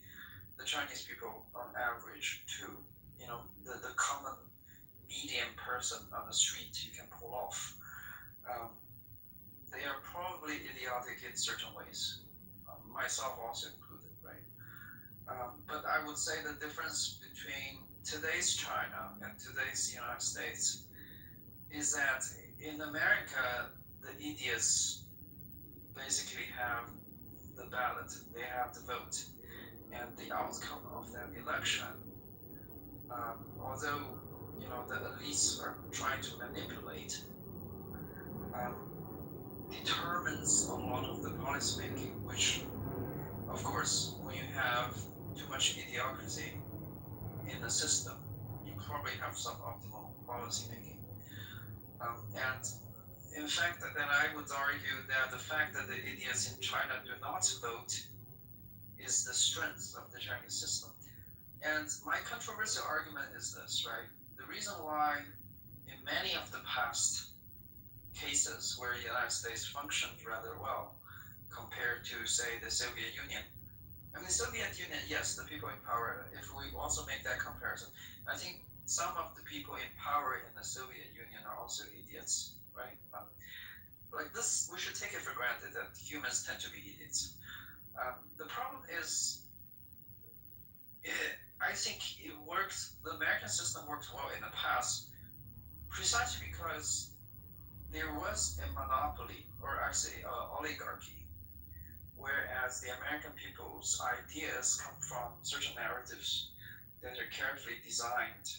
the Chinese people on average too. The common medium person on the street you can pull off. They are probably idiotic in certain ways, myself also included, right? But I would say the difference between today's China and today's United States is that in America, the idiots basically have the ballot, they have the vote, and the outcome of that election, although the elites are trying to manipulate, determines a lot of the policy making, which, of course, when you have too much idiocracy in the system, you probably have suboptimal policy making. And in fact, then I would argue that the fact that the idiots in China do not vote is the strength of the Chinese system. And my controversial argument is this, right? The reason why in many of the past cases where the United States functioned rather well compared to, say, the Soviet Union. I mean, the Soviet Union, yes, the people in power, if we also make that comparison, I think some of the people in power in the Soviet Union are also idiots, right? Like this, we should take it for granted that humans tend to be idiots. The problem is, I think it works, the American system worked well in the past precisely because there was a monopoly, or actually oligarchy, whereas the American people's ideas come from certain narratives that are carefully designed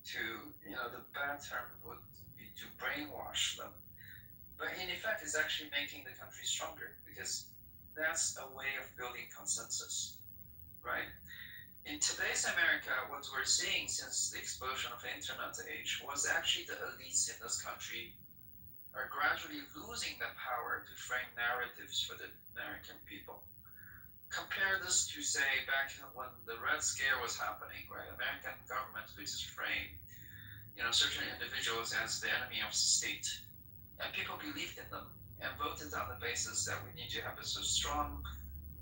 to, the bad term would be to brainwash them. But in effect, it's actually making the country stronger because that's a way of building consensus, right? In in today's America, what we're seeing since the explosion of the internet age was actually the elites in this country are gradually losing the power to frame narratives for the American people. Compare this to, say, back when the Red Scare was happening, right? American government would just frame, certain individuals as the enemy of the state, and people believed in them and voted on the basis that we need to have a so strong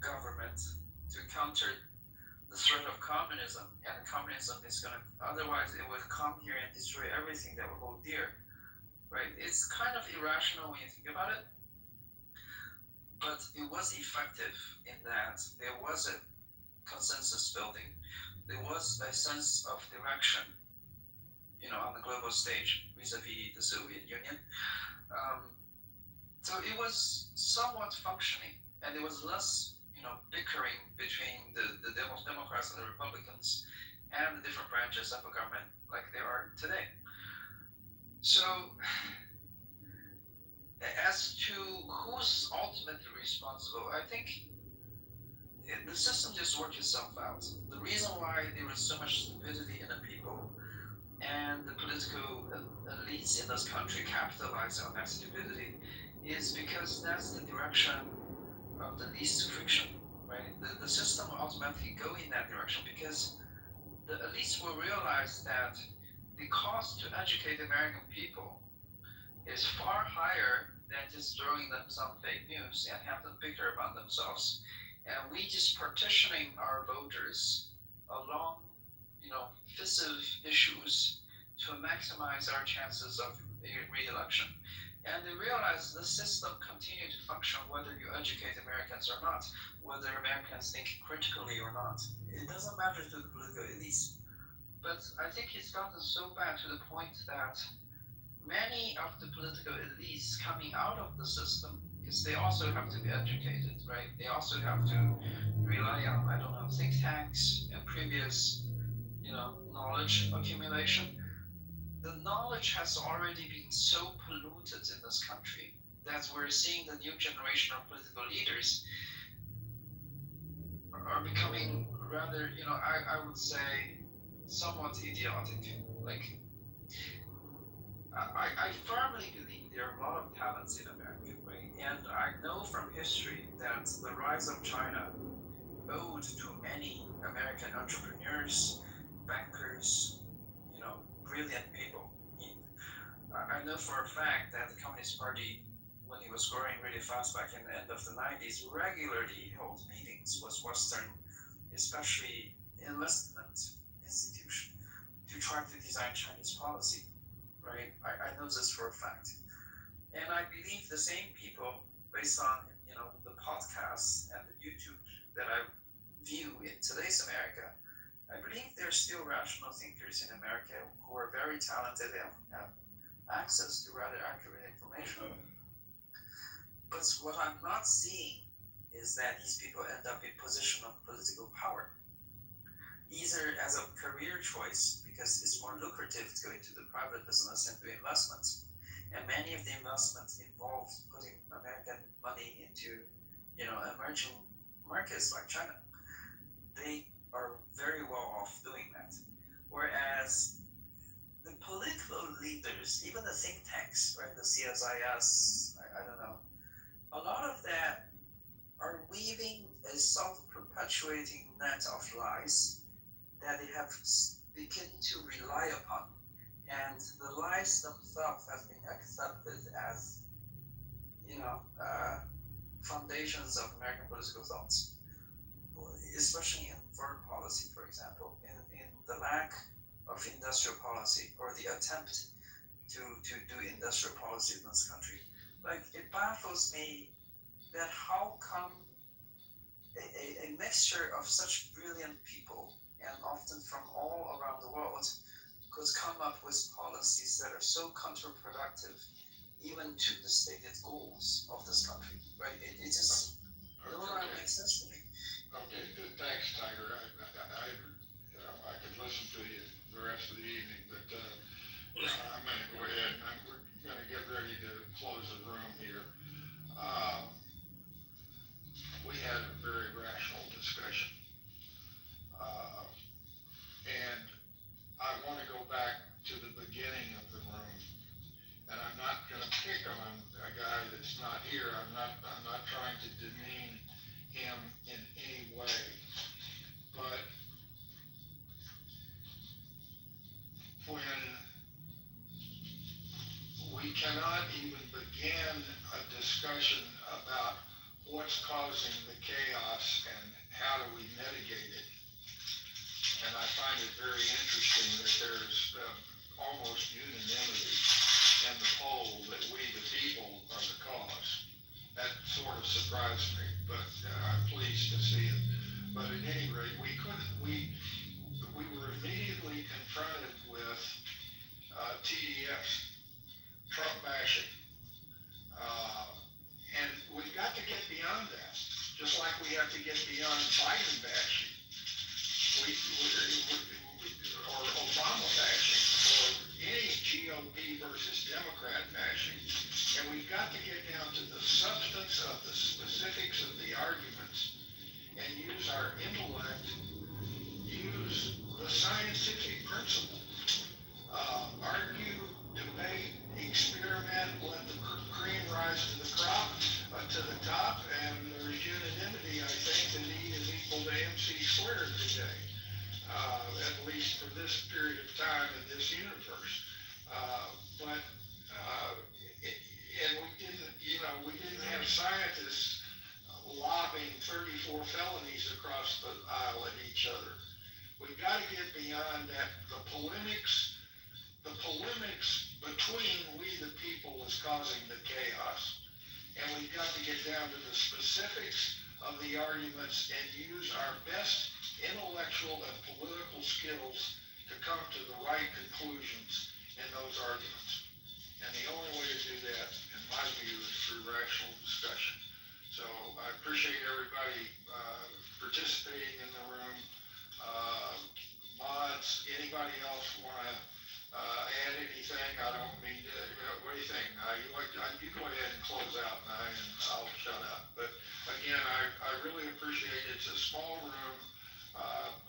government to counter the threat of communism, and communism is going to, otherwise it would come here and destroy everything that we hold dear, right? It's kind of irrational when you think about it, but it was effective in that there was a consensus building, there was a sense of direction, on the global stage vis-a-vis the Soviet Union. So it was somewhat functioning, and there was less, bickering between the Democrats and the Republicans and the different branches of the government like there are today. So as to who's ultimately responsible, I think the system just worked itself out. The reason why there was so much stupidity in the people and the political elites in this country capitalize on that stupidity is because that's the direction of the least friction, right? The system will automatically go in that direction because the elites will realize that the cost to educate American people is far higher than just throwing them some fake news and have them bicker about themselves. And we just partitioning our voters along, fissile issues to maximize our chances of re-election. And they realize the system continue to function whether you educate Americans or not, whether Americans think critically or not. It doesn't matter to the political elites. But I think it's gotten so bad to the point that many of the political elites coming out of the system, because they also have to be educated, right? They also have to rely on, think tanks and previous, knowledge accumulation. The knowledge has already been so polluted in this country that we're seeing the new generation of political leaders are becoming rather, I would say, somewhat idiotic. Like, I firmly believe there are a lot of talents in America, right? And I know from history that the rise of China owed to many American entrepreneurs, bankers, brilliant people. I know for a fact that the Communist Party, when it was growing really fast back in the end of the 90s, regularly held meetings with Western, especially enlistment institution, to try to design Chinese policy, right? I know this for a fact. And I believe the same people, based on, the podcasts and the YouTube that I view in today's America, I believe there's still rational thinkers in America who are very talented and have access to rather accurate information. But what I'm not seeing is that these people end up in position of political power, either as a career choice because it's more lucrative to go into the private business and do investments. And many of the investments involve putting American money into, emerging markets like China. They are very well off doing that. Whereas the political leaders, even the think tanks, right, the CSIS, I don't know, a lot of that are weaving a self-perpetuating net of lies that they have begun to rely upon. And the lies themselves have been accepted as, foundations of American political thoughts, especially in foreign policy, for example, in the lack of industrial policy or the attempt to do industrial policy in this country. Like, it baffles me that how come a mixture of such brilliant people, and often from all around the world, could come up with policies that are so counterproductive even to the stated goals of this country, right? It just no longer makes sense to me. Okay, thanks, Tiger. I could listen to you the rest of the evening, but I'm going to go ahead and we're going to get ready to close the room here. We had a very rational discussion. is not here. I'm not trying to demean him in any way, but when we cannot even begin a discussion about what's causing the chaos and how do we mitigate it. And I find it very interesting that there's almost unanimity in the poll that we, the people, are the cause. That sort of surprised me, but I'm pleased to see it. But at any rate, we were immediately confronted with TDS, Trump bashing. And we've got to get beyond that, just like we have to get beyond Biden bashing. Or Obama bashing, or any GOP versus Democrat bashing. And we've got to get down to the substance of the specifics of the arguments and use our intellect, use the scientific principle. Argue, debate, experiment, let the cream rise to the top, and there's unanimity, I think, that E is equal to MC squared today. At least for this period of time in this universe. We didn't have scientists lobbing 34 felonies across the aisle at each other. We've got to get beyond that. The polemics between we the people is causing the chaos. And we've got to get down to the specifics of the arguments and use our best intellectual and political skills to come to the right conclusions in those arguments. And the only way to do that, in my view, is through rational discussion. So I appreciate everybody participating in the room. Mods, anybody else want to add anything? I don't mean to, what do you think? You go ahead and close out, and I'll shut up. But again, I really appreciate it. It's a small room.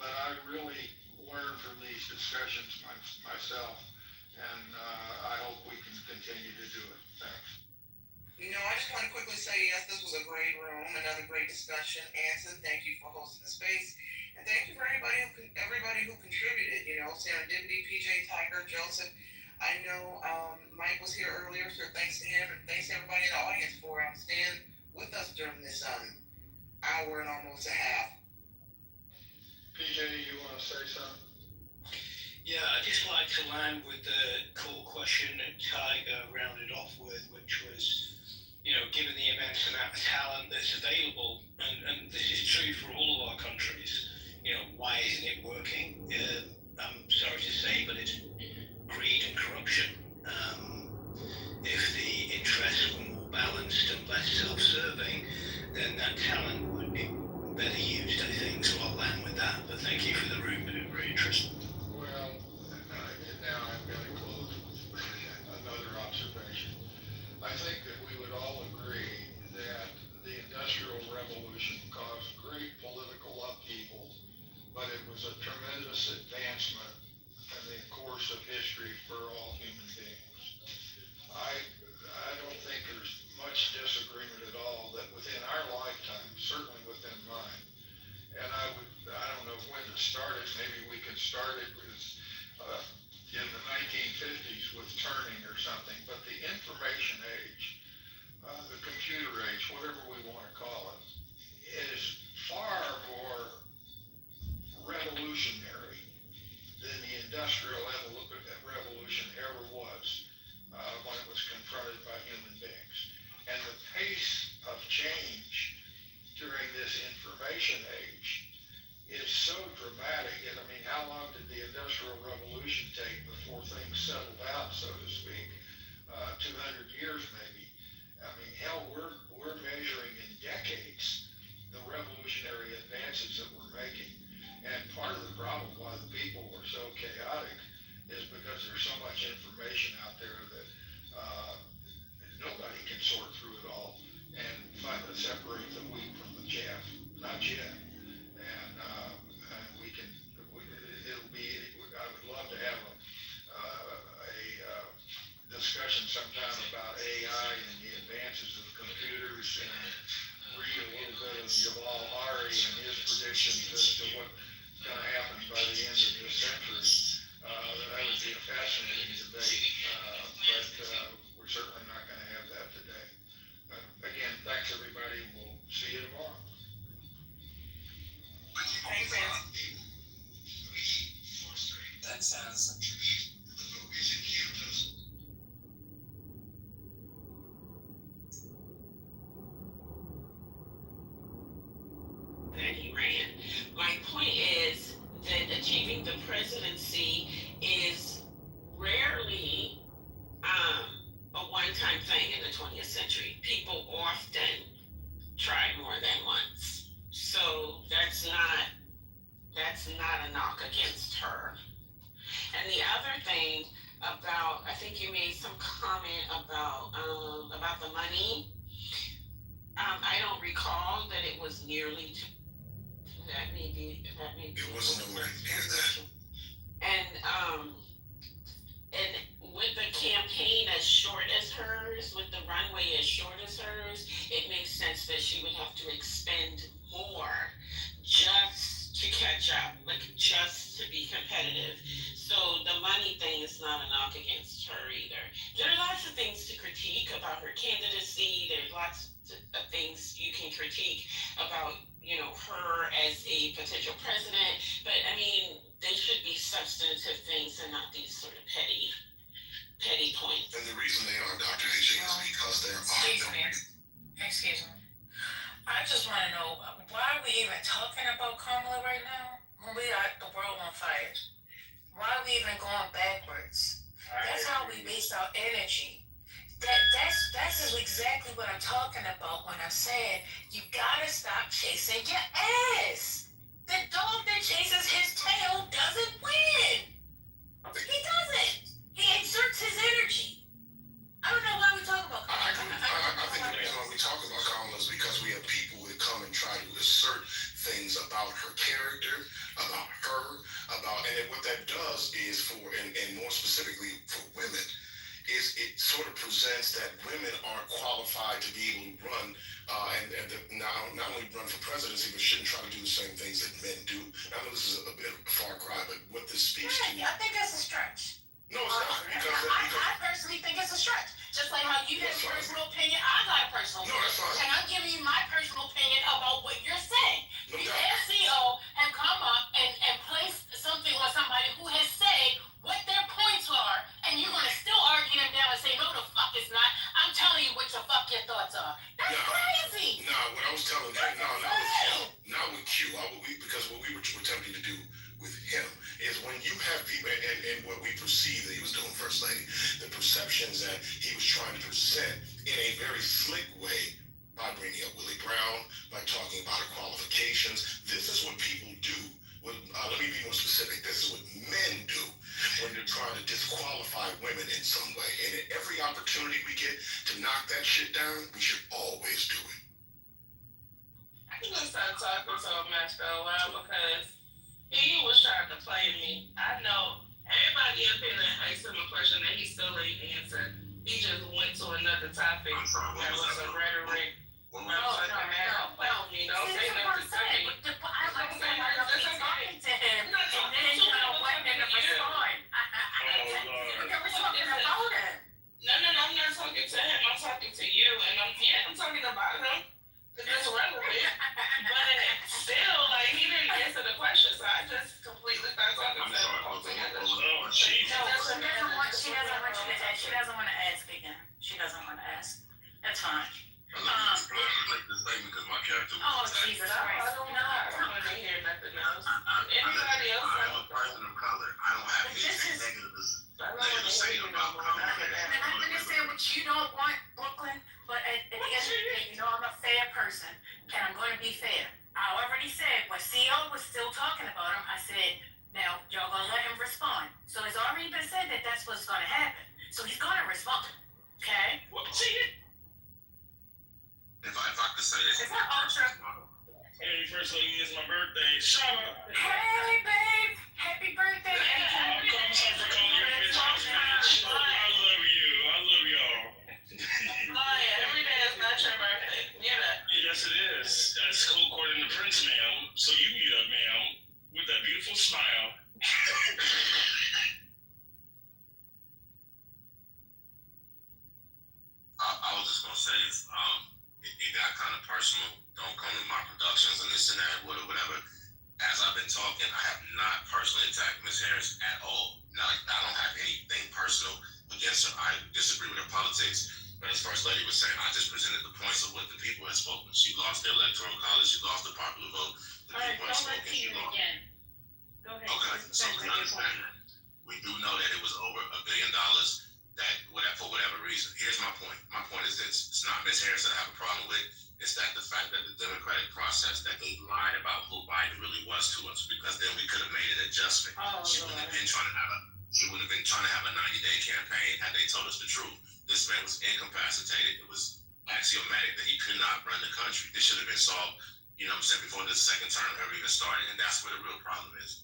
But I really learn from these discussions myself, and I hope we can continue to do it. Thanks. I just want to quickly say, yes, this was a great room, another great discussion. Anson, thank you for hosting the space, and thank you for everybody who contributed. Serendipity, PJ, Tiger, Joseph. I know Mike was here earlier, so thanks to him, and thanks to everybody in the audience for staying with us during this hour and almost a half. PJ, you want to say something? Yeah, I'd just like to land with the core question that Tiger rounded off with, which was, given the immense amount of talent that's available, and this is true for all of our countries, why isn't it working? I'm sorry to say, but it's greed and corruption. If the interests were more balanced and less self-serving, then that talent would be better used, I think. So I'll land with that. But thank you for the room. It was very interesting. Well, now I'm going to close with another observation. I think that we would all agree that the Industrial Revolution caused great political upheaval, but it was a tremendous advancement in the course of history for all human beings. I don't think there's much disagreement at all that within our lifetime, certainly within mine, and I don't know when to start it. Maybe we could start it with in the 1950s with Turning or something. But the information age, the computer age, whatever we want to call it, is far more revolutionary than the Industrial Revolution ever was when it was confronted by human beings. And the pace of change during this information age is so dramatic. And I mean, how long did the Industrial Revolution take before things settled out, so to speak? 200 years maybe. I mean, hell, we're measuring in decades the revolutionary advances that we're making. And part of the problem why the people are so chaotic is because there's so much information out there that nobody can sort through it all and separate the wheat from the chaff. Not yet. And I would love to have a discussion sometime about AI and the advances of not a knock against her. And the other thing about, I think you made some comment about the money. I don't recall that it was nearly that may be. It was nowhere near that. And with the campaign as short as hers, with the runway as short as hers, it makes sense that she would have to expend more just to catch up, like just to be competitive. So the money thing is not a knock against her either. There are lots of things to critique about her candidacy. There's lots of things you can critique about, her as a potential president. But I mean, they should be substantive things and not these sort of petty points. And the reason they are, Dr. H, is because there are Excuse me. I just want to know, why are we even talking about Kamala right now when we are the world on fire? Why are we even going backwards? That's how we waste our energy. That's exactly what I'm talking about when I'm saying you gotta stop chasing your ass. The dog that chases his tail doesn't win. He doesn't. He exerts his energy. I don't know why we talk about Kamala. I think the reason why we talk about Kamala is because we have people that come and try to assert things about her character, about her, and then what that does is and more specifically for women, is it sort of presents that women aren't qualified to be able to run and not only run for presidency, but shouldn't try to do the same things that men do. I know this is a bit of a far cry, but what this speaks to. I think that's a stretch. No, it's not. I personally think it's a stretch. Just like how you have a personal opinion, I got a personal opinion. No, that's fine. And I'm giving you my personal opinion about what you're saying. No The doubt. SEO have come up and placed something on somebody who has said what their points are, and you're going to still argue them down and say, no, the fuck it's not. I'm telling you what the fuck your thoughts are. That's crazy. No, what I was telling you, not with Q, because what we were attempting to do with him is when you have people, and what we perceive that he was doing, First Lady, the perceptions that he was trying to present in a very slick way by bringing up Willie Brown, by talking about her qualifications. This is what people do. Let me be more specific. This is what men do when they're trying to disqualify women in some way. And at every opportunity we get to knock that shit down, we should always do it. I can just start talking so much for a while because he was trying to play me. I know everybody up here that asked him a question that he still ain't answered. He just went to another topic that was a rhetoric. No. Don't say nothing to me. I was talking to him, and then you went in to respond. You were talking about him. No, I'm not talking to him. I'm talking to you, and I'm talking about him because it's relevant. But still, he didn't answer the question, so I just completely started talking to him altogether. She doesn't want you to ask. She doesn't want to ask again. She doesn't want to ask. That's fine. Like the statement because my character was Jesus Christ. I don't want to hear nothing else. Anybody else? I'm a person of color. I don't have anything negative to say about And I understand what you don't want, Brooklyn, but at the end of the day, I'm a fair person, and I'm going to be fair. I already said, when CEO was still talking about him, I said, now, y'all going to let him respond. So it's already been said that that's what's going to happen. So he's going to respond, okay? If I could say this. Is that Ultra? Hey, First Lady, it's my birthday. Shout out. Hey, babe. Happy birthday. I'm sorry for calling you a bitch. I love you. I love y'all. Every day is not your birthday. Yes, it is. That's cool according to Prince, ma'am. So you mute up, ma'am, with that beautiful smile. I was just gonna say this. It got kind of personal. Don't come to my productions and this and that, whatever. As I've been talking, I have not personally attacked Ms. Harris at all. I don't have anything personal against her. I disagree with her politics. But as First Lady was saying, I just presented the points of what the people had spoken. She lost the electoral college. She lost the popular vote. The people had spoken. She lost. Go ahead. Okay, so we understand that. We do know that it was over $1 billion for whatever reason. Here's my point. My point is this. It's not Ms. Harris that I have a problem with. It's that the fact that the Democratic process, that they lied about who Biden really was to us, because then we could have made it adjustment. She wouldn't have been trying to have a 90-day campaign had they told us the truth. This man was incapacitated. It was axiomatic that he could not run the country. This should have been solved, before the second term ever even started, and that's where the real problem is.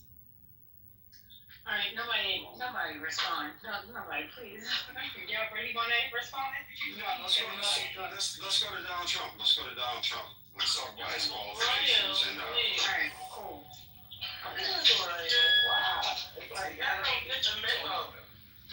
All right, nobody respond. No, nobody, please. Y'all really wanna respond? No, let's go to Donald Trump. Let's talk about his qualifications and All right, cool. Wow. It's like, I don't get the memo.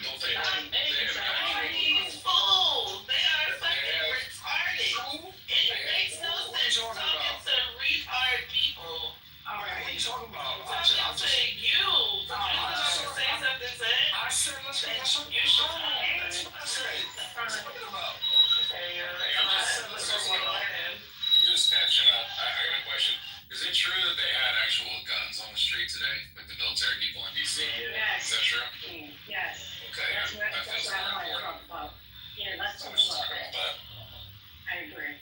Don't they? These fools, they are fucking retarded. It makes no sense talking to retarded people. All right, what are you talking about? I'm saying you. Say something, say it. I said, let's go. You should have. I said, what are you talking about? Just catching up. I got a question. Is it true that they had actual guns on the street today, like the military people in DC? Yes. Is that true? Yes. Okay, That's what that feels I more want to important. talk about. Yeah, let's talk Someone's about talking that. about that. I agree.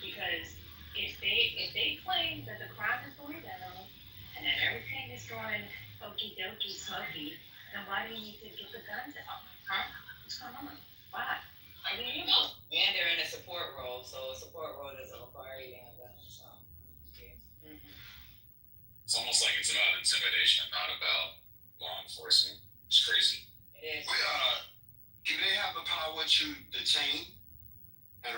Because if they claim that the crime is going down and that everything is going okie dokie smoky, then why do you need to get the guns out? Huh? What's going on? Why? What do you do? And they're in a support role, so a support role doesn't require you to have guns, so. Yeah. It's almost like it's about intimidation, not about law enforcement. It's crazy. It is. Do they have the power to detain and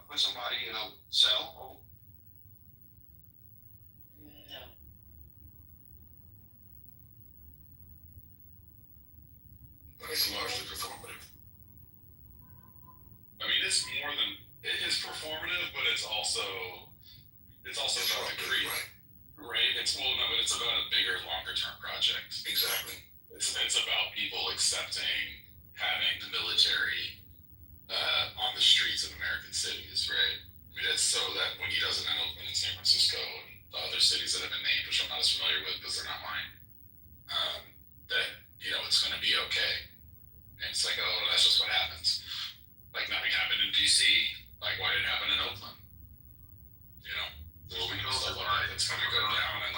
put somebody in a cell? No. But it's largely performative. I mean, it's more than it is performative, but it's also about the greed, right? It's about a bigger, longer term project. Exactly. It's about people accepting having the military on the streets of American cities, right? I mean, it's so that when he doesn't end up in San Francisco and the other cities that have been named, which I'm not as familiar with because they're not mine, that it's going to be okay. And it's like, oh, that's just what happens. Like nothing happened in DC. Like why did it happen in Oakland? Stuff like that that's going to go down, and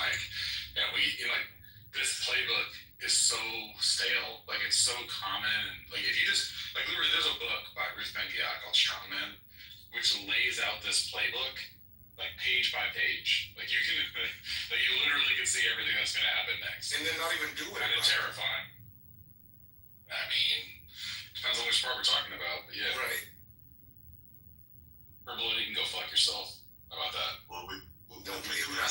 this playbook is so stale. Like it's so common, and like if you just literally, there's a book by Ruth Ben-Ghiat called Strongman, which lays out this playbook like page by page. Like you can, you literally can see everything that's going to happen next, and then not even do it. And it's terrifying. I mean, depends on which part we're talking about, but yeah. Right. Herbal, you can go fuck yourself. How about that? Well, we got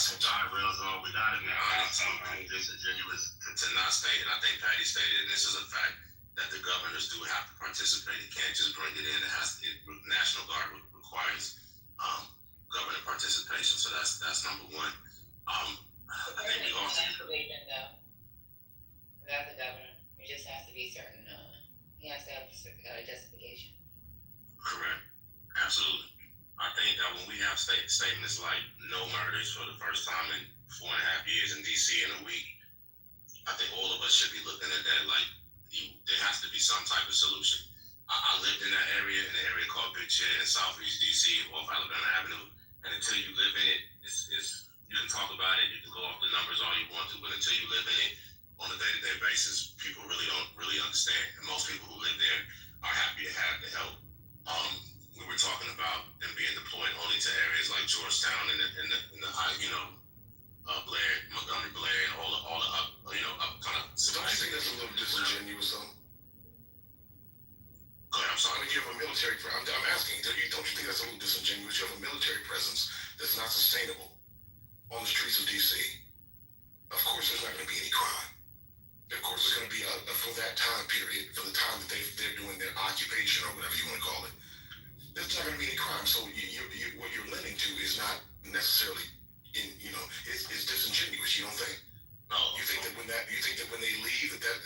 some giant rails on. We got it now. It's so disingenuous to not state, and I think Patty stated, and this is a fact, that the governors do have to participate. It can't just bring it in. National Guard requires governor participation. So that's number one. I think we also without the governor, it just has to be certain. He has to have justification. Correct. Absolutely. I think that when we have statements like no murders for the first time in 4.5 years in DC in a week, I think all of us should be looking at that like there has to be some type of solution. I lived in that area, in the area called Big Chair in Southeast DC off Alabama Avenue, and until you live in it, it's you can talk about it, you can go off the numbers all you want to, but until you live in it on a day-to-day basis, people really don't understand. And most people who live there are happy to have the help. We were talking about them being deployed only to areas like Georgetown and the high, Blair, Montgomery Blair, and all the up kind of. Don't you think that's a little disingenuous though? Go ahead, I'm sorry. You have a military. I'm asking. Don't you think that's a little disingenuous? You have a military presence that's not sustainable on the streets of DC. Of course, there's not going to be any crime. Of course, there's going to be for that time period, for the time that they're doing their occupation or whatever you want to call it. There's not going to be any crime. So what you're lending to is not necessarily it's disingenuous. You don't think? No. You think that when they leave that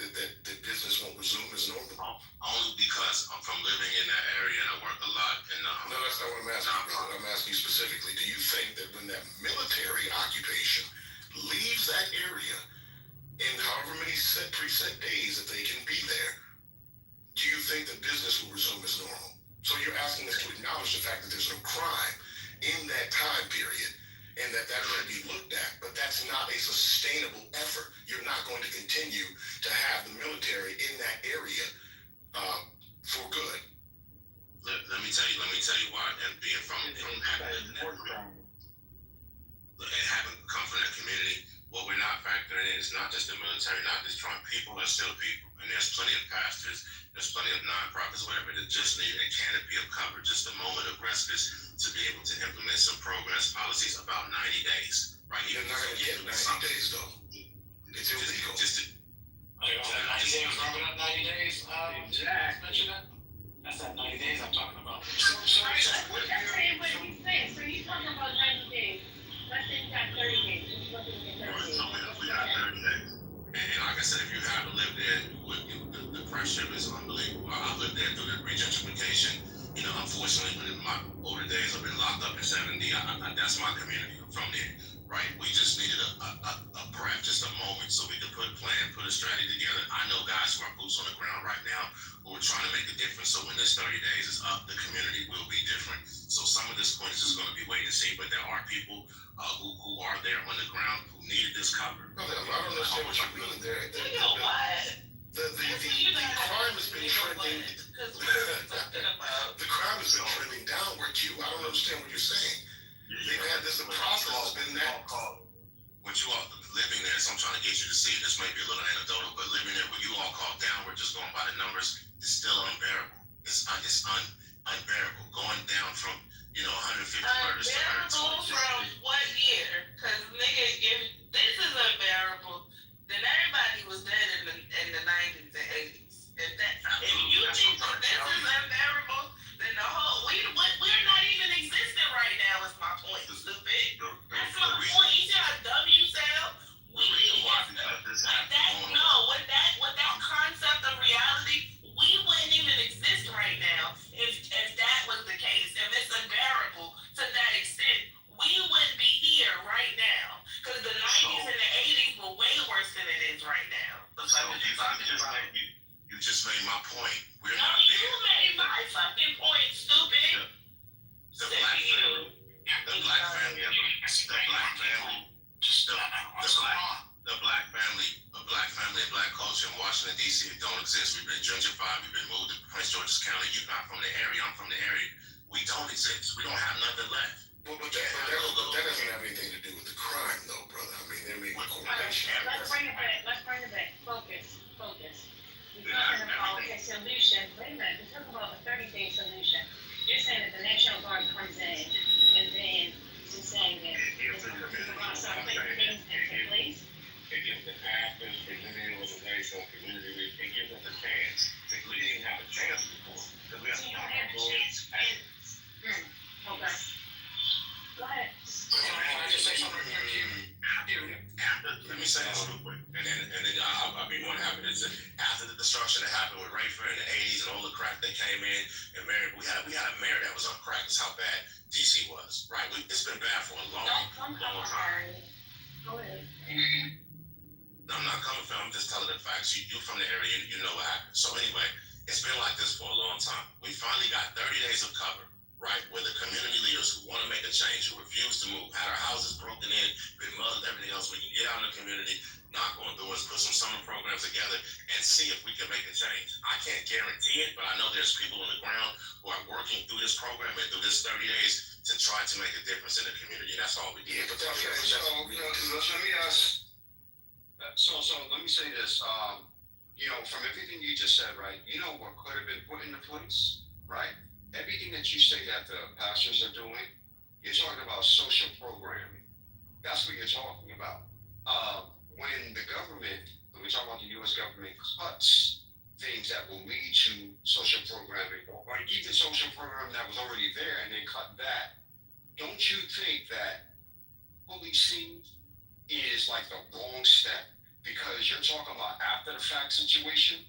business won't resume as normal? Only because I'm from living in that area and I work a lot. No, that's not what I'm asking. I'm asking you specifically. Do you think that when that military occupation leaves that area in however many preset days that they can be there, do you think that business will resume as normal? So you're asking us to acknowledge the fact that there's no crime in that time period, and that should be looked at, but that's not a sustainable effort. You're not going to continue to have the military in that area for good. Let me tell you why, and being from having come from that community, what we're not factoring in is not just the military, not just Trump. People are still people, and there's plenty of pastors, there's plenty of nonprofits, whatever, that just need a canopy of cover, just a moment of respite to be able to implement some programs, policies about 90 days, right? You're not going to get 90 days, though. It's illegal. 90 days, rounding up 90 days, Jack mentioned that? That's that 90 days I'm talking about. That's what he's saying, so you're talking about 90 days, let's say you got 30 days, just looking at 30 days. We got 30 days. And like I said, if you haven't lived there, the pressure is unbelievable. I lived there through the regentrification. You know, unfortunately, in my older days, I've been locked up in 70. That's my community. I'm from there, right? We just needed a breath, just a moment, so we could put a plan, put a strategy together. I know guys who are boots on the ground right now who are trying to make a difference. So when this 30 days is up, the community will be different. So some of this point is just going to be wait and see, but there are people who are there on the ground who needed this cover. No, I don't understand what you mean there. The crime has been trending. The crime has been trending downward, Q. I don't understand what you're saying. They've had this process has been that. What you all living there, so I'm trying to get you to see. This may be a little anecdotal, but living there, what you all call downward, just going by the numbers, is still unbearable. It's unbearable. Going down from 150 murders to 120. From what year? Because nigga, if this is unbearable, then everybody was dead in the 90s and 80s. If you think that this is unbearable, then the whole we're not even existing right now. Is my point, stupid. That's my point. You see how dumb you sound? With that concept of reality, we wouldn't even exist right now if that was the case. If it's unbearable to that extent, we wouldn't be here right now. Because the 90s and the 80s were way worse than it is right now. You just made my point. We're no, not you there. made my fucking point, stupid. The black family, the black family, and black culture in Washington D.C. don't exist. We've been gentrified. We've been moved to Prince George's County. You're not from the area. I'm from the area. We don't exist. We don't have nothing left. But that doesn't have anything to do with the crime, though, brother. I mean, there may be correlation. Let's bring it back. Focus. We're talking about a solution. Wait a minute, we're talking about a 30-day solution. You're saying that the National Guard comes in, and then you're saying that it's going to start putting things into place? It gives the pastors, presenting organizational community, it gives us a chance. We didn't have a chance before. Because we have So you don't have a chance. Okay. Go ahead. Can I just say something here? Let me say this real quick, and then I'll be more than happy to say. After the destruction that happened with Rayford in the 80s and all the crack that came in, and we had a mayor that was on crack. That's how bad DC was, right? It's been bad for a long time. Go ahead. I'm not coming from. I'm just telling the facts. You're from the area. You know what happened. So anyway, it's been like this for a long time. We finally got 30 days of cover, right? Where the community leaders who want to make a change, who refuse to move, had our houses broken in, been mugged, everything else. We can get out in the community, knock on doors, put some summer programs together, and see if we can make a change. I can't guarantee it, but I know there's people on the ground who are working through this program and through this 30 days to try to make a difference in the community. That's all we do. Yeah, but let me ask. So let me say this. From everything you just said, right? You know what could have been put into place, right? Everything that you say that the pastors are doing, you're talking about social programming. That's what you're talking about. When the government, when we talk about the U.S. government, cuts things that will lead to social programming, or even social programming that was already there, and they cut that, don't you think that policing is like the wrong step? Because you're talking about after the fact situation.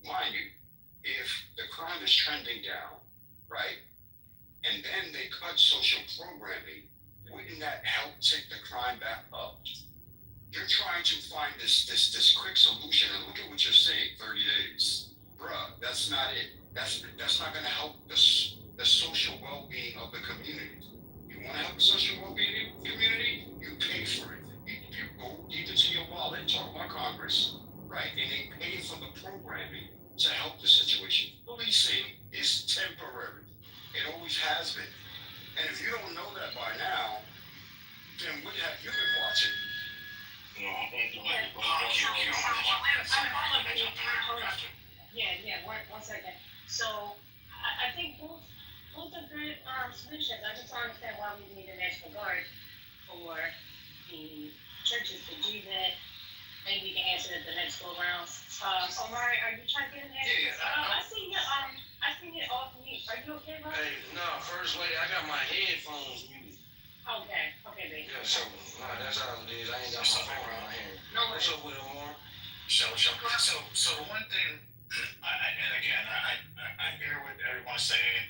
Mind you, if the crime is trending down, right, and then they cut social programming, wouldn't that help take the crime back up? You're trying to find this quick solution, and look at what you're saying, 30 days. Bruh, that's not it. That's not going to help the social well-being of the community. You want to help the social well-being community, you pay for it. You go deep into your wallet and talk about Congress, right? And they pay for the programming to help the situation. Policing is temporary. It always has been. And if you don't know that by now, then what have you been watching? One second. So, I think both are good, solutions. I just don't understand why we need an extra guard for the churches to do that. Maybe we can answer it the next go around. Omari, are you trying to get in there? Yeah. I seen it off mute. Are you okay, bro? Hey, no, First Lady, I got my headphones muted. Okay, baby. Yeah, so, that's all it is. I ain't got my phone in my hand. No What's worries. up with it, Omar? So the one thing, and again, I hear what everyone's saying,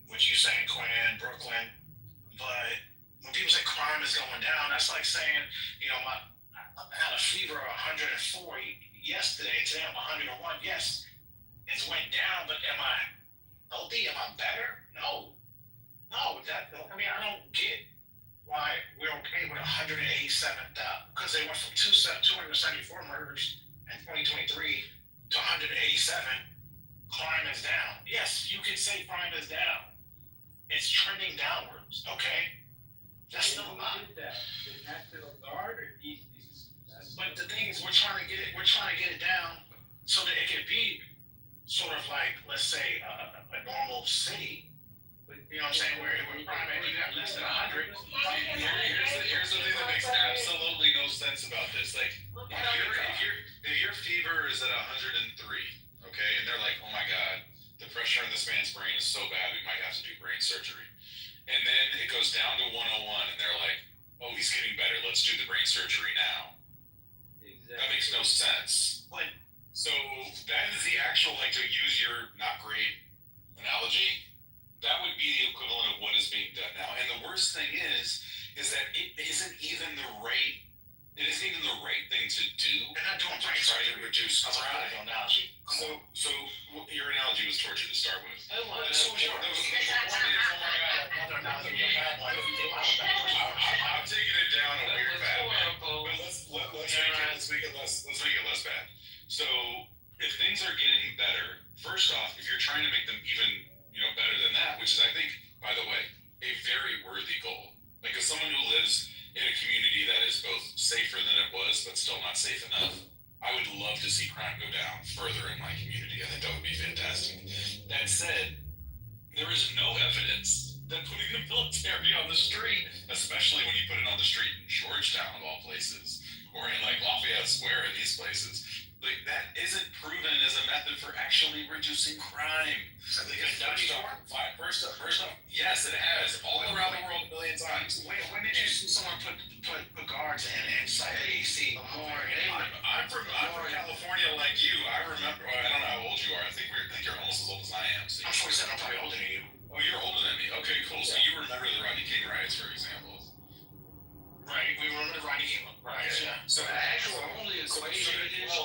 what you saying, Quinn, Brooklyn, but when people say crime is going down, that's like saying, I had a fever of 104 yesterday, today I'm 101. Yes, it's went down, but am I healthy? Am I better? No, I don't get why we're okay with 187, because they went from 274 murders in 2023 to 187. Crime is down. Yes, you can say crime is down. It's trending downwards. Okay, that's still a lot. But the thing is, we're trying to get it down so that it could be sort of like, let's say, a normal city. You know what I'm saying? Where crime, you got less than 100. Here's the thing that makes absolutely no sense about this. Like, if your fever is at 103, okay, and they're like, oh my god, the pressure in this man's brain is so bad, we might have to do brain surgery. And then it goes down to 101, and they're like, oh, he's getting better, let's do the brain surgery now. Exactly. That makes no sense. So that is the actual, like, to use your not great analogy, that would be the equivalent of what is being done now. And the worst thing is that it isn't even the right thing to do. They're not doing to try to reduce crime. Analogy. So your analogy was torture to start with. I'm taking it down a weird path. But let's make it less bad. So if things are getting better, first off, if you're trying to make them even better than that, which is, I think, by the way, a very worthy goal. Like, as someone who lives in a community that is both safer than it was, but still not safe enough, I would love to see crime go down further in my community. I think that would be fantastic. That said, there is no evidence that putting the military on the street, especially when you put it on the street in Georgetown of all places, or in like Lafayette Square in these places, like, that isn't proven as a method for actually reducing crime. I think it's done first off, yes, it has all around the world a million times. When did you see someone put guards inside the AC? I'm from California, like you. I remember. I don't know how old you are. I think you're almost as old as I am. So I'm 47. I'm probably older than you. Oh, you're older than me. Okay, cool. So you remember the Rodney King riots, for example? Right. We remember the Rodney King riots. Yeah. So the actual only equation is.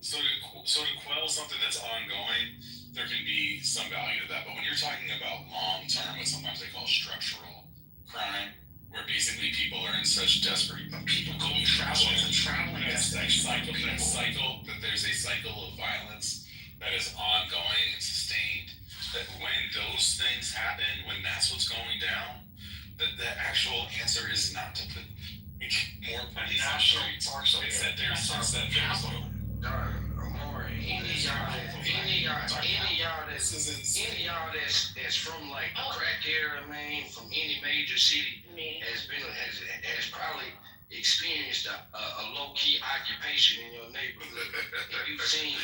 So to quell something that's ongoing, there can be some value to that. But when you're talking about long-term, what sometimes they call structural crime, where basically people are in such desperate, people going traveling. There's a cycle of violence that is ongoing and sustained. That when those things happen, when that's what's going down, that the actual answer is not to put more police on streets. It's that there's Any y'all that's from like the crack area, man, from any major city has probably experienced a low key occupation in your neighborhood. And you've seen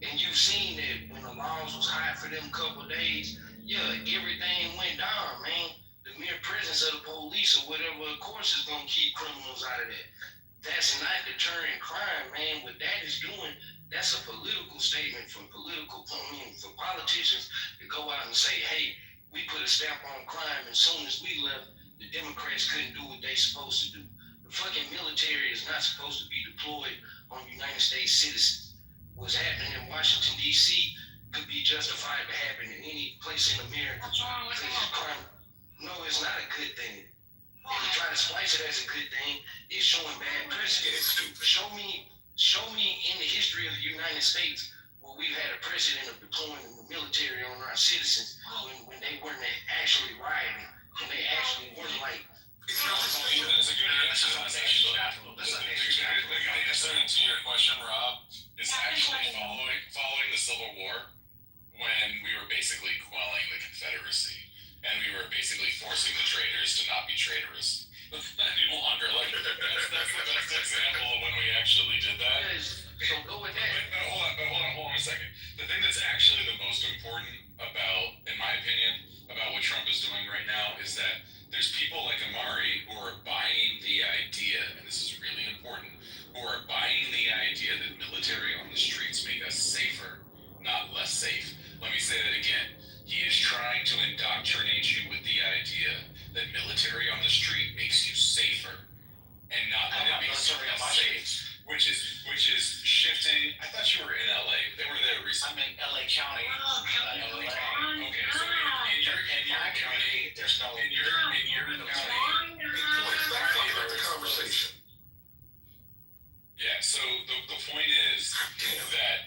and you've seen that when the laws was hot for them couple days, everything went down, man. The mere presence of the police or whatever, of course, is gonna keep criminals out of that. That's not deterring crime, man. What that is doing, that's a political statement for politicians to go out and say, hey, we put a stamp on crime, and as soon as we left, the Democrats couldn't do what they supposed to do. The fucking military is not supposed to be deployed on United States citizens. What's happening in Washington, D.C., could be justified to happen in any place in America. What's wrong with that? No, it's not a good thing. If you try to splice it as a good thing, it's showing bad precedent. It's stupid. Show me in the history of the United States where we've had a precedent of deploying the military on our citizens when they weren't actually rioting, when they actually weren't like. It's not the same. That's a good answer to your question, Rob, is actually following the Civil War, when we were basically quelling the Confederacy, and we were basically forcing the traitors to not be traitorous any longer. Like that's the best example of when we actually did that. So go with that. But hold on a second. The thing that's actually the most important about, in my opinion, about what Trump is doing right now is that there's people like Amari who are buying the idea, and this is really important, who are buying the idea that military on the streets make us safer, not less safe. Let me say that again. He is trying to indoctrinate you with the idea that military on the street makes you safer, and not that it makes you less safe. Which is shifting. I thought you were in LA. They were there recently. I'm in LA County. Okay, so in your county, there's no in your county. About the conversation. Yeah. So the point is that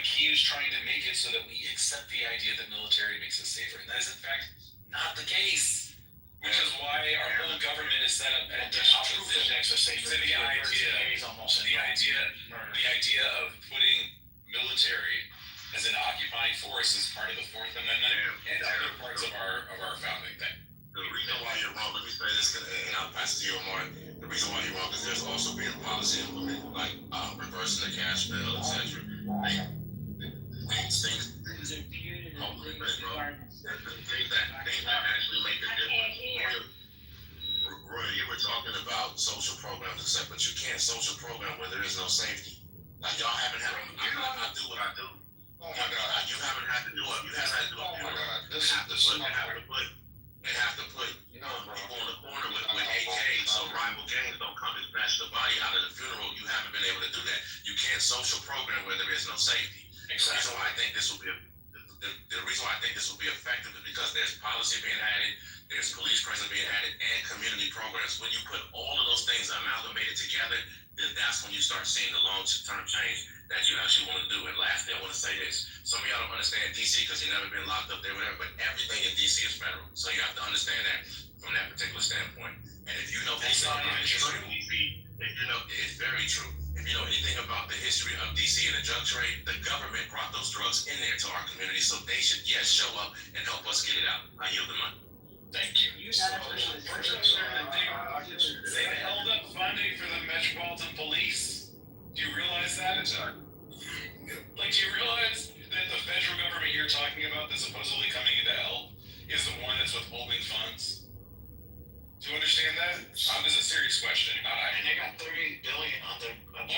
he is trying to make it so that we accept the idea that military makes us safer, and that is in fact not the case. Which is why our whole government is set up at the opposition to the idea of putting military as an occupying force as part of the Fourth Amendment and other parts of our founding thing. The reason why you're wrong, let me say this, and I'll pass it to you, Omar. The reason why you're wrong is there's also been policy implemented, like reversing the cash bill, etc. Things that actually make a difference. Roy, you were talking about social programs, etc., but you can't social program where there is no safety. Like y'all haven't had. I do what I do. Oh my God, you haven't had to do it. You haven't had to do it. Oh my God, they have to put people in the corner with AKs so rival gangs don't come and snatch the body out of the funeral. You haven't been able to do that. You can't social program where there is no safety. Exactly. The reason why I think this will be effective is because there's policy being added, there's police presence being added, and community programs. When you put all of those things amalgamated together, then that's when you start seeing the long-term change that you actually want to do. And lastly, I want to say this. Some of y'all don't understand DC because you've never been locked up there, whatever, but everything in DC is federal. So you have to understand that from that particular standpoint. And if you know that's not even true. If you know, it's very true. If you know anything about the history of DC and the drug trade, the government brought those drugs in there to our community, so they should, yes, show up and help us get it out. I yield the money. Thank you. They held up funding for the Metropolitan Police. Do you realize that? Like, do you realize that the federal government you're talking about that's supposedly coming into help is the one that's withholding funds? Do you understand that? This is a serious question. And they got $38 billion on their. Hold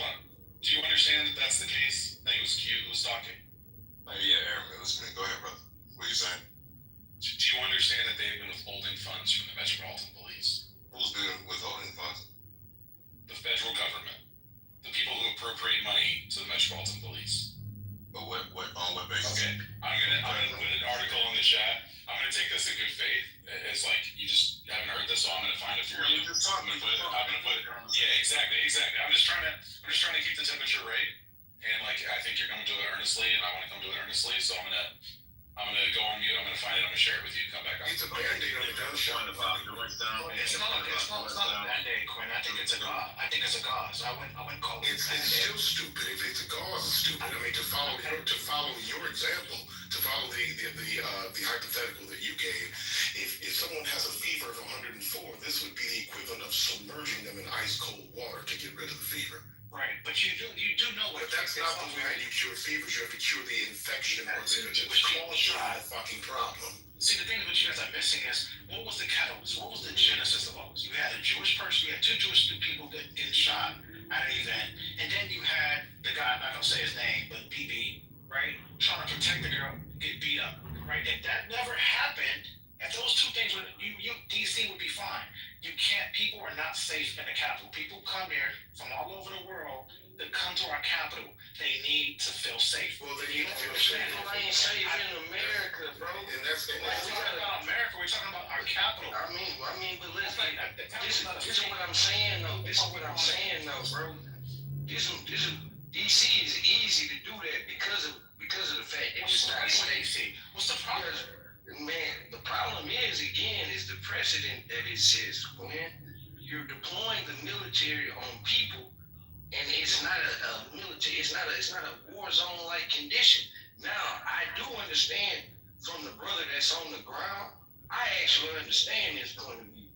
on. Do you understand that that's the case? I think it was Q who was talking. Yeah, Aaron, listen, go ahead, brother. What are you saying? Do you understand that they've been withholding funds from the Metropolitan Police? Who's been withholding funds? The federal government. The people who appropriate money to the Metropolitan Police. But on what basis? Okay, I'm gonna put an article in the chat. I'm gonna take this in good faith. It's like you just haven't heard this, so I'm gonna find it for you. I'm gonna put it. Yeah, exactly. I'm just trying to keep the temperature right, and like I think you're coming to it earnestly, and I want to come to it earnestly. So I'm gonna go on mute. I'm gonna find it. I'm gonna share it with you. Come back up. It's a band-aid on the gunshot. It's not a band-aid, Quinn. I think it's a gauze. I wouldn't call it. It's still stupid. If it's a gauze, it's stupid. I mean, to follow your example, to follow the hypothetical that you gave, if someone has a fever of 104, this would be the equivalent of submerging them in ice cold water to get rid of the fever. Right, but you do know what. But that's not the way that you cure fevers. You have to cure the infection or the cause of the fucking problem. See, the thing that you guys are missing is what was the catalyst? What was the genesis of all this? You had a Jewish person. You had two Jewish people get shot at an event, and then you had the guy. I'm not gonna say his name, but PB, right, trying to protect the girl, get beat up, right? If that never happened, if those two things would, DC would be fine. You can't. People are not safe in the capital. People come here from all over the world to come to our capital, they need to feel safe. Well, they need to feel safe. People ain't safe in America, bro. And that's We're not talking about America, we're talking about our capital. I mean, but listen, this is what I'm saying though. Bro. This is DC is easy to do that because of the fact that it's not safe. What's the problem? Man, the problem is the precedent that it says when you're deploying the military on people, and it's not a military, it's not a war zone like condition. Now, I do understand from the brother that's on the ground. I actually understand his point of view.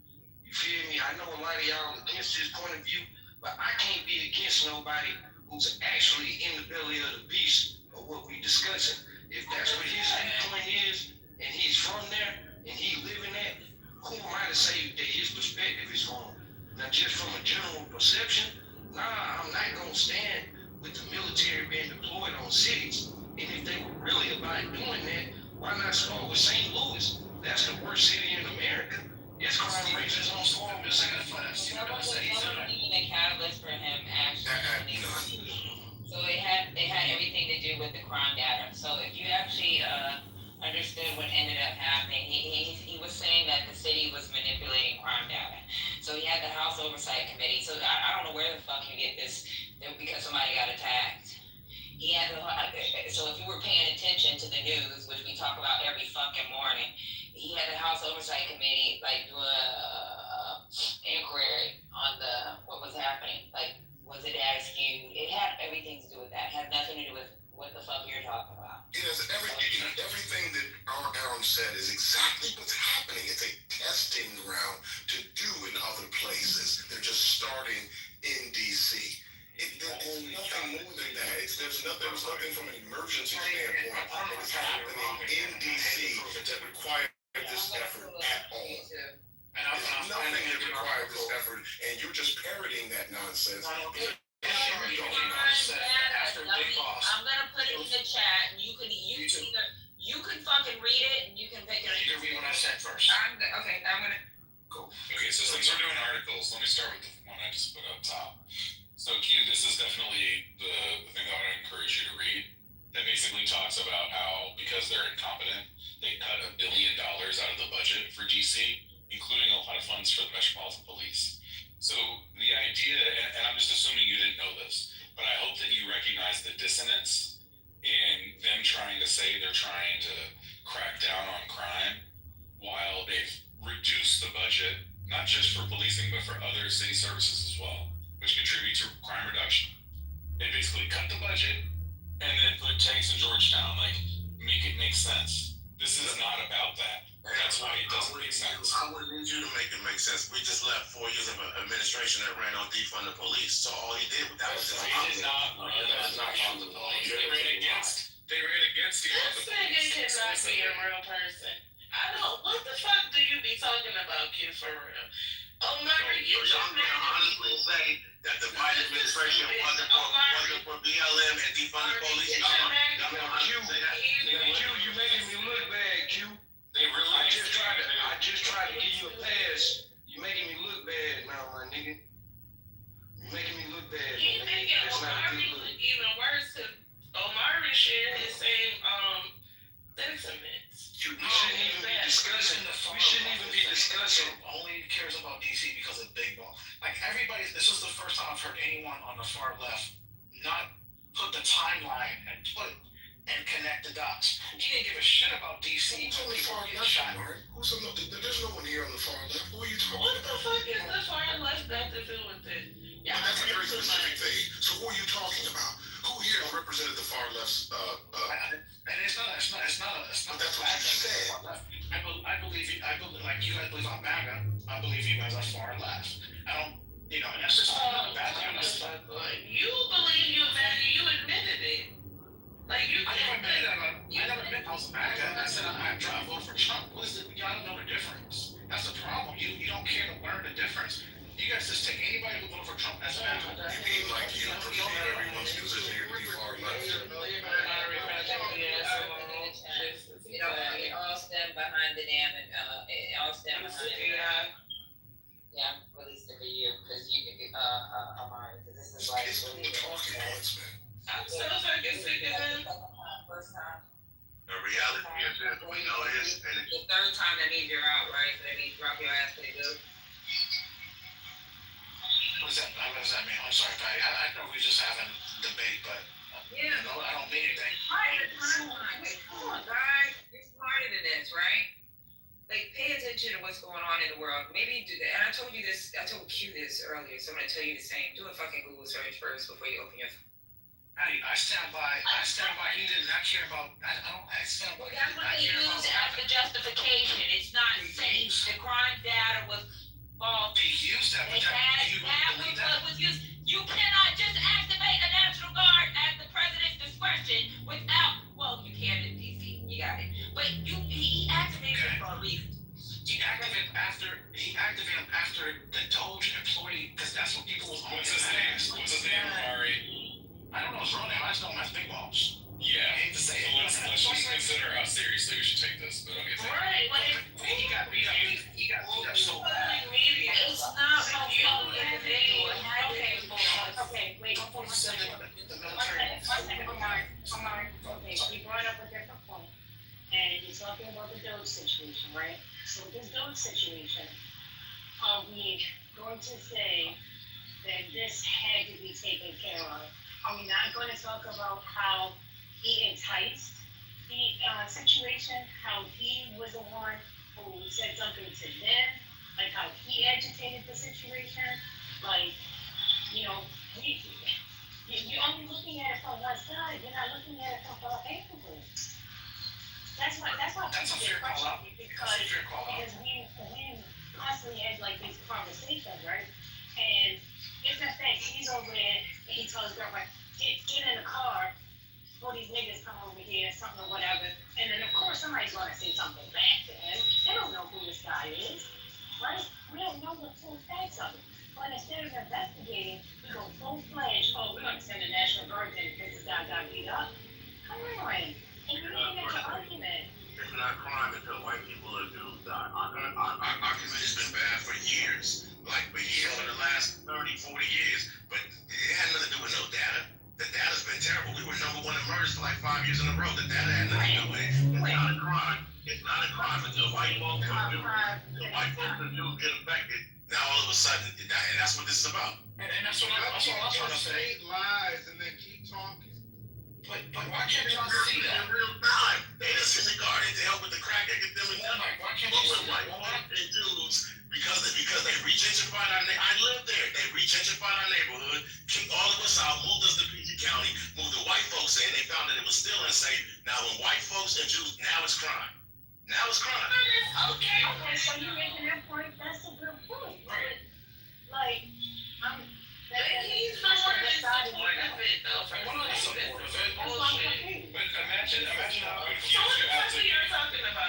You feel me? I know a lot of y'all against his point of view, but I can't be against nobody who's actually in the belly of the beast of what we discussing. If that's what his viewpoint is, and he's from there, and he living that, who am I to say that his perspective is wrong? Now, just from a general perception, I'm not gonna stand with the military being deployed on cities. And if they were really about doing that, why not start with St. Louis? That's the worst city in America. It's crime rates is on par with second class. What was even the catalyst for him actually? So it had everything to do with the crime data. So if you actually understood what ended up happening, he was saying that the city was manipulating crime data. So he had the House Oversight Committee. So I don't know where the fuck you get this because somebody got attacked. He had so if you were paying attention to the news, which we talk about every fucking morning, he had the House Oversight Committee like do a inquiry on what was happening. Like, was it as skewed? It had everything to do with that. It had nothing to do with what the fuck you're talking about. Yes, everything that Aaron said is exactly what's happening. It's a testing ground to do in other places. They're just starting in DC. There's nothing more than that. There's nothing from an emergency standpoint that is happening in DC that requires this effort at all. There's nothing that requires this effort, and you're just parroting that nonsense. I'm gonna put it in the chat, and you can fucking read it, and you can pick it up. You can read what I said first. I'm gonna. Cool. Okay, so since we're doing articles, let me start with the one I just put up top. So Q, this is definitely the thing that I would encourage you to read. That basically talks about how, because they're incompetent, they cut $1 billion out of the budget for DC, including a lot of funds for the Metropolitan Police. So the idea, and I'm just assuming you didn't know this, but I hope that you recognize the dissonance in them trying to say they're trying to crack down on crime while they've reduced the budget, not just for policing, but for other city services as well, which contribute to crime reduction. They basically cut the budget and then put tanks in Georgetown, like, make it make sense. This is not about that. That's why it doesn't make sense. I wouldn't need you to make it make sense. We just left 4 years of an administration that ran on defund the police. So all he did was that was just They did not run on the police. They ran against defund the This nigga police. cannot be a real person. I don't. What the fuck do you be talking about, Q, for real? Oh, Murray, you so I'm gonna honestly say that the Biden administration wasn't for BLM and defund the police. Q, you making me look bad, Q. They really I just tried to give you a pass. You making me look bad now, my nigga. You making me look bad, You my nigga. making That's not a Omari good look look. even worse because Omari shared his same sentiments. We shouldn't even be discussing. We shouldn't even be discussing. Only cares about DC because of Big Ball. Like everybody, this was the first time I've heard anyone on the far left not put the timeline and connect the dots. He didn't give a shit about DC. Who's on the far left, Mark? There's no one here on the far left. Who are you talking What about? the fuck is the far left got to do with it? Yeah, that's a very specific thing. So who are you talking about? Who here represented the far left's? And it's not. But that's what you said. I believe like you guys believe I'm MAGA. I believe you guys are far left. I don't, and that's just not a bad thing. You believe you're MAGA, you admitted it. Like you I never admitted I was MAGA. I said I try to vote for Trump. Y'all don't know the difference. That's the problem. You don't care to learn the difference. You guys just take anybody who voted for Trump as MAGA. You mean like you perceive everyone's position here to be far left? It all stemmed behind the dam, and it all stemmed behind. Yeah, I released it for you because Amari, because this is like Kids really with talking points, man. I'm so fucking sick of him. First time. The reality is this, we know this, and The third time that means you're out, right? So that means drop your ass pretty good. What does that mean? I'm sorry, Patty. I know we're just having debate, but Yeah. no, I don't mean anything. Right, the timeline. Like, come on, guys. You're smarter than this, right? Like, pay attention to what's going on in the world. Maybe do that. And I told you this, I told Q this earlier, so I'm gonna tell you the same. Do a fucking Google search first before you open your phone. I stand by. He did not care about. I stand by. Well, that's what they use as the justification. It's not safe. The crime data was false. They used that, but That was used. You cannot just activate a National Guard at the president's discretion without. Well, you can in DC. You got it. But he activated it for a reason. He activated him after the Doge employee, because that's what people was on. What's his name, Ari? I don't know his real name. I just know him as Big Balls. Yeah. I hate to say it. Let's just consider how seriously we should take this, but okay. Right. He got beat up so bad. It's not so individual. Okay, wait. One second, Omar. Okay, you brought up a different point, and you're talking about the Doge situation, right? So this Doge situation, are we going to say that this had to be taken care of? Are we not going to talk about how he enticed the situation, how he was the one who said something to them, like how he agitated the situation? Like, you're only looking at it from one side. You're not looking at it from all angles. That's why That's a fair call out. because we constantly have like these conversations, right? And if in fact he's over there and he tells his girlfriend, get in the car before these niggas come over here, something or whatever, and then of course somebody's gonna say something back to him. They don't know who this guy is, right? We don't know the full facts of it. But instead of investigating, we go full-fledged, we're gonna send the National Guard in because this guy got beat up. Come on. And you didn't get your argument. it's not crime until white people are duped. Our community has been bad for years. Like for years, for the last 30, 40 years. But it had nothing to do with no data. The data's been terrible. We were #1 in murders for like 5 years in a row. The data had nothing to do with it. It's not a crime. It's not a crime until white folks and Jews get affected. Now all of a sudden, and that's what this is about. And that's what I'm trying to say. State lies and then keep talking. But why can't y'all see that? In real time. They just disregarded to help with the crack epidemic. Why can't you see white and Jews, because they re-gentrified our neighborhood. I lived there. They re-gentrified our neighborhood, kicked all of us out, moved us to PG County, moved the white folks in. They found that it was still unsafe. Now when white folks and Jews, now it's crime. Now it's crime. Okay, so you're making that point. That's a good point. Right. Like, He's the one that's supportive of it, though. We're not supportive of it. that's why I'm confused. But imagine how So confused what you the have fuck to are you talking about?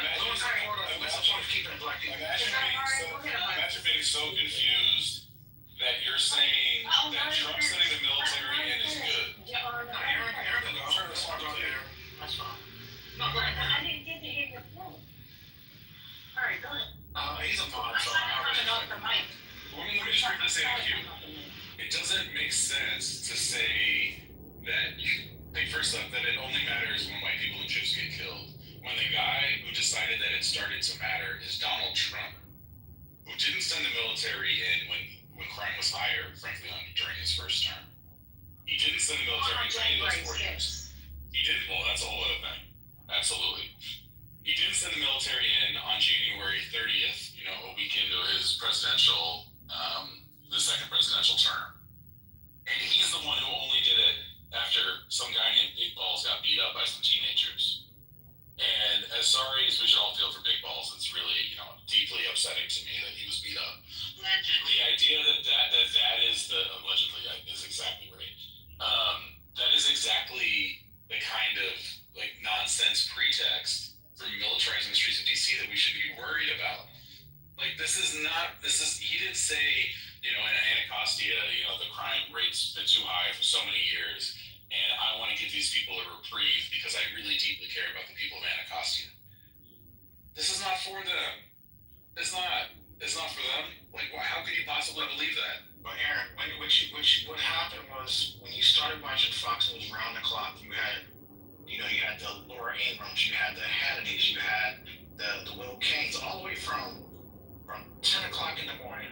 What's the point of keeping black people? Imagine being so confused that you're saying that Trump sending the military in is good. Aaron can go. I'm trying to talk about Aaron. That's fine. No, go ahead. I didn't get to hear your point. All right, go ahead. He's a mod, so I'm turning off the mic. Let me just briefly say to you. It doesn't make sense to say that first up, that it only matters when white people and Jews get killed. When the guy who decided that it started to matter is Donald Trump, who didn't send the military in when crime was higher, frankly, during his first term. He didn't send the military in for any of those 4 years. He didn't. Well, that's a whole other thing. Absolutely. He didn't send the military in on January 30th, a week into his presidential, the second presidential term. And he's the one who only did it after some guy named Big Balls got beat up by some teenagers. And as sorry as we should all feel for Big Balls, it's really, deeply upsetting to me that he was beat up. The idea that is allegedly is exactly right. That is exactly the kind of nonsense pretext for militarizing the streets of DC that we should be worried about. He didn't say, in Anacostia, the crime rate's been too high for so many years, and I want to give these people a reprieve because I really deeply care about the people of Anacostia. This is not for them. It's not for them. How could you possibly believe that? But Aaron, what happened was when you started watching Fox News round the clock, you had the Laura Ingrams, you had the Hannitys, you had the Will Kings, all the way from 10 o'clock in the morning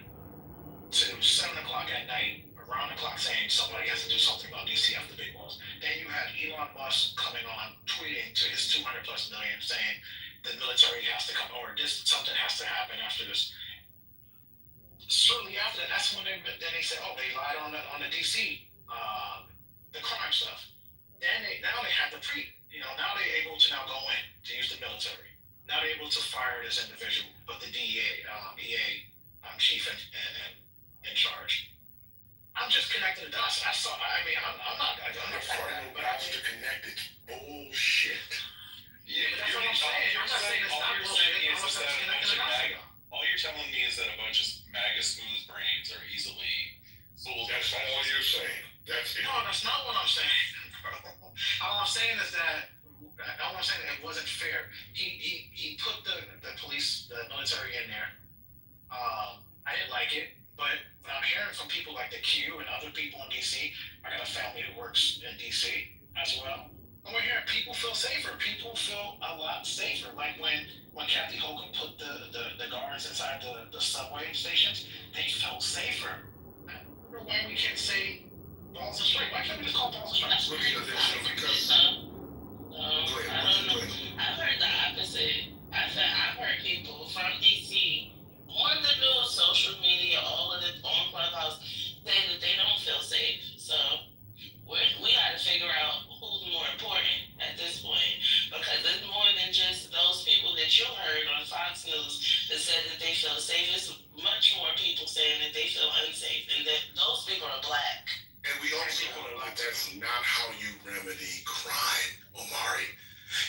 to 7 o'clock at night, around the clock saying somebody has to do something about DC after the big walls. Then you had Elon Musk coming on, tweeting to his 200 plus million, saying the military has to come, or something has to happen after this. Shortly after that, that's when then they said, oh, they lied on the DC, the crime stuff. Now they have now they're able to now go in to use the military. Now they're able to fire this individual, but the EA chief in charge. I'm just connecting the dots. I'm not for it, but I think connected bullshit. Yeah, but that's what I'm saying. I'm not saying it's not bullshit. All you're telling me is that a bunch of MAGA smooth brains are easily fooled. That's all you're saying. That's it. No, that's not what I'm saying. All I'm saying is that it wasn't fair. He put the police, the military in there. I didn't like it, but I'm hearing from people like the Q and other people in DC. I got a family who works in DC as well. And we're hearing people feel safer. People feel a lot safer. Like when Kathy Hogan put the guards inside the subway stations, they felt safer. I don't know why we can't say balls and strikes. Why can't we just call balls and strikes? I've heard the opposite. I've heard people from DC on the news, social media, all of it on Clubhouse say that they don't feel safe. So we got to figure out who's more important at this point, because it's more than just those people that you heard on Fox News that said that they feel safe. It's much more people saying that they feel unsafe, and that those people are black. And we also know that that's not how you remedy crime, Omari.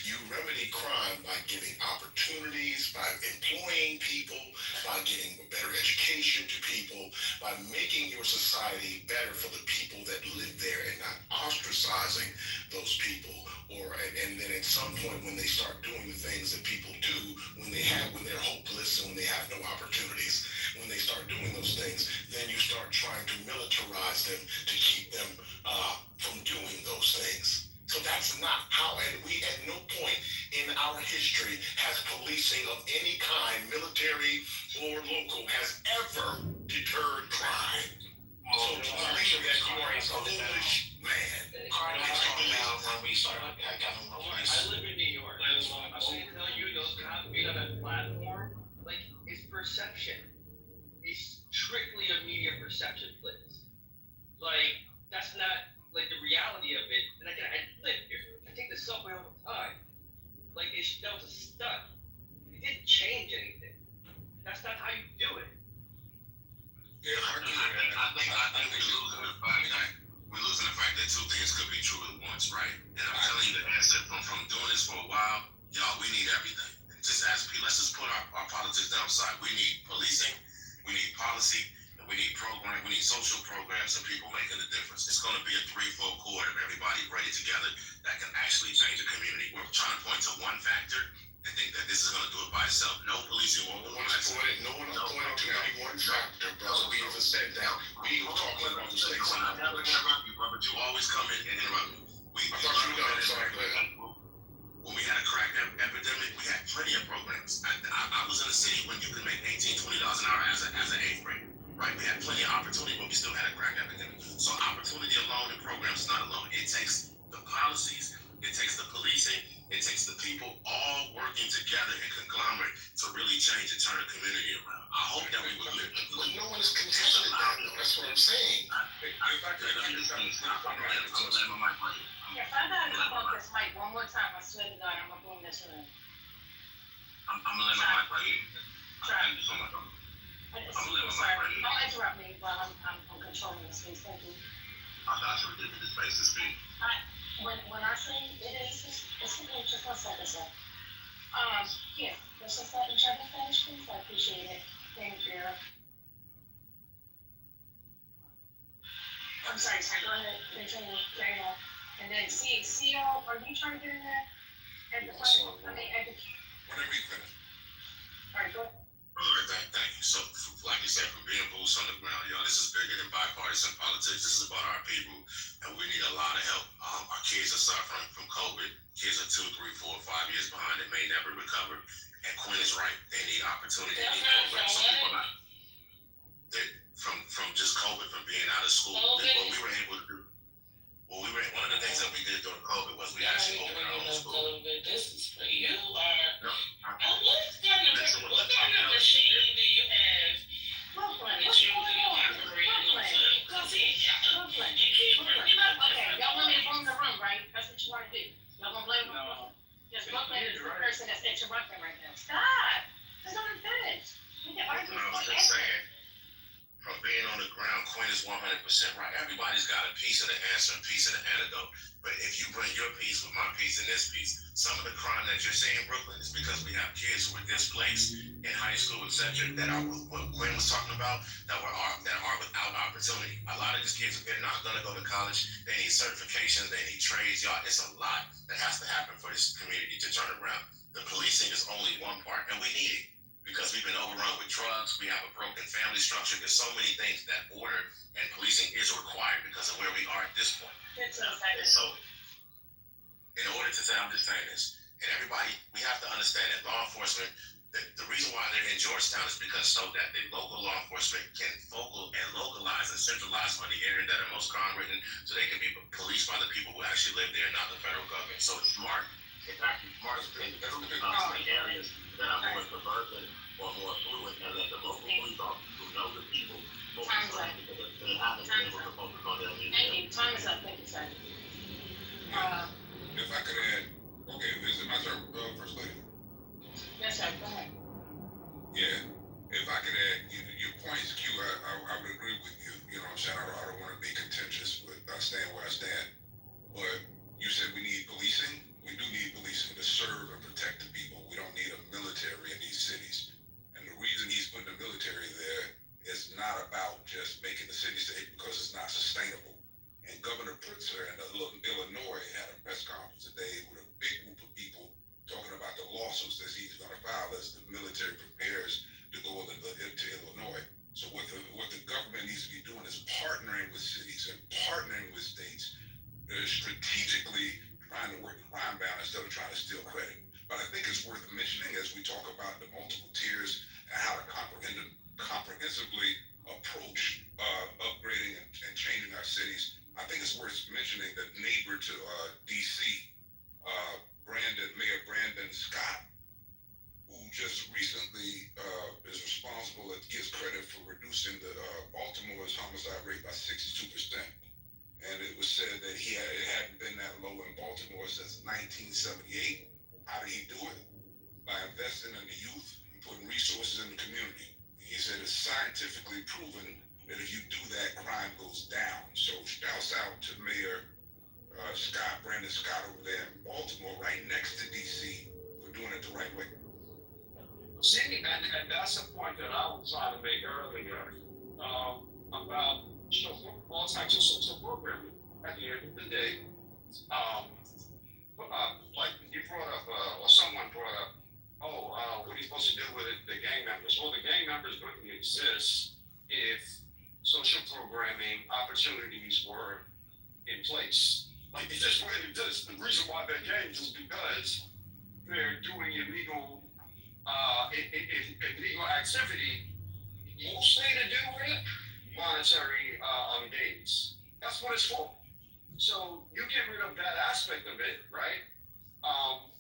You remedy crime by giving opportunities, by employing people, by getting a better education to people, by making your society better for the people that live there and not ostracizing those people. And then at some point when they start doing the things that people do when they're hopeless and when they have no opportunities, when they start doing those things, then you start trying to militarize them to keep them from doing those things. So that's not how, and we at no point in our history has policing of any kind, military or local, has ever deterred crime. So to believe that you are a foolish man. I live in New York. I'm going to tell you, those cops being on that platform, like, it's perception. It's strictly a media perception, please. Like, that's not like the reality of it. And again, I live here. I take the subway all the time. Like, that was a stunt. It didn't change anything. That's not how you do it. Yeah, I think we're losing the fact that two things could be true at once, right? And I'm telling you that from doing this for a while, y'all, we need everything. And just ask me, let's just put our politics down aside. We need policing, we need policy, and we need programs, we need social programs and people making a difference. It's going to be a 3-4 cord of everybody ready together that can actually change the community. We're trying to point to one factor and think that this is going to do it by itself. No policing won't do it. No one is pointing to any one factor, brother. We have said that. We are talking about the things. But you always come in and interrupt me. I thought you were done. Sorry, go ahead. When we had a crack epidemic, we had plenty of programs. I was in a city when you could make $18, $20 an hour as an 8th grader, right? We had plenty of opportunity, but we still had a crack epidemic. So opportunity alone and programs is not alone. It takes the policies, it takes the policing, it takes the people all working together in conglomerate to really change and turn the community around. I hope that we will live. But no one is contesting that, though. That's what I'm saying. If I gotta come off this mic one more time, I swear to God, I'm gonna boom this room. I'm gonna let my mic right here. Try. I'm Sorry, don't interrupt me while I'm controlling the space. Thank you. I got you. Give me the space to speak. When I say it is, it's okay, just 1 second, sir. Here, let's just let each other finish, please. I appreciate it. Thank you. I'm sorry, sir. Go ahead. Continue. Carry on. And then CO, are you trying to get in there? Whenever you finish. All right, go ahead. All right, thank you. So, like you said, from being boots on the ground, y'all, this is bigger than bipartisan politics. This is about our people, and we need a lot of help. Our kids are suffering from COVID. Kids are 2, 3, 4, 5 years behind and may never recover. And Quinn is right. They need opportunity. They need programs. Some people not. From just COVID, from being out of school, what we were able to do. Well, one of the things that we did during COVID was we actually opened our own school. This is for you are. No, What kind of machine do you have that you operate on? Because he keep bringing up. Okay, y'all want me to boom the room, right? That's what you want to do. Y'all gonna blame me? Yes, Brooklyn is the person that's interrupting right now. Stop. Just let him finish. We can argue. I was just saying, from being on the ground, Quinn is 100% right. Everybody's got a piece of the answer, a piece of the antidote. But if you bring your piece with my piece and this piece, some of the crime that you're seeing in Brooklyn is because we have kids who were displaced in high school, etc., that are what Quinn was talking about, that are without opportunity. A lot of these kids, they're not going to go to college. They need certifications. They need trades. Y'all, it's a lot that has to happen for this community to turn around. The policing is only one part, and we need it. Because we've been overrun with drugs, we have a broken family structure. There's so many things that order and policing is required because of where we are at this point. And so, in order to say, I'm just saying this, and everybody, we have to understand that law enforcement, the reason why they're in Georgetown is because so that the local law enforcement can focal and localize and centralize for the area that are most crime-ridden, so they can be policed by the people who actually live there, not the federal government. So it's smart. It's actually smart to take areas that are more suburban or more affluent, and let the local police officers who know the people focus on it because they haven't been able to focus on their needs. Thank you. Time is up. Thank you, sir. If I could add, okay, is it my turn, First Lady? Yes, sir. Go ahead. Yeah, if I could add, your points, Q, I would agree with you. You know what I'm saying? I don't want to be contentious, but I stand where I stand. But you said we need policing. We do need policing to serve and protect the people. We don't need a military in these cities. And the reason he's putting the military there is not about just making the city safe because it's not sustainable. And Governor Pritzker in Illinois had a press conference today with a big group of people talking about the lawsuits that he's going to file as the military prepares to go into Illinois. So what the government needs to be doing is partnering with cities and partnering with states, strategically trying to work the crime down instead of trying to steal credit. But I think it's worth mentioning as we talk about the multiple tiers and how to comprehensively approach upgrading and changing our cities. I think it's worth mentioning that neighbor to DC, Mayor Brandon Scott, who just recently is responsible and gives credit for reducing the Baltimore's homicide rate by 62%. And it was said that it hadn't been that low in Baltimore since 1978. How did he do it? By investing in the youth and putting resources in the community. He said it's scientifically proven that if you do that, crime goes down. So shouts out to Mayor Brandon Scott over there in Baltimore, right next to DC, for doing it the right way. See, and that's the point that I was trying to make earlier about all types of social programming. At the end of the day, like you brought up, or someone brought up, what are you supposed to do with the gang members? Well, the gang members wouldn't exist if social programming opportunities were in place. Like it just wouldn't exist. The reason why they're gangs is because they're doing illegal activity, mostly to do with monetary gains. That's what it's for. So you get rid of that aspect of it, right?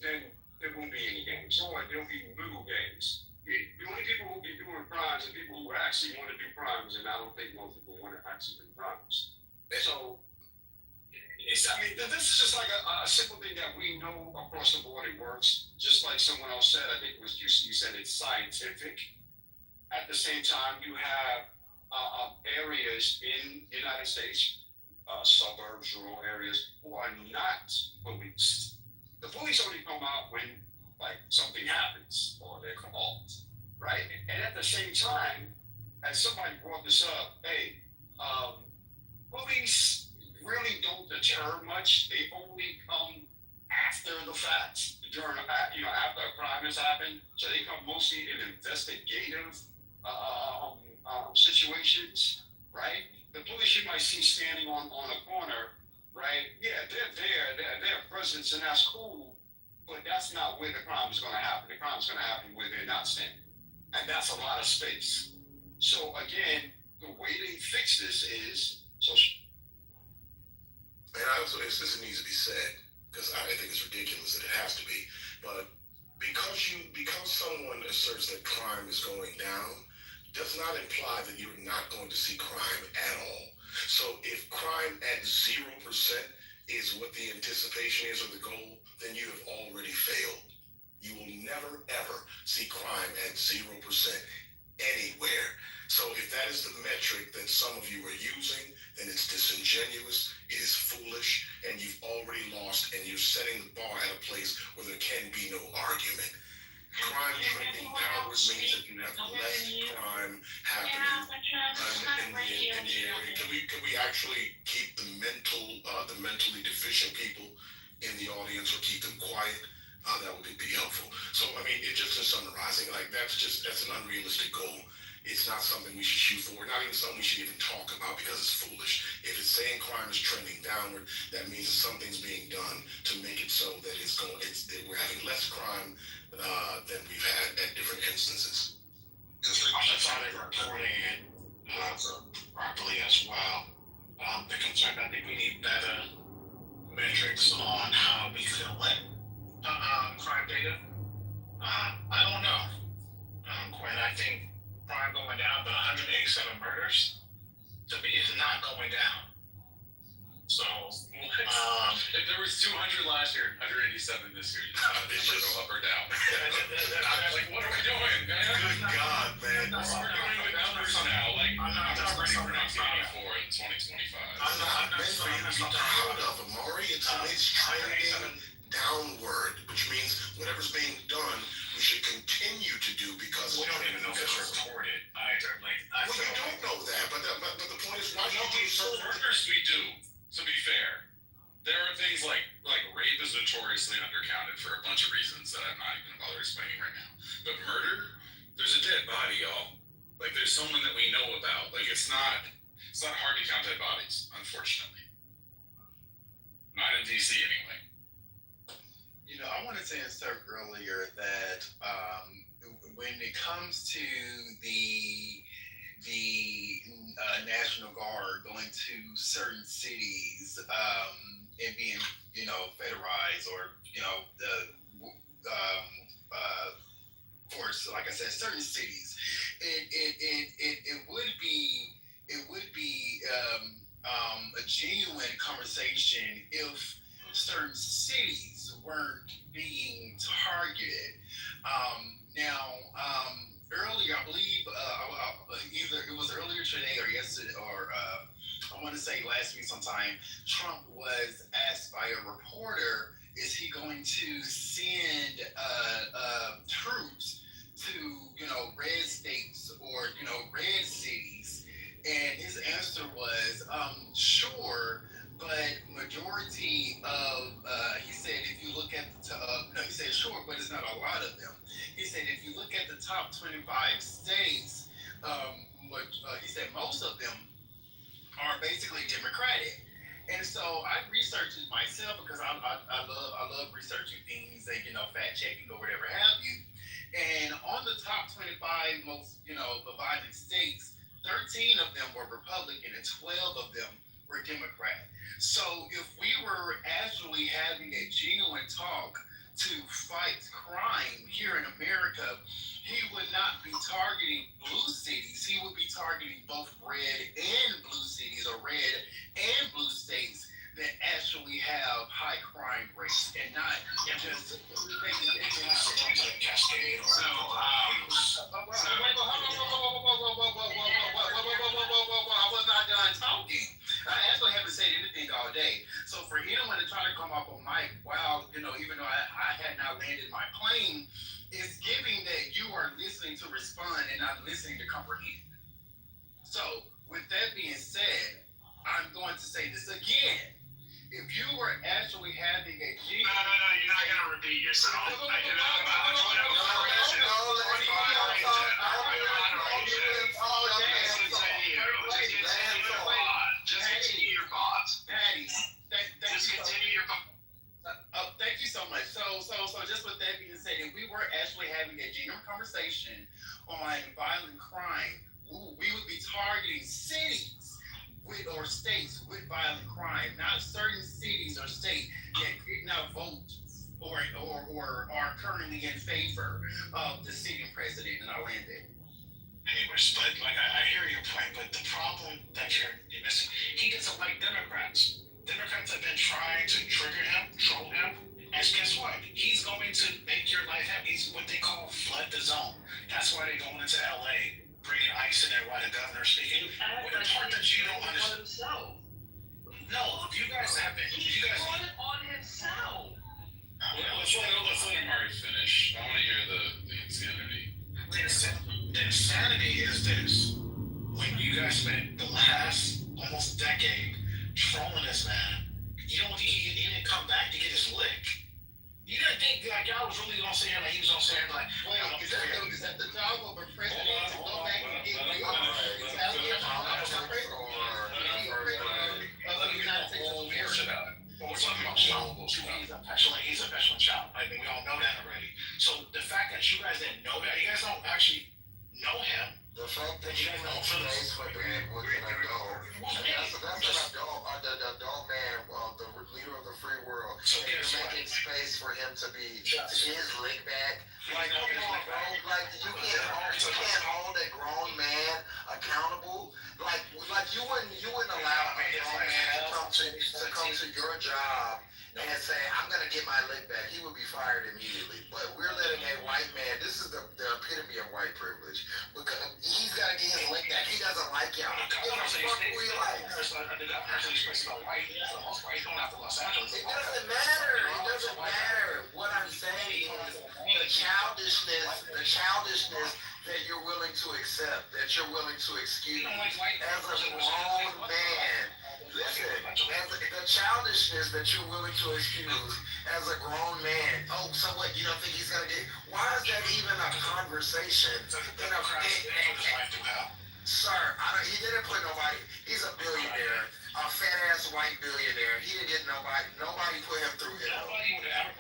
Then there won't be any games, or there'll be little games. The only people who will be doing crimes are people who actually want to do crimes, and I don't think most people want to actually do crimes. So, this is just like a simple thing that we know across the board it works. Just like someone else said, I think it was you said it's scientific. At the same time, you have areas in the United States, suburbs, rural areas, who are not policed. The police only come out when like something happens or they're called, right? And at the same time, as somebody brought this up, police really don't deter much. They only come after the fact, after a crime has happened. So they come mostly in investigative situations, right? The police you might see standing on a corner, right? Yeah, they're there, they're presence, and that's cool, but that's not where the crime is going to happen. The crime is going to happen where they're not standing, and that's a lot of space. So again, the way they fix this is so. And I also, this needs to be said, because I think it's ridiculous that it has to be, but because someone asserts that crime is going down, does not imply that you're not going to see crime at all. So if crime at 0% is what the anticipation is or the goal, then you have already failed. You will never, ever see crime at 0% anywhere. So if that is the metric that some of you are using, then it's disingenuous, it is foolish, and you've already lost, and you're setting the bar at a place where there can be no argument. Crime trending downwards means that you have less crime happening in the area. Can we actually keep the mentally deficient people in the audience or keep them quiet? That would be helpful. So, I mean, it just in summarizing, like that's an unrealistic goal. It's not something we should shoot for. Not even something we should even talk about because it's foolish. If it's saying crime is trending downward, that means that something's being done to make it so that we're having less crime than we've had at different instances. I thought they were reporting it properly as well. The concern, I think we need better metrics on how we collect crime data. I don't know, Quinn. I think crime going down, but 187 murders to me is not going down. So, if there was 200 last year, 187 this year, it's just go up or down. Like, what are we doing, man? Good God, man. We're doing the numbers now. Like, I'm not ready for 1984 in 2025. I'm not meant for you to be proud of, Amari. It's trending downward, which means whatever's being done, we should continue to do because we don't even know if it's reported either. Like, well, you don't know that, but the point is, why do you do for murders we do? To be fair, there are things like rape is notoriously undercounted for a bunch of reasons that I'm not even gonna bother explaining right now. But murder, there's a dead body, y'all. Like there's someone that we know about. Like it's not hard to count dead bodies, unfortunately. Not in DC anyway. You know, I wanted to insert earlier that when it comes to the National Guard going to certain cities and being, you know, federalized or, you know, for, like I said, certain cities, it would be a genuine conversation if certain cities weren't being targeted. Earlier, I believe, either it was earlier today or yesterday, or I want to say last week sometime, Trump was asked by a reporter, is he going to send troops to, you know, red states or, you know, red cities? And his answer was, sure, but majority of, he said, if you look at he said, sure, but it's not a lot of them. He said, if you look at the top 25 states, he said most of them are basically Democratic. And so I researched it myself because I love researching things and, you know, fact checking or whatever have you. And on the top 25 most, you know, divided states, 13 of them were Republican and 12 of them were Democrat. So if we were actually having a genuine talk to fight crime here in America, he would not be targeting blue cities. He would be targeting both red and blue cities or red and blue states that actually have high crime rates and not just Cascade. So, I was not done talking. I actually haven't said anything all day. So for anyone to try to come up on mic, wow, you know, even though I had not landed my plane, it's giving that you are listening to respond and not listening to comprehend. So with that being said, I'm going to say this again. If you were actually having a No, you're not gonna repeat yourself. targeting cities or states with violent crime, not certain cities or states that did not vote or are currently in favor of the sitting president. And I landed. Anyways, but like I hear your point, but the problem that you're missing, he doesn't like Democrats. Democrats have been trying to trigger him, troll him, and guess what? He's going to make your life happy. He's what they call flood the zone. That's why they're going into LA, bringing ICE in there while the governor's speaking. What the part that you don't understand? No, you guys have been. You guys brought it on himself. Let's let Amari finish. I want to hear the insanity. The insanity is this. When you guys spent the last almost decade trolling this man, you don't think he didn't come back to get his lick? You didn't think like y'all was really gonna say like he was gonna say like, wait, is that the job of a president to go back and get lick? He's a petulant child. I mean, we all know that already. So the fact that you guys didn't know that, you guys don't actually know him. The fact that you don't face for that was an adult. That's an adult, the adult man, the leader of the free world. So and you're making space for him to be to get his lick back. Like, come on, bro. Like, you can't hold a grown man accountable. Like you wouldn't allow a grown man to come to your job and say, I'm gonna get my lick back. He would be fired immediately. But we're letting a white man, this is the epitome of white privilege. Because he's gotta get his lick back. He doesn't like y'all. He doesn't fuck who he likes. It doesn't matter. It doesn't matter. What I'm saying is the childishness that you're willing to accept, that you're willing to excuse as a grown man. Listen, the childishness that you're willing to excuse as a grown man. Oh, so what? You don't think he's gonna get? Why is that even a conversation? Sir, he didn't put nobody. He's a billionaire, a fat ass white billionaire. He didn't get nobody. Nobody put him through hell.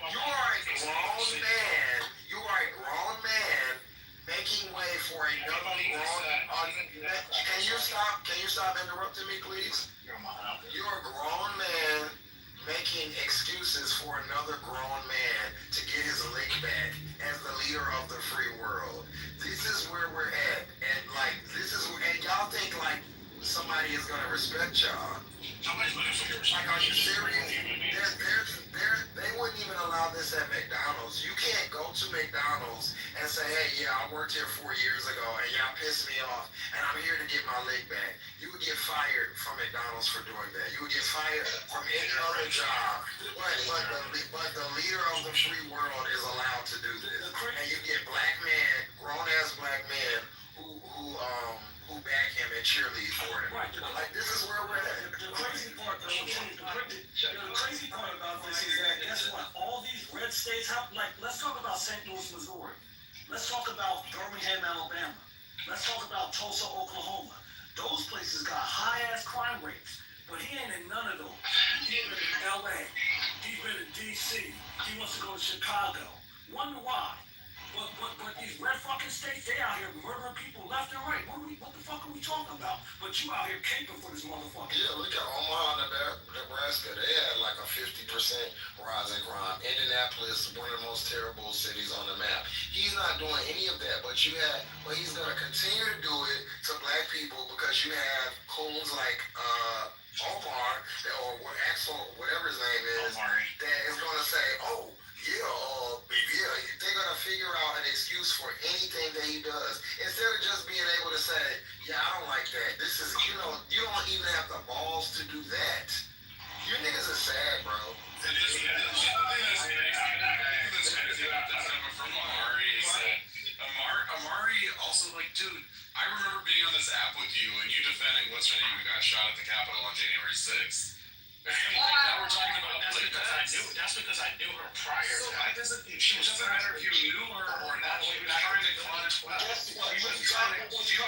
You are a grown man. You are a grown man making way for another grown. Can you stop? Can you stop interrupting me, please? You're a grown man making excuses for another grown man to get his lick back as the leader of the free world. This is where we're at, and and y'all think like somebody is gonna respect y'all. Like, are you serious? They wouldn't even allow this at McDonald's. You can't go to McDonald's and say, hey, yeah, I worked here 4 years ago and y'all pissed me off and I'm here to get my lick back. You would get fired from McDonald's for doing that. You would get fired from any other job. But the leader of the free world is allowed to do this. And you get black men, grown-ass black men who back him and cheerlead for him. Like, this is where we're at. The crazy part, though, the crazy part about this is that, guess what? All these red states have, like, let's talk about St. Louis, Missouri. Let's talk about Birmingham, Alabama. Let's talk about Tulsa, Oklahoma. Those places got high-ass crime rates, but he ain't in none of those. He's been in LA. He's been in DC. He wants to go to Chicago. Wonder why? But these red fucking states, they out here murdering people left and right. What the fuck are we talking about? But you out here caping for this motherfucker. Yeah, look at Omaha, Nebraska. They had like a 50% rise in crime. Indianapolis, one of the most terrible cities on the map. He's not doing any of that, but he's gonna continue to do it to black people because you have coons like Omar or Axel, whatever his name is, that is gonna say, oh. Yeah, they're gonna figure out an excuse for anything that he does instead of just being able to say, "Yeah, I don't like that." This is, you don't even have the balls to do that. You niggas are sad, bro. Amari also, like, dude, I remember being on this app with you and you defending what's her name who got shot at the Capitol on January 6th. Now we're talking about that's because I knew her prior. So it doesn't matter if you knew her or not. She was trying to clutch. She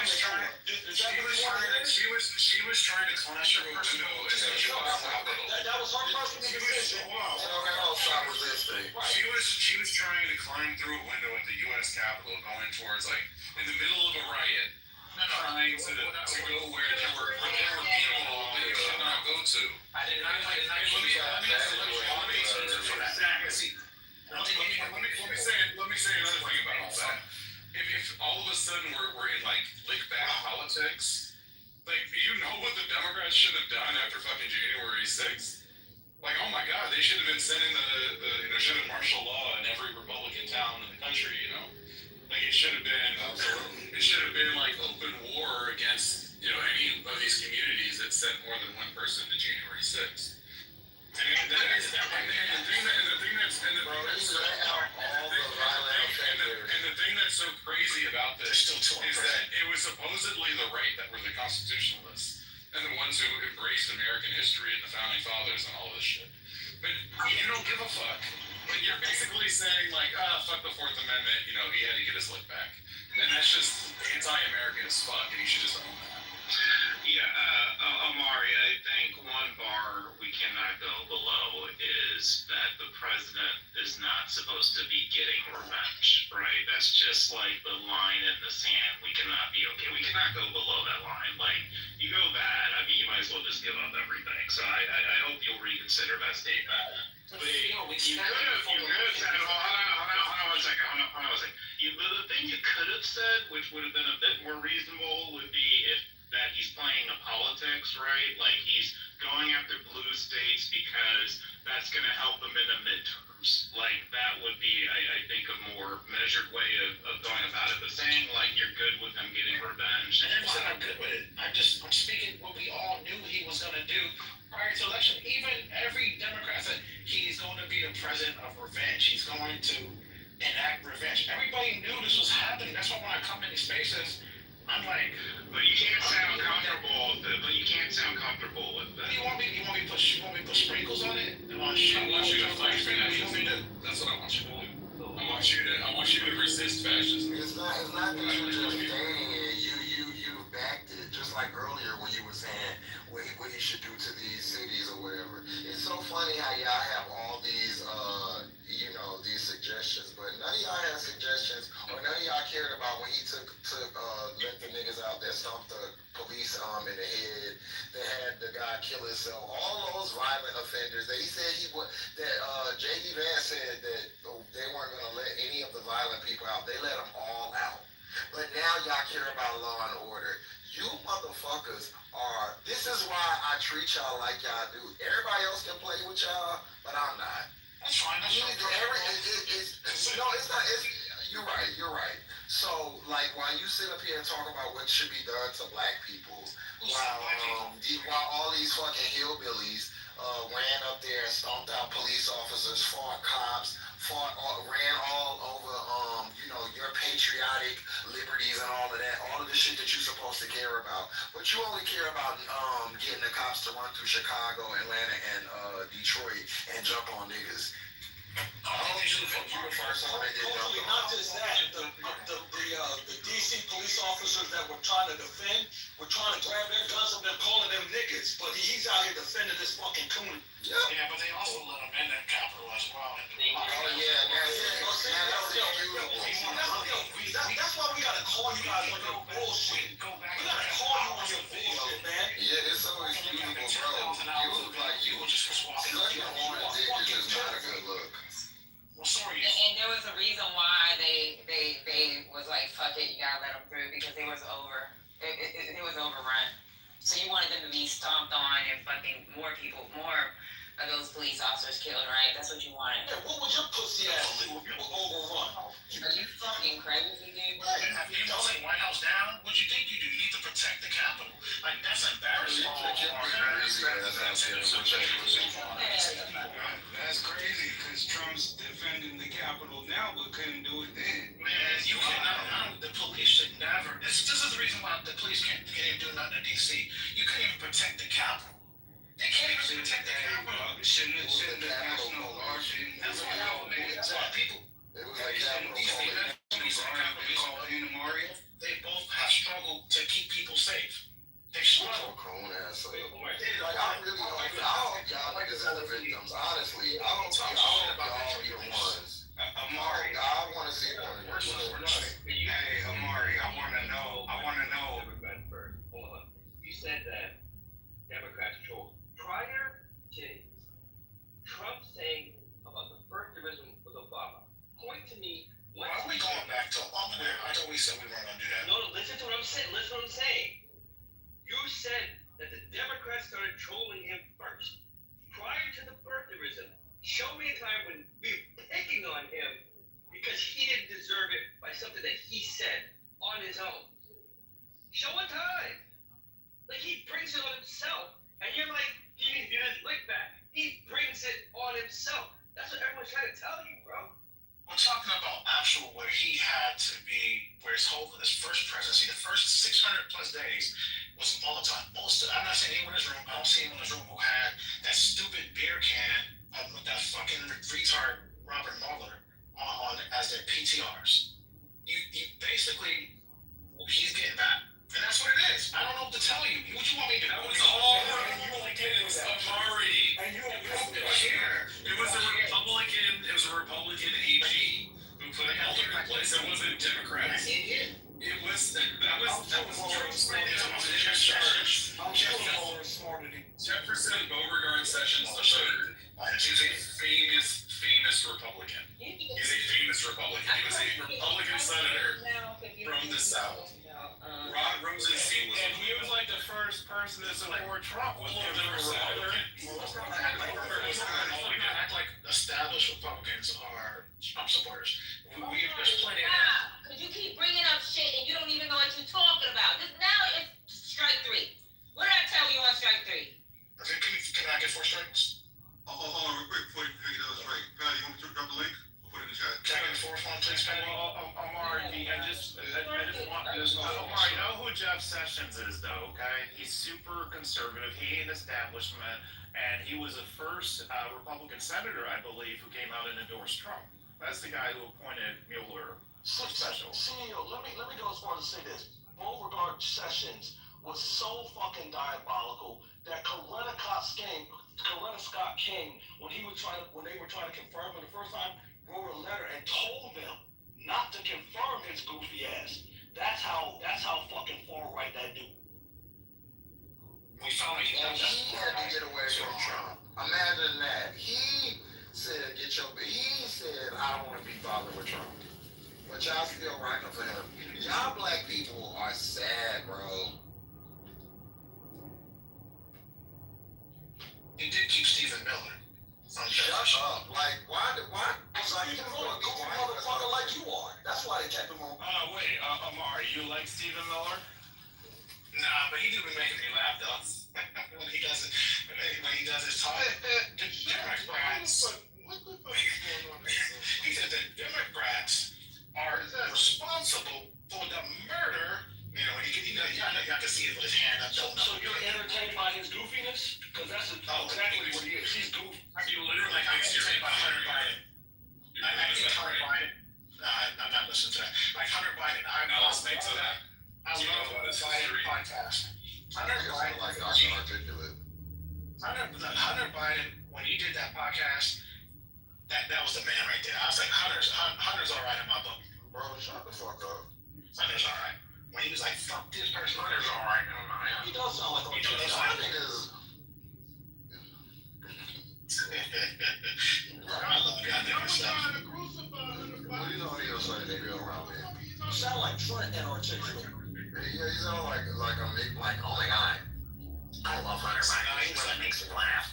was trying to clutch her window as a Capitol. That was her personal decision. She was trying to climb through a window at the U.S. Capitol, going towards, like, in the middle of a riot. trying to go where there were people they should not go to. I did not Let me say another thing about that. If all of a sudden we're in like lick back politics, like you know what the Democrats should have done after fucking January 6th? Like, oh my God, they should have been sending should have martial law in every Republican town in the country, you know? Like it should have been like open war against, any of these communities that sent more than one person to January 6th. And the thing that's so crazy about this is that it was supposedly the right that were the constitutionalists and the ones who embraced American history and the founding fathers and all this shit. But you don't give a fuck. Like you're basically saying like, fuck the Fourth Amendment, he had to get his lick back. And that's just anti-American as fuck, and he should just own that. Yeah, Amari, I think one bar we cannot go below is that the president is not supposed to be getting revenge, right? That's just like the line in the sand. We cannot be okay. We cannot go below that line. Like, you go bad, I mean, you might as well just give up everything. So I hope you'll reconsider that statement. But hold on one second. But the thing you could have said, which would have been a bit more reasonable, would be that he's playing the politics, right? Like he's going after blue states because that's going to help him in the midterms. Like that would be, I think, a more measured way of going about it. But saying like you're good with him getting revenge. And I'm good with it. I'm speaking what we all knew he was going to do prior to election. Even every Democrat said he's going to be the president of revenge. He's going to enact revenge. Everybody knew this was happening. That's why when I come in these spaces, I'm like, but you can't sound comfortable with it. But you can't sound comfortable with that. You want me to put sprinkles on it? I want you to fight for that. That's what I want you to do. I want you to resist fascism. It's not that you just saying it. You backed it. Just like earlier when you were saying what he should do to these cities or whatever. It's so funny how y'all have all these these suggestions, but none of y'all had suggestions, or none of y'all cared about when he let the niggas out that stomped the police in the head, that had the guy kill himself, all those violent offenders that he said J.D. Vance said that they weren't going to let any of the violent people out. They let them all out. But now y'all care about law and order. You motherfuckers this is why I treat y'all like y'all do. Everybody else can play with y'all, but I'm not. That's fine. That's fine. It's not. You're right. So, like, while you sit up here and talk about what should be done to black people, while all these fucking hillbillies ran up there and stomped out police officers, fought cops, ran all over, your patriotic liberties and all of the shit that you're supposed to care about. But you only care about getting the cops to run through Chicago, Atlanta, and Detroit and jump on niggas. Hopefully, not just that. The DC police officers that were trying to defend were trying to grab their guns and they're calling them niggas. But he's out here defending this fucking coon. Yeah, but they also let him in that Capitol as well. That's why we gotta call you guys on your bullshit. We gotta call you on your bullshit, man. Yeah, it's so excusable, bro. You look like you just sucking on a dick is just not a good look. Well, sorry. And there was a reason why they was like, fuck it, you gotta let them through, because it was over. It was overrun. So you wanted them to be stomped on and fucking more of those police officers killed, right? That's what you wanted. Yeah, what would your pussy ass do if you were overrun? Are you fucking crazy, dude? Have you taken White House down? What you think you do? You need to protect the Capitol. Like, that's embarrassing. That's crazy, because Trump's defending the Capitol now, but couldn't do it then. Man, you cannot. The police should never. This is the reason why the police can't even do nothing in D.C. You can't even protect the Capitol. They can't even protect the Capitol. Shouldn't the National Guard been? That's what people. It was like They both have struggled to keep people safe. They struggle. Like, I hope y'all niggas are the victims. Honestly, I hope y'all be the ones. Amari, I want to see one of you. Hey, Amari, I want to know said that Democrats trolled. Prior to Trump saying about the birtherism with Obama, point to me. Why are we going back to Obama now? I thought we said we weren't gonna do that. No, listen to what I'm saying. Listen to what I'm saying. You said that the Democrats started trolling him first. Prior to the birtherism, show me a time when we were picking on him because he didn't deserve it by something that he said on his own. Show a time. Like, he brings it on himself. And you're like, he didn't get his lick back. He brings it on himself. That's what everyone's trying to tell you, bro. We're talking about actual where he had to be, where his first presidency, the first 600 plus days was Molotov. I'm not saying anyone in this room, I don't see anyone in this room who had that stupid beer can with that fucking retard Robert Mueller on as their PTRs. You basically, he's getting that. And that's what it is. I don't know what to tell you. What you want me to do? That was all Republicans, Amari. And you don't care. It was a Republican AG who put Mueller in place. It wasn't Democrats. It was Trump's Jefferson Beauregard Sessions III is a famous Republican. He's a famous Republican. He was a Republican senator from the South. Rod Rosenstein was, and he was like the first person to support Trump. Was him a Republican? Let's not act like established Republicans are Trump supporters. There's plenty of that. Because you keep bringing up shit and you don't even know what you're talking about. Now it's strike three. What did I tell you on strike three? Can I get 4 strikes? Hold on, real quick before you take it out of strike. Patty, you want me to drop the link? We'll put it in the chat. Can I get the 4th one, please, Patty? Amari, Amari, know who Jeff Sessions is, though, okay? He's super conservative. He ain't establishment, and he was the first Republican senator, I believe, who came out and endorsed Trump. That's the guy who appointed Mueller special. CEO, let me go as far as to say this. Beauregard Sessions was so fucking diabolical that Coretta Scott King, when they were trying to confirm him the first time, wrote a letter and told them not to confirm his goofy ass. That's how fucking far right that dude. We found he had to get away from Trump. Imagine that. He said, I don't want to be bothered with Trump. But y'all still rocking for him. Y'all black people are sad, bro. He did keep Stephen Miller. Shut up. Like, why? Stephen Miller, goofy motherfucker like you are. That's why they kept him on. Wait, Amari, you like Stephen Miller? Nah, but he do be making me laugh, though. when he does his talk. The Democrats. He said the Democrats are responsible for the murder. You know, you have to see it with his hand up. So you're entertained by his goofiness? Because that's exactly what he is. He's goofy. You literally like entertained by Hunter Biden. I think Hunter Biden. I'm not listening to that. Like Hunter Biden, I'm listening to that. I love the Biden podcast. Hunter Biden, when he did that podcast, that was the man right there. I was like, Hunter's all right in my book. Bro, shut the fuck up. Hunter's all right. When he was like, fuck this person, Hunter's all right. He does sound like a niggas. I love that nigga stuff. What do you know he was saying they be around me? You sound like Trent and articulate. Yeah, you sound like oh my god. I love Hunter Biden. He really makes me laugh.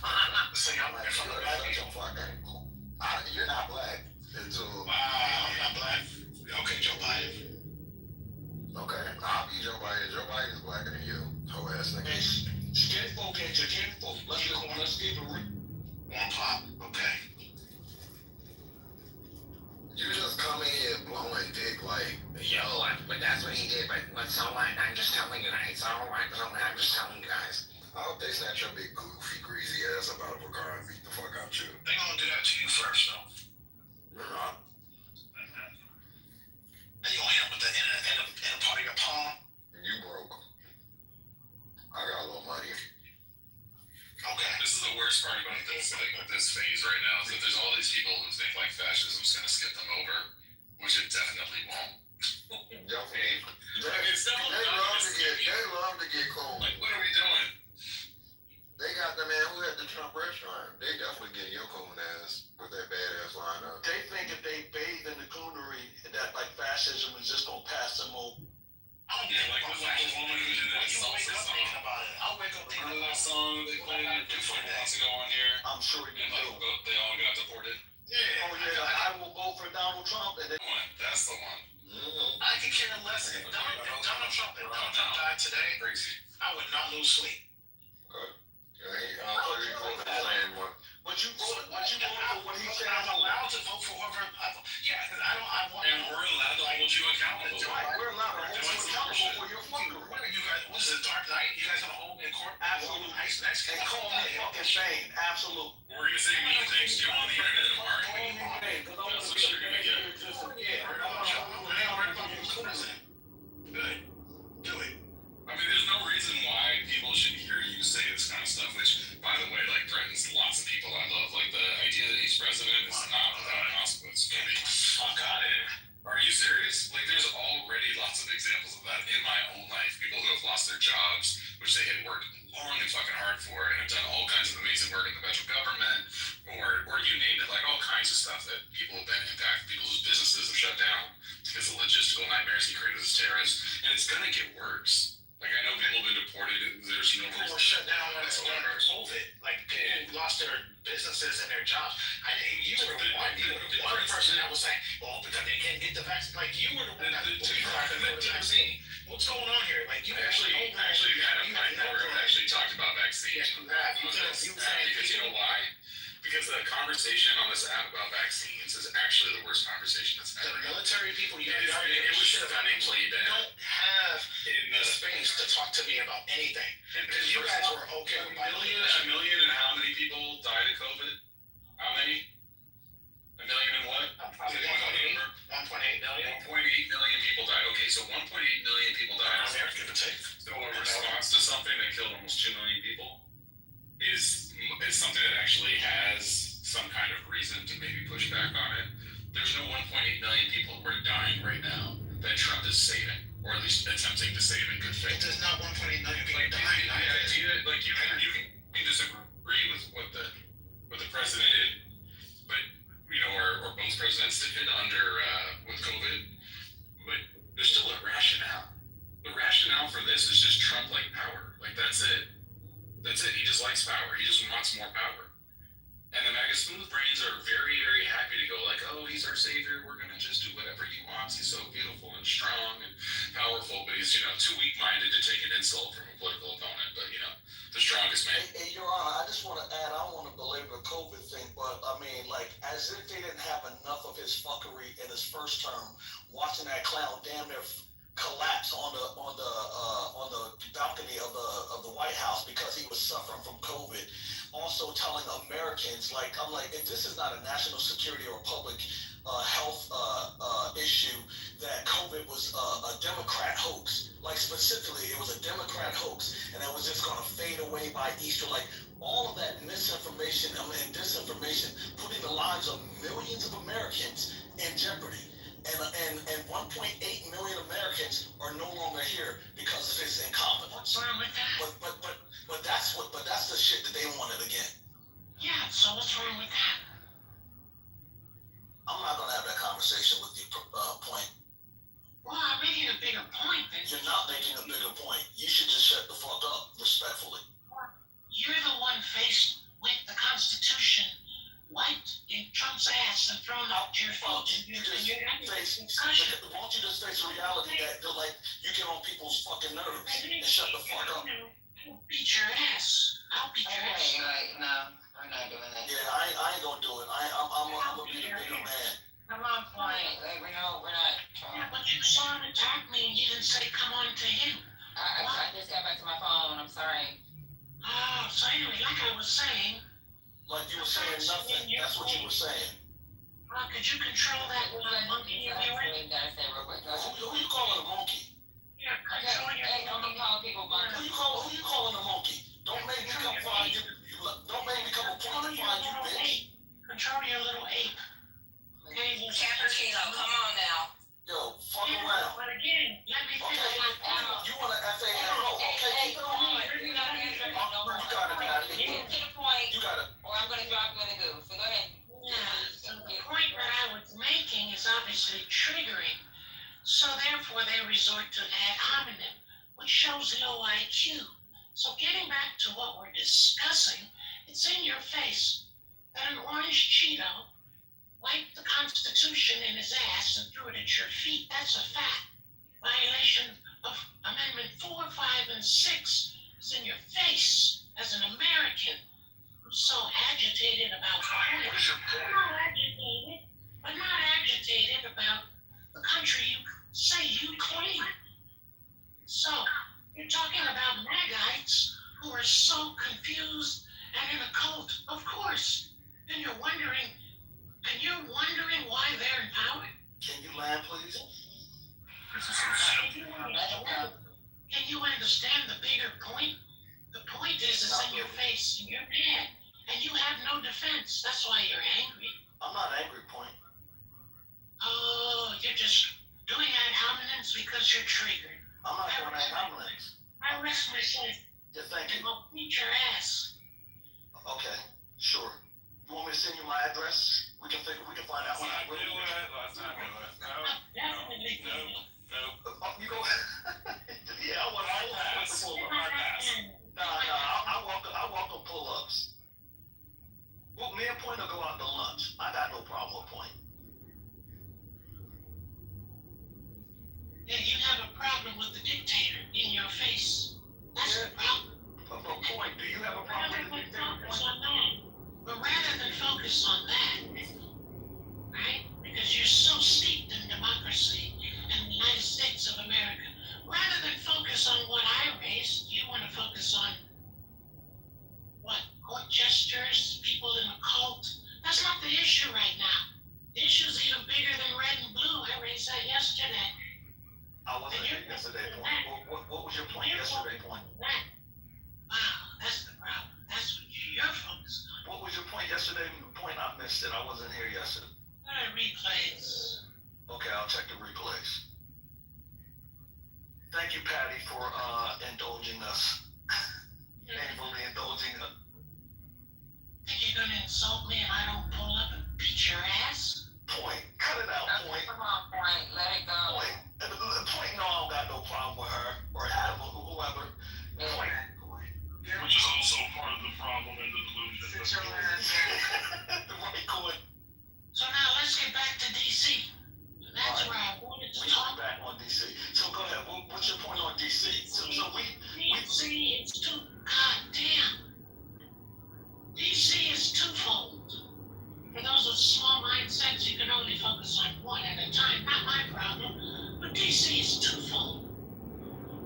You're not black. Wow, I'm not black. Okay, Joe Biden. Okay, I'll be Joe Biden. Joe Biden's blacker than you. Hoe ass nigga. Skinfolk ain't your kinfolk. Let's keep it real. One pop. Okay. You just come in here blowing dick like, but that's what he did. But so what? I'm just telling you guys. All right, I'm just telling you guys. I hope they snatch your big goofy greasy ass up out of a car and beat the fuck out you. They gonna do that to you first, though. And you gonna hit him with the in a part of your palm. You broke. I got a little money. Okay. This is the worst part about this phase right now is that there's all these people who think like fascism's gonna skip them over, which it definitely won't. love to get cold. Like, what are we doing? They got the man who had the Trump restaurant. They definitely getting your cold ass with that badass lineup. They think if they bathe in the coonery, that like fascism is just gonna pass them over. I don't get like the woman who's in that salsa song. I'll wake up thinking Remember that song they played a couple months ago on here? I'm sure you And do. like, they all got deported. Oh yeah, I will vote for Donald Trump and then That's the one. I could care less if Donald Trump died today. Crazy. I would not lose sleep. But you voted for what he said. I'm allowed to vote for whoever. Yeah, because I want. And we're allowed to hold you accountable. Right, we're allowed to hold you accountable for your fuckery. What are you guys? What is it, Dark Knight? You guys gonna hold me in court? Absolutely. Next And call me fucking Shane. Absolutely. We're gonna say mean things to you on the internet tomorrow. Call me Shane, because I want to That's what you're gonna get. Good. Do it. I mean, there's no reason why people should hear you say this kind of stuff, which, by the way, like, threatens lots of people I love. Like, the idea that he's president is not possible. It's gonna be, fuck out of here. Are you serious? Like, there's already lots of examples of that in my own life. People who have lost their jobs, which they had worked long and fucking hard for, and have done all kinds of amazing work in the federal government, or you name it, like all kinds of stuff that people have been impacted. People's businesses have shut down because of logistical nightmares he created as terrorists, and it's gonna get worse. Like, I know people have been deported. There's no People reason were shut down when whatsoever. COVID. Like, people lost their businesses and their jobs. You were the one person that was saying, well, because they can't get the vaccine. Like, you were the one that was the vaccine. What's going on here? Like, you Actually, Adam, I never actually talked about vaccines. Yes, you have. Because you know why? Because the conversation on this app about vaccines is actually the worst conversation that's ever The been. military people, It was stunningly you bad. don't have In the space to talk to me about anything. Because you first guys of were all, okay with a million and how many people died of COVID? How many? A million and what? Does anyone know the number? 1.8 million. 1.8 million people died. Okay, so 1.8 million people died. Give or take. So a response to something that killed almost 2 million people is something that actually has some kind of reason to maybe push back on it. There's no 1.8 million people who are dying right now that Trump is saving, or at least attempting to save in good faith. There's not 1.8 million people Like, dying. you can disagree with what the president did, but or both presidents did under with COVID, but there's still a rationale. The rationale for this is just Trump-like power. Like, that's it. That's it. He just likes power. He just wants more power. And the MAGA smooth brains are very, very happy to go like, oh, he's our savior. We're going to just do whatever he wants. He's so beautiful and strong and powerful, but he's, too weak-minded to take an insult from a political opponent. But, the strongest man. Hey, Your Honor, I just want to add, I don't want to belabor the COVID thing, but I mean, like, as if they didn't have enough of his fuckery in his first term, watching that clown damn near collapse on the balcony of the White House because he was suffering from COVID. Also telling Americans, I'm like, if this is not a national security or public health issue, that COVID was a Democrat hoax. Like, specifically, it was a Democrat hoax, and it was just going to fade away by Easter. Like, all of that misinformation and disinformation, putting the lives of millions of Americans in jeopardy. And 1.8 million Americans are no longer here because of his incompetence. What's wrong with that? But that's the shit that they wanted again. Yeah, so what's wrong with that? I'm not gonna have that conversation with you, Point. Well, I'm making a bigger point than You're not making a bigger point. You should just shut the fuck up, respectfully. You're the one faced with the Constitution wiped in Trump's ass and thrown out your fault. Won't you just face the reality that like you get on people's fucking nerves and shut the fuck up? I'll beat your ass. I'll beat your ass. No, we're not doing that. Yeah, I ain't gonna do it. I'm gonna be the bigger man. Come on, Point. Like, we're not trying. Yeah, but you saw him attack me and you didn't say come on to him. I just got back to my phone. I'm sorry. Oh, so anyway, like I was saying. Like you were saying nothing. That's what you were saying. Could you control that monkey you're wearing? Who you calling a monkey? Yeah, control your don't be calling people monkeys. Who you calling a monkey? Don't make me come find you. Don't make me come find you, bitch. Control your little ape. Okay, Cappuccino, come on now. Yo, fuck around. resort to ad hominem, which shows low IQ. So getting back to what we're discussing, it's in your face that an orange Cheeto wiped the Constitution in his ass and threw it at your feet. That's a fact. Violation of Amendment 4, 5, and 6 is in your face as an American who's so agitated about not agitated about the country you say you claim. So, you're talking about Magites who are so confused and in a cult, of course. And you're wondering why they're in power? Can you land, please? Can you understand the bigger point? The point is it's in your face and you're mad. And you have no defense. That's why you're angry. I'm not angry, point. Oh, you're just doing ad hominems because you're triggered. I'm not doing ad hominems. I rest myself. Yeah, thank you. I'll beat your ass. Okay, sure. You want me to send you my address? We can find out when I Let's not do it. Definitely. No. You go. Yeah, I want pass. pull up. Nah, I welcome pull-ups. Well, me and Point will go out to lunch. I got no problem with Point. Yeah, you have a problem with the dictator in your face. That's the problem. But Point, do you have a problem with the dictator? Focus on that. But rather than focus on that, right? Because you're so steeped in democracy and the United States of America, rather than focus on what I raised, you want to focus on what? Court gestures, people in a cult. That's not the issue right now. The issue is even bigger than red and blue. I raised that yesterday. I wasn't here yesterday, Point. What was your point yesterday, Point? Wow, that's the problem. That's what you're focused on. What was your point yesterday? Point, I missed it. I wasn't here yesterday. Replays. Okay, I'll check the replays. Thank you, Patty, for indulging us. Painfully indulging us. Think you're gonna insult me and I don't pull up and beat your ass? Point. Cut it out, Point. Come on, Point. Let it go. Point. Point, no, I don't got no problem with her or him or whoever. Point. Which is also part of the problem and the delusion. Right, Coy. So now let's get back to DC. And that's where I wanted to talk. Back on DC. So go ahead. What's your point on DC? So we DC is too goddamn. DC is twofold. For those with small mindsets, you can only focus on one at a time. Not my problem. But DC is twofold.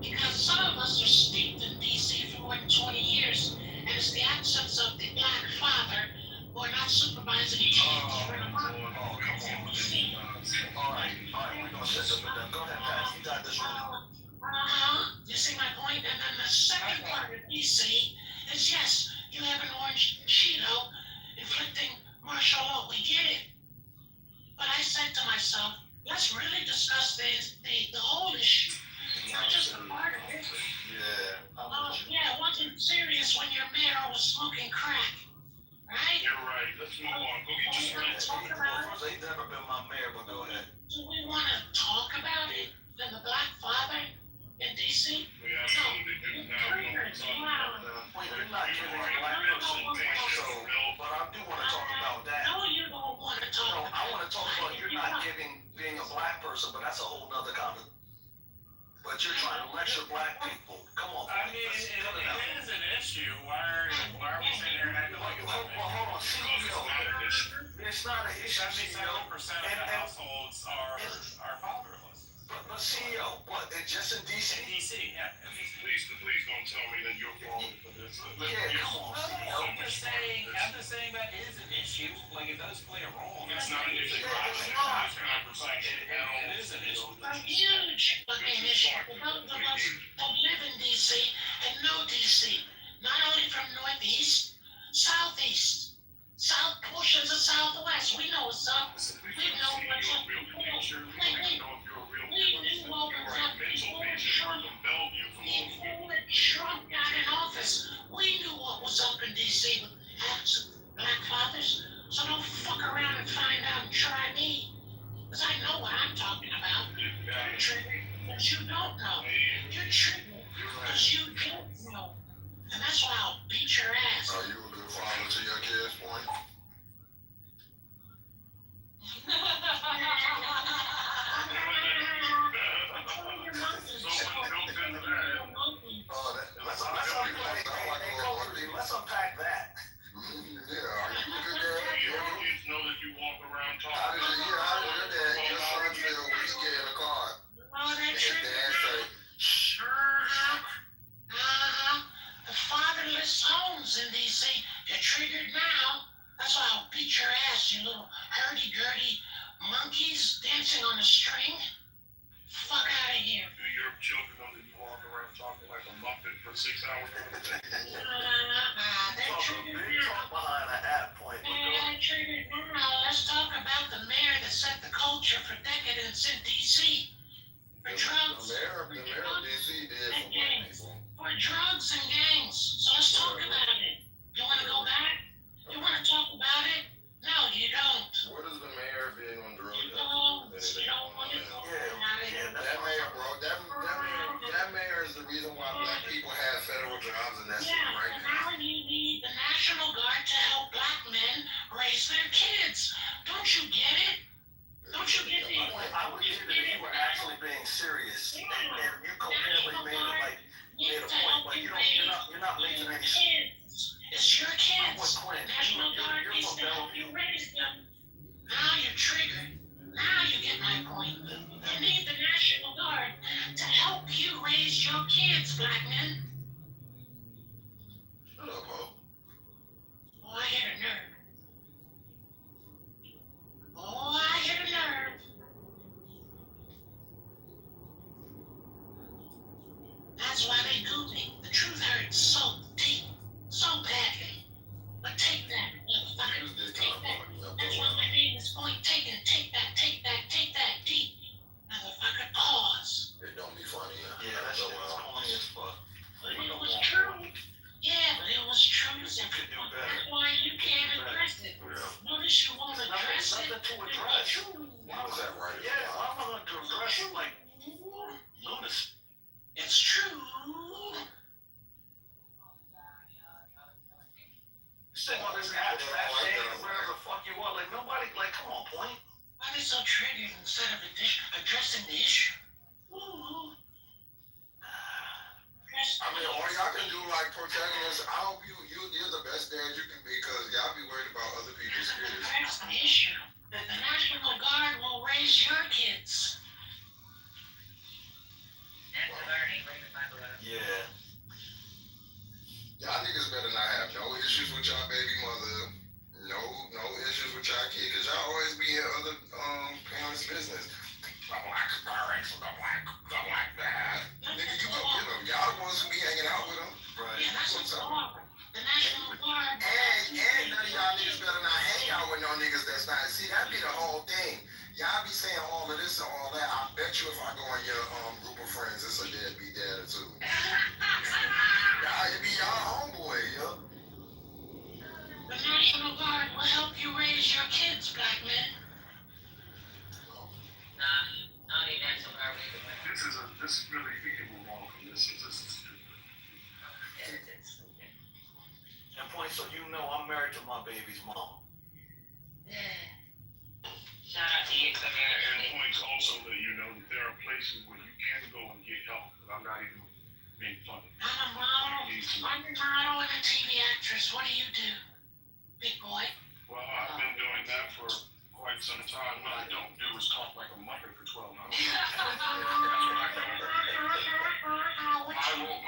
Because some of us are steeped in DC for more than 20 years, and it's the absence of the black father who are not supervising kids for a month. Oh, come on. All right, we're gonna set this one down. Go ahead, Pat. You got this one. You see my point? And then the second part of DC is yes, you have an orange Cheeto inflicting martial law. We get it. But I said to myself, let's really discuss the whole issue. Not just a part of it. Yeah, it wasn't serious when your mayor was smoking crack. Right? You're right. Let's move on. Go get your strength. They've never been my mayor, but go ahead. Do we want to talk about it? Then the black father in DC? We absolutely do. Now we don't talk about that. Wait, you're not giving a black person so, but I do want to talk about that. No, you don't want to talk about I want to talk about you're not giving being a black person, but that's a whole nother conversation. But you're trying to lecture black people. Come on. I mean, it is an issue. Why are we sitting here and acting like it's not an issue? Hold on, CEO. It's not an issue, CEO. 77% of the households are fatherless. But CEO, what? It's just in DC? In DC, yeah. In DC. Please don't tell me that you're falling for this. Yeah, come on, CEO. I'm just saying that is an issue. Like, it does play a role. It's not an issue. It is an issue. a huge fucking issue for those of us that live in DC and know DC. Not only from Northeast, Southeast, South portions of Southwest. We know what's up. We know what's up. We knew what was up before Trump got in office. We knew what was up in DC with absent black fathers. So don't fuck around and find out and try me. Because I know what I'm talking about. Trigger, but you modest homes in DC. You're triggered now. That's why I'll beat your ass, you little hurdy-gurdy monkeys dancing on a string. Fuck out of here. Do your children know that you walk around talking like a muppet for 6 hours? They're triggered now. Behind a hat point. They're triggered now. Let's talk about the mayor that set the culture for decadence in DC. For drugs. The mayor of DC did for black people. For drugs and gangs. So let's talk about it. You want to go back? You want to talk about it? No, you don't. What has the mayor been on drugs? You don't want to talk about it. That mayor, bro, that mayor is the reason why black people have federal jobs, and that's it right and now. now you need the National Guard to help black men raise their kids. Don't you get it? Don't you get it? I would get it if you were actually being serious, and you coherently made a point, but you're not making any sense. It's your kids. Quinn, National Guard needs to help you raise them. Now you're triggered. Now you get my point. You need the National Guard to help you raise your kids, black men. Shut up, Ho. Oh, I hit a nerve. Oh, I hit a nerve. That's why they gooed me. The truth hurts so deep, so badly. But take that, motherfucker. Take that. That's why my name is Point Taken. Take that, take that, take that deep. Motherfucker, pause. It don't be funny. Yeah, that shit was corny as fuck. But it was true. Yeah, but it was true. You could do better. That's why you can't address it. Notice you won't address it. Nothing to address. Why was that right? Yeah, why am I going to address it like lunacy? It's true. Sit on this abstract thing or wherever the fuck you want. Like, nobody, like, come on, Point. Why are they so triggered instead of addressing the issue? Ooh. I mean, all y'all can do, like, protagonists. I hope you're the best dad you can be, because y'all be worried about other people's kids. That's the issue. The National Guard will raise your kids. That's the learning right in my blood. Yeah. Y'all niggas better not have no issues with y'all baby mother. No issues with y'all kid, because y'all always be in other parents' business. The black parents, the black dad. Nigga, you go get them. Y'all the ones who be hanging out with them. Right. Yeah, that's what's up. The National Guard. And none of y'all niggas better not hang out with no niggas that's not. See, that be the whole thing. Y'all be saying all of this and all that. I bet you if I go in your group of friends, it's a deadbeat dad or two. It be y'all homeboy, yo. The National Guard will help you raise your kids, black men. Nah, I don't need National Guard. This is really, we can move on from this. And Point, so you know I'm married to my baby's mom. Shout out to you, come here. And points also that you know that there are places where you can go and get help. I'm not even being funny. I'm a model. I'm a model and a TV actress. What do you do, big boy? Well, I've been doing that for quite some time. What I don't do is talk like a muppet for 12 hours. That's what I don't do.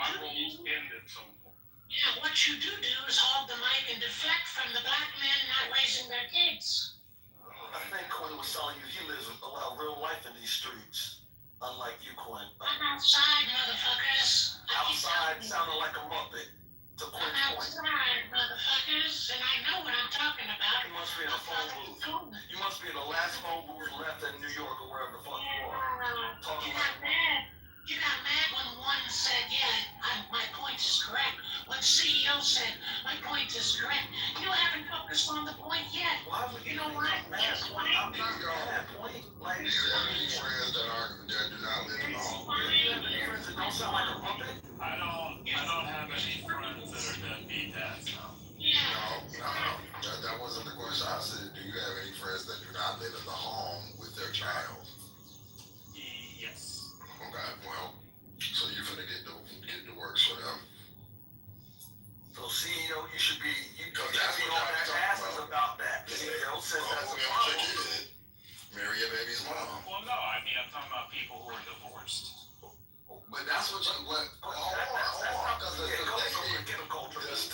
My role's end at some point. Yeah, what you do is hold the mic and deflect from the black men not raising their kids. I think Quinn was telling you he lives a lot of real life in these streets. Unlike you, Quinn. I'm outside, motherfuckers. Outside sounded like a muppet. To Quinn's I'm point. outside, motherfuckers, and I know what I'm talking about. You must be in a phone booth. You must be in the last phone booth left in New York or wherever the fuck you are. Talking like You got mad when one said, my point is correct. When CEO said, my point is correct. You haven't focused on the point yet. Why would you know what? Guess what? Do you have any friends that do not live in the home? friends that don't sound like a muppet? I don't have any friends that are deadbeat dads, no. No. That wasn't the question. I said, do you have any friends that do not live in the home with their child? Yes. Okay, well, so you're gonna get the works for them. So CEO, you should be Because that's what on y'all that talking asses about that. CEO says that's a problem. Marry your baby's mom. Well, no, I mean, I'm talking about people who are divorced. But that's what you want. Hold on. Because the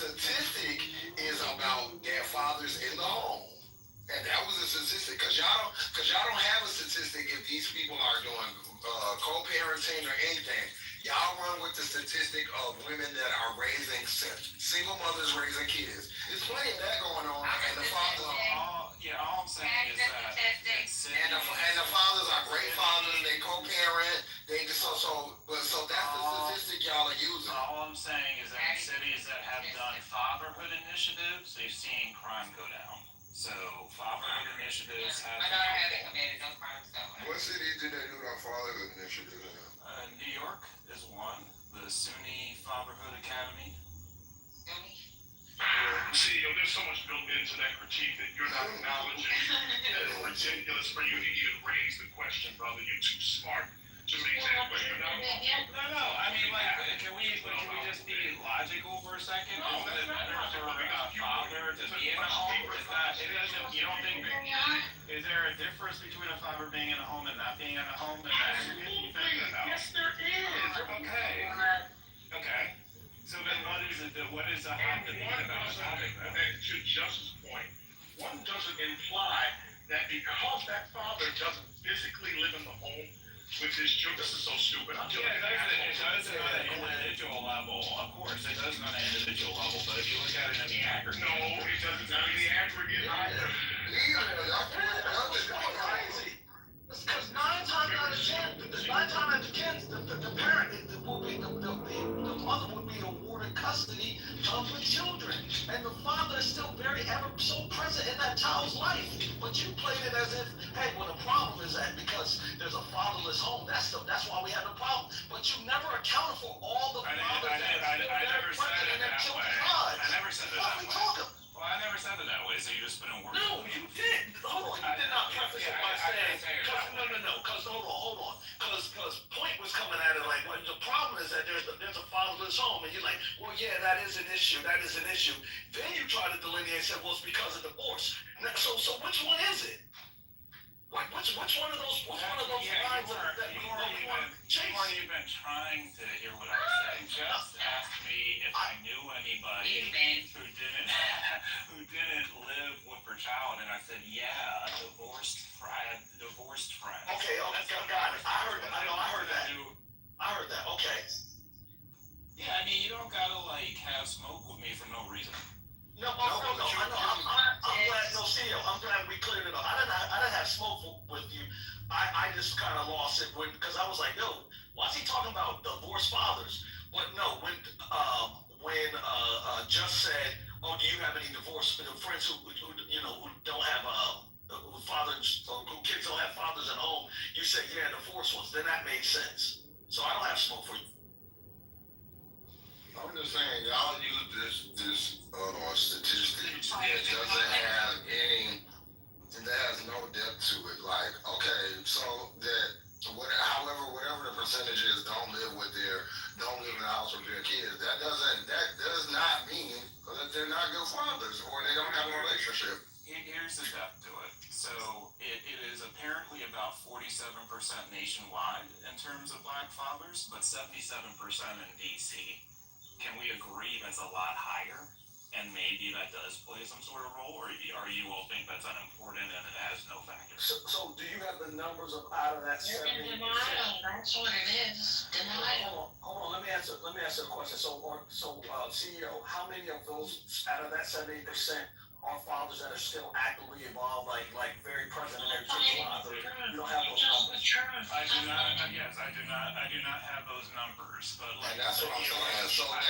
13 or anything. Y'all run with the statistic of women that are raising single mothers raising kids. There's plenty of that going on, and the fathers all I'm saying is that and the fathers are great fathers. They co-parent. They just so that's the statistic y'all are using. All I'm saying is that in cities that have done fatherhood initiatives, they've seen crime go down. So fatherhood initiatives have. My daughter hasn't committed no crimes though. What cities did they do that fatherhood initiative in? New York is one. The SUNY Fatherhood Academy. CEO, there's so much built into that critique that you're not acknowledging. It's ridiculous for you to even raise the question, brother. You're too smart to raise that question. No. I mean, can we just be logical for a second? No, Is it better for a father to be in a home? You don't think? Is there a difference between a father being in a home and not being in a home? Yes, there is. Okay. So then, what is a hot debate about a topic then? To Justice's point, one doesn't imply that because that father doesn't physically live in the home with his children. This is so stupid. It does on an individual level, of course. It does on an individual level, but if you look at it in the aggregate. No, it doesn't. Not in the aggregate either. That's crazy. Because 9 times out of 10, the parent the mother would be awarded custody of the children, and the father is still very ever so present in that child's life. But you played it as if, hey, well, the problem is that because there's a fatherless home, that's why we have the problem. But you never accounted for all the fathers that are still very present in their children's lives. I never said it that way. Well, I never said it that way, so you just put in words. No, you did. Hold on, you did not preface it by saying. No. Because hold on. Because Point was coming at it like, well, the problem is that there's a fatherless home, and you're like, well, yeah, that is an issue. Then you try to delineate and say, well, it's because of divorce. So which one is it? Which one of those lines that we want to chase? You weren't even trying to hear what I was saying. Just ask me if I knew anybody who didn't live with her child, and I said, yeah, a divorced friend. Okay, got it. I heard that. Okay. Yeah, I mean, you don't gotta have smoke with me for no reason. No, I'm glad. No, CEO, I'm glad we cleared it up. I didn't have smoke with you. I just kind of lost it because I was like, yo, why's he talking about divorced fathers? But no, when Just said, oh, do you have any divorced friends who don't have fathers, or who kids don't have fathers at home? You said, yeah, divorced ones. Then that made sense. So I don't have smoke for you. I'm just saying, y'all use this statistic that doesn't have any, that has no depth to it. Like, okay, so that whatever the percentage is, don't live in the house with their kids. That does not mean that they're not good fathers or they don't have a relationship. Here's the depth to it. So it is apparently about 47% nationwide in terms of black fathers, but 77% in DC. Can we agree that's a lot higher? And maybe that does play some sort of role, or you all think that's unimportant and it has no factor? So do you have the numbers out of that 70%? That's what it is. Denial. Hold on. Let me answer a question. So CEO, how many of those out of that 70% are fathers that are still actively involved, like very present in their children's lives? You don't have those numbers. I do not have those numbers, but and that's what I'm saying. So I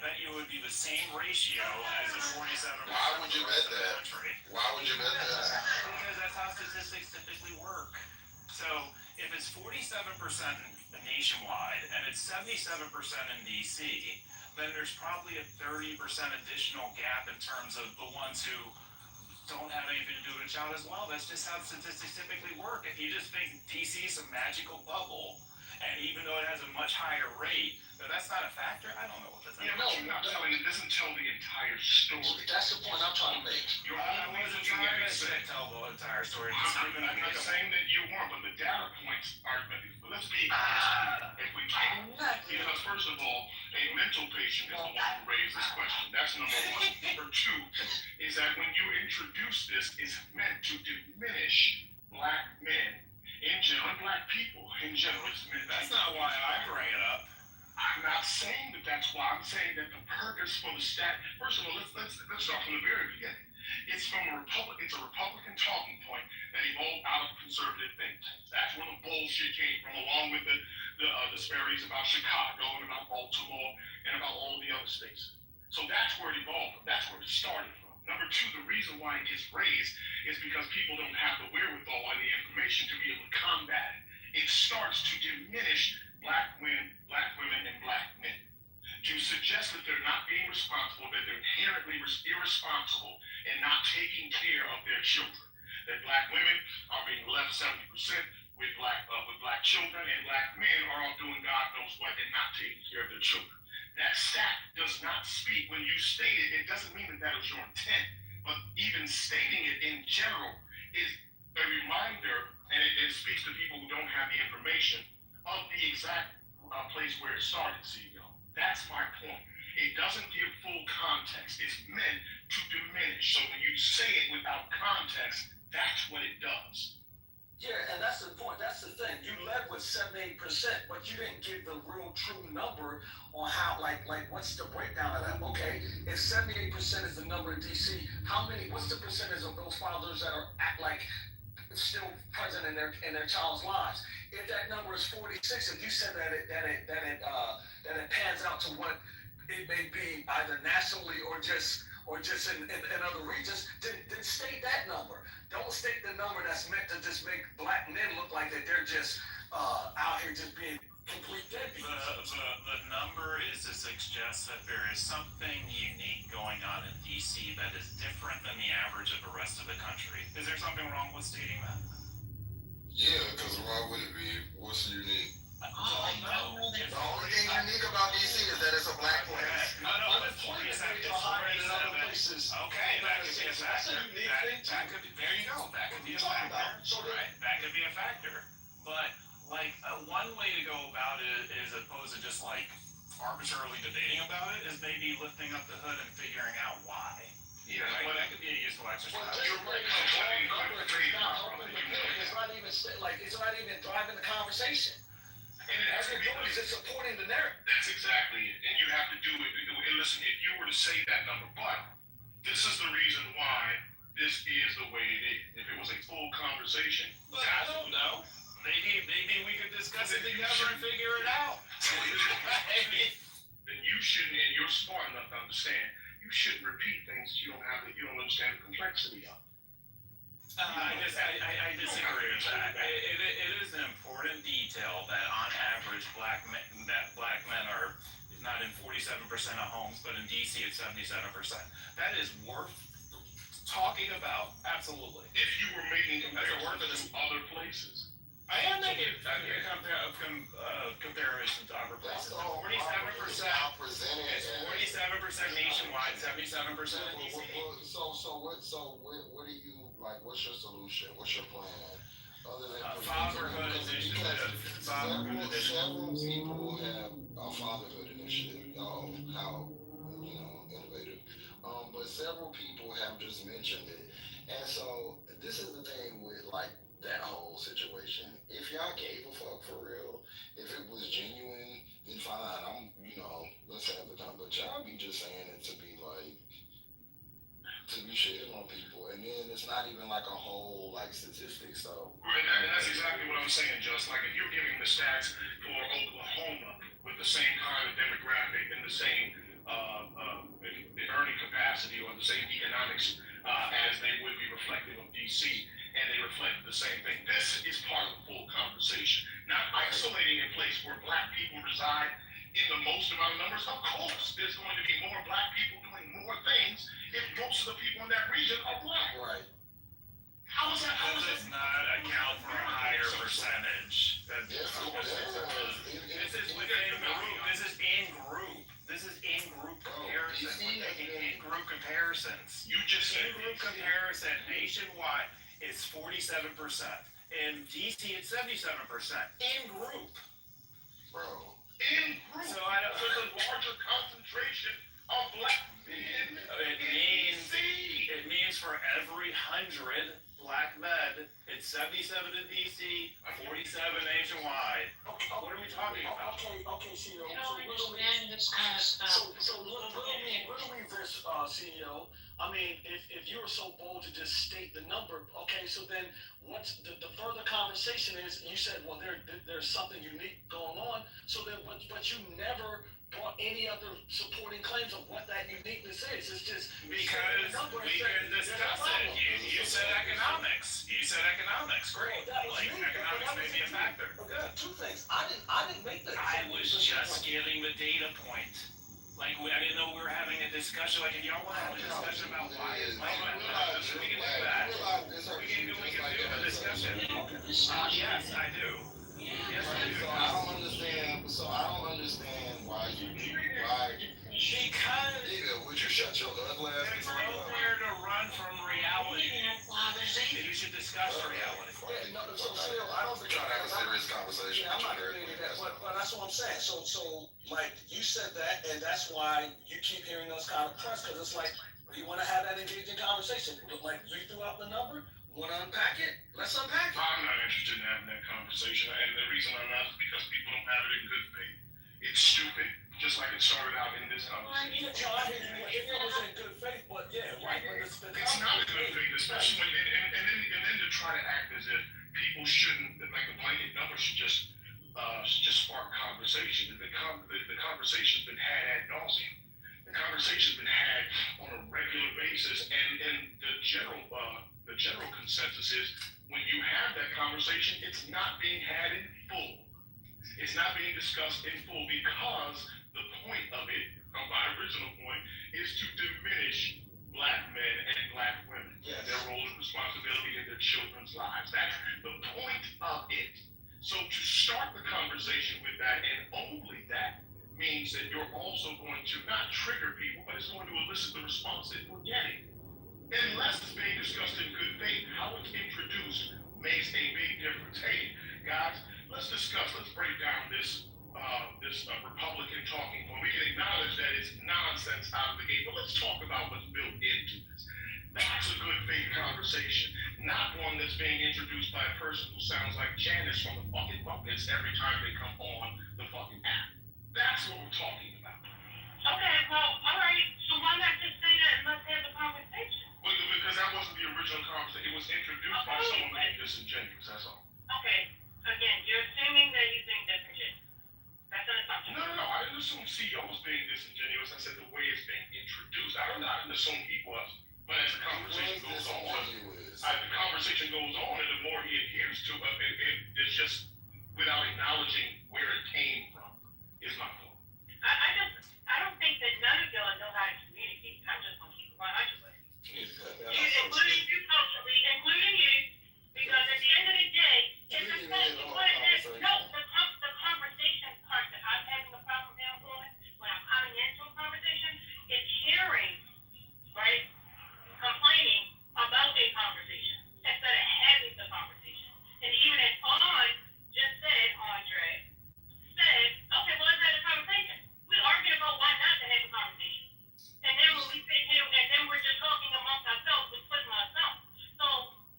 bet you it would be the same ratio as the 47%. Why would you bet that? Why would you bet that? Because that's how statistics typically work. So if it's 47% nationwide and it's 77% in DC, then there's probably a 30% additional gap in terms of the ones who don't have anything to do with a child as well. That's just how statistics typically work. If you just think DC is a magical bubble, and even though it has a much higher rate, but that's not a factor, I don't know what that's. Yeah, but you're not telling, it doesn't tell the entire story. That's the point I'm trying to make. I wasn't trying to tell the entire story. I'm not saying that you weren't, but the data points are, let's be honest, if we can. Because first of all, a mental patient is the one who raised this question. That's number one. Number two is that when you introduce this, it's meant to diminish black men in general, and black people in general. That's not why I bring it up. I'm not saying that that's why. I'm saying that the purpose for the stat. First of all, let's start from the very beginning. It's a Republican talking point that evolved out of conservative think tanks. That's where the bullshit came from, along with the disparities about Chicago and about Baltimore and about all the other states. So that's where it evolved from. That's where it started from. Number two, the reason why it gets raised is because people don't have the wherewithal and the information to be able to combat it. It starts to diminish black women, and black men. To suggest that they're not being responsible, that they're inherently irresponsible and not taking care of their children. That black women are being left 70% with black children, and black men are all doing God knows what and not taking care of their children. That stat does not speak. When you state it, it doesn't mean that that was your intent, but even stating it in general is a reminder, and it speaks to people who don't have the information of the exact place where it started, CEO. That's my point. It doesn't give full context. It's meant to diminish. So when you say it without context, that's what it does. Yeah, and that's the point. That's the thing. You led with 78%, but you didn't give the real true number on how, like what's the breakdown of that? Okay, if 78% is the number in DC, what's the percentage of those fathers that are still present in their child's lives? If that number is 46, if you said that it pans out to what it may be either nationally or just in other regions, then state that number. Don't state the number that's meant to just make black men look like that they're just out here just being complete deadbeats. The number is to suggest that there is something unique going on in DC that is different than the average of the rest of the country. Is there something wrong with stating that? Yeah, because why would it be? What's unique? Oh, no. The only thing unique about DC is that it's a black place. No, it's 47. It's 47. Okay, that could be a factor. That could be, there you go. That could be a factor. Right, that could be a factor. But, one way to go about it is opposed to just, arbitrarily debating about it, is maybe lifting up the hood and figuring out why. Yeah, right? That could be a useful exercise. You're right. It's not even driving the conversation. And it has to be it's supporting the narrative. That's exactly it. And you have to do it. And listen, if you were to say that number, but this is the reason why this is the way it is. If it was a full conversation, but I don't know. Maybe we could discuss it together and figure it out. Then you shouldn't, and you're smart enough to understand, you shouldn't repeat things that you don't understand the complexity of. I disagree with that. It is an important detail that on average black men are not in 47% of homes, but in DC it's 77%. That is worth talking about, absolutely. If you were making comparisons to other places. I am making comparison to other places. 47%. It's 47% nationwide, 77% in DC. What do you like? What's your solution? What's your plan? Other than fatherhood initiative. Several people have a fatherhood initiative. How innovative. But several people have just mentioned it, and so this is the thing with that whole situation. If y'all gave a fuck for real, if it was genuine, then fine. Let's have the time. But y'all be just saying it to be shitting on people, and then it's not even a whole statistic. So and that's exactly what I'm saying, just if you're giving the stats for Oklahoma with the same kind of demographic and the same earning capacity or the same economics as they would be reflective of DC, and they reflect the same thing. This is part of the full conversation, not isolating a place where black people reside in the most amount of numbers. Of course, there's going to be more black people doing more things if most of the people in that region are black. Right. How is that? That does not account for a higher percentage. This is within group. This is in group. This is in group comparison. We're making in group comparisons. You just said in group comparison nationwide is 47%. In DC it's 77%. In group. Bro. In group. So there's a larger concentration of black men. It means for every 100 black men, it's 77 in DC, 47 nationwide. What are we talking about? Okay, CEO. You don't understand this kind of stuff. So riddle me this, CEO. I mean, if you were so bold to just state the number, okay, so then what's the further conversation is, you said, well, there's something unique going on, so then, but you never brought any other supporting claims of what that uniqueness is. It's just because we can discuss it. You said economics. You said economics. Great. Like economics may be a factor. Okay, two things. I didn't make that. I was just giving the data point. Like I didn't know we were having a discussion. Like if y'all want to have a discussion about why it's like we can do that. We can do a discussion. Yes, I do. Yes, I do. So I don't understand why because nigga, would you shut your ugly ass it's nowhere to run from reality. You should discuss reality. Yeah, no, so still, I don't think trying to have a serious conversation. I'm not debating that, but that's what I'm saying. So like you said that, and that's why you keep hearing those kind of press, because it's like you want to have that engaging conversation. Like you threw out the number, want to unpack it? Let's unpack it. I'm not interested in having that conversation, and the reason I'm not is because people don't have it in good faith. It's stupid, just like it started out in this conversation. If it was in good faith, but yeah, right. But it's not in good faith, especially when and then to try to act as if people shouldn't, like the blanket number should just spark conversation. The conversation's been had ad nauseum. The conversation's been had on a regular basis, and the general consensus is when you have that conversation, it's not being had in full. It's not being discussed in full because the point of it, my original point, is to diminish black men and black women, their roles and responsibility in their children's lives. That's the point of it. So to start the conversation with that, and only that, means that you're also going to not trigger people, but it's going to elicit the response that we're getting. Unless it's being discussed in good faith, how it's introduced makes a big difference. Hey, guys, let's discuss, let's break down this Republican talking point. We can acknowledge that it's nonsense out of the gate, but let's talk about what's built into this. That's a good faith conversation, not one that's being introduced by a person who sounds like Janice from the fucking Muppets every time they come on the fucking app. That's what we're talking about. Okay, well, all right. So why not just say that and let's have the conversation? Well, because that wasn't the original conversation. It was introduced by someone being disingenuous. That's all. Okay. Again, you're assuming that he's being disingenuous. That's an assumption. No. I didn't assume CEO was being disingenuous. I said the way it's being introduced. I didn't assume he was. But as the conversation goes on, and the more he adheres to it, it's just without acknowledging where it came from, is my point. I don't think that none of y'all know how to communicate. I'm just gonna keep quiet. I just including you culturally, including you, because at the end of the day, it's the conversation part that I'm having a problem now on when I'm coming into a conversation is hearing, right, complaining about a conversation instead of having the conversation. And even as just said, Andre said, okay, well, let's have a conversation. We argued about why not to have a conversation. And then when we sit here and then we're just talking amongst ourselves, we're splitting ourselves. So,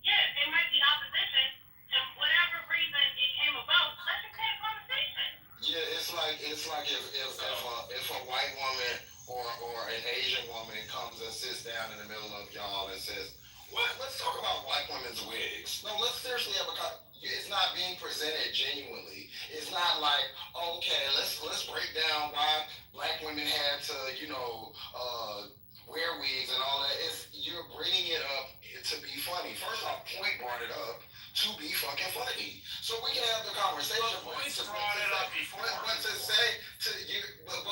yeah, there might be opposition, and whatever reason it came about, let's just have a conversation. Yeah, it's like if a white woman or an Asian woman comes and sits down in the middle of y'all and says, "What? Let's talk about black women's wigs." No, let's seriously have a it's not being presented genuinely. It's not like, okay, let's break down why black women had to, wear wigs and all that. You're bringing it up to be funny. First off, Point brought it up to be fucking funny. So we can have the conversation. But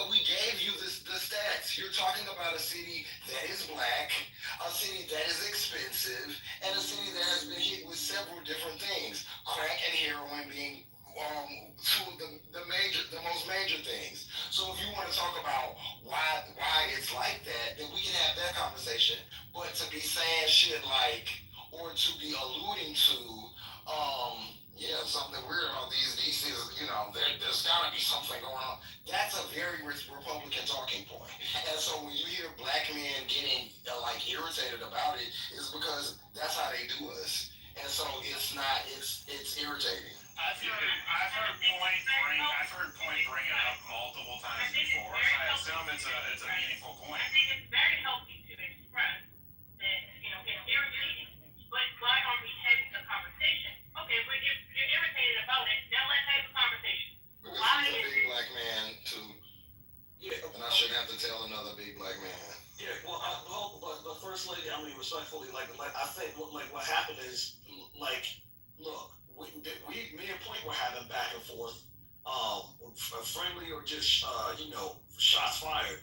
we gave you the stats. You're talking about a city that is black, a city that is expensive, and a city that has been hit with several different things. Crack and heroin being two of the most major things. So if you want to talk about why it's like that, then we can have that conversation. But to be saying shit like, or to be alluding to, something weird about these DCs, there's gotta be something going on. That's a very Republican talking point. And so when you hear black men getting irritated about it, is because that's how they do us. and so it's irritating. I've heard point bring it up multiple times before. So I assume it's a meaningful point. I think it's very healthy to express that, it's irritating, but why aren't we having a conversation? Okay, if you're irritated about it, now let's have a conversation. Because Why he's a is big it? black man too, and I shouldn't have to tell another big black man. Yeah, but First Lady, I mean, respectfully, like I think, what happened is, look, me and Point were having back and forth, friendly or just, shots fired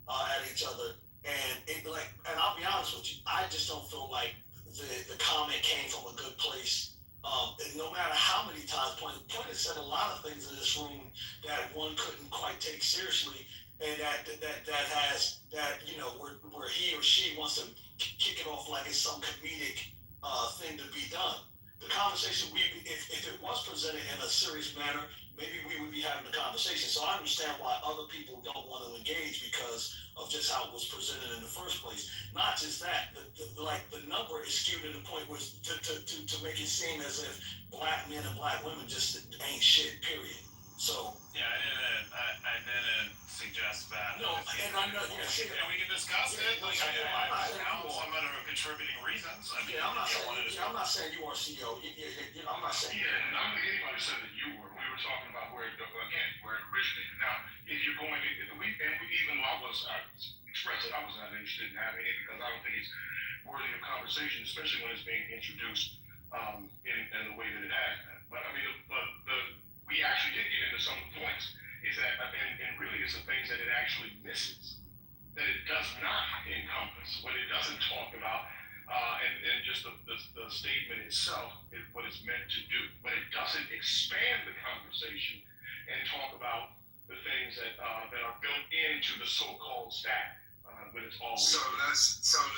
at each other, and and I'll be honest with you, I just don't feel like the comment came from a good place. And no matter how many times Point has said a lot of things in this room that one couldn't quite take seriously, and where he or she wants to kick it off like it's some comedic thing to be done. The conversation, if it was presented in a serious manner, maybe we would be having a conversation. So I understand why other people don't want to engage because of just how it was presented in the first place. Not just that, the number is skewed to the point where to make it seem as if black men and black women just ain't shit, period. So yeah, I didn't suggest that. No, and I know, we can discuss it. Like, I found some other contributing reasons. I mean, I'm not saying you are CEO. I'm not saying. Yeah, and I don't think anybody said that you were. We were talking about where it originated. Now, if you're going to, even though I expressed that I was not interested in having it because I don't think it's worthy of conversation, especially when it's being introduced in the way that it has been. But I mean, we actually did get into some of the points. Is that, and really it's the things that it actually misses, that it does not encompass, what it doesn't talk about, and just the statement itself is what it's meant to do. But it doesn't expand the conversation and talk about the things that are built into the so-called stack. When it's always so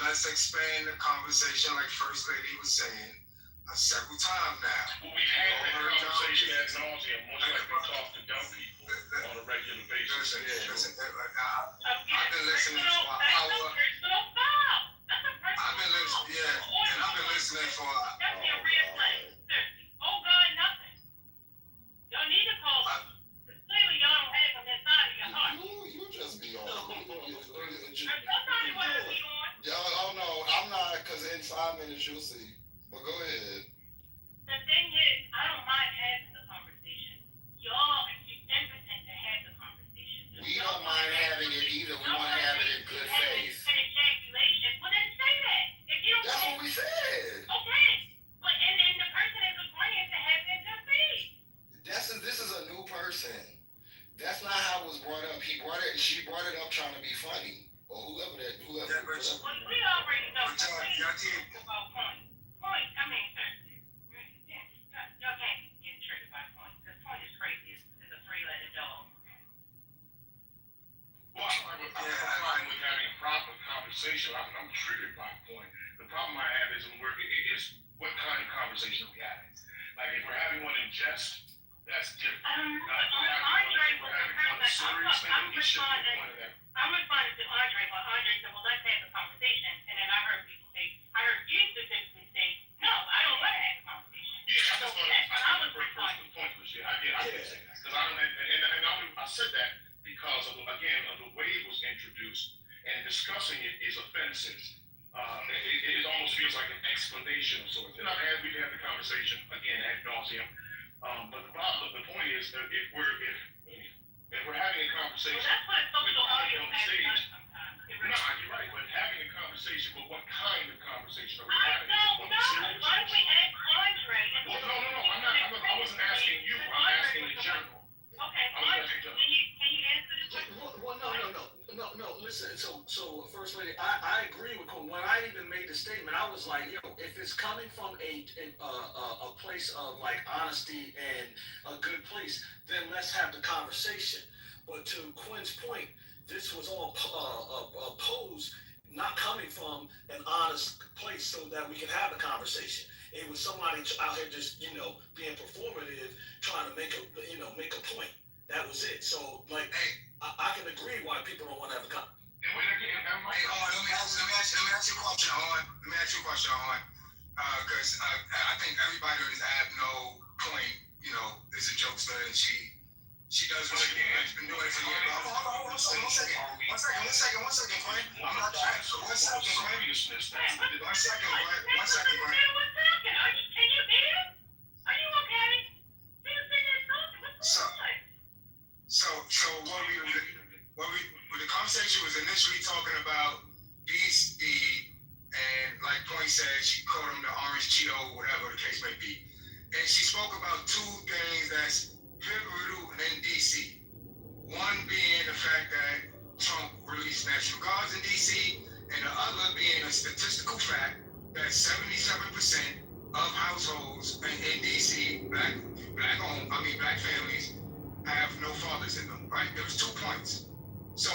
let's expand the conversation like First Lady was saying several times now. Well, we've had that conversation ad nauseum, much like we talk to dumb people on a regular basis. Listen, I've been listening for an hour. I've been listening for. That's your red flag. Oh God, nothing. Y'all need to call. Clearly, y'all don't have them inside of your heart. You just be on. Somebody want to be on. Oh no, I'm not, because in 5 minutes you'll see. Well, go ahead. The thing is, I don't mind having the conversation. Y'all are too impotent to have the conversation. We don't mind having it either. We want to have it in good faith. An ejaculation. Well, then say that. If you don't. That's what we said. Okay. But and then the person is agreeing to have it in good faith. This is a new person. That's not how it was brought up. She brought it up trying to be funny. Or whoever. Yeah, but well, we already know. y'all did. About Point. I mean, y'all can't get triggered by Point. Because Point is crazy. It's a three-legged dog. Well, I'm fine with having a proper conversation. I'm triggered by Point. The problem I have is what kind of conversation are we having? Like, if we're having one in jest, that's different. Andre was I'm responding to Andre, but Andre said, well, let's have the conversation. And then I heard people say, I heard you specifically say, no, I don't want to have the conversation. Yeah, I was responding. Pointless. Yeah, I did say that. Because I said that because of the way it was introduced, and discussing it is offensive. It almost feels like an explanation of sorts. And we've had the conversation again ad nauseum. But the point is that if we're having a conversation, well, that's what social audio on the stage. Sometimes. No, you're right. But having a conversation, but what kind of conversation are we I having? don't know. Why don't we ask Andre? Well, no. I wasn't asking you. I'm asking in general. Okay, Andre, can you answer this question? Well, no. Listen, so First Lady, I agree with Cole. When I even made the statement, I was like, if it's coming from a place of like honesty and a good place, then let's have the conversation. But to Quinn's point, this was all posed not coming from an honest place so that we can have a conversation. It was somebody out here just, being performative, trying to make a point. That was it. So, I can agree why people don't want to have a conversation. Let me ask you a question, Owen. Because I think everybody on this app know Point, is a jokester, and she does what she does. She's been doing it for years. Hold on, one second, Point. I'm not trying. One second, Point. One second, Point. Can you hear? Are you okay? You're sitting there talking. What's going on? So the conversation was initially talking about DC, and like Point said, she called him the orange Cheeto, whatever the case may be. And she spoke about two things that's pivotal in DC. One being the fact that Trump released National Guards in DC, and the other being a statistical fact that 77% of households in DC, black families, have no fathers in them, right? There was 2 points. So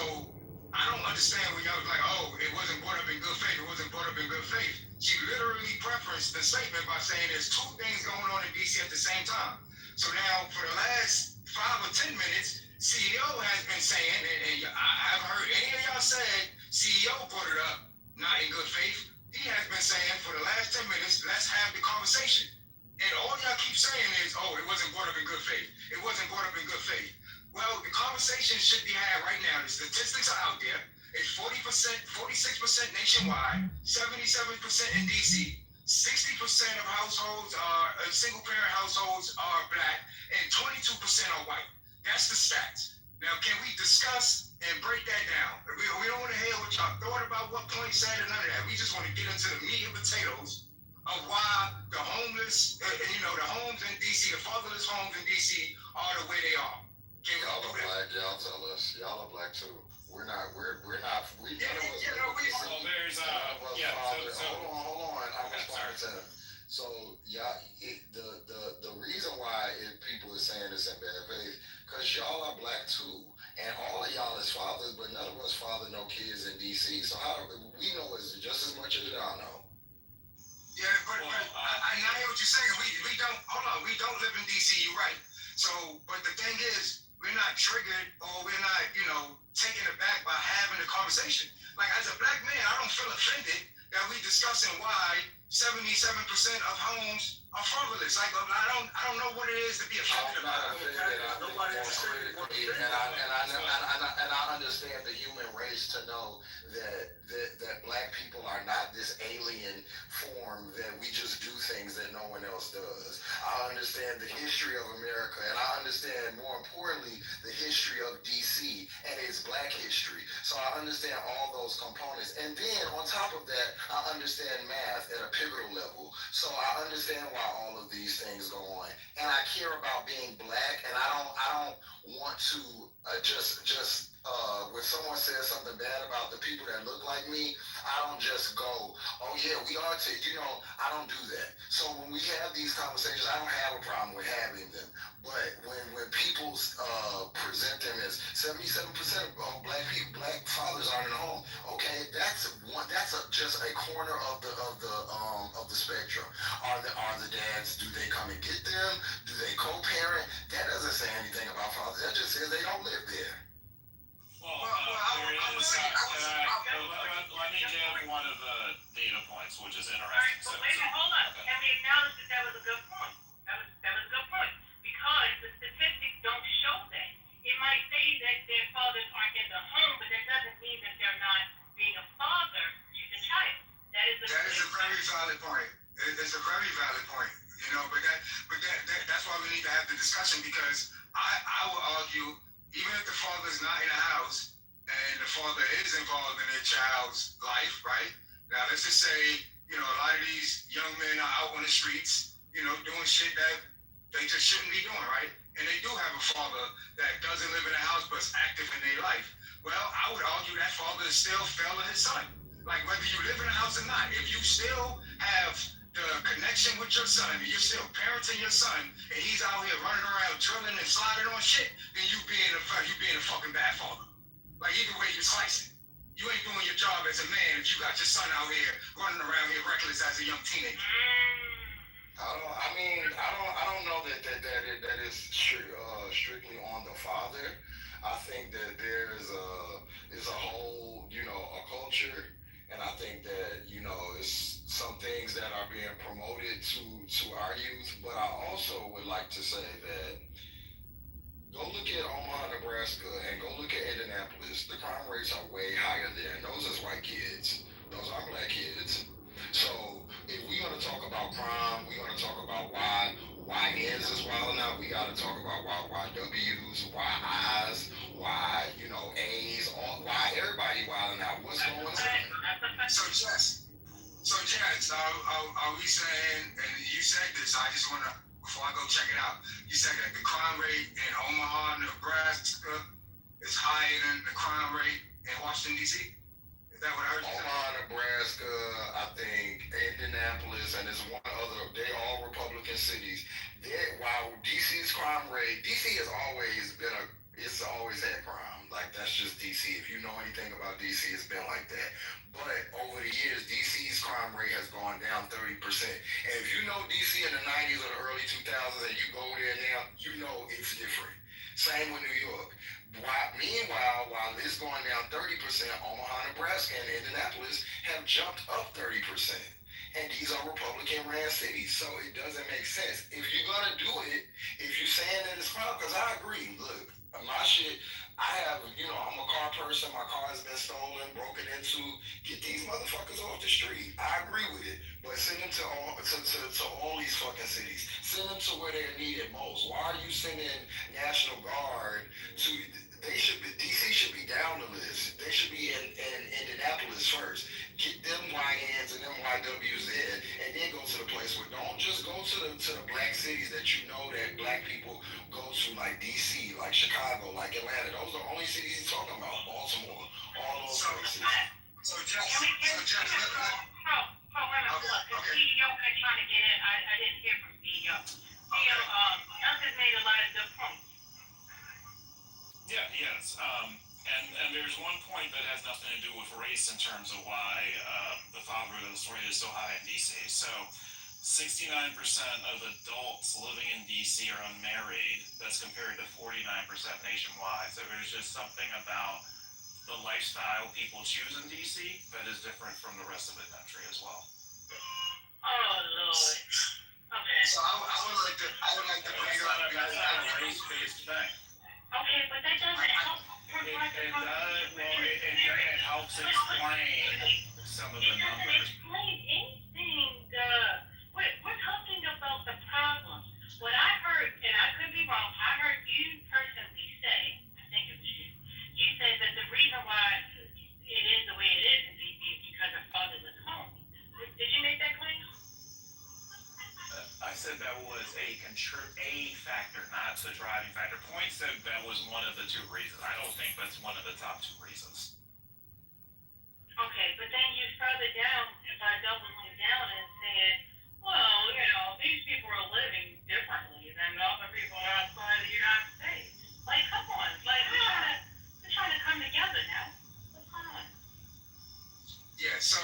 I don't understand when y'all was like, oh, it wasn't brought up in good faith. It wasn't brought up in good faith. She literally preferenced the statement by saying there's 2 things going on in DC at the same time. So now for the last 5 or 10 minutes, CEO has been saying, and I haven't heard any of y'all said CEO brought it up, not in good faith. He has been saying for the last 10 minutes, let's have the conversation. And all y'all keep saying is, oh, it wasn't brought up in good faith. It wasn't brought up in good faith. Well, the conversation should be had right now. The statistics are out there. It's 40%, 46% nationwide, 77% in DC, 60% of households are single-parent households are black, and 22% are white. That's the stats. Now, can we discuss and break that down? We don't want to hear what y'all thought about what Point said and none of that. We just want to get into the meat and potatoes of why the homeless, the homes in DC, the fatherless homes in DC are the way they are. Y'all are black, y'all tell us. Y'all are black too. We're not. So there's hold on. I'm responding to him. So the reason why people are saying this in bad faith, because y'all are black too, and all of y'all is fathers, but none of us father no kids in DC. So how we know is just as much as y'all know. Yeah, but I hear what you're saying. We don't live in DC. You're right. So, but the thing is, we're not triggered or we're not, taken aback by having a conversation. Like as a black man, I don't feel offended that we discussing why 77% of homes are fatherless. Like I don't know what it is to be offended about. Nobody understands and I understand the human race to know that black people are not this alien form that we just do things that no one else does. I understand the history of America, and I understand more importantly the history of DC and its black history. So I understand all those components, and then on top of that, I understand math at a pivotal level. So I understand why all of these things go on, and I care about being black, and I don't want to when someone says something bad about the people that look like me, I don't just go, oh yeah, we are I don't do that. So when we have these conversations, I don't have a problem with having them. But when people present them as 77% of black fathers aren't in the home, okay, that's just a corner of the spectrum. Are the dads? Do they come and get them? Do they co-parent? That doesn't say anything about fathers. That just says they don't live there. Let me give one of the data points, which is interesting. But wait a minute, hold on. Can we acknowledge that was a good point? That was a good point. Because the statistics don't show that. It might say that their fathers aren't in the home, but that doesn't mean that they're not being a father to the child. That is a very valid point. It's a very valid point. But that's why we need to have the discussion, because I would argue, even if the father is not in the house and the father is involved in their child's life, right? Now let's just say, a lot of these young men are out on the streets, doing shit that they just shouldn't be doing, right? And they do have a father that doesn't live in the house but is active in their life. Well, I would argue that father is still failing his son. Like whether you live in a house or not, if you still have the connection with your son, and you're still parenting your son, and he's out here running around drilling and sliding on shit, then you being a fucking bad father. Like either way you slice it. You ain't doing your job as a man if you got your son out here running around here reckless as a young teenager. I don't know that is strictly on the father. I think that there's a whole, a culture, and I think that, it's something things that are being promoted to our youth, but I also would like to say that go look at Omaha, Nebraska, and go look at Indianapolis. The crime rates are way higher there, and those is white kids. Those are black kids. So if we're gonna talk about crime, we're gonna talk about why YNs is wilding out. We gotta talk about why YWs, why I's, why A's, why everybody wilding out. What's going on? So Jess, are we saying, and you said this, I just wanna, before I go check it out, you said that the crime rate in Omaha, Nebraska is higher than the crime rate in Washington, D.C.? Is that what I heard you say? Omaha, Nebraska, I think Indianapolis, and there's one other, they all Republican cities. While DC's crime rate, DC has always been it's always had crime. Like, that's just DC. If you know anything about DC, it's been like that. But over the years, DC's crime rate has gone down 30%. And if you know DC in the 90s or the early 2000s and you go there now, you know it's different. Same with New York. Meanwhile, while it's going down 30%, Omaha, Nebraska, and Indianapolis have jumped up 30%. And these are Republican-ran cities, so it doesn't make sense. If you're gonna do it, if you're saying that it's crime, because I agree. Look, my shit, I'm a car person. My car has been stolen, broken into. Get these motherfuckers off the street. I agree with it, but send them to all these fucking cities. Send them to where they're needed most. Why are you sending National Guard to? DC should be down the list. They should be in Indianapolis first. Get them YNs and them YWs in, and then go to the place where don't just go to the black cities that you know that black people go to, like DC, like Chicago, like Atlanta. Those are the only cities he's talking about. Baltimore, all those places. So just Hold on, the CEO been trying to get in. I didn't hear from CEO. CEO, Justin made a lot of good points. Yeah, he is. And there's one point that has nothing to do with race in terms of why the fatherless rate is so high in DC. So 69% of adults living in DC are unmarried. That's compared to 49% nationwide. So there's just something about the lifestyle people choose in DC that is different from the rest of the country as well. Oh, Lord. Okay. So I would like to bring up. That's not a race-based thing. Okay, but that doesn't help. It helps explain some of the It doesn't numbers. explain anything. We're talking about the problem. What I heard, and I could be wrong, I heard you personally say, I think it was you, you said that the reason why it is the way it is in DC is because our father was home. Did you make that claim? I said that was a factor, not the driving factor. Point said that was one of the two reasons. I don't think that's one of the top two reasons. Okay, but then you further down, if I doubling down and saying, well, these people are living differently than other people outside the United States. Like, come on, we're trying to come together now. What's going on? Yeah, so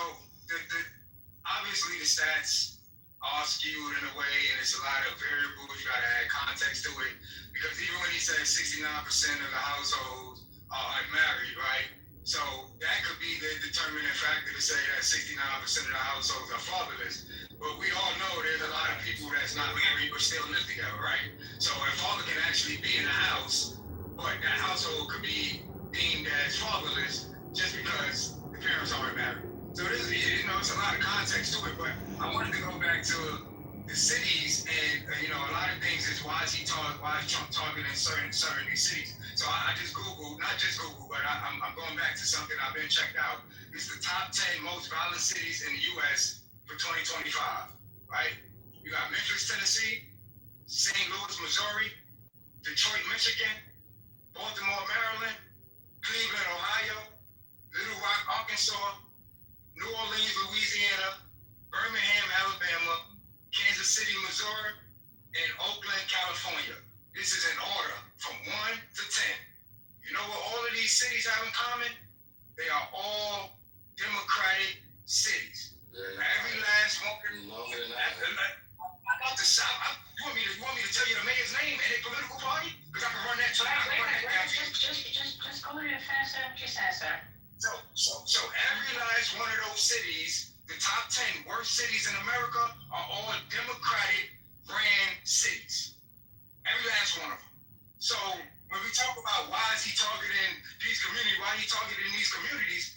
obviously the stats are skewed in a way, and it's a lot of variables. You gotta add context to it, because even when he says 69% of the households are unmarried, right? So that could be the determining factor to say that 69% of the households are fatherless. But we all know there's a lot of people that's not married but still live together, right? So a father can actually be in a house, but that household could be deemed as fatherless just because the parents aren't married. So there's, it's a lot of context to it, but I wanted to go back to the cities, and a lot of things is why is Trump targeting certain these cities. So I just Googled, not just Googled, but I'm going back to something I've been checked out. It's the top 10 most violent cities in the U.S. for 2025, right? You got Memphis, Tennessee, St. Louis, Missouri, Detroit, Michigan, Baltimore, Maryland, Cleveland, Ohio, Little Rock, Arkansas, New Orleans, Louisiana, Birmingham, Alabama, Kansas City, Missouri, and Oakland, California. This is in order from 1 to 10. You know what all of these cities have in common? They are all Democratic cities. Every last one. I got the South. You want me to tell you the mayor's name and their political party? Because I can run that too. Just go ahead and finish up what you said, sir. So every last one of those cities the top 10 worst cities in America are all Democratic ran cities. Every last one of them. So when we talk about why is he targeting these communities, why he targeting these communities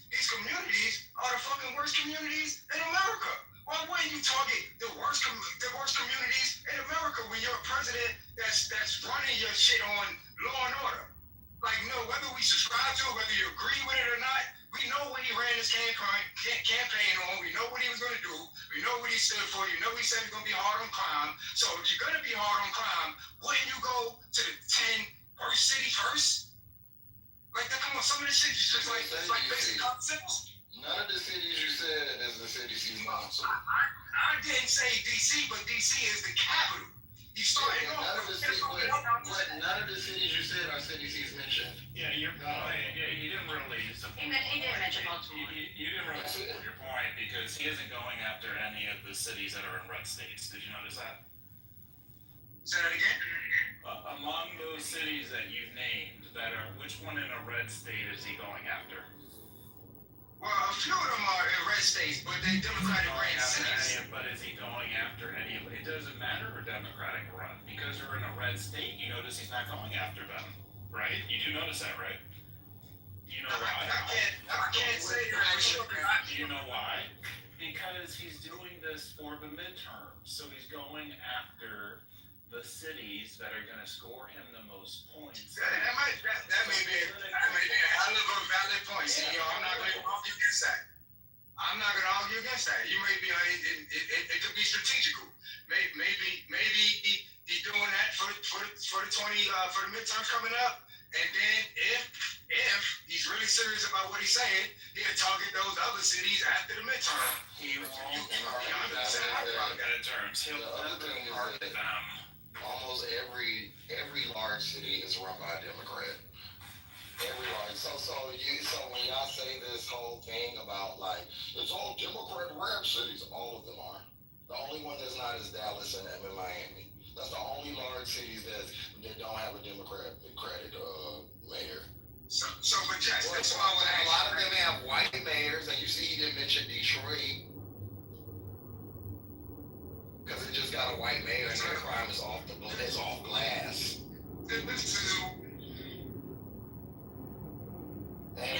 are the fucking worst communities in America. Why wouldn't you target the worst communities in America when you're a president that's running your shit on law and order? Like, you know, whether we subscribe to it, whether you agree with it or not, we know what he ran his campaign on. We know what he was going to do. We know what he stood for. You know he said he's going to be hard on crime. So if you're going to be hard on crime, wouldn't you go to the 10 worst cities first? Like, come on, some of this shit is just like basic common sense. None of the cities you said is the cities he's not. I didn't say DC, but DC is the capital. He started off. None of the cities you said are cities he's mentioned. Yeah, your point. Yeah, you didn't really support. He didn't mention Baltimore. You didn't really support your point because he isn't going after any of the cities that are in red states. Did you notice that? Say that again. Among those cities that you named, which one in a red state is he going after? Well, a few of them are in red states, but they Democratic ran cities. But is he going after any of it? It doesn't matter where Democratic run. Because they're in a red state, you notice he's not going after them, right? You do notice that, right? Do you know why? I can't say that. Do you know why? Because he's doing this for the midterm. So he's going after the cities that are going to score him the most points. That may be a hell of a valid point, CEO. I'm not going to argue against that. You may be, it could be strategical. Maybe he's doing that for the midterms coming up. And then if he's really serious about what he's saying, he'll target those other cities after the midterm. He won't target midterms. He'll target them. Almost every large city is run by a Democrat. Every large. So when y'all say this whole thing about like it's all Democrat ran cities, all of them are. The only one that's not is Dallas and Miami. That's the only large cities that don't have a Democratic mayor. So but Jess, that's why a lot of them have white mayors, and you see he didn't mention Detroit. Because it just got a white mayor and their crime is off glass. And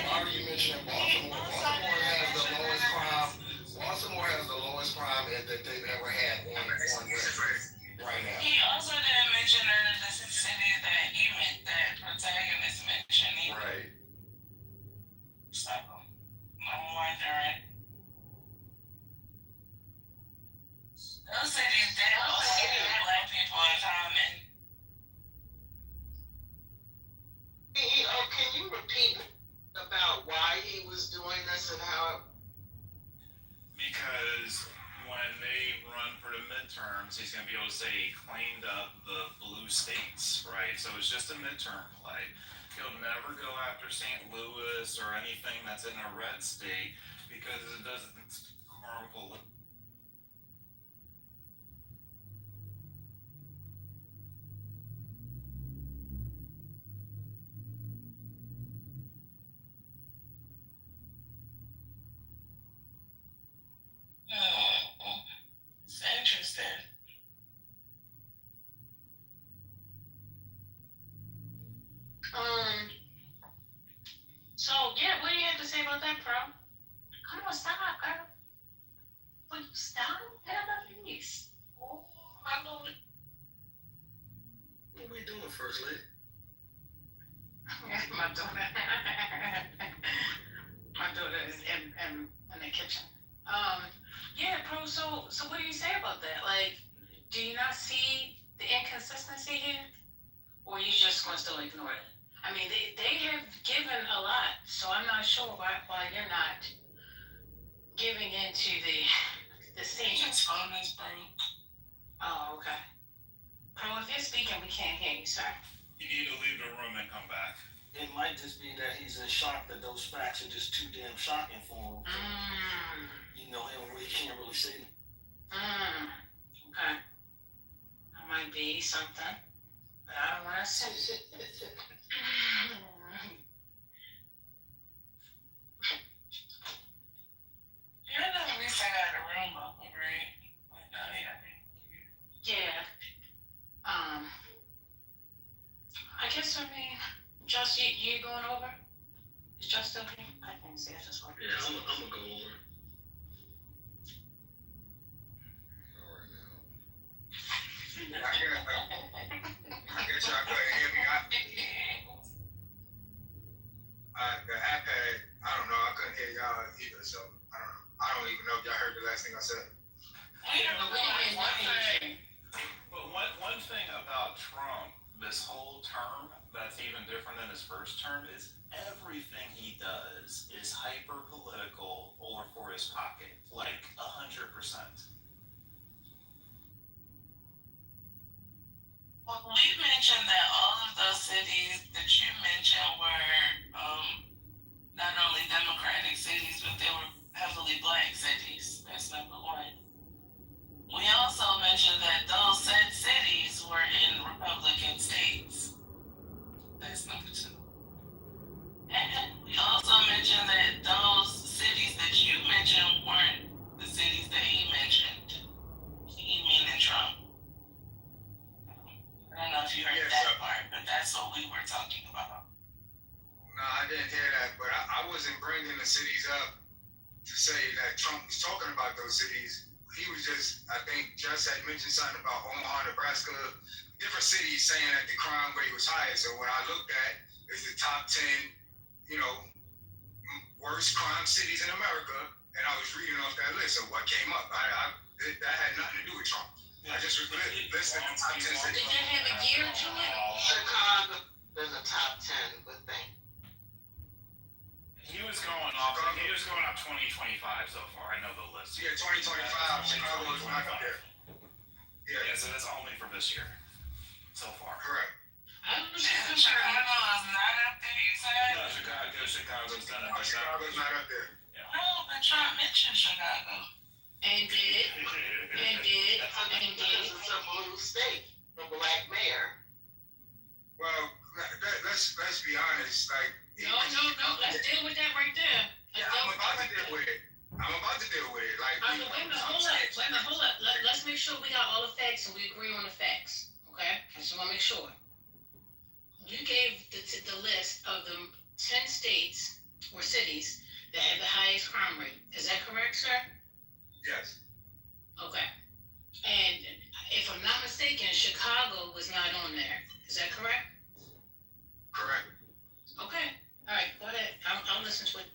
why are you mentioning Baltimore? Baltimore has the lowest crime that they've ever had on record right now. He also didn't mention none of the cities that protagonist mentioned. Right. So, I'm wondering. Those cities, they always give black people a comment. Can you repeat about why he was doing this and how? Because when they run for the midterms, he's going to be able to say he claimed up the blue states, right? So it's just a midterm play. He'll never go after St. Louis or anything that's in a red state because it doesn't harmful. It's interesting. So yeah, what do you have to say about that, bro? Come on, stop, girl. Will you stop? Please. Oh, I know. What are we doing, First Lady? My daughter is in the kitchen. Yeah, bro. So what do you say about that? Like, do you not see the inconsistency here, or you just gonna still ignore it? I mean, they have given a lot, so I'm not sure why you're not giving into the scene. Phone is broke. Oh, okay. Bro, if you're speaking, we can't hear you, sir. You need to leave the room and come back. It might just be that he's in shock that those facts are just too damn shocking for him. You know, and we can't really see. Okay. That might be something, but I don't want to say. You know, we said know if y'all heard the last thing I said. One thing about Trump this whole term that's even different than his first term is everything he does is hyper political or for his pocket, like 100%. Well, we mentioned that all of those cities that you mentioned were not only Democratic cities, but they were heavily black cities. That's number one. We also mentioned that those said cities were in Republican states. That's number two. And we also mentioned that those cities that you mentioned weren't the cities that he mentioned. He meaning Trump. I don't know if you heard that part, but that's what we were talking about. No, I didn't hear that, but I wasn't bringing the cities up to say that Trump was talking about those cities. He was just, I think, just had mentioned something about Omaha, Nebraska, different cities saying that the crime rate was higher. So when I looked at, it's the top 10, worst crime cities in America, and I was reading off that list of what came up. That had nothing to do with Trump. I just listed the top 10 cities. Did that have a gear to it? Chicago is a top 10, good thing. He was going off 2025 so far. I know the list. Yeah, 2025. Chicago is not up there. Yeah, so that's only for this year so far. Correct. I'm just Chicago is not up there, you said? No, Chicago's done it. Chicago's not up there. Yeah. No, but Trump mentioned Chicago. And did. Because it's a blue state, the black mayor. Well, let's be honest. Like, No. Let's deal with that right there. I'm about to deal with it. Like, wait a minute, hold up. Let's make sure we got all the facts and we agree on the facts. Okay? I just want to make sure. You gave the list of the 10 states or cities that have the highest crime rate. Is that correct, sir? Yes. Okay. And if I'm not mistaken, Chicago was not on there. Is that correct? Correct. Okay. All right. Go ahead. I'll listen to it.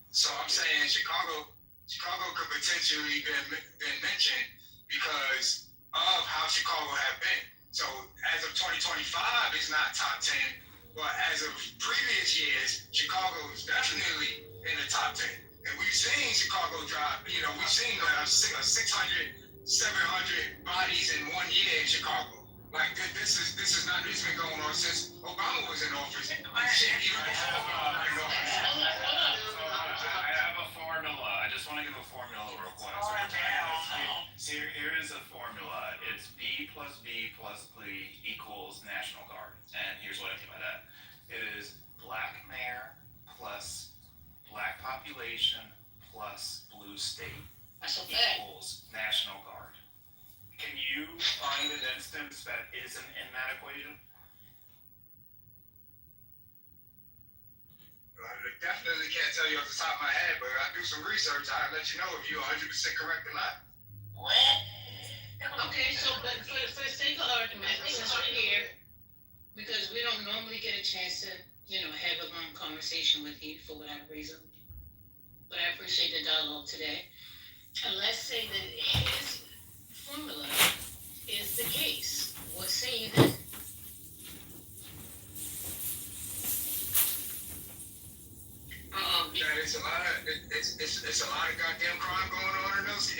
So I'm saying Chicago could potentially been mentioned because of how Chicago have been. So as of 2025, it's not top 10, but as of previous years, Chicago is definitely in the top 10. And we've seen Chicago drop. We've seen 600, 700 bodies in 1 year in Chicago. Like this is not. This has been going on since Obama was in office. Even before Obama was in office. I have a formula. I just want to give a formula real quick. So here is a formula. It's B plus B plus B equals National Guard. And here's what I mean by that. It is black mayor plus black population plus blue state equals National Guard. Can you find an instance that isn't in that equation? I definitely can't tell you off the top of my head, but I do some research. I'll let you know if you're 100% correct or not. What? Okay, so but for the sake of argument, since we're here, because we don't normally get a chance to, have a long conversation with you for whatever reason, but I appreciate the dialogue today. And let's say that his formula is the case. What say you then? That it's a lot of goddamn crime going on in those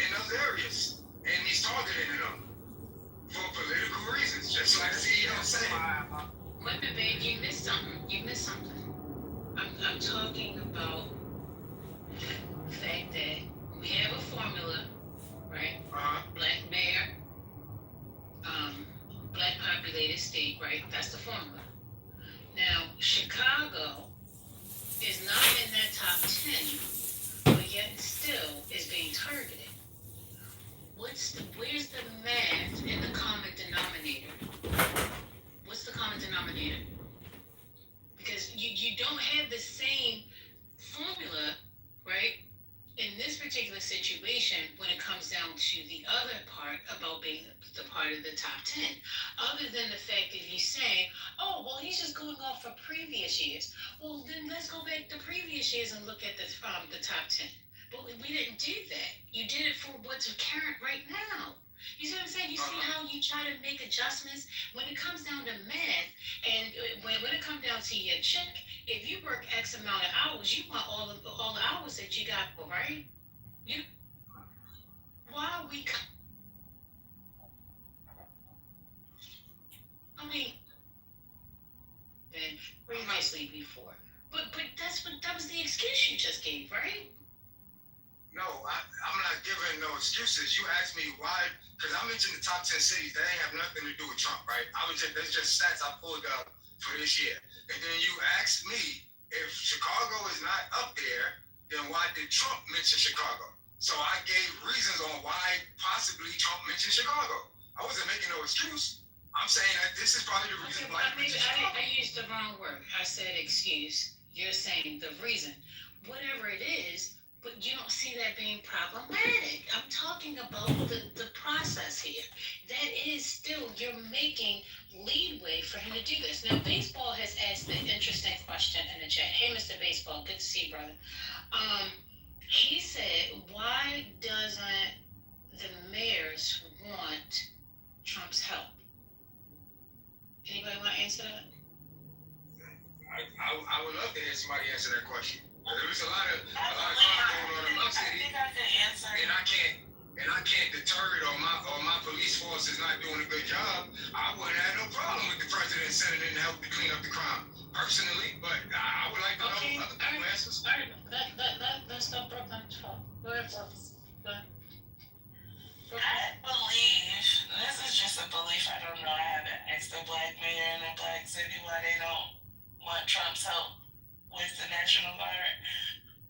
areas, and he's targeting them for political reasons, just like the CEO said. Wait a minute, babe, you missed something. I'm talking about the fact that we have a formula, right? Black mayor, black populated state, right? That's the formula. Now, Chicago is not in that top 10, but yet still is being targeted. Where's the math in the common denominator? What's the common denominator? Because you don't have the same formula, right? In this particular situation, when it comes down to the other part about being the part of the top 10, other than the fact that he's saying, oh, well, he's just going off for previous years. Well, then let's go back to previous years and look at the top 10. But we didn't do that. You did it for what's current right now. You see what I'm saying? You see how you try to make adjustments when it comes down to math, and when it comes down to your check. If you work X amount of hours, you want all the hours that you got, right? You why we? I mean, and previously before, but that was the excuse you just gave, right? No, I'm not giving no excuses. You asked me why, because I mentioned the top 10 cities. That ain't have nothing to do with Trump, right? That's just stats I pulled up for this year. And then you asked me if Chicago is not up there, then why did Trump mention Chicago? So I gave reasons on why possibly Trump mentioned Chicago. I wasn't making no excuse. I'm saying that this is probably the reason why. Maybe I used the wrong word. I said excuse. You're saying the reason. Whatever it is, but you don't see that being problematic. I'm talking about the process here. That is still, you're making leadway for him to do this. Now, Baseball has asked an interesting question in the chat. Hey, Mr. Baseball, good to see you, brother. He said, why doesn't the mayors want Trump's help? Anybody want to answer that? I would love to hear somebody answer that question. There's a lot of crime going on in my city, and I can't deter it, or my police force is not doing a good job. I wouldn't have no problem with the president sending in to help to clean up the crime, personally. But I would like to know other people answers. All right, let's go Brooklyn. Go ahead, Brooklyn. I believe, this is just a belief, I don't know, I haven't asked a black mayor in a black city why they don't want Trump's help with the National Guard,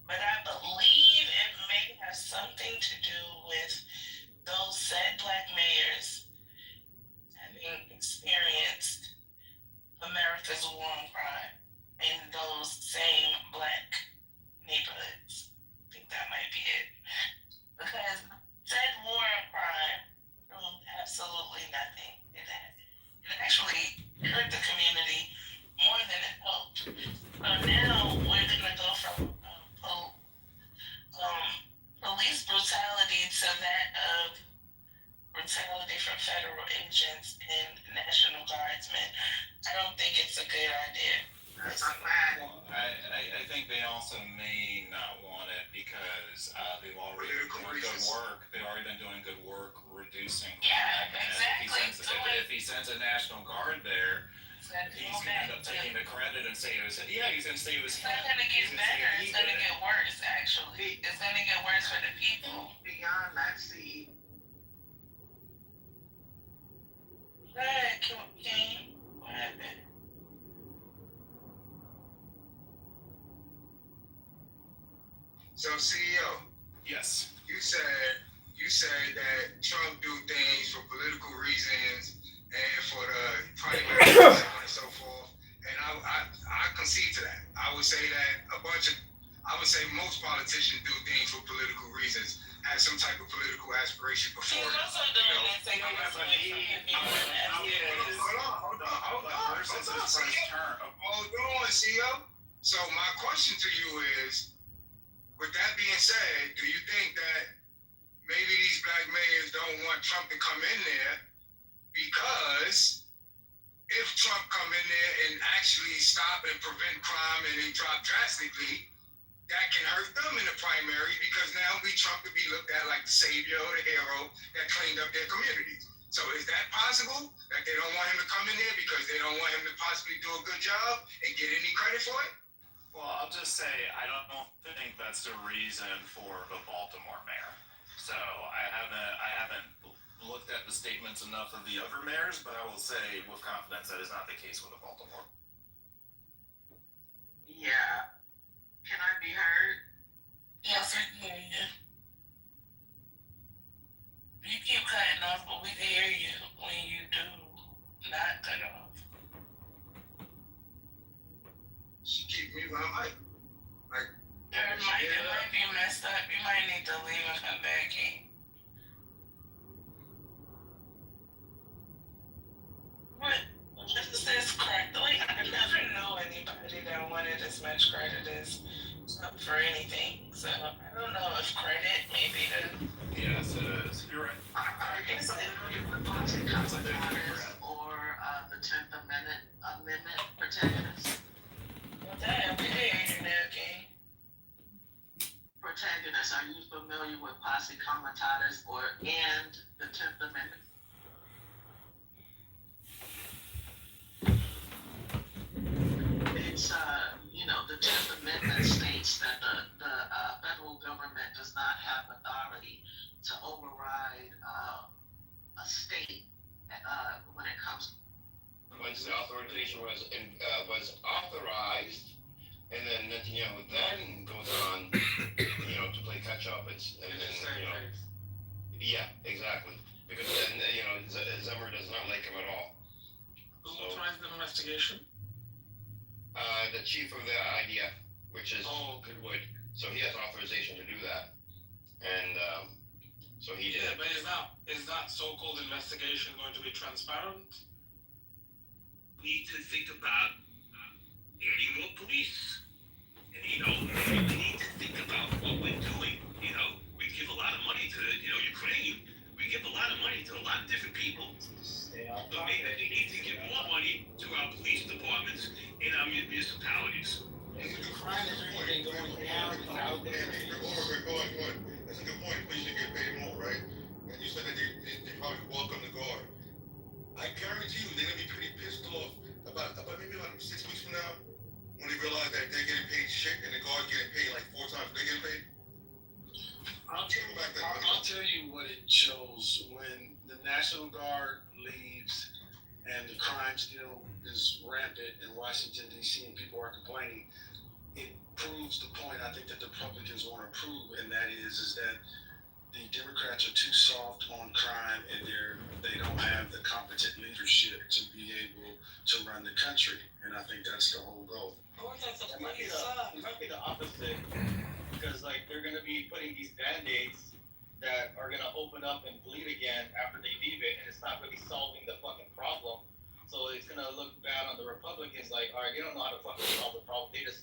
but I believe it may have something to do with those said black mayors having experienced America's war on crime in those same black neighborhoods. I think that might be it. Because said war on crime proved absolutely nothing in that. It actually hurt the community more than it helped. So now we're gonna go from police brutality to that of brutality from federal agents and National Guardsmen. I don't think it's a good idea. That's not bad. Well, I think they also may not want it because they've already been doing good work. They've already been doing good work reducing crime. Yeah, exactly. If he sends a National Guard there, he's going to end up taking the credit and say it was him. Yeah, he's going to say it was him. It's not going to get better. It's going to get worse, actually. It's going to get worse for the people. Beyond that, see. Go ahead, King. What happened? So CEO. Yes. You said that Trump do things for political reasons and for the primary and so on and so forth. And I concede to that. I would say most politicians do things for political reasons, have some type of political aspiration before. He's also doing that thing Hold on, CEO. So my question to you is, with that being said, do you think that maybe these black mayors don't want Trump to come in there because if Trump come in there and actually stop and prevent crime and it drop drastically, that can hurt them in the primary because now Trump could be looked at like the savior or the hero that cleaned up their communities. So is that possible that they don't want him to come in there because they don't want him to possibly do a good job and get any credit for it? Well, I'll just say I don't think that's the reason for the Baltimore mayor. So I haven't looked at the statements enough of the other mayors, but I will say with confidence that is not the case with the Baltimore. Yeah. Can I be heard? Yes, I can hear you. You keep cutting off, but we can hear you when you do not cut off. She keep me my mic. It might be messed up. You might need to leave and come back in. What is this crack? Like, I never knew anybody that wanted as much posse comitatus or the 10th Amendment protagonists? Well, damn, we ain't in there, King. Protagonists, are you familiar with posse comitatus and the 10th Amendment? It's, the 10th Amendment states that the federal government does not have authority to override a state when it comes. Once the authorization was authorized, and then Netanyahu then goes on, to play catch up. Yeah, exactly. Because then, Zimmer does not like him at all. Who authorized the investigation? The chief of the IDF, which is Wood. So he has authorization to do that. And so he did. Yeah, but is that so-called investigation going to be transparent? We need to think about getting more police. And, we need to think about what we're doing. We give a lot of money to, Ukraine. We give a lot of money to a lot of different people. But maybe we need to give more money to our police departments in our municipalities. Crime is everything going down out there. That's a good point. Police should get paid more, right? And you said that they probably welcome the guard. I guarantee you they're gonna be pretty pissed off about maybe about 6 weeks from now when they realize that they're getting paid shit and the guard's getting paid like 4 times what they get paid. I'll tell you what it shows when the National Guard leaves and the crime still is rampant in Washington, D.C. and people are complaining. It proves the point I think that the Republicans want to prove, and that is that the Democrats are too soft on crime and they don't have the competent leadership to be able to run the country. And I think that's the whole goal. It might be the opposite, because they're going to be putting these band-aids that are going to open up and bleed again after they leave it, and it's not really solving the fucking problem. So it's going to look bad on the Republicans, all right, they don't know how to fucking solve the problem. They just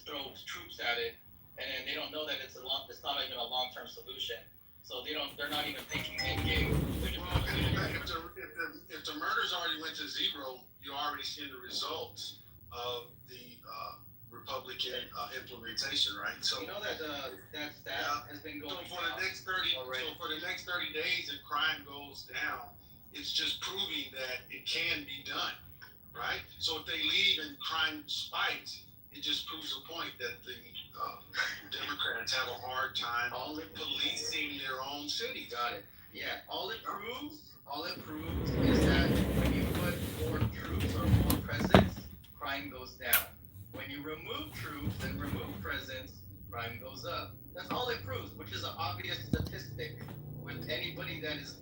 throw troops at it, and then they don't know that it's not even a long-term solution. So they're not even thinking end game. If the murders already went to zero, you're already seeing the results of the Republican implementation, right? So that has been going. So for the next 30 days, if crime goes down, it's just proving that it can be done, right? So if they leave and crime spikes, it just proves the point that the Democrats have a hard time policing their own city. Got it. Yeah. All it proves is that when you put more troops or more presence, crime goes down. When you remove troops and remove presence, crime goes up. That's all it proves, which is an obvious statistic with anybody that is